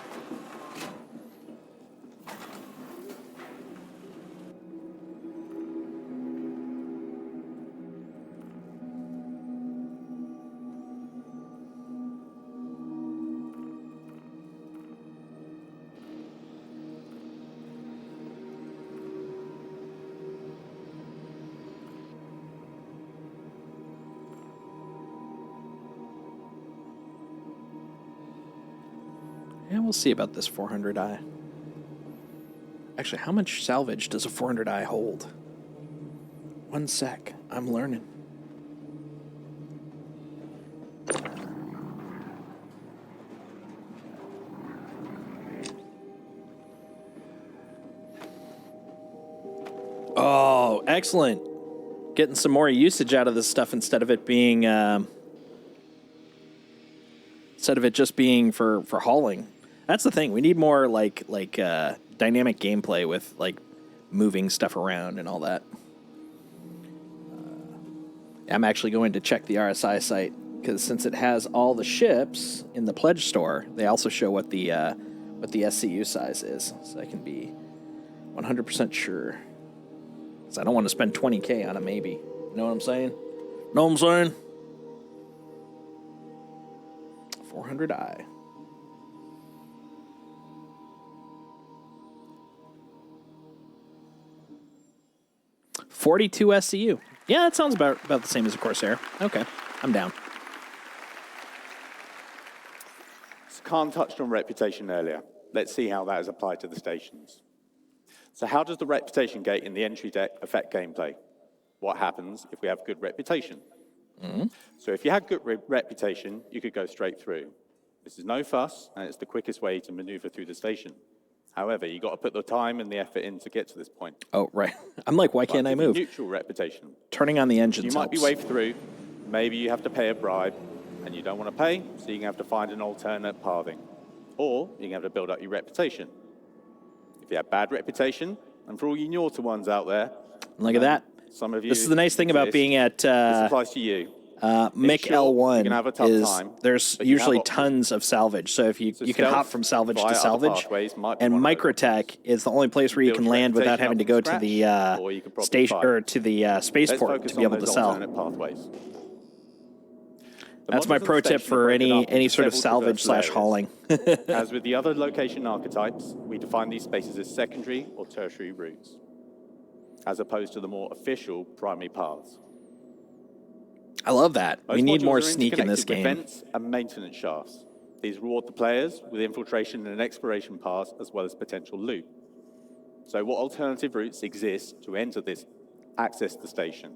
Yeah, we'll see about this 400i. Actually, how much salvage does a 400i hold? 1 sec. I'm learning. Oh, excellent. Getting some more usage out of this stuff instead of it being just being for hauling. That's the thing. We need more like dynamic gameplay with like moving stuff around and all that. I'm actually going to check the RSI site because since it has all the ships in the pledge store, they also show what the SCU size is, so I can be 100% sure. Because I don't want to spend 20K on a maybe. You know what I'm saying? Know what I'm saying? 400i. $42 SCU. Yeah, that sounds about the same as a Corsair. Okay, I'm down. So Khan touched on reputation earlier. Let's see how that is applied to the stations. So how does the reputation gate in the entry deck affect gameplay? What happens if we have good reputation? So if you had good reputation, you could go straight through. This is no fuss, and it's the quickest way to maneuver through the station. However, you got to put the time and the effort in to get to this point. Oh, right. I'm like, why can't I move? Neutral reputation. Turning on the engines You might be helps. waved through. Maybe you have to pay a bribe, and you don't want to pay, so you can have to find an alternate pathing. Or you can have to build up your reputation. If you have bad reputation, and for all you naughty ones out there, look at that. Some of you. This is the nice thing about being at this applies to you. Mick Sure, you're gonna have a L1 tough is time, there's but you have usually options. tons of salvage. So if you can stealth hop from salvage via to other salvage, pathways might be and one of Microtech is the only place where you build can your land without reputation having to up go from to scratch, the or you could probably station fight. or to the Let's spaceport focus to be on able to those sell. alternate pathways. The That's my modules pro and tip station for are broken up any into sort of several salvage traversal areas. /hauling. As with the other location archetypes, we define these spaces as secondary or tertiary routes, as opposed to the more official primary paths. I love that. We Most need modules more are sneak in this interconnected with game. vents and maintenance shafts. These reward the players with infiltration and exploration paths, as well as potential loot. So what alternative routes exist to access the station?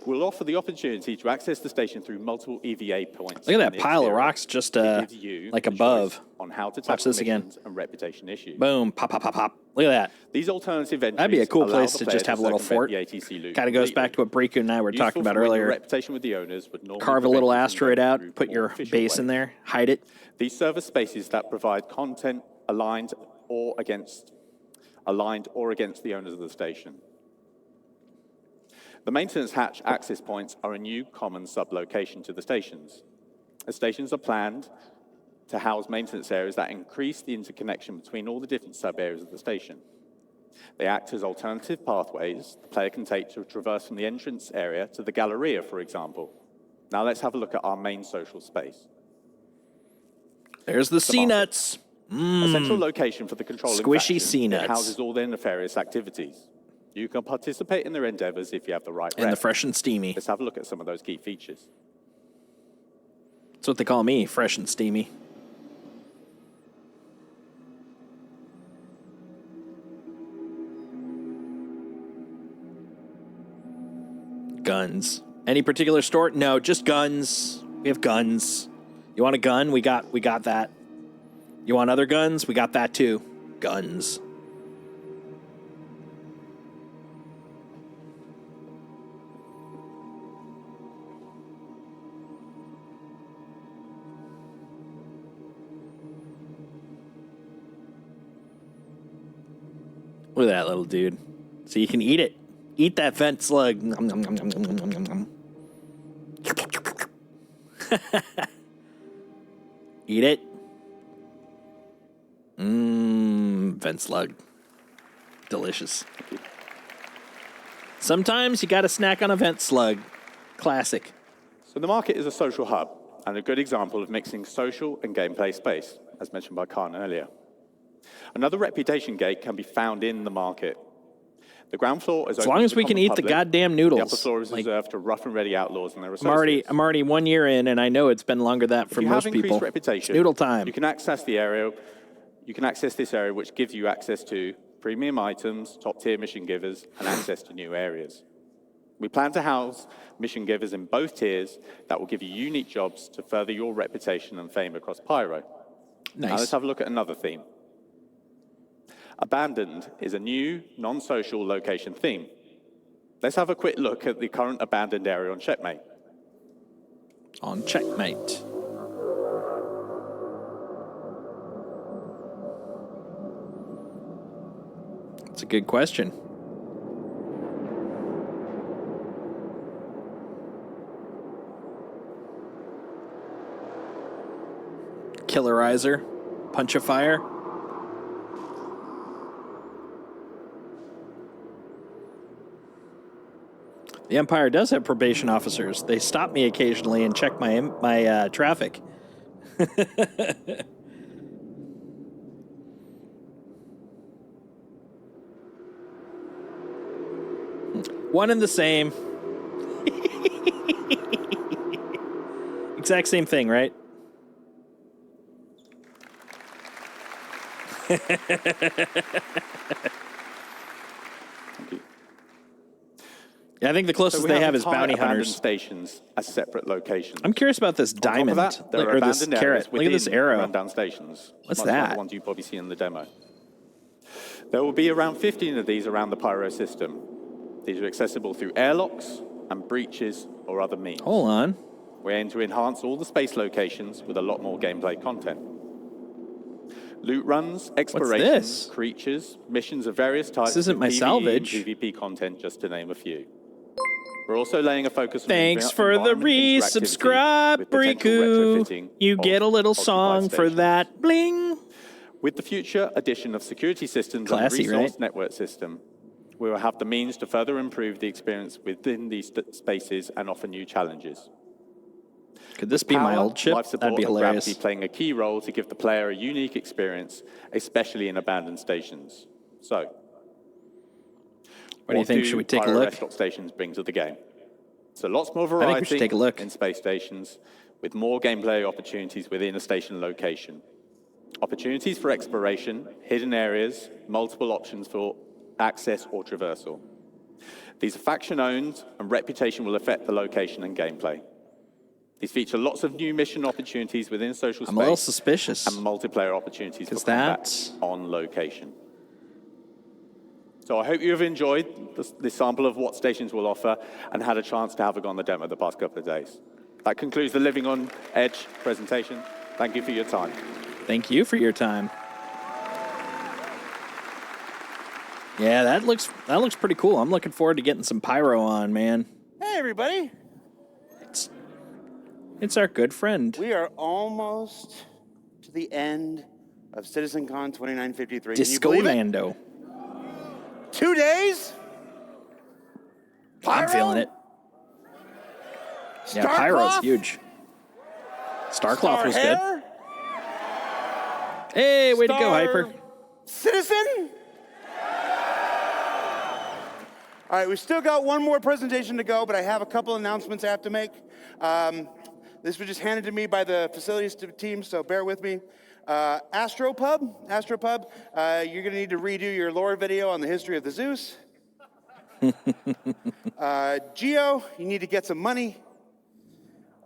We'll offer the opportunity to access the station through multiple EVA points. Look at in that the pile of exterior. rocks just It gives you like the above. choice on how to Watch tackle this again. missions and reputation issues. Boom, pop, pop, pop, pop. Look at that. These alternative entries That'd be a cool allow place the to player just have a little circumvent fort. the ATC loop Kind of goes completely. back to what Breaku and I were Useful talking about for when your earlier. reputation with the owners would normally Carve a prevent little you from asteroid going out, through put more your official base in ways. there, hide it. These server spaces that provide content aligned or against the owners of the station. The maintenance hatch access points are a new common sub-location to the stations. The stations are planned to house maintenance areas that increase the interconnection between all the different sub-areas of the station. They act as alternative pathways the player can take to traverse from the entrance area to the Galleria, for example. Now let's have a look at our main social space. There's the sea nuts. A central location for the controlling Squishy faction. sea nuts. It houses all their nefarious activities. You can participate in their endeavors if you have the right And the rep. fresh and steamy. Let's have a look at some of those key features. That's what they call me, fresh and steamy. Guns. Any particular store? No, just guns. We have guns. You want a gun? We got that. You want other guns? We got that too. Guns. Look at that little dude. So you can eat it. Eat that vent slug. Nom, nom, nom, nom, nom, nom, nom, nom. Eat it. Vent slug. Delicious. Sometimes you got to snack on a vent slug. Classic. So the market is a social hub and a good example of mixing social and gameplay space, as mentioned by Khan earlier. Another reputation gate can be found in the market. The ground floor is As open long to as the we can common eat the public. goddamn The noodles. upper floor is Like, reserved to rough and ready outlaws and their associates. I'm already 1 year in, and I know it's been longer than that for If you most have increased people. reputation, It's noodle time. You can access the area. You can access this area, which gives you access to premium items, top-tier mission givers, and access to new areas. We plan to house mission givers in both tiers that will give you unique jobs to further your reputation and fame across Pyro. Now Nice. let's have a look at another theme. Abandoned is a new, non-social location theme. Let's have a quick look at the current abandoned area on Checkmate. On Checkmate. That's a good question. Killerizer, Punch of Fire. The Empire does have probation officers. They stop me occasionally and check my traffic. One and the same. Exact same thing, right? Yeah, I think the closest they have is bounty hunters. Stations as separate locations. I'm curious about this diamond or this carrot. Look at this arrow. Rundown stations. What's much like that? the ones you probably see in the demo. There will be around 15 of these around the Pyro system. These are accessible through airlocks and breaches or other means. Hold on. We aim to enhance all the space locations with a lot more gameplay content. Loot runs, exploration, creatures, missions of various types. This isn't my PvE salvage. And PvP content, just to name a few. We're also laying a focus on Thanks for the resubscribe, Riku. You get a little song for that. Bling. With the future addition of security systems and resource network system, we will have the means to further improve the experience within these spaces and offer new challenges. Could this be my old ship? That'd be hilarious. Gravity playing a key role to give the player a unique experience, especially in abandoned stations. So, what do you think? Should we take a look? Rest stations bring to the game. So lots more variety I think we should take a look. in space stations, with more gameplay opportunities within a station location. Opportunities for exploration, hidden areas, multiple options for access or traversal. These are faction-owned, and reputation will affect the location and gameplay. These feature lots of new mission opportunities within social space. I'm a little suspicious. And multiplayer opportunities for combat on location. So I hope you have enjoyed this sample of what stations will offer and had a chance to have a go on the demo the past couple of days. That concludes the Living on Edge presentation. Thank you for your time. Thank you for your time. Yeah, that looks pretty cool. I'm looking forward to getting some pyro on, man. Hey, everybody. It's our good friend. We are almost to the end of CitizenCon 2953. Disco Lando. 2 days? I'm feeling it. Yeah, Pyro's huge. Starcloth was good. Hey, way to go, Hyper. Citizen? All right, we've still got one more presentation to go, but I have a couple announcements I have to make. This was just handed to me by the facilities team, so bear with me. Astropub, you're going to need to redo your lore video on the history of the Zeus. Geo, you need to get some money.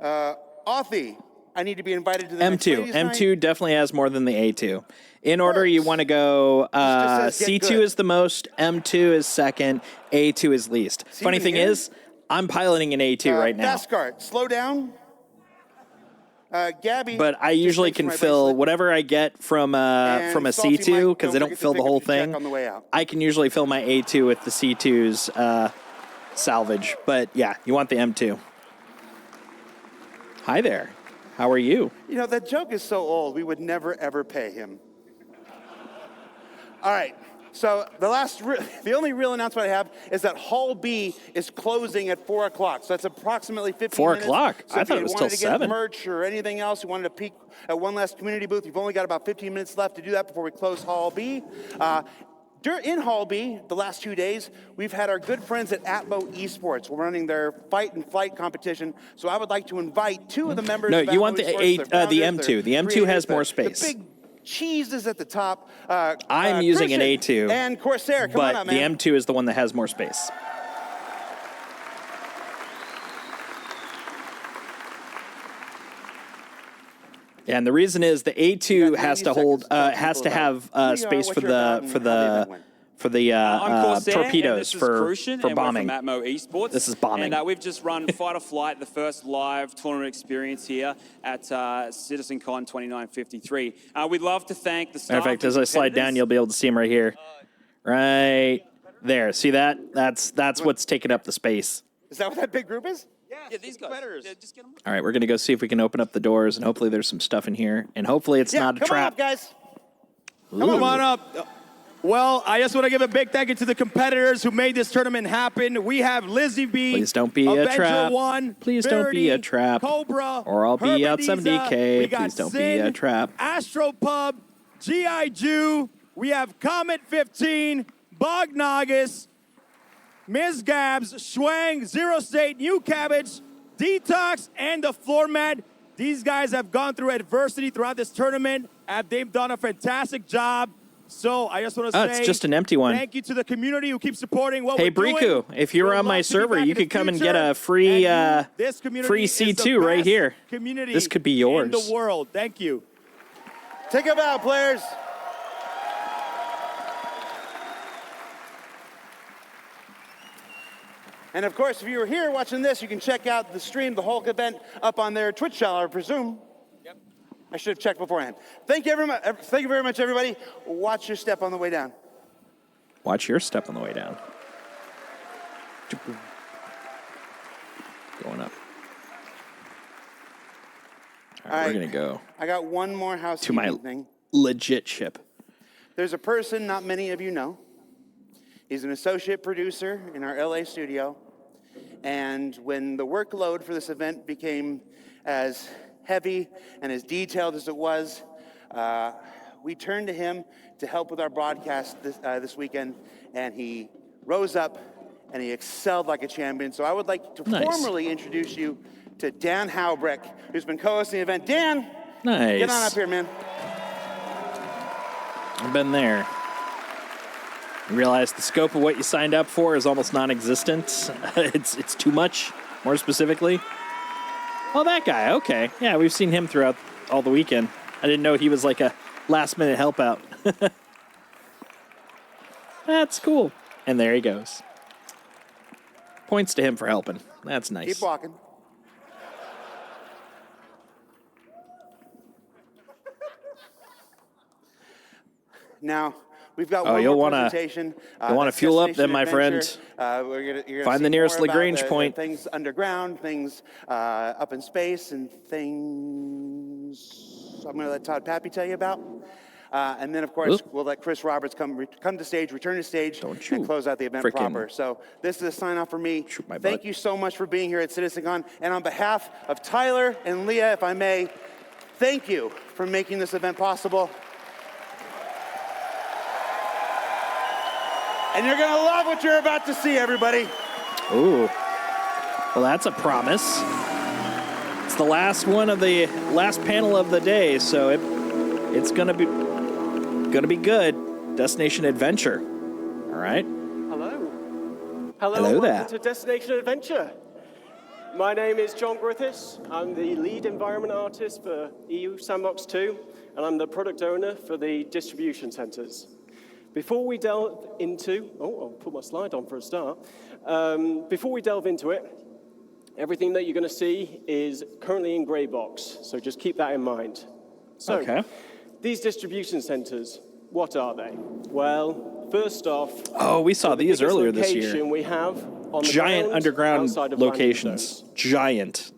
Authy, I need to be invited to the M2. M2 definitely has more than the A2. In order, you want to go C2 is the most, M2 is second, A2 is least. Funny thing is, I'm piloting an A2 right now. Fastcart, slow down. Gabby, but I usually can fill whatever I get from a C2 because they don't fill the whole thing. I can usually fill my A2 with the C2's salvage. But yeah, you want the M2. Hi there. How are you? You know, that joke is so old, we would never, ever pay him. All right. So the only real announcement I have is that Hall B is closing at 4 o'clock. So that's approximately 15 4 minutes. o'clock? So I thought it was till 7. If you wanted to get merch or anything else, you wanted to peek at one last community booth, you've only got about 15 minutes left to do that before we close Hall B. In Hall B, the last 2 days, we've had our good friends at Atmo Esports. We're running their fight and flight competition. So I would like to invite 2 of the members No, of you want the Esports, M2. The M2 has more space. The big cheeses at the top. I'm using an A2. And Corsair, come on up, man. But the M2 is the one that has more space. Yeah, and the reason is the A2 has to have space for the torpedoes for bombing. This is bombing. And we've just run Fight or Flight, the first live tournament experience here at CitizenCon 2953. We'd love to thank the staff. Matter of fact, as I slide down, you'll be able to see him right here. Right there. See that? That's what's taking up the space. Is that what that big group is? Yeah, these guys. Yeah, just get them. All right, we're going to go see if we can open up the doors, and hopefully there's some stuff in here, and hopefully it's not a come trap. on up, guys. Come on up. Well, I just want to give a big thank you to the competitors who made this tournament happen. We have Lizzie B. Please don't be Avenger a trap. 1, Please don't be a Verdi, trap. Cobra, Or I'll be out Herbadiza, 70K. we got Please don't be Sin, a trap. Astropub, G.I. Jew, we have Comet 15, Bognagus, Ms. Gabs, Schwang, Zero State, New Cabbage, Detox, and the Floor Mat. These guys have gone through adversity throughout this tournament, and they've done a fantastic job. So I just want to say, it's just an empty one. Thank you to the community who keeps supporting what Hey, we're doing. Briku, if you're on my server, you could come and get a free free C2 right here. This could be yours. In the world. Thank you. Take a bow, players. And of course, if you were here watching this, you can check out the stream, the Hulk event, up on their Twitch channel, I presume. Yep. I should have checked beforehand. Thank you very much, everybody. Watch your step on the way down. Watch your step on the way down. Going up. All right, we're going to go I got one more to housekeeping my thing. legit ship. There's a person not many of you know. He's an associate producer in our LA studio. And when the workload for this event became as heavy and as detailed as it was, we turned to him to help with our broadcast this weekend. And he rose up and he excelled like a champion. So I would like to formally introduce you to Dan Howbrick, who's been co-hosting the event. Dan, get on up here, man. I've been there. You realize the scope of what you signed up for is almost non-existent. It's too much, more specifically. Oh, that guy. Okay. Yeah, we've seen him throughout all the weekend. I didn't know he was like a last-minute help out. That's cool. And there he goes. Points to him for helping. That's nice. Keep walking. Now, we've got one more presentation. You'll want to fuel up then, my friend. You're gonna Find the nearest Lagrange point. Things underground, things up in space, and things I'm going to let Todd Pappy tell you about. And then, of course, we'll let Chris Roberts come to stage, return to stage, and close out the event proper. So this is a sign-off for me. Thank you so much for being here at CitizenCon. And on behalf of Tyler and Leah, if I may, thank you for making this event possible. And you're going to love what you're about to see, everybody. Ooh. Well, that's a promise. It's the last one of the last panel of the day, so it's going to be good. Destination Adventure. All right. Hello. Hello there. Welcome to Destination Adventure. My name is John Griffiths. I'm the lead environment artist for EU Sandbox 2, and I'm the product owner for the distribution centers. Before we delve into, I'll put my slide on for a start. Before we delve into it, everything that you're going to see is currently in gray box, so just keep that in mind. So, these distribution centers, what are they? Well, first off, we saw these earlier this year. We have on the giant ground, underground outside of locations. Giant.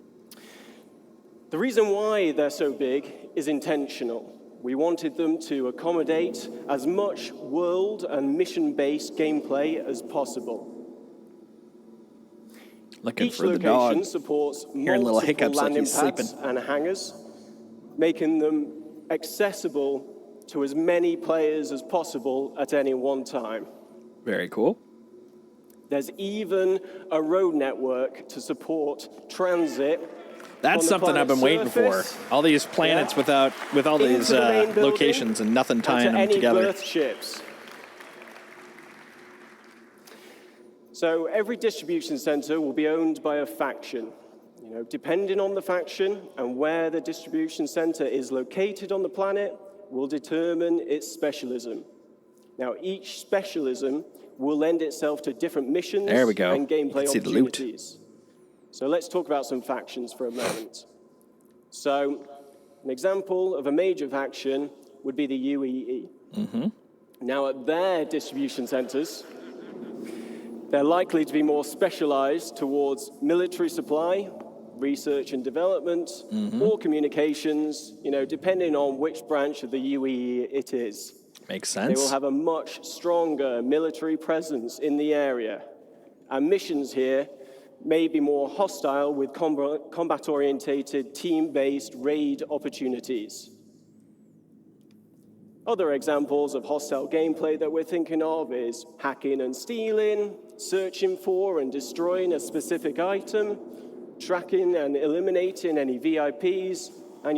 The reason why they're so big is intentional. We wanted them to accommodate as much world and mission-based gameplay as possible. Looking Each for the location dog. supports Hearing little multiple hiccups like landing he's pads sleeping. and hangars, making them accessible to as many players as possible at any one time. Very cool. There's even a road network to support transit. That's something I've been waiting for. All these planets with all these locations and nothing tying them together. Berth ships. So every distribution center will be owned by a faction. Depending on the faction and where the distribution center is located on the planet will determine its specialism. Now, each specialism will lend itself to different missions There we go. and gameplay See the loot. opportunities. So let's talk about some factions for a moment. So an example of a major faction would be the UEE. Now, at their distribution centers, they're likely to be more specialized towards military supply, research and development, or communications, depending on which branch of the UEE it is. Makes sense. They will have a much stronger military presence in the area. And missions here may be more hostile with combat-orientated, team-based raid opportunities. Other examples of hostile gameplay that we're thinking of is hacking and stealing, searching for and destroying a specific item, tracking and eliminating any VIPs, and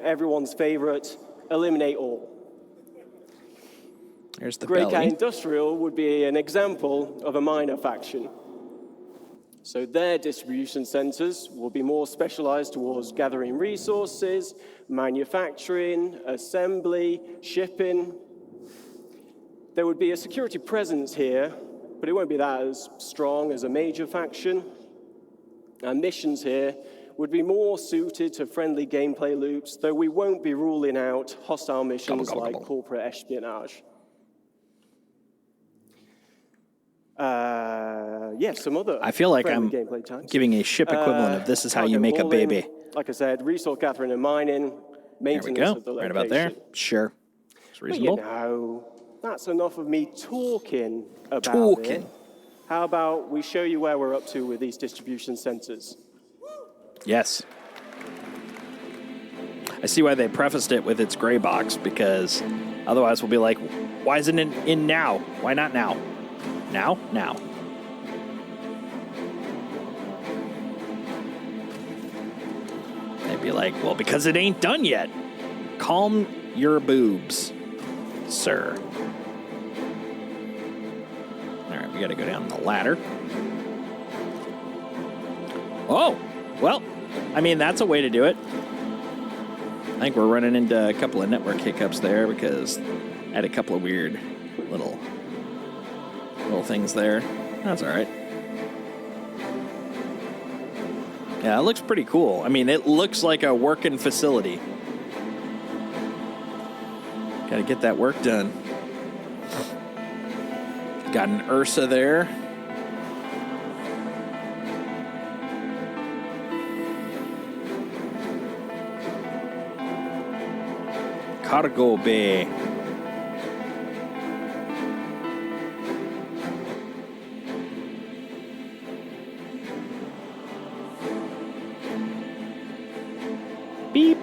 everyone's favorite, eliminate all. There's the Grey belly. Cat Industrial would be an example of a minor faction. So their distribution centers will be more specialized towards gathering resources, manufacturing, assembly, shipping. There would be a security presence here, but it won't be that as strong as a major faction. And missions here would be more suited to friendly gameplay loops, though we won't be ruling out hostile missions like corporate espionage. Some other. I feel like I'm gameplay types. giving a ship equivalent of this is how you make a baby. Like I said, resource gathering and mining, maintenance There we of the go. location. Right about there. Sure. It's reasonable. But that's enough of me talking about it. How about we show you where we're up to with these distribution centers? Yes. I see why they prefaced it with its gray box, because otherwise we'll be like, why isn't it in now? Why not now? Now? Now. They'd be like, well, because it ain't done yet. Calm your boobs, sir. All right, we got to go down the ladder. Oh, well, I mean, that's a way to do it. I think we're running into a couple of network hiccups there because I had a couple of weird little things there. That's all right. Yeah, it looks pretty cool. I mean, it looks like a working facility. Got to get that work done. Got an Ursa there. Cargo bay. Beep.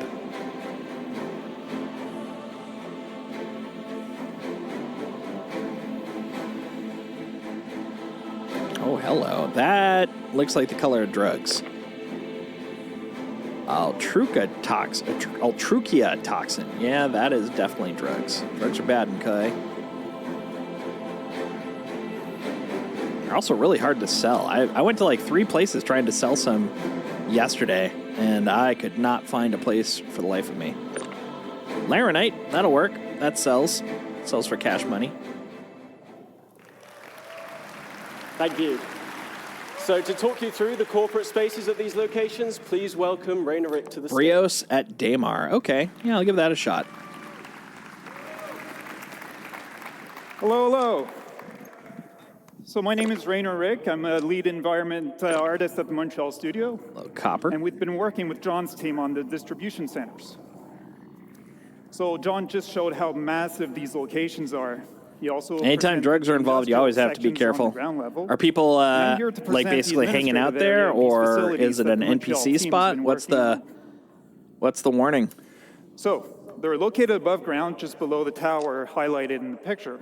Oh, hello. That looks like the color of drugs. Altruchia toxin. Yeah, that is definitely drugs. Drugs are bad in Kai. They're also really hard to sell. I went to like 3 places trying to sell some yesterday, and I could not find a place for the life of me. Laranite, that'll work. That sells. Sells for cash money. Thank you. So to talk you through the corporate spaces at these locations, please welcome Rainer Rick to the stage. Brios at Damar. Okay, yeah, I'll give that a shot. Hello, hello. So my name is Rainer Rick. I'm a lead environment artist at the Montreal studio. Hello, Copper. And we've been working with John's team on the distribution centers. So John just showed how massive these locations are. He also anytime drugs are involved, you always have to be careful. Are people like basically hanging out there, or is it an NPC spot? What's the warning? So they're located above ground, just below the tower highlighted in the picture.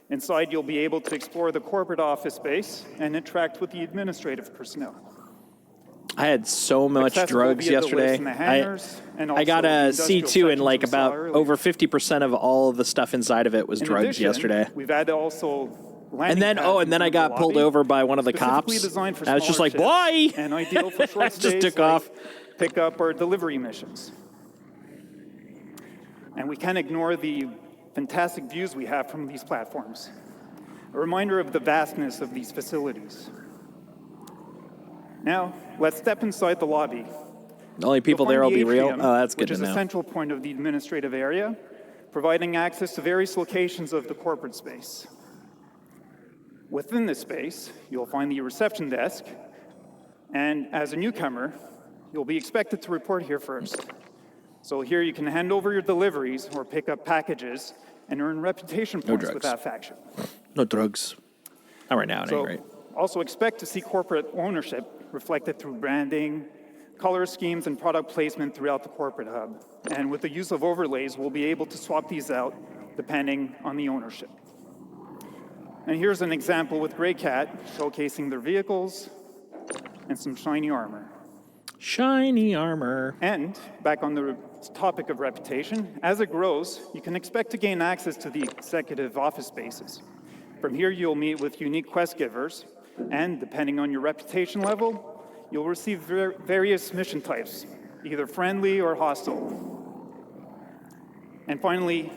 Inside, you'll be able to explore the corporate office space and interact with the administrative personnel. I had so much drugs yesterday. I got a C2 and like about over 50% of all of the stuff inside of it was drugs yesterday. We've had also and then I got pulled over by one of the cops. I was just like, boy! And ideal for short stays, just took off. Pickup or delivery missions. And we can't ignore the fantastic views we have from these platforms. A reminder of the vastness of these facilities. Now, let's step inside the lobby. The only people there will be real? Oh, that's good to know. Which is a central point of the administrative area. providing access to various locations of the corporate space. Within this space, you'll find the reception desk, and as a newcomer, you'll be expected to report here first. So here you can hand over your deliveries or pick up packages and earn reputation points with that faction. No drugs. Not right now, at any rate. Also expect to see corporate ownership reflected through branding, color schemes, and product placement throughout the corporate hub. And with the use of overlays, we'll be able to swap these out depending on the ownership. And here's an example with Grey Cat showcasing their vehicles and some shiny armor. Shiny armor. And back on the topic of reputation, as it grows, you can expect to gain access to the executive office spaces. From here, you'll meet with unique quest givers, and depending on your reputation level, you'll receive various mission types, either friendly or hostile. And finally,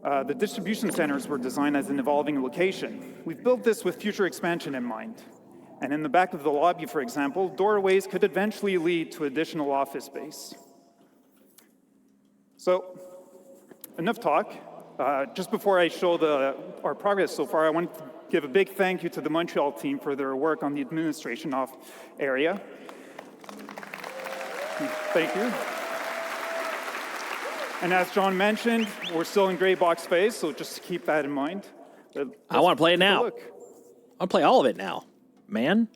the distribution centers were designed as an evolving location. We've built this with future expansion in mind. And in the back of the lobby, for example, doorways could eventually lead to additional office space. So, enough talk. Just before I show our progress so far, I want to give a big thank you to the Montreal team for their work on the administration area. Thank you. And as John mentioned, we're still in gray box phase, so just keep that in mind. I want to play it now. I want to play all of it now, man.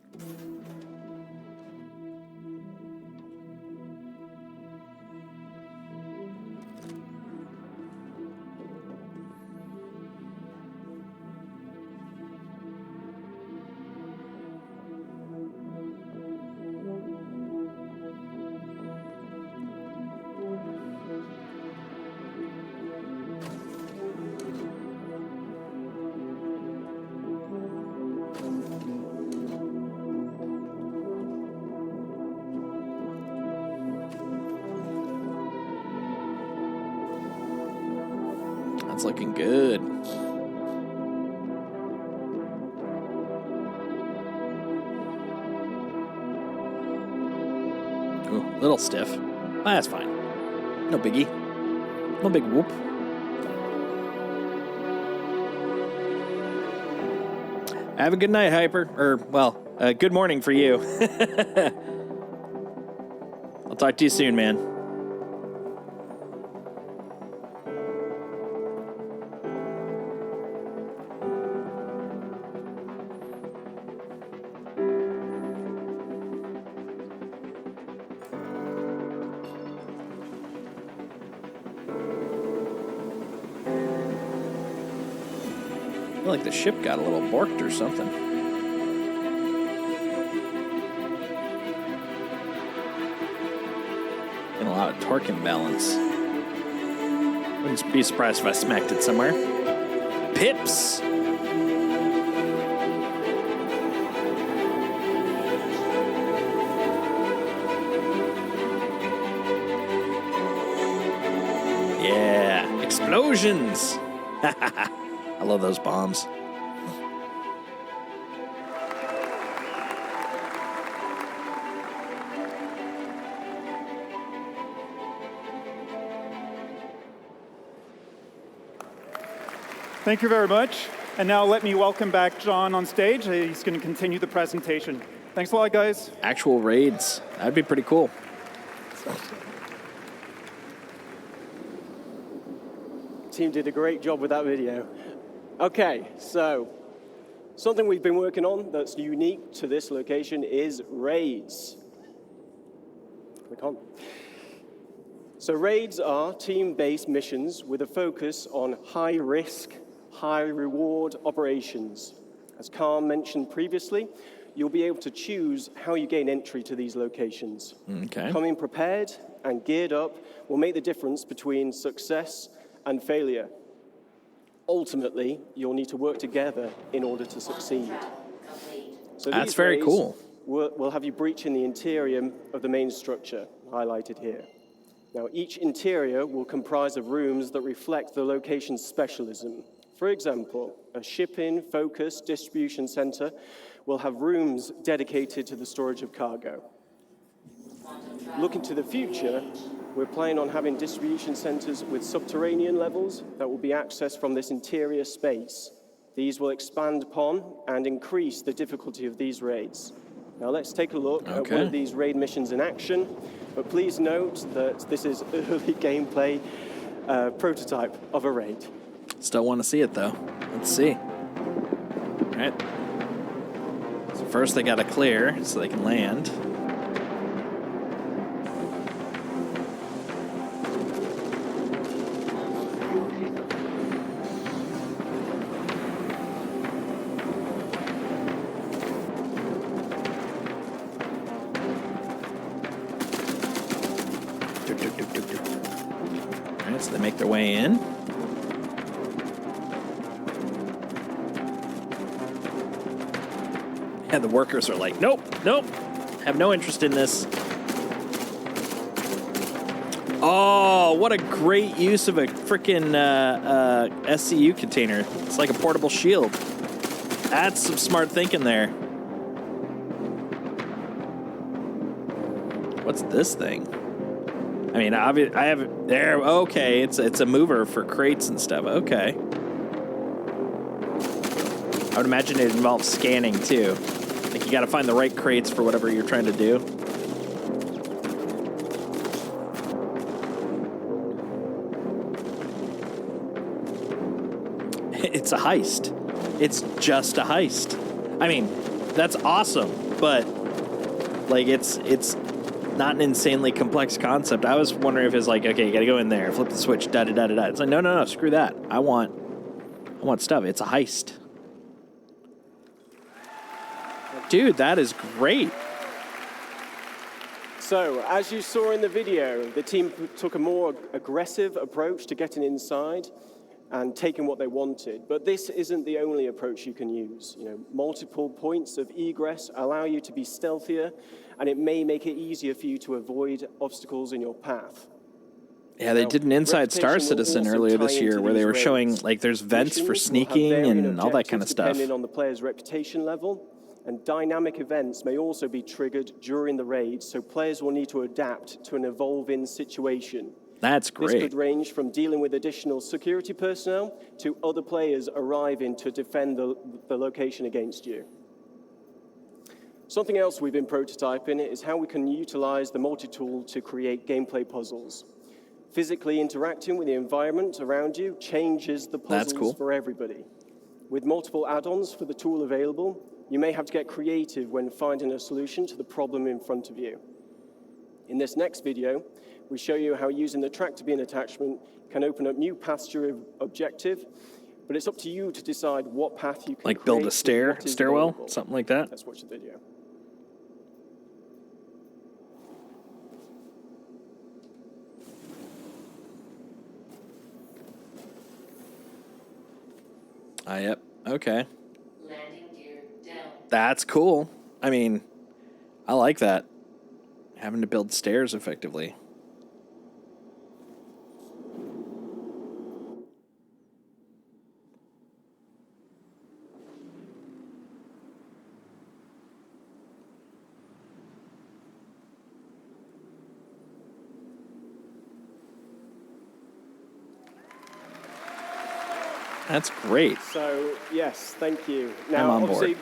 That's looking good. Ooh, a little stiff. That's fine. No biggie. No big whoop. Have a good night, Hyper. Or, well, good morning for you. I'll talk to you soon, man. I feel like the ship got a little borked or something. And a lot of torque imbalance. Wouldn't be surprised if I smacked it somewhere. Pips! Yeah, explosions! I love those bombs. Thank you very much. And now let me welcome back John on stage. He's going to continue the presentation. Thanks a lot, guys. Actual raids. That'd be pretty cool. Team did a great job with that video. Okay, so something we've been working on that's unique to this location is raids. Click on. So raids are team-based missions with a focus on high-risk, high-reward operations. As Carl mentioned previously, you'll be able to choose how you gain entry to these locations. Okay. Coming prepared and geared up will make the difference between success and failure. Ultimately, you'll need to work together in order to succeed. So that's very cool. We'll have you breaching the interior of the main structure, highlighted here. Now, each interior will comprise of rooms that reflect the location's specialism. For example, a shipping-focused distribution center will have rooms dedicated to the storage of cargo. Looking to the future, we're planning on having distribution centers with subterranean levels that will be accessed from this interior space. These will expand upon and increase the difficulty of these raids. Now let's take a look at one of these raid missions in action, but please note that this is early gameplay prototype of a raid. Still want to see it though. Let's see. All right. So first they got to clear so they can land. All right, so they make their way in. And the workers are like, nope, nope, have no interest in this. Oh, what a great use of a freaking SCU container. It's like a portable shield. That's some smart thinking there. What's this thing? I mean, I have there. Okay, it's a mover for crates and stuff. Okay. I would imagine it involves scanning too. Like you got to find the right crates for whatever you're trying to do. It's a heist. It's just a heist. I mean, that's awesome, but like it's not an insanely complex concept. I was wondering if it's like, okay, you got to go in there, flip the switch, da da da da da. It's like, no, screw that. I want stuff. It's a heist. Dude, that is great. So, as you saw in the video, the team took a more aggressive approach to getting inside and taking what they wanted. But this isn't the only approach you can use. You know, multiple points of egress allow you to be stealthier, and it may make it easier for you to avoid obstacles in your path. Yeah, they did an Inside Star Citizen earlier this year where they were showing like there's vents for sneaking and all that kind of stuff. Depending on the player's reputation level. And dynamic events may also be triggered during the raid, so players will need to adapt to an evolving situation. That's great. This could range from dealing with additional security personnel to other players arriving to defend the location against you. Something else we've been prototyping is how we can utilize the multi-tool to create gameplay puzzles. Physically interacting with the environment around you changes the puzzles for everybody. With multiple add-ons for the tool available, you may have to get creative when finding a solution to the problem in front of you. In this next video, we show you how using the tractor beam attachment can open up new paths to your objective, but it's up to you to decide what path you can like build a stairwell, available. Something like that. Let's watch the video. Yep. Okay. That's cool. I mean, I like that. Having to build stairs effectively. That's great. So, yes, thank you. Now, I'm on board.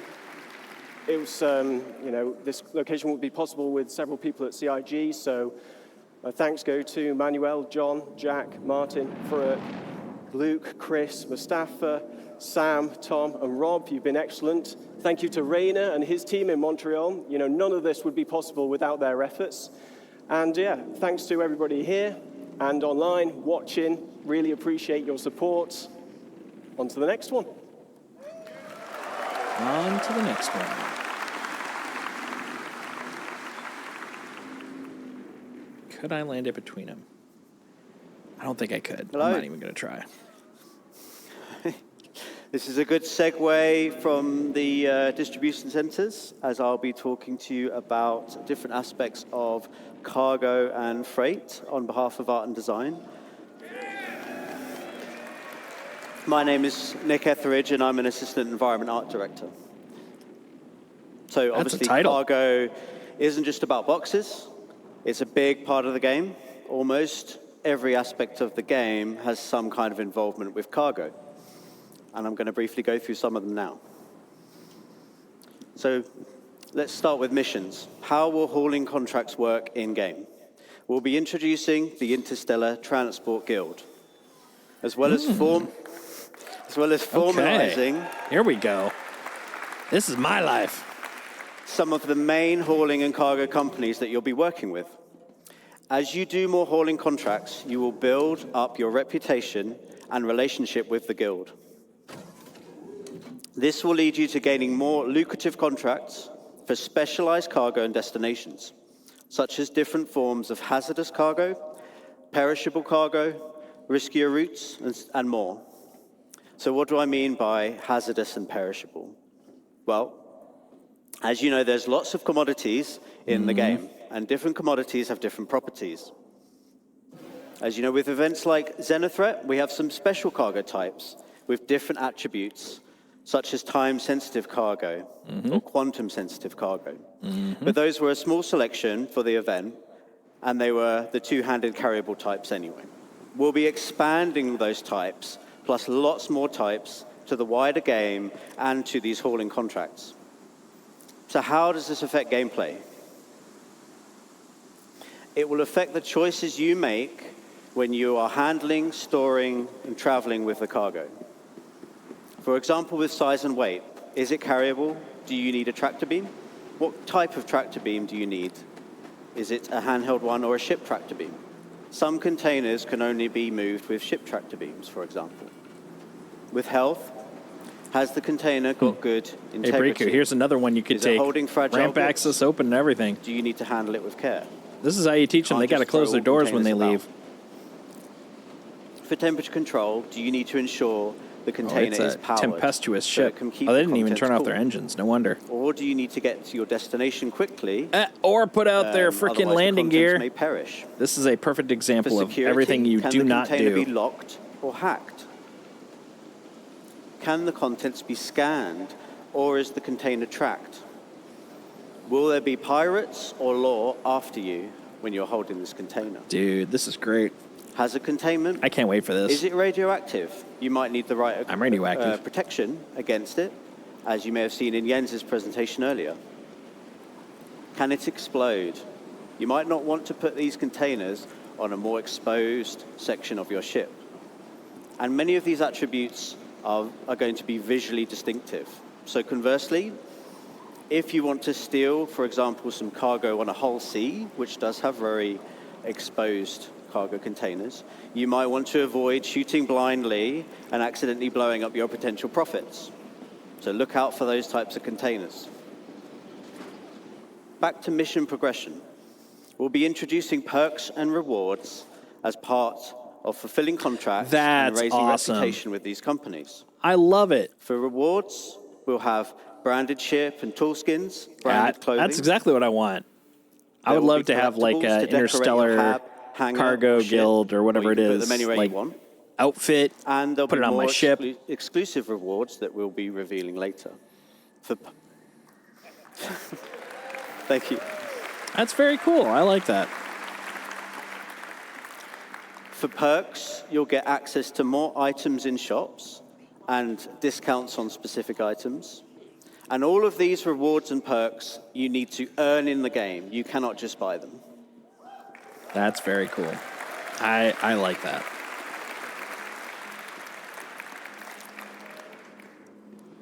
It was, you know, this location would be possible with several people at CIG, so thanks go to Manuel, John, Jack, Martin, Farouk, Luke, Chris, Mustafa, Sam, Tom, and Rob. You've been excellent. Thank you to Rainer and his team in Montreal. You know, none of this would be possible without their efforts. And yeah, thanks to everybody here and online watching. Really appreciate your support. On to the next one. On to the next one. Could I land it between them? I don't think I could. Hello. I'm not even going to try. This is a good segue from the distribution centers, as I'll be talking to you about different aspects of cargo and freight on behalf of Art and Design. My name is Nick Etheridge, and I'm an Assistant Environment Art Director. So obviously, cargo isn't just about boxes. It's a big part of the game. almost every aspect of the game has some kind of involvement with cargo. And I'm going to briefly go through some of them now. So let's start with missions. How will hauling contracts work in-game? We'll be introducing the Interstellar Transport Guild, as well as formalizing. Okay. Here we go. This is my life. Some of the main hauling and cargo companies that you'll be working with. As you do more hauling contracts, you will build up your reputation and relationship with the guild. This will lead you to gaining more lucrative contracts for specialized cargo and destinations, such as different forms of hazardous cargo, perishable cargo, riskier routes, and more. So what do I mean by hazardous and perishable? Well, as you know, there's lots of commodities in the game, and different commodities have different properties. As you know, with events like Xenothreat, we have some special cargo types with different attributes, such as time-sensitive cargo or quantum-sensitive cargo. But those were a small selection for the event, and they were the two-handed carryable types anyway. We'll be expanding those types, plus lots more types, to the wider game and to these hauling contracts. So how does this affect gameplay? It will affect the choices you make when you are handling, storing, and traveling with the cargo. For example, with size and weight, is it carryable? Do you need a tractor beam? What type of tractor beam do you need? Is it a handheld one or a ship tractor beam? Some containers can only be moved with ship tractor beams, for example. With health, has the container got good integrity? Hey, Briku, here's another one you could take. Holding fragile Ramp goods? access open and everything. Do you need to handle it with care? This is how you teach them. They got to close their doors when they leave. For temperature control, do you need to ensure the container is powered? Tempestuous so ship. it can keep Oh, they the didn't even contents turn off their cool? engines. No wonder. Or do you need to get to your destination quickly? Or put out their otherwise freaking the landing contents gear. may perish. This is a perfect For example of security, everything you can do the not container do. be locked or hacked? Can the contents be scanned, or is the container tracked? Will there be pirates or law after you when you're holding this container? Dude, this is great. Has a containment? I can't wait for this. Is it radioactive? You might need the right I'm radioactive. protection against it, as you may have seen in Jens's presentation earlier. Can it explode? You might not want to put these containers on a more exposed section of your ship. And many of these attributes are going to be visually distinctive. So conversely, if you want to steal, for example, some cargo on a hull C, which does have very exposed cargo containers, you might want to avoid shooting blindly and accidentally blowing up your potential profits. So look out for those types of containers. Back to mission progression. We'll be introducing perks and rewards as part of fulfilling contracts and raising reputation with these companies. I love it. For rewards, we'll have branded ship and tool skins, branded clothing. That's exactly what I want. I There would will love be to have like collectibles to an decorate your interstellar hangar cargo or ship, guild or whatever or it you can put is. them anywhere Like you want. outfit, And there'll put be it on more my ship. exclusive rewards that we'll be revealing later. Thank you. That's very cool. I like that. For perks, you'll get access to more items in shops and discounts on specific items. And all of these rewards and perks you need to earn in the game. You cannot just buy them. That's very cool. I like that.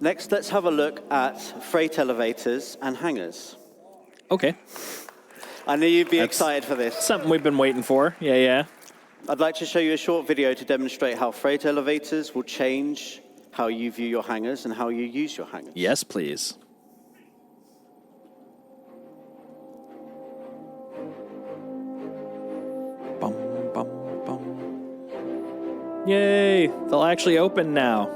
Next, let's have a look at freight elevators and hangars. Okay. I knew you'd be excited for this. Something we've been waiting for. Yeah. I'd like to show you a short video to demonstrate how freight elevators will change how you view your hangars and how you use your hangars. Yes, please. Bum, bum, bum. Yay! They'll actually open now.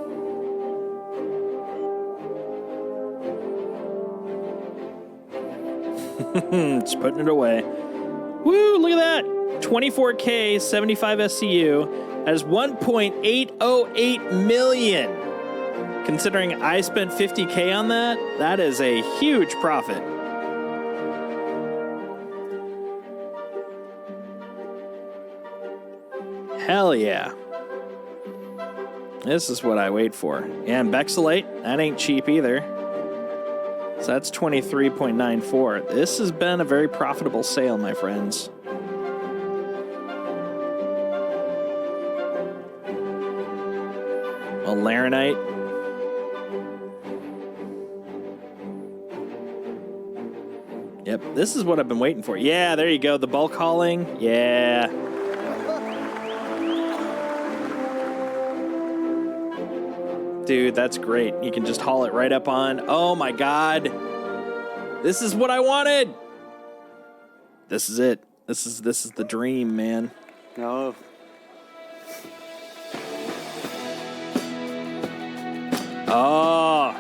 Just putting it away. Woo, look at that. 24K, 75 SCU. That is 1.808 million. Considering I spent 50K on that, that is a huge profit. Hell yeah. This is what I wait for. Yeah, and Bexalate, that ain't cheap either. So that's 23.94. This has been a very profitable sale, my friends. Well, Laranite. Yep, this is what I've been waiting for. Yeah, there you go. The bulk hauling. Yeah. Dude, that's great. You can just haul it right up on. Oh my God. This is what I wanted. This is it. This is the dream, man. No. Oh.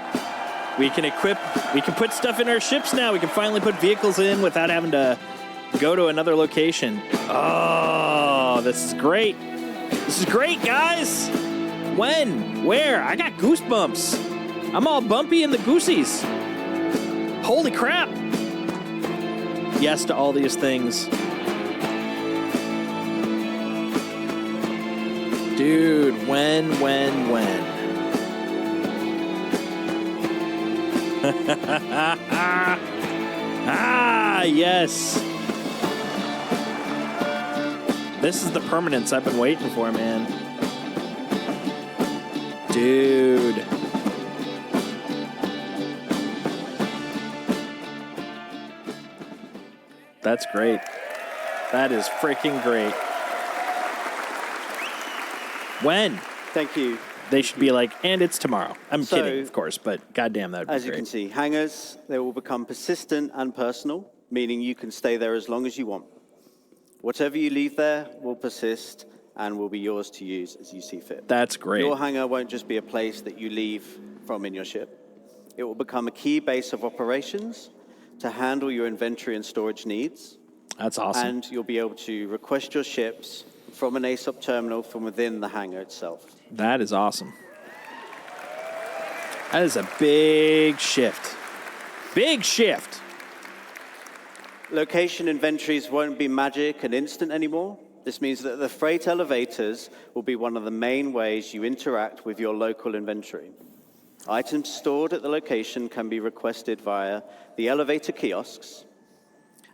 We can put stuff in our ships now. We can finally put vehicles in without having to go to another location. Oh, this is great. This is great, guys. When? Where? I got goosebumps. I'm all bumpy in the goosies. Holy crap. Yes to all these things. Dude, when? Yes. This is the permanence I've been waiting for, man. Dude. That's great. That is freaking great. When? Thank you. They should be like, and it's tomorrow. I'm kidding, of course, but goddamn, that'd be great. As you can see, hangars, they will become persistent and personal, meaning you can stay there as long as you want. Whatever you leave there will persist and will be yours to use as you see fit. That's great. Your hangar won't just be a place that you leave from in your ship. It will become a key base of operations to handle your inventory and storage needs. That's awesome. And you'll be able to request your ships from an ASOP terminal from within the hangar itself. That is awesome. That is a big shift. Big shift. Location inventories won't be magic and instant anymore. This means that the freight elevators will be one of the main ways you interact with your local inventory. Items stored at the location can be requested via the elevator kiosks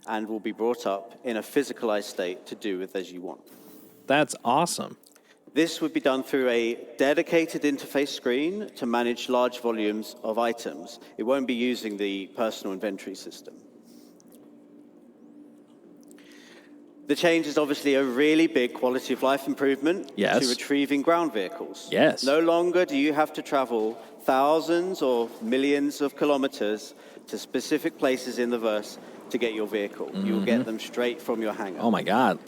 and will be brought up in a physicalized state to do with as you want. That's awesome. This would be done through a dedicated interface screen to manage large volumes of items. It won't be using the personal inventory system. The change is obviously a really big quality of life improvement to retrieving ground vehicles. Yes. No longer do you have to travel thousands or millions of kilometers to specific places in the verse to get your vehicle. Mm-hmm. You'll get them straight from your hangar. Oh my God.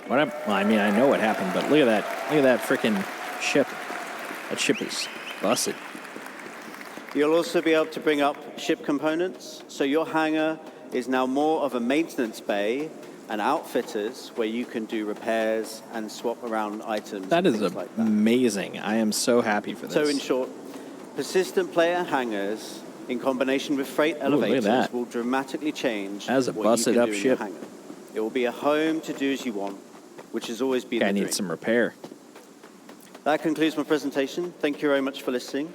Well, I mean, I know what happened, but look at that. Look at that freaking ship. That ship is busted. You'll also be able to bring up ship components. So your hangar is now more of a maintenance bay and outfitters where you can do repairs and swap around items. That is amazing. I am so happy for this. So in short, persistent player hangars in combination with freight elevators will dramatically change That's a busted up ship. It will be a home to do as you want, which has always been the dream. I need some repair. That concludes my presentation. Thank you very much for listening.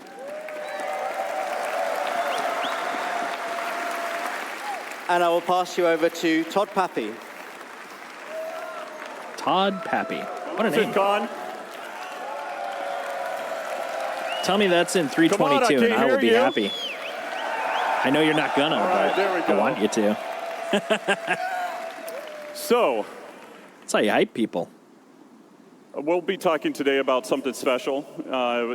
And I will pass you over to Todd Pappy. Todd Pappy. What a name. CitizenCon. Tell me that's in 322 and I will be happy. I know you're not gonna, but I want you to. So, that's how you hype people. We'll be talking today about something special.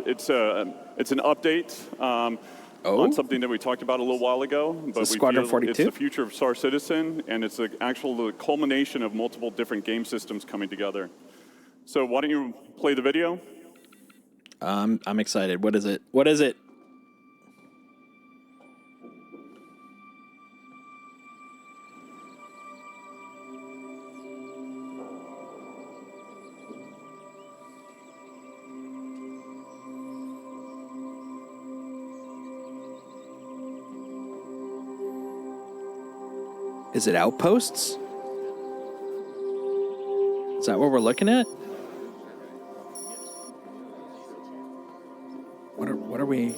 It's an update on something that we talked about a little while ago. But Squadron 42? It's the future of Star Citizen, and it's the culmination of multiple different game systems coming together. So why don't you play the video? I'm excited. What is it? What is it? Is it Outposts? Is that what we're looking at? we?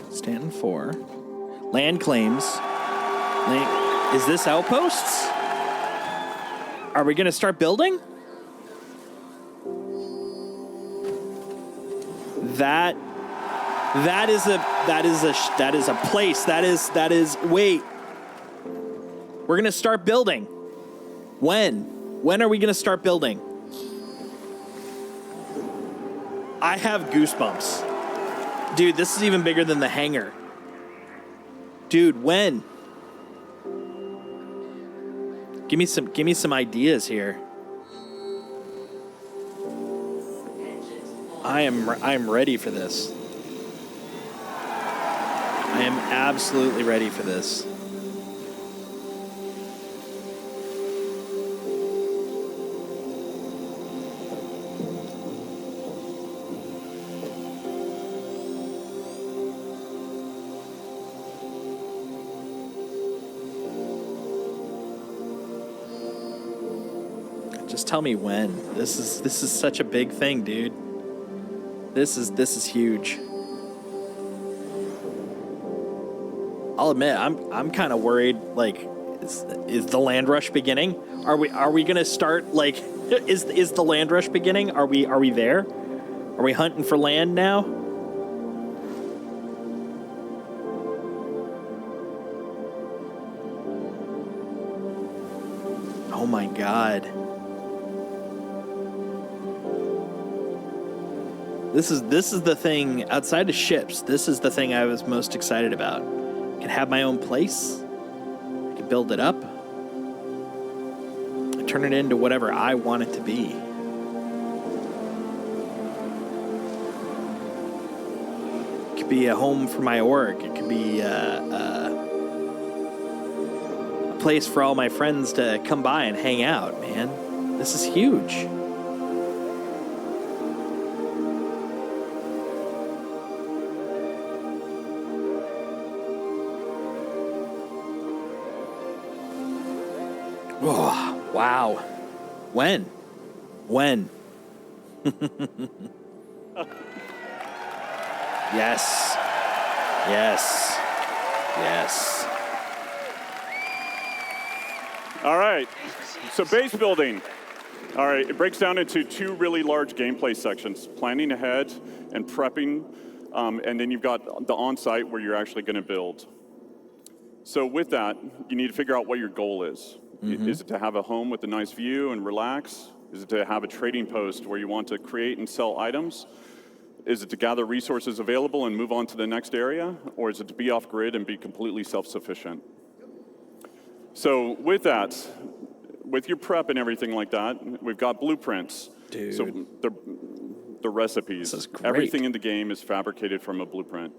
Stanton 4. Land claims. Is this outposts? Are we going to start building? That is a place. Wait. We're going to start building. When are we going to start building? I have goosebumps. Dude, this is even bigger than the hangar. Dude, when? Give me some ideas here. I am ready for this. I am absolutely ready for this. Just tell me when. This is such a big thing, dude. This is huge. I'll admit, I'm kind of worried. Like, is the land rush beginning? Are we gonna start like? Is the land rush beginning? Are we there? Are we hunting for land now? Oh my God. This is the thing, outside of ships, this is the thing I was most excited about. I can have my own place. I can build it up. And turn it into whatever I want it to be. It could be a home for my org. It could be a place for all my friends to come by and hang out, man. This is huge. Oh, wow. When? Yes. All right, so base building. All right, it breaks down into two really large gameplay sections, planning ahead and prepping, and then you've got the on-site where you're actually gonna build. So with that, you need to figure out what your goal is. Mm-hmm. Is it to have a home with a nice view and relax? Is it to have a trading post where you want to create and sell items? Is it to gather resources available and move on to the next area? Or is it to be off grid and be completely self-sufficient? So with that, with your prep and everything like that, we've got blueprints. Dude. So the recipes. This is great. Everything in the game is fabricated from a blueprint.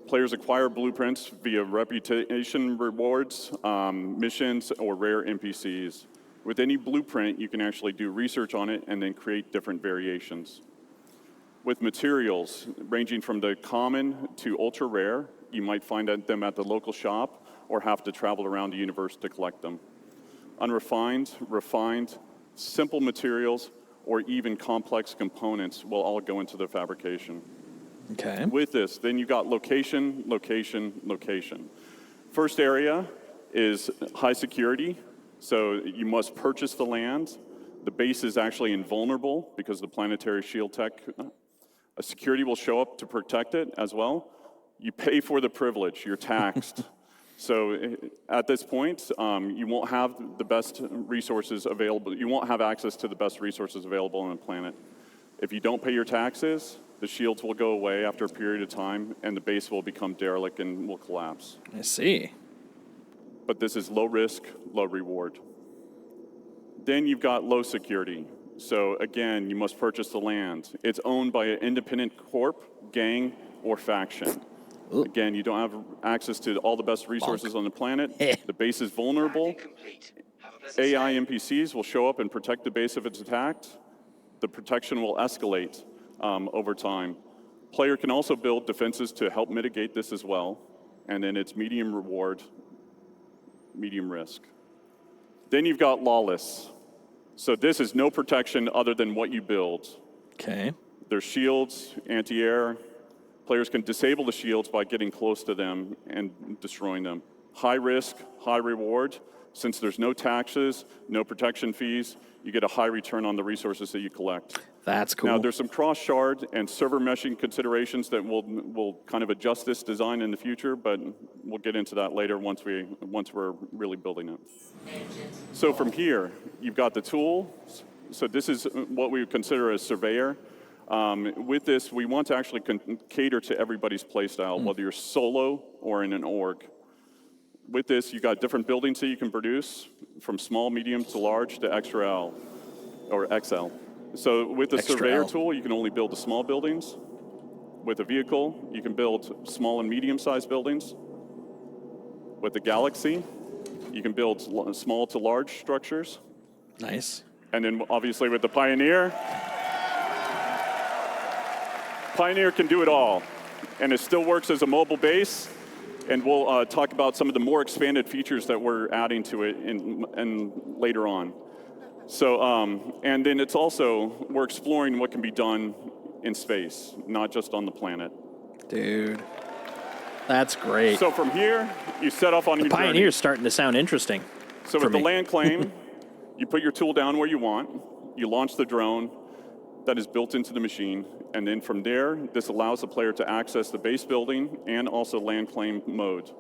Players acquire blueprints via reputation rewards, missions, or rare NPCs. With any blueprint, you can actually do research on it and then create different variations. With materials, ranging from the common to ultra rare, you might find them at the local shop or have to travel around the universe to collect them. Unrefined, refined, simple materials, or even complex components will all go into the fabrication. Okay. With this, then you got location, location, location. First area is high security, so you must purchase the land. The base is actually invulnerable because the planetary shield tech. A security will show up to protect it as well. You pay for the privilege, you're taxed. So at this point, you won't have the best resources available. You won't have access to the best resources available on the planet. If you don't pay your taxes, the shields will go away after a period of time, and the base will become derelict and will collapse. I see. But this is low risk, low reward. Then you've got low security. So again, you must purchase the land. It's owned by an independent corp, gang, or faction. Ooh. Again, you don't have access to all the best resources on the planet. The base is vulnerable. AI NPCs will show up and protect the base if it's attacked. The protection will escalate over time. Player can also build defenses to help mitigate this as well. And then it's medium reward, medium risk. Then you've got lawless. So this is no protection other than what you build. Okay. There's shields, anti-air, Players can disable the shields by getting close to them and destroying them. High risk, high reward. Since there's no taxes, no protection fees, you get a high return on the resources that you collect. That's cool. Now, there's some cross-shard and server meshing considerations that will kind of adjust this design in the future, but we'll get into that later once we're really building it. So from here, you've got the tool. So this is what we would consider a surveyor. With this, we want to actually cater to everybody's playstyle, whether you're solo or in an org. With this, you got different buildings that you can produce, from small, medium to large to XL or XL. So with the surveyor tool, you can only build the small buildings. With a vehicle, you can build small and medium-sized buildings. With the Galaxy, you can build small to large structures. Nice. And then obviously with the Pioneer, Pioneer can do it all. And it still works as a mobile base. And we'll talk about some of the more expanded features that we're adding to it in later on. So, and then it's also, we're exploring what can be done in space, not just on the planet. Dude, that's great. So from here, you set off on your journey. Pioneer's starting to sound interesting. So with the land claim, you put your tool down where you want, you launch the drone that is built into the machine, and then from there, this allows the player to access the base building and also land claim mode.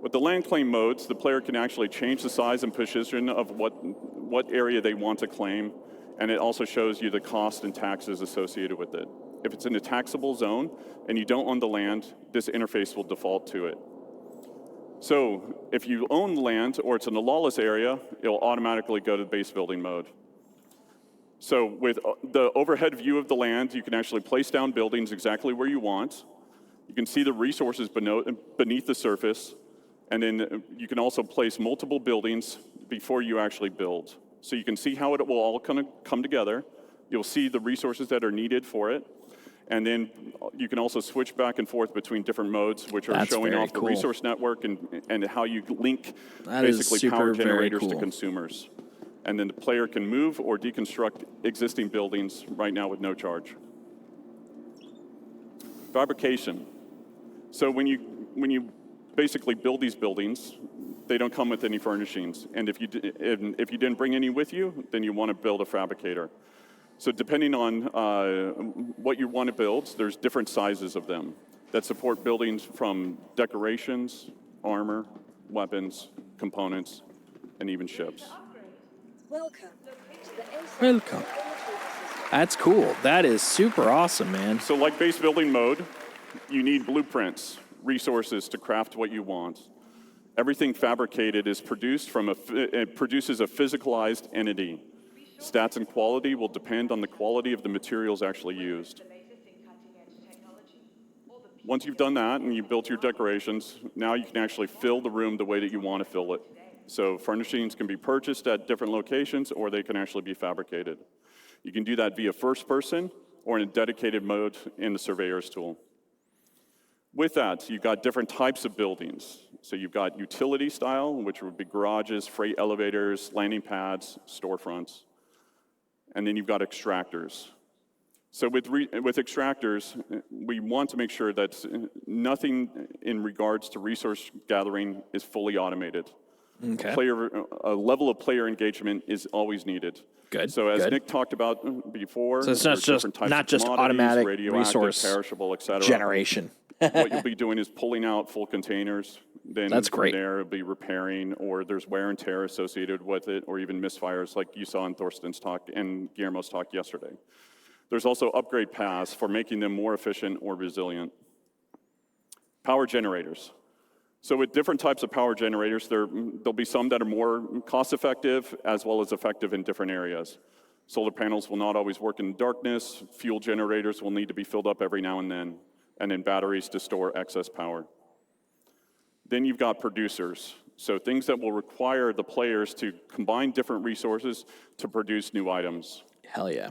With the land claim modes, the player can actually change the size and position of what area they want to claim, and it also shows you the cost and taxes associated with it. If it's in a taxable zone and you don't own the land, this interface will default to it. So if you own the land or it's in a lawless area, it'll automatically go to base building mode. So with the overhead view of the land, you can actually place down buildings exactly where you want. You can see the resources beneath the surface, and then you can also place multiple buildings before you actually build. So you can see how it will all come together. You'll see the resources that are needed for it. And then you can also switch back and forth between different modes, which are showing off the resource network and how you link basically power generators to consumers. And then the player can move or deconstruct existing buildings right now with no charge. Fabrication. So when you basically build these buildings, they don't come with any furnishings. And if you didn't bring any with you, then you want to build a fabricator. So depending on what you want to build, there's different sizes of them that support buildings from decorations, armor, weapons, components, and even ships. Welcome. That's cool. That is super awesome, man. So like base building mode, you need blueprints, resources to craft what you want. Everything fabricated is produced it produces a physicalized entity. Stats and quality will depend on the quality of the materials actually used. Once you've done that and you've built your decorations, now you can actually fill the room the way that you want to fill it. So furnishings can be purchased at different locations, or they can actually be fabricated. You can do that via first person or in a dedicated mode in the Surveyor's tool. With that, you've got different types of buildings. So you've got utility style, which would be garages, freight elevators, landing pads, storefronts. And then you've got extractors. So with extractors, we want to make sure that nothing in regards to resource gathering is fully automated. Okay. A level of player engagement is always needed. Good. So as Nick talked about before, so it's not just automatic resource perishable, et cetera. generation. What you'll be doing is pulling out full containers. Then That's from great. there, it'll be repairing, or there's wear and tear associated with it, or even misfires like you saw in Thorsten's talk and Guillermo's talk yesterday. There's also upgrade paths for making them more efficient or resilient. Power generators. So with different types of power generators, there'll be some that are more cost-effective as well as effective in different areas. Solar panels will not always work in darkness. Fuel generators will need to be filled up every now and then batteries to store excess power. Then you've got producers. So things that will require the players to combine different resources to produce new items. Hell yeah.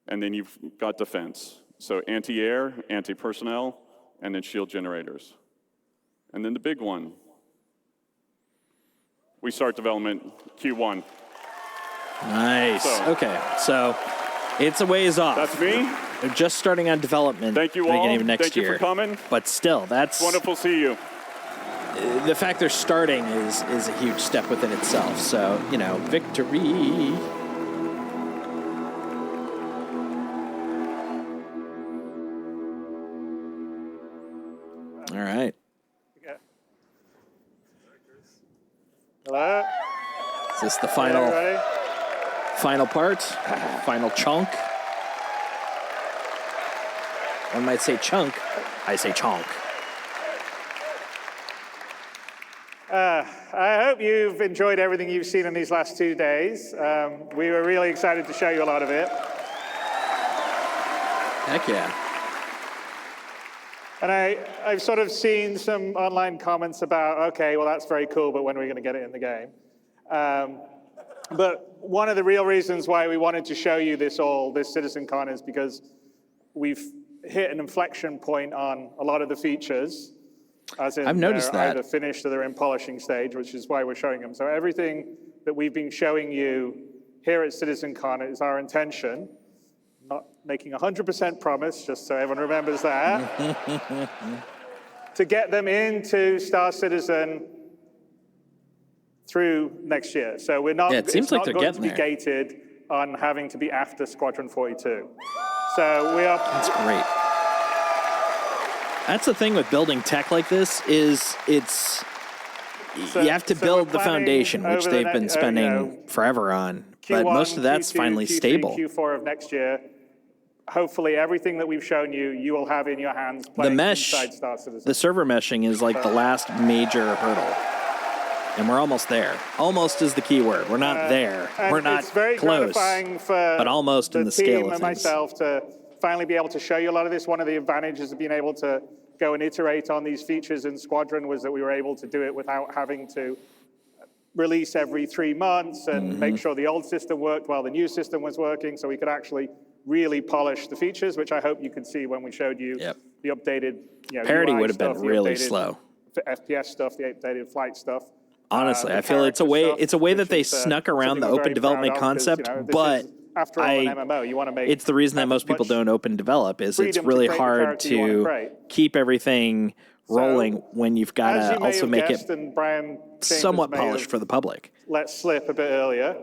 And then you've got defense. So anti-air, anti-personnel, and then shield generators. And then the big one. We start development Q1. Nice. Okay, so It's a ways off. That's me. They're just starting on development. Thank you beginning all. of next Thank you year. for coming. But still, that's It's wonderful to see you. The fact they're starting is a huge step within itself. So, victory. All right. Hello. Is this the final part? Final chunk? One might say chunk. I say chonk. I hope you've enjoyed everything you've seen in these last 2 days. We were really excited to show you a lot of it. Heck yeah. And I've sort of seen some online comments about, okay, well, that's very cool, but when are we going to get it in the game? But one of the real reasons why we wanted to show you this CitizenCon is because we've hit an inflection point on a lot of the features. As in I've noticed they're that. either finished or they're in polishing stage, which is why we're showing them. So everything that we've been showing you here at CitizenCon is our intention. Not making 100% promise, just so everyone remembers that, to get them into Star Citizen through next year. So we're not, it seems it's like not they're going getting to be there. gated on having to be after Squadron 42. So we are... That's great. That's the thing with building tech like this is you have to build the foundation, which they've been spending forever on. But most of that's Q2, finally Q3, stable. Q4 of next year. Hopefully everything that we've shown you, you will have in your hands The playing mesh, inside Star Citizen. the server meshing is like the last major hurdle. And we're almost there. Almost is the key word. We're not there. And We're not it's very close, gratifying for but almost in the team scale of and things. myself to finally be able to show you a lot of this. One of the advantages of being able to go and iterate on these features in Squadron was that we were able to do it without having to release every 3 months and make sure the old system worked while the new system was working, so we could actually really polish the features, which I hope you could see when we showed you the updated Parity UI would have been stuff, the really updated slow. FPS stuff, the updated flight stuff. Honestly, the I feel it's a character way stuff, that they which is, snuck around something the we're open very development proud of, 'cause, concept, this but is, after all, an MMO. You want to make it's the reason that most people don't open develop is it's freedom to really create the hard character you wanna to create. keep everything rolling when you've got As to you may also have make guessed, it and Brian Chambers somewhat may polished have for the public. let slip a bit earlier.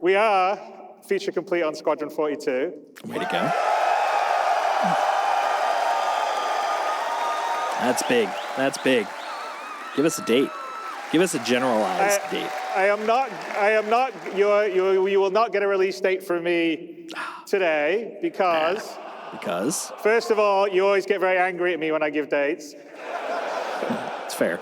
We are feature complete on Squadron 42. Way to go. That's big. That's big. Give us a date. Give us a generalized date. I am not, you will not get a release date from me today because... Because? First of all, you always get very angry at me when I give dates. It's fair.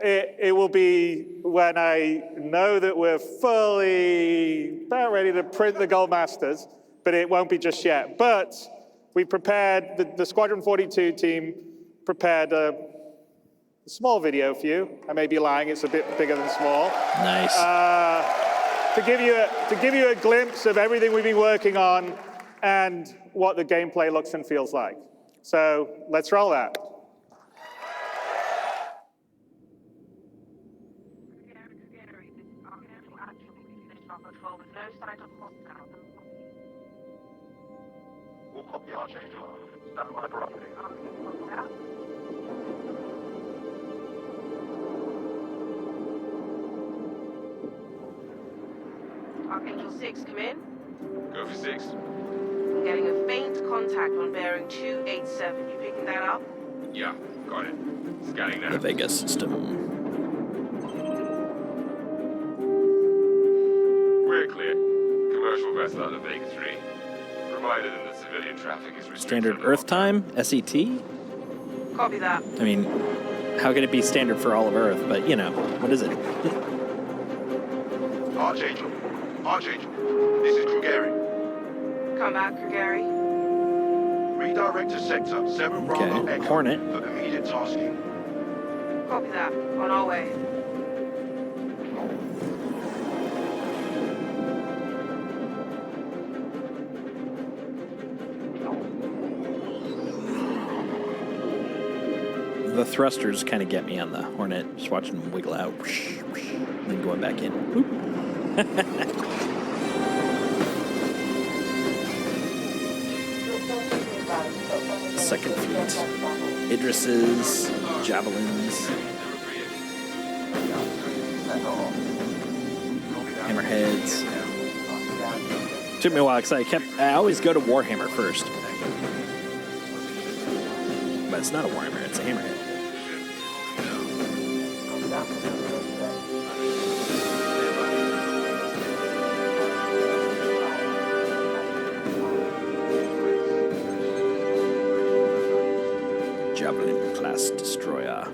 It will be when I know that we're fully about ready to print the Gold Masters, but it won't be just yet. But we prepared, the Squadron 42 team prepared a small video for you. I may be lying, it's a bit bigger than small. Nice. To give you a glimpse of everything we've been working on and what the gameplay looks and feels like. So let's roll that. Archangel 6, come in. Go for 6. I'm getting a faint contact on bearing 287. You picking that up? Yeah, got it. Scanning now. The Vega system. We're clear. Commercial vessel out of Vega 3. Provided that the civilian traffic is restricted. Standard Earth time, SET? Copy that. I mean, how can it be standard for all of Earth? But, what is it? Archangel. Archangel. This is Krugeri. Come back, Krugeri. Redirect to sector 7 Bravo Echo Hornet. for immediate tasking. Copy that. On our way. The thrusters kind of get me on the Hornet, just watching them wiggle out, whoosh, whoosh, and then going back in. Second fleet. Idrises, javelins, hammerheads. Took me a while because I always go to Warhammer first. But it's not a Warhammer, it's a hammerhead. Javelin class destroyer.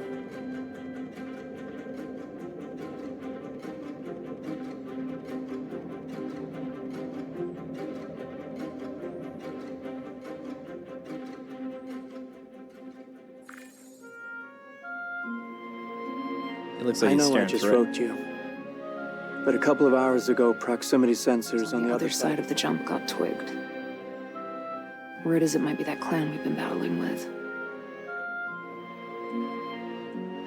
Looks like I know I just wrote you, but a couple of hours ago, proximity sensors on the other side of the jump got twigged. Word is it might be that clan we've been battling with.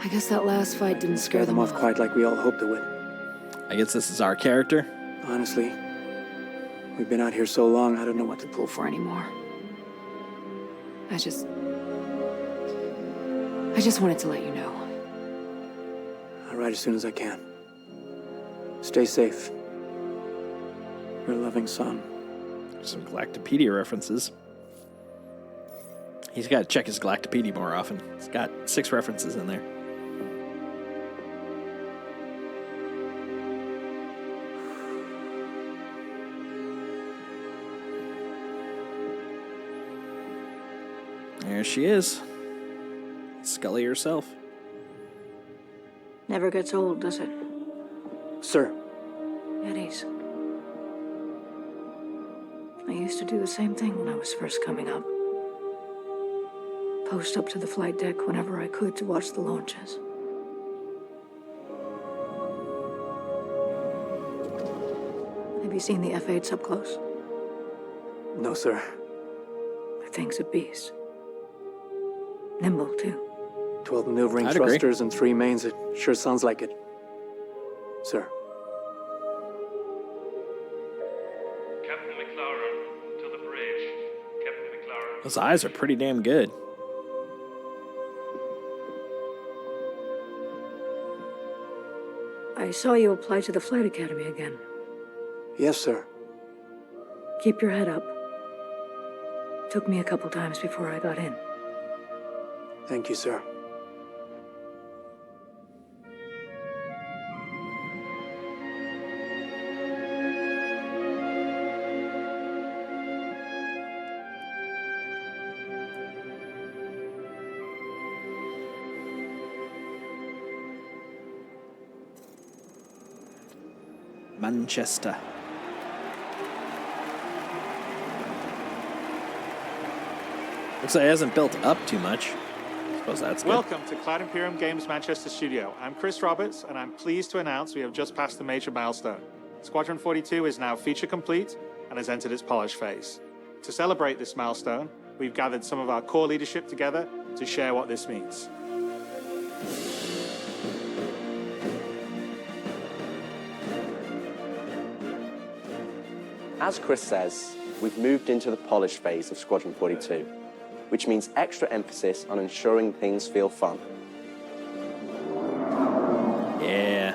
I guess that last fight didn't scare them off quite like we all hoped it would. I guess this is our character. Honestly, we've been out here so long, I don't know what to pull for anymore. I just wanted to let you know. I'll write as soon as I can. Stay safe. Your loving son. Some Galactopedia references. He's got to check his Galactopedia more often. It's got 6 references in there. There she is. Scully herself. Never gets old, does it? Sir. Eddies. I used to do the same thing when I was first coming up. Post up to the flight deck whenever I could to watch the launches. Have you seen the F-8s up close? No, sir. The thing's a beast. Nimble, too. 12 maneuvering I'd agree. thrusters and 3 mains. It sure sounds like it. Sir. Captain McLaren, to the bridge. Captain McLaren. Those eyes are pretty damn good. I saw you apply to the Flight Academy again. Yes, sir. Keep your head up. Took me a couple times before I got in. Thank you, sir. Manchester. Looks like it hasn't built up too much. I suppose that's good. Welcome to Cloud Imperium Games Manchester Studio. I'm Chris Roberts, and I'm pleased to announce we have just passed a major milestone. Squadron 42 is now feature complete and has entered its polish phase. To celebrate this milestone, we've gathered some of our core leadership together to share what this means. As Chris says, we've moved into the polish phase of Squadron 42, which means extra emphasis on ensuring things feel fun. Yeah.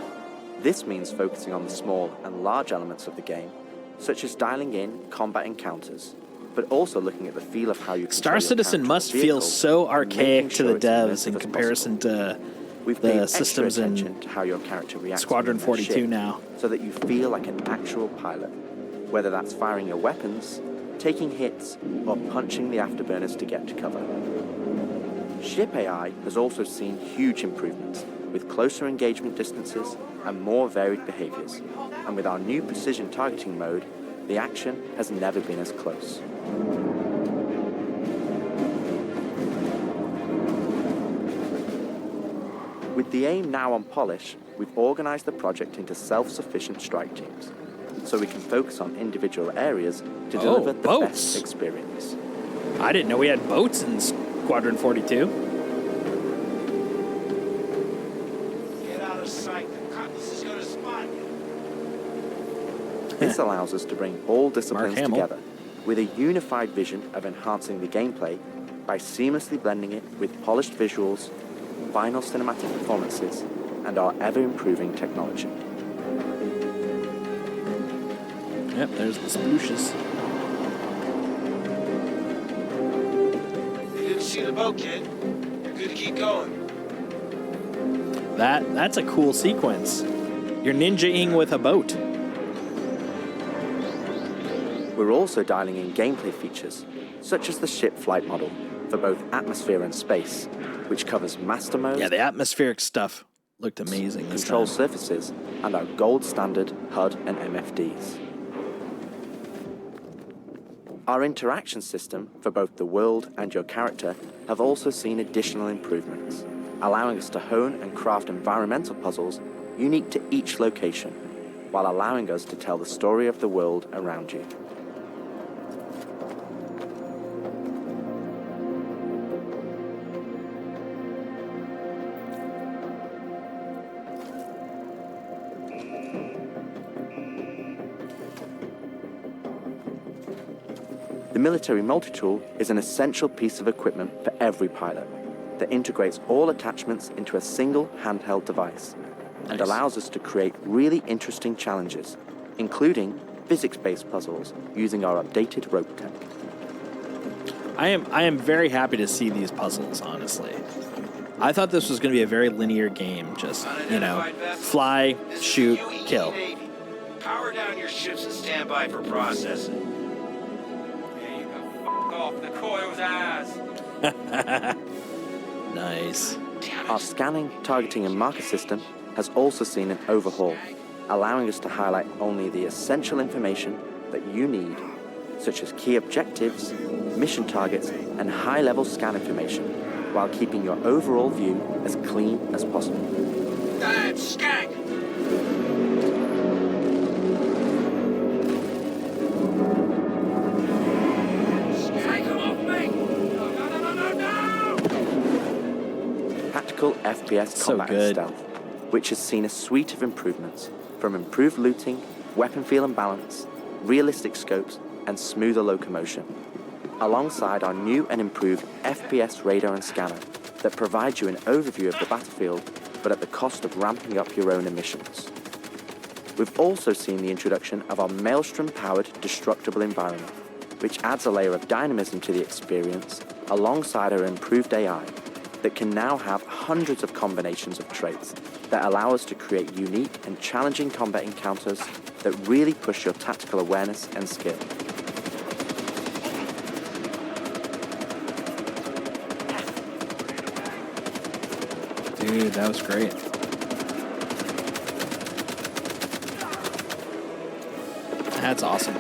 This means focusing on the small and large elements of the game, such as dialing in combat encounters, but also looking at the feel of how you control Star your Citizen character's must vehicle feel so and making archaic to sure the it's devs immersive in as comparison to We've paid the extra systems attention in to how your character reacts Squadron when in their 42 ship, now. so that you feel like an actual pilot, whether that's firing your weapons, taking hits, or punching the afterburners to get to cover. Ship AI has also seen huge improvements, with closer engagement distances and more varied behaviors. And with our new precision targeting mode, the action has never been as close. With the aim now on polish, we've organized the project into self-sufficient strike teams, so we can focus on individual areas to deliver the best experience. I didn't know we had boats in Squadron 42. This allows us to bring all disciplines together with a unified vision of enhancing the gameplay by seamlessly blending it with polished visuals, final cinematic performances, and our ever-improving technology. Yep, there's the splooshes. You didn't see the boat, kid. You're good to keep going. That's a cool sequence. You're ninja-ing with a boat. We're also dialing in gameplay features, such as the ship flight model for both atmosphere and space, which covers master mode. Yeah, the atmospheric stuff looked amazing this control time. surfaces, and our gold standard HUD and MFDs. Our interaction system for both the world and your character have also seen additional improvements, allowing us to hone and craft environmental puzzles unique to each location, while allowing us to tell the story of the world around you. The military multi-tool is an essential piece of equipment for every pilot that integrates all attachments into a single handheld device and allows us to create really interesting challenges, including physics-based puzzles using our updated rope tech. I am very happy to see these puzzles, honestly. I thought this was going to be a very linear game, just, you know, fly, shoot, kill. Power down your ships and stand by for processing. Off the coil's ass. Nice. Our scanning, targeting, and marker system has also seen an overhaul, allowing us to highlight only the essential information that you need, such as key objectives, mission targets, and high-level scan information, while keeping your overall view as clean as possible. Skank! Tactical FPS combat and stealth, which has seen a suite of improvements, from improved looting, weapon feel and balance, realistic scopes, and smoother locomotion, alongside our new and improved FPS radar and scanner that provides you an overview of the battlefield, but at the cost of ramping up your own emissions. We've also seen the introduction of our Maelstrom-powered destructible environment, which adds a layer of dynamism to the experience alongside our improved AI that can now have hundreds of combinations of traits that allow us to create unique and challenging combat encounters that really push your tactical awareness and skill. Dude, that was great. That's awesome.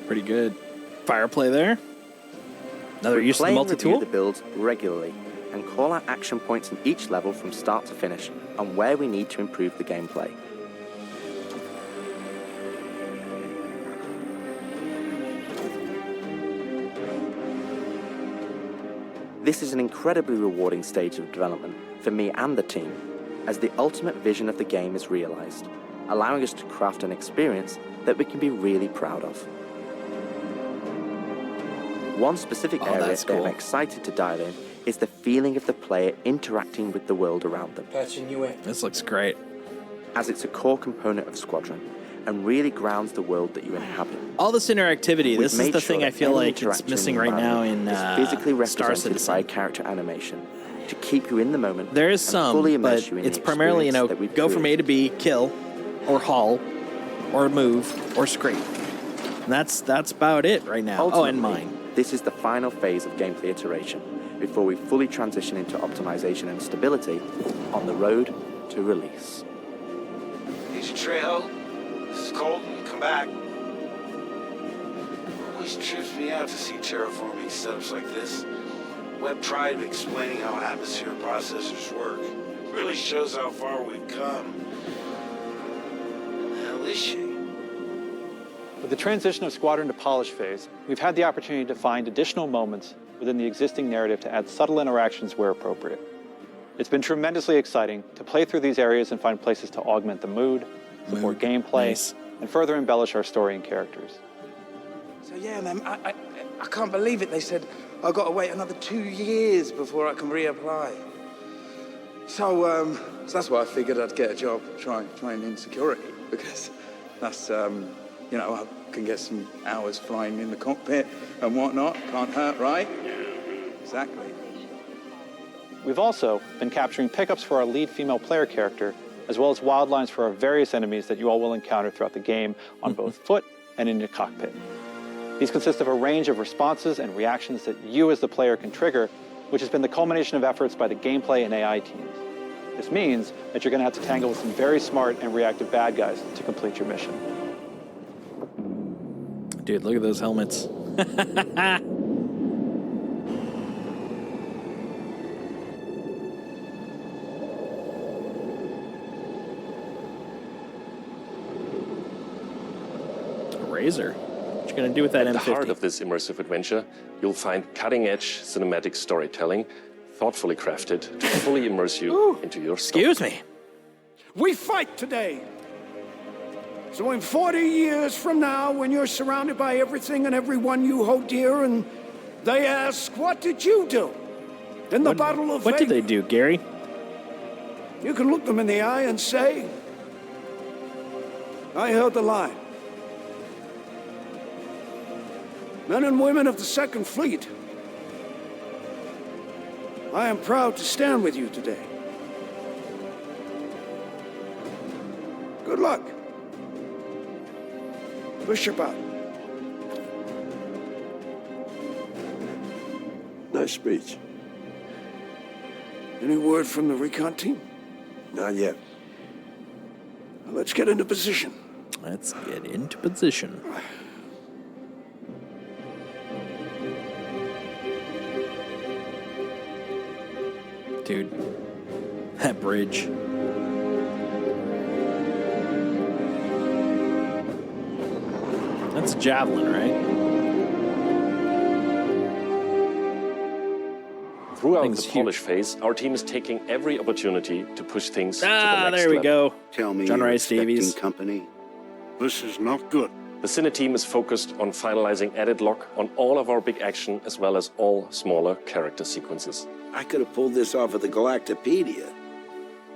Pretty good. Fire play there. Another use of the multi-tool. Review the builds regularly and call out action points in each level from start to finish on where we need to improve the gameplay. This is an incredibly rewarding stage of development for me and the team, as the ultimate vision of the game is realized, allowing us to craft an experience that we can be really proud of. One specific area that I'm excited to dial in is the feeling of the player interacting with the world around them. Patching you in. This looks great. As it's a core component of Squadron and really grounds the world that you inhabit. All this interactivity, this is the thing I feel like it's missing right now in physically Star represented Citizen. by character animation to keep you in the moment. There is and some, fully but immerse you in it's the primarily, you know, experience that go we've from A to B, kill, or haul, or move, or scrape. And that's about it right now. Ultimately, oh, and mine. This is the final phase of gameplay iteration before we fully transition into optimization and stability on the road to release. Agent Trejo, this is Colton. Come back. Always trips me out to see terraforming setups like this. Webb tried explaining how atmosphere processors work. Really shows how far we've come. The hell is she? With the transition of Squadron to Polish phase, we've had the opportunity to find additional moments within the existing narrative to add subtle interactions where appropriate. It's been tremendously exciting to play through these areas and find places to augment the mood, support gameplay, and further embellish our story and characters. So yeah, man, I can't believe it. They said I've got to wait another 2 years before I can reapply. So that's why I figured I'd get a job trying in security, because that's, you know, I can get some hours flying in the cockpit and whatnot. Can't hurt, right? Exactly. We've also been capturing pickups for our lead female player character, as well as wildlines for our various enemies that you all will encounter throughout the game on both foot and in your cockpit. These consist of a range of responses and reactions that you as the player can trigger, which has been the culmination of efforts by the gameplay and AI teams. This means that you're going to have to tangle with some very smart and reactive bad guys to complete your mission. Dude, look at those helmets. Razor. What you gonna do with that M50? At the heart of this immersive adventure, you'll find cutting-edge cinematic storytelling, thoughtfully crafted to fully immerse you into your story. Excuse me. We fight today. So in 40 years from now, when you're surrounded by everything and everyone you hold dear, and they ask, what did you do in the Battle of What did they do, Gary? You can look them in the eye and say, I held the line. Men and women of the Second Fleet, I am proud to stand with you today. Good luck. Bishop out. Nice speech. Any word from the recon team? Not yet. Well, let's get into position. Let's get into position. Dude, that bridge. That's a javelin, right? Throughout the Polish phase, our team is taking every opportunity to push things to the next there we level. go. Tell me, John you're Rice Davies. expecting company. This is not good. The Cine team is focused on finalizing edit lock on all of our big action as well as all smaller character sequences. I could have pulled this off of the Galactopedia.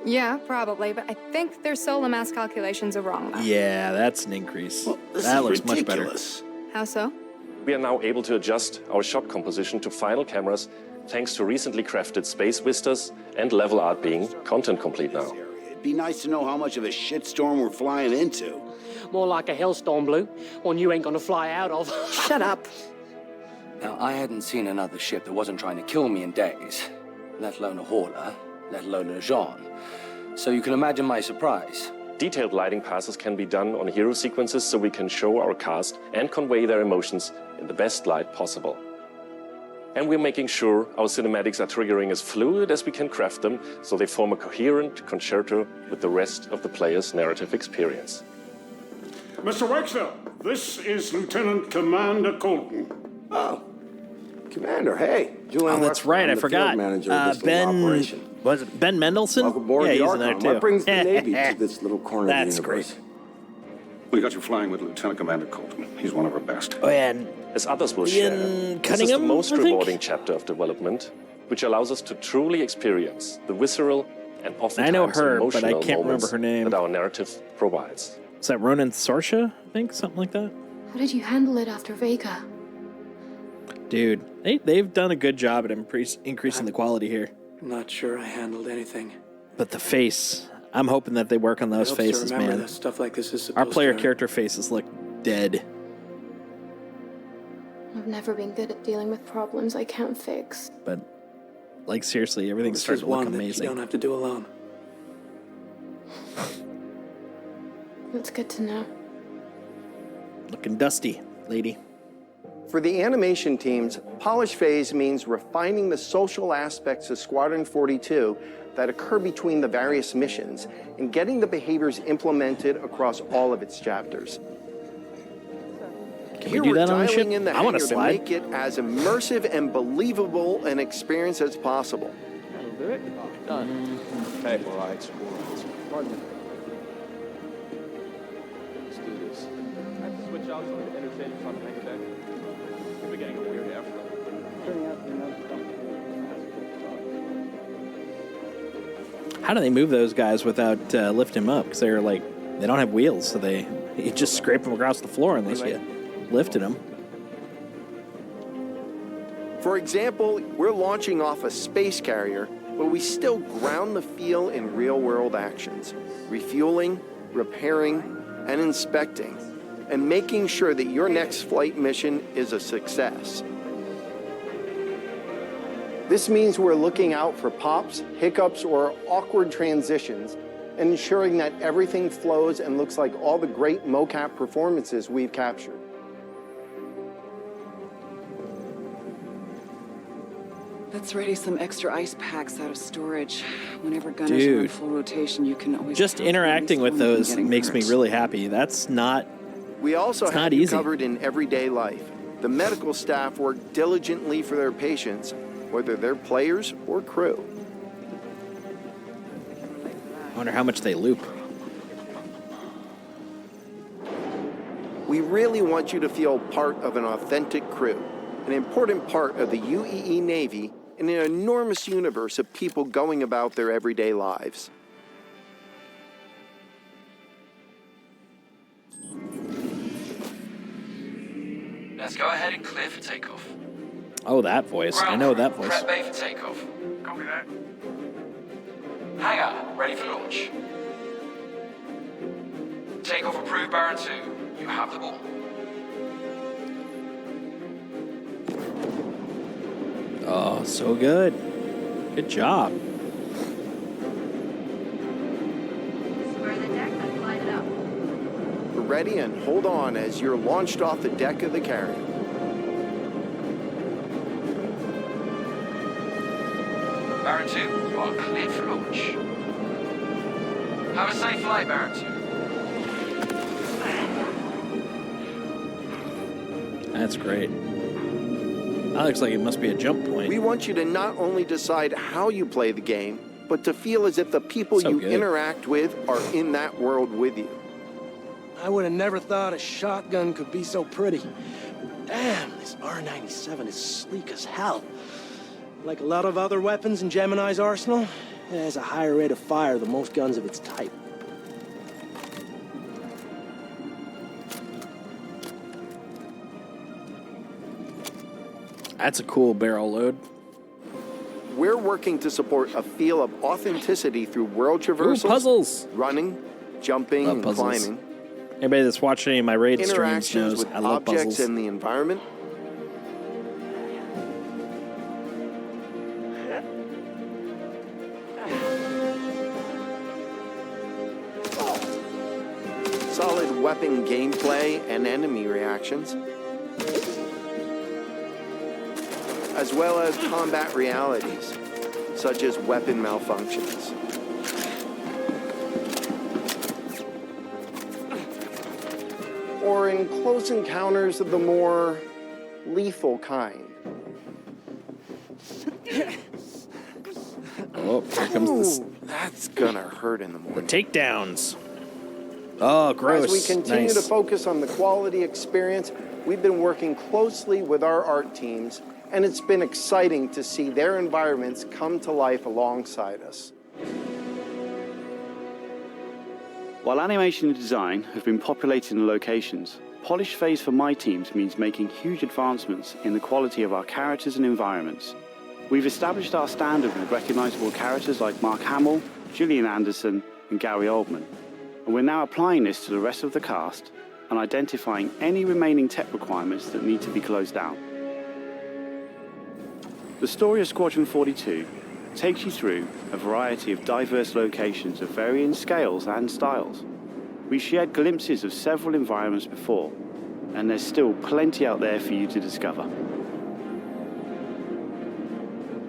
Yeah, probably, but I think their solar mass calculations are wrong. Yeah, that's an increase. This that is looks ridiculous. much better. How so? We are now able to adjust our shot composition to final cameras thanks to recently crafted space vistas and level art being content complete now. It'd be nice to know how much of a shitstorm we're flying into. More like a hellstorm, Blue. One you ain't gonna fly out of. Shut up. Now, I hadn't seen another ship that wasn't trying to kill me in days, let alone a hauler, let alone a Jean. So you can imagine my surprise. Detailed lighting passes can be done on hero sequences so we can show our cast and convey their emotions in the best light possible. And we're making sure our cinematics are triggering as fluid as we can craft them so they form a coherent concerto with the rest of the player's narrative experience. Mr. Waxville, this is Lieutenant Commander Colton. Oh, Commander, hey. Oh, that's right. I forgot. Was it Ben Mendelsohn? Welcome aboard yeah, the he's in there Archon. too. What brings the Navy to this little corner That's of the universe? great. We got you flying with Lieutenant Commander Colton. He's one of our best. Oh, yeah, and as others will Ian share, this is the Cunningham, most I think? rewarding chapter of development, which allows us to truly experience the visceral and oftentimes I know her, but I emotional can't remember moments her name. that our narrative provides. Is that Ronan Sorsha? I think something like that. How did you handle it after Vega? Dude, they've done a good job at increasing the quality here. I'm not sure I handled anything. But the face, I'm hoping that they work on those Helps to faces, remember man. that stuff like this is Our supposed player to- character faces look dead. I've never been good at dealing with problems I can't fix. But, like, seriously, everything's This starting is to look one that amazing. you don't have to do alone. That's good to know. Looking dusty, lady. For the animation teams, polish phase means refining the social aspects of Squadron 42 that occur between the various missions and getting the behaviors implemented across all of its chapters. Can Here we do we're that on the dialing ship? in the I want hangar to to slide. make it as immersive and believable an experience as possible. That'll do it. Done. Okay. All right. Let's do this. I have to switch out some of the interchanges on the hangar deck. We're getting a weird airflow. Turning out to be another How do they move those guys without lifting them up? Because they're like, they don't have wheels, so you just scrape them across the floor unless you lifted them. For example, we're launching off a space carrier, but we still ground the feel in real-world actions, refueling, repairing, and inspecting, and making sure that your next flight mission is a success. This means we're looking out for pops, hiccups, or awkward transitions, and ensuring that everything flows and looks like all the great mocap performances we've captured. Let's ready some extra ice packs out of storage. Whenever gunners are in full rotation, you can always... Just interacting with those makes me really happy. That's not We also It's have not you easy. covered in everyday life. The medical staff work diligently for their patients, whether they're players or crew. I wonder how much they loop. We really want you to feel part of an authentic crew, an important part of the UEE Navy in an enormous universe of people going about their everyday lives. Let's go ahead and clear for takeoff. Oh, that voice. I know that voice. Prep bay for takeoff. Copy that. Hangar, ready for launch. Takeoff approved, Baron 2. You have the ball. Oh, so good. Good job. We're ready and hold on as you're launched off the deck of the carrier. Baron 2, you are cleared for launch. Have a safe flight, Baron 2. That's great. That looks like it must be a jump point. We want you to not only decide how you play the game, but to feel as if the people So you good. interact with are in that world with you. I would have never thought a shotgun could be so pretty. Damn, this R97 is sleek as hell. Like a lot of other weapons in Gemini's arsenal, it has a higher rate of fire than most guns of its type. That's a cool barrel load. We're working to support a feel of authenticity through world traversals, puzzles, running, jumping, Love and puzzles. climbing, Anybody that's watched any of my raid streams interactions knows with I love objects puzzles. and the environment, solid weapon gameplay and enemy reactions, as well as combat realities, such as weapon malfunctions. Or in close encounters of the more lethal kind. Oh, here comes this. That's gonna hurt in the morning. The takedowns. Oh, gross. As we continue Nice. to focus on the quality experience, we've been working closely with our art teams, and it's been exciting to see their environments come to life alongside us. While animation and design have been populating the locations, polish phase for my teams means making huge advancements in the quality of our characters and environments. We've established our standard with recognizable characters like Mark Hamill, Gillian Anderson, and Gary Oldman, and we're now applying this to the rest of the cast and identifying any remaining tech requirements that need to be closed down. The story of Squadron 42 takes you through a variety of diverse locations of varying scales and styles. We shared glimpses of several environments before, and there's still plenty out there for you to discover.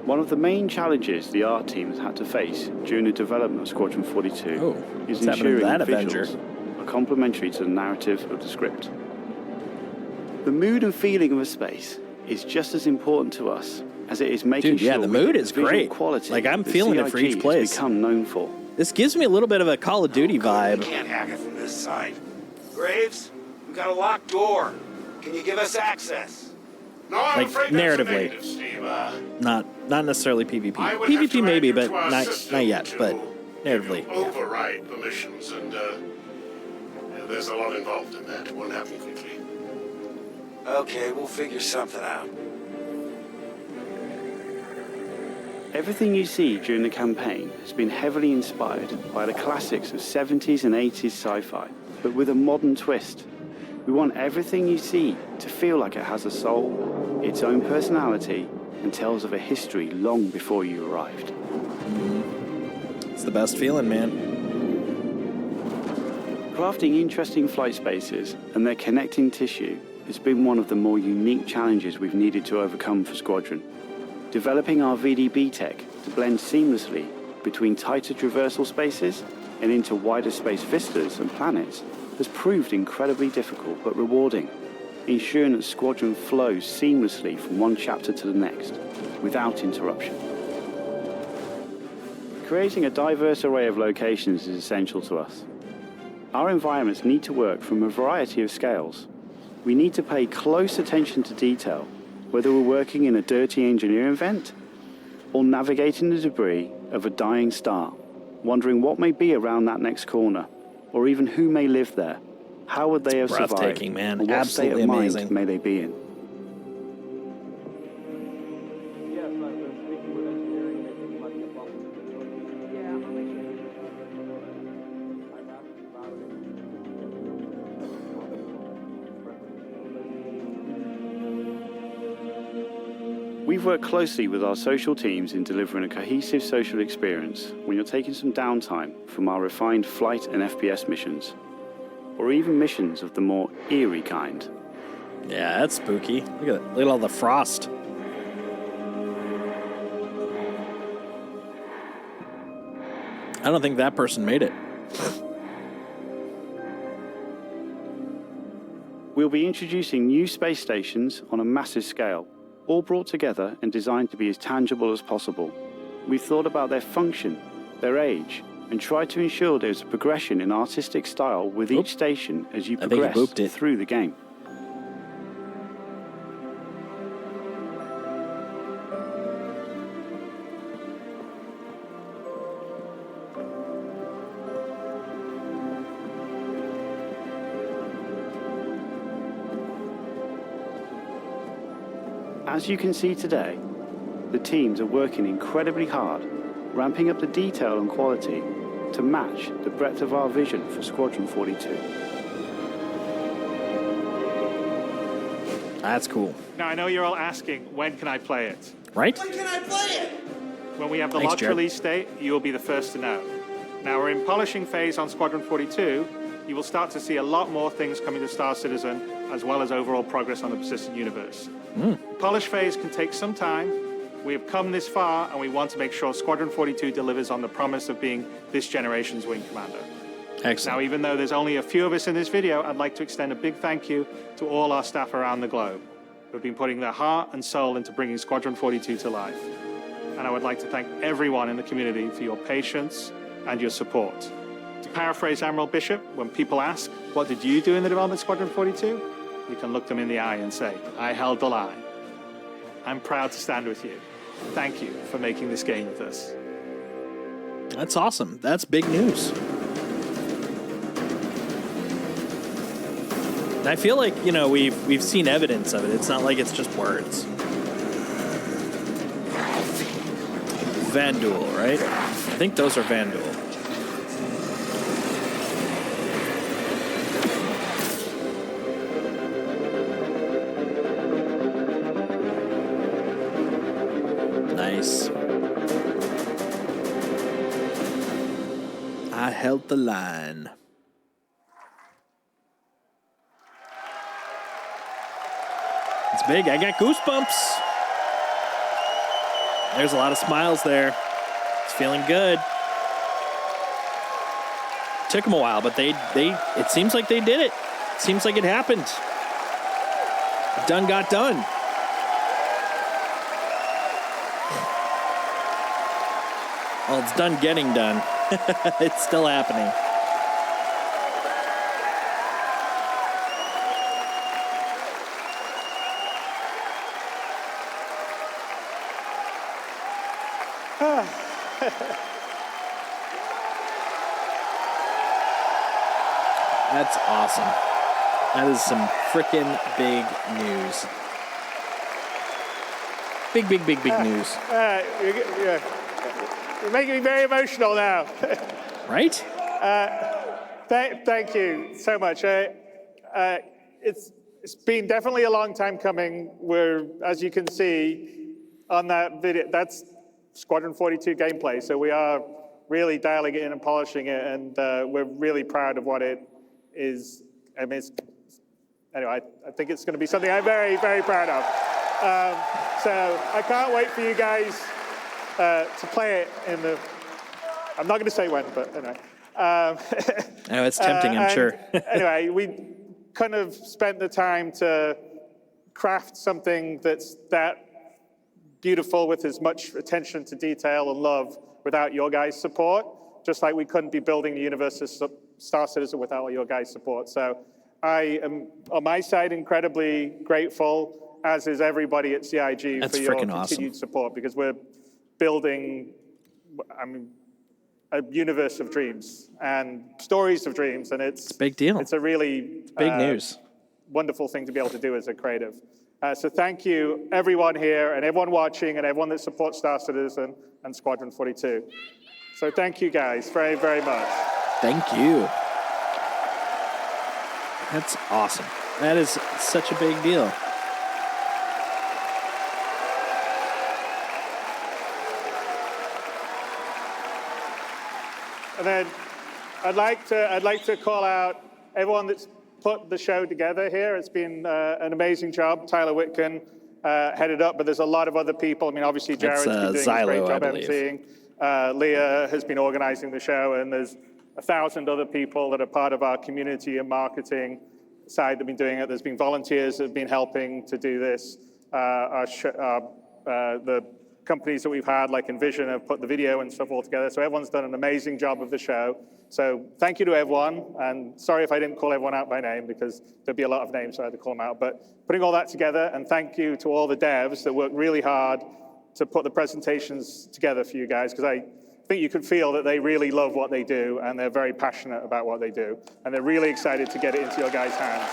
One of the main challenges the art team has had to face during the development of Squadron 42 is ensuring that visuals are complementary to the narrative of the script. The mood and feeling of a space is just as important to us as it is making sure the mood is visual great. Quality Like, I'm that feeling it for CIG each place. has become known for. This gives me a little bit of a Call of Duty vibe. We can't hack it from this side. Graves, we got a locked door. Can you give us access? No, I'm Like, afraid narratively. that's a negative, Steve. Not necessarily PvP. I would have PvP to maybe, add you but to our system not yet. to But narratively, yeah. override permissions, and there's a lot involved in that. It won't happen quickly. Okay, we'll figure something out. Everything you see during the campaign has been heavily inspired by the classics of 70s and 80s sci-fi, but with a modern twist. We want everything you see to feel like it has a soul, its own personality, and tells of a history long before you arrived. It's the best feeling, man. Crafting interesting flight spaces and their connecting tissue has been one of the more unique challenges we've needed to overcome for Squadron. Developing our VDB tech to blend seamlessly between tighter traversal spaces and into wider space vistas and planets has proved incredibly difficult but rewarding, ensuring that Squadron flows seamlessly from one chapter to the next, without interruption. Creating a diverse array of locations is essential to us. Our environments need to work from a variety of scales. We need to pay close attention to detail, whether we're working in a dirty engineering vent or navigating the debris of a dying star, wondering what may be around that next corner, or even who may live there. How would they have survived? Breathtaking, man. And what Absolutely state of amazing. mind may they be in? We've worked closely with our social teams in delivering a cohesive social experience when you're taking some downtime from our refined flight and FPS missions, or even missions of the more eerie kind. Yeah, that's spooky. Look at all the frost. I don't think that person made it. We'll be introducing new space stations on a massive scale, all brought together and designed to be as tangible as possible. We've thought about their function, their age, and tried to ensure there's a progression in artistic style with each station as you progress through the game. As you can see today, the teams are working incredibly hard, ramping up the detail and quality to match the breadth of our vision for Squadron 42. That's cool. Now, I know you're all asking, when can I play it? Right? When can I play it? When we have the Thanks, locked Jared. release date, you will be the first to know. Now, we're in polishing phase on Squadron 42. You will start to see a lot more things coming to Star Citizen, as well as overall progress on the persistent universe. Polish phase can take some time. We have come this far, and we want to make sure Squadron 42 delivers on the promise of being this generation's wing commander. Excellent. Now, even though there's only a few of us in this video, I'd like to extend a big thank you to all our staff around the globe who have been putting their heart and soul into bringing Squadron 42 to life. And I would like to thank everyone in the community for your patience and your support. To paraphrase Admiral Bishop, when people ask, what did you do in the development of Squadron 42? You can look them in the eye and say, I held the line. I'm proud to stand with you. Thank you for making this game with us. That's awesome. That's big news. And I feel like, we've seen evidence of it. It's not like it's just words. Vanduul, right? I think those are Vanduul. I held the line. It's big. I got goosebumps. There's a lot of smiles there. It's feeling good. Took them a while, but it seems like they did it. It seems like it happened. Done got done. Well, it's done getting done. It's still happening. That's awesome. That is some freaking big news. Big news. You're making me very emotional now. Right? Thank you so much. It's been definitely a long time coming. We're, as you can see on that video, that's Squadron 42 gameplay. So we are really dialing it in and polishing it, and we're really proud of what it is. I mean, anyway, I think it's going to be something I'm very, very proud of. So I can't wait for you guys to play it in the. I'm not going to say when, but anyway. No, it's tempting, I'm sure. Anyway, we kind of spent the time to craft something that's that beautiful with as much attention to detail and love without your guys' support, just like we couldn't be building the universe of Star Citizen without your guys' support. So I am, on my side, incredibly grateful, as is everybody at CIG, That's for your freaking continued awesome. support, because we're building, I mean, a universe of dreams and stories of dreams, and it's a big deal. It's a really Big news. Wonderful thing to be able to do as a creative. So thank you, everyone here, and everyone watching, and everyone that supports Star Citizen and Squadron 42. So thank you guys very, very much. Thank you. That's awesome. That is such a big deal. And then I'd like to call out everyone that's put the show together here. It's been an amazing job. Tyler Whitkin headed up, but there's a lot of other people. I mean, obviously Jared's been doing a great job emceeing. Leah has been organizing the show, and there's 1,000 other people that are part of our community and marketing side that have been doing it. There's been volunteers that have been helping to do this. The companies that we've had, like Envision, have put the video and stuff all together. So everyone's done an amazing job of the show. So thank you to everyone. And sorry if I didn't call everyone out by name, because there'd be a lot of names, so I had to call them out. But putting all that together, and thank you to all the devs that worked really hard to put the presentations together for you guys, because I think you could feel that they really love what they do, and they're very passionate about what they do. And they're really excited to get it into your guys' hands.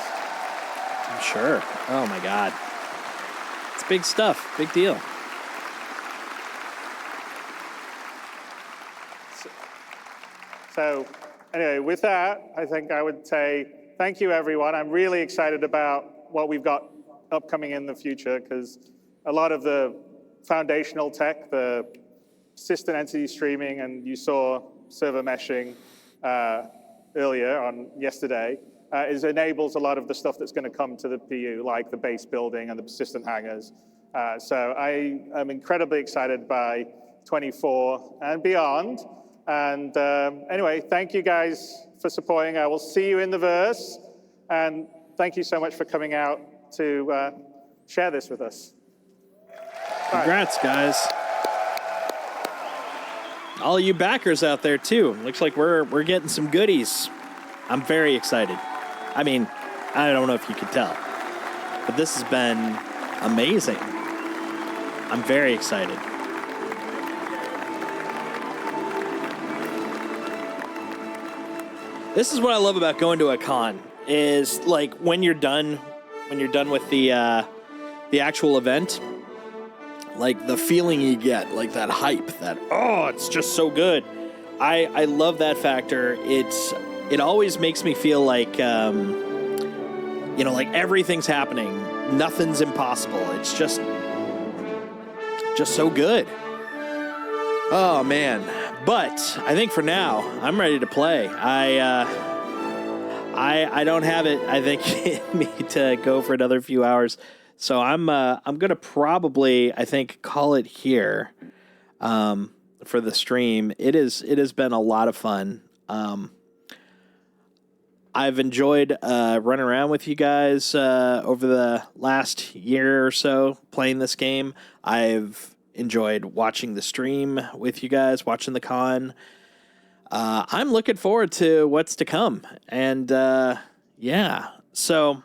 I'm sure. Oh my God. It's big stuff. Big deal. So anyway, with that, I think I would say thank you, everyone. I'm really excited about what we've got upcoming in the future, because a lot of the foundational tech, the persistent entity streaming, and you saw server meshing earlier on yesterday, enables a lot of the stuff that's going to come to the PU, like the base building and the persistent hangars. So I am incredibly excited by 24 and beyond. And anyway, thank you guys for supporting. I will see you in the verse. And thank you so much for coming out to share this with us. Congrats, guys. All you backers out there, too. Looks like we're getting some goodies. I'm very excited. I mean, I don't know if you could tell, but this has been amazing. I'm very excited. This is what I love about going to a con, is like when you're done with the actual event, like the feeling you get, like that hype, that, oh, it's just so good. I love that factor. It always makes me feel like, like everything's happening. Nothing's impossible. It's just so good. Oh man, But I think for now, I'm ready to play. I don't have it, I think, in me to go for another few hours. So I'm gonna probably, I think, call it here for the stream. It has been a lot of fun. I've enjoyed running around with you guys over the last year or so playing this game. I've enjoyed watching the stream with you guys, watching the con. I'm looking forward to what's to come. And yeah, so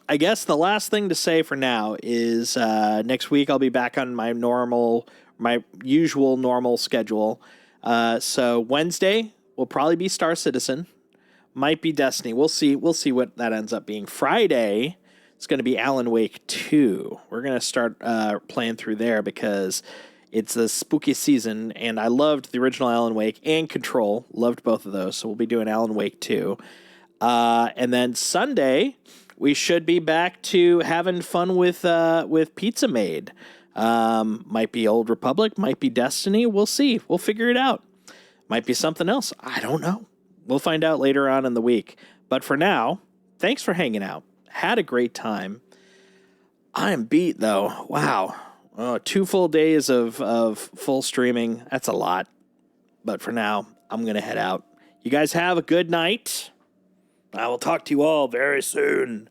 I guess the last thing to say for now is next week I'll be back on my usual normal schedule. So Wednesday will probably be Star Citizen. Might be Destiny. We'll see what that ends up being. Friday, it's going to be Alan Wake 2. We're going to start playing through there because it's a spooky season, and I loved the original Alan Wake and Control. Loved both of those, so we'll be doing Alan Wake 2. And then Sunday, we should be back to having fun with Pizza Made. Might be Old Republic, might be Destiny. We'll see. We'll figure it out. Might be something else. I don't know. We'll find out later on in the week. But for now, thanks for hanging out. Had a great time. I am beat, though. Wow. 2 full days of full streaming. That's a lot. But for now, I'm going to head out. You guys have a good night. I will talk to you all very soon.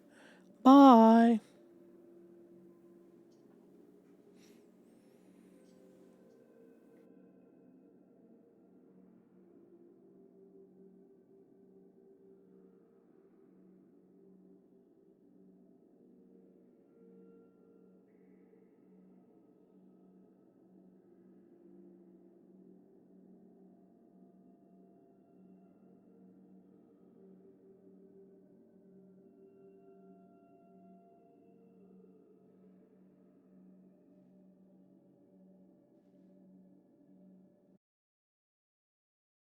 Bye.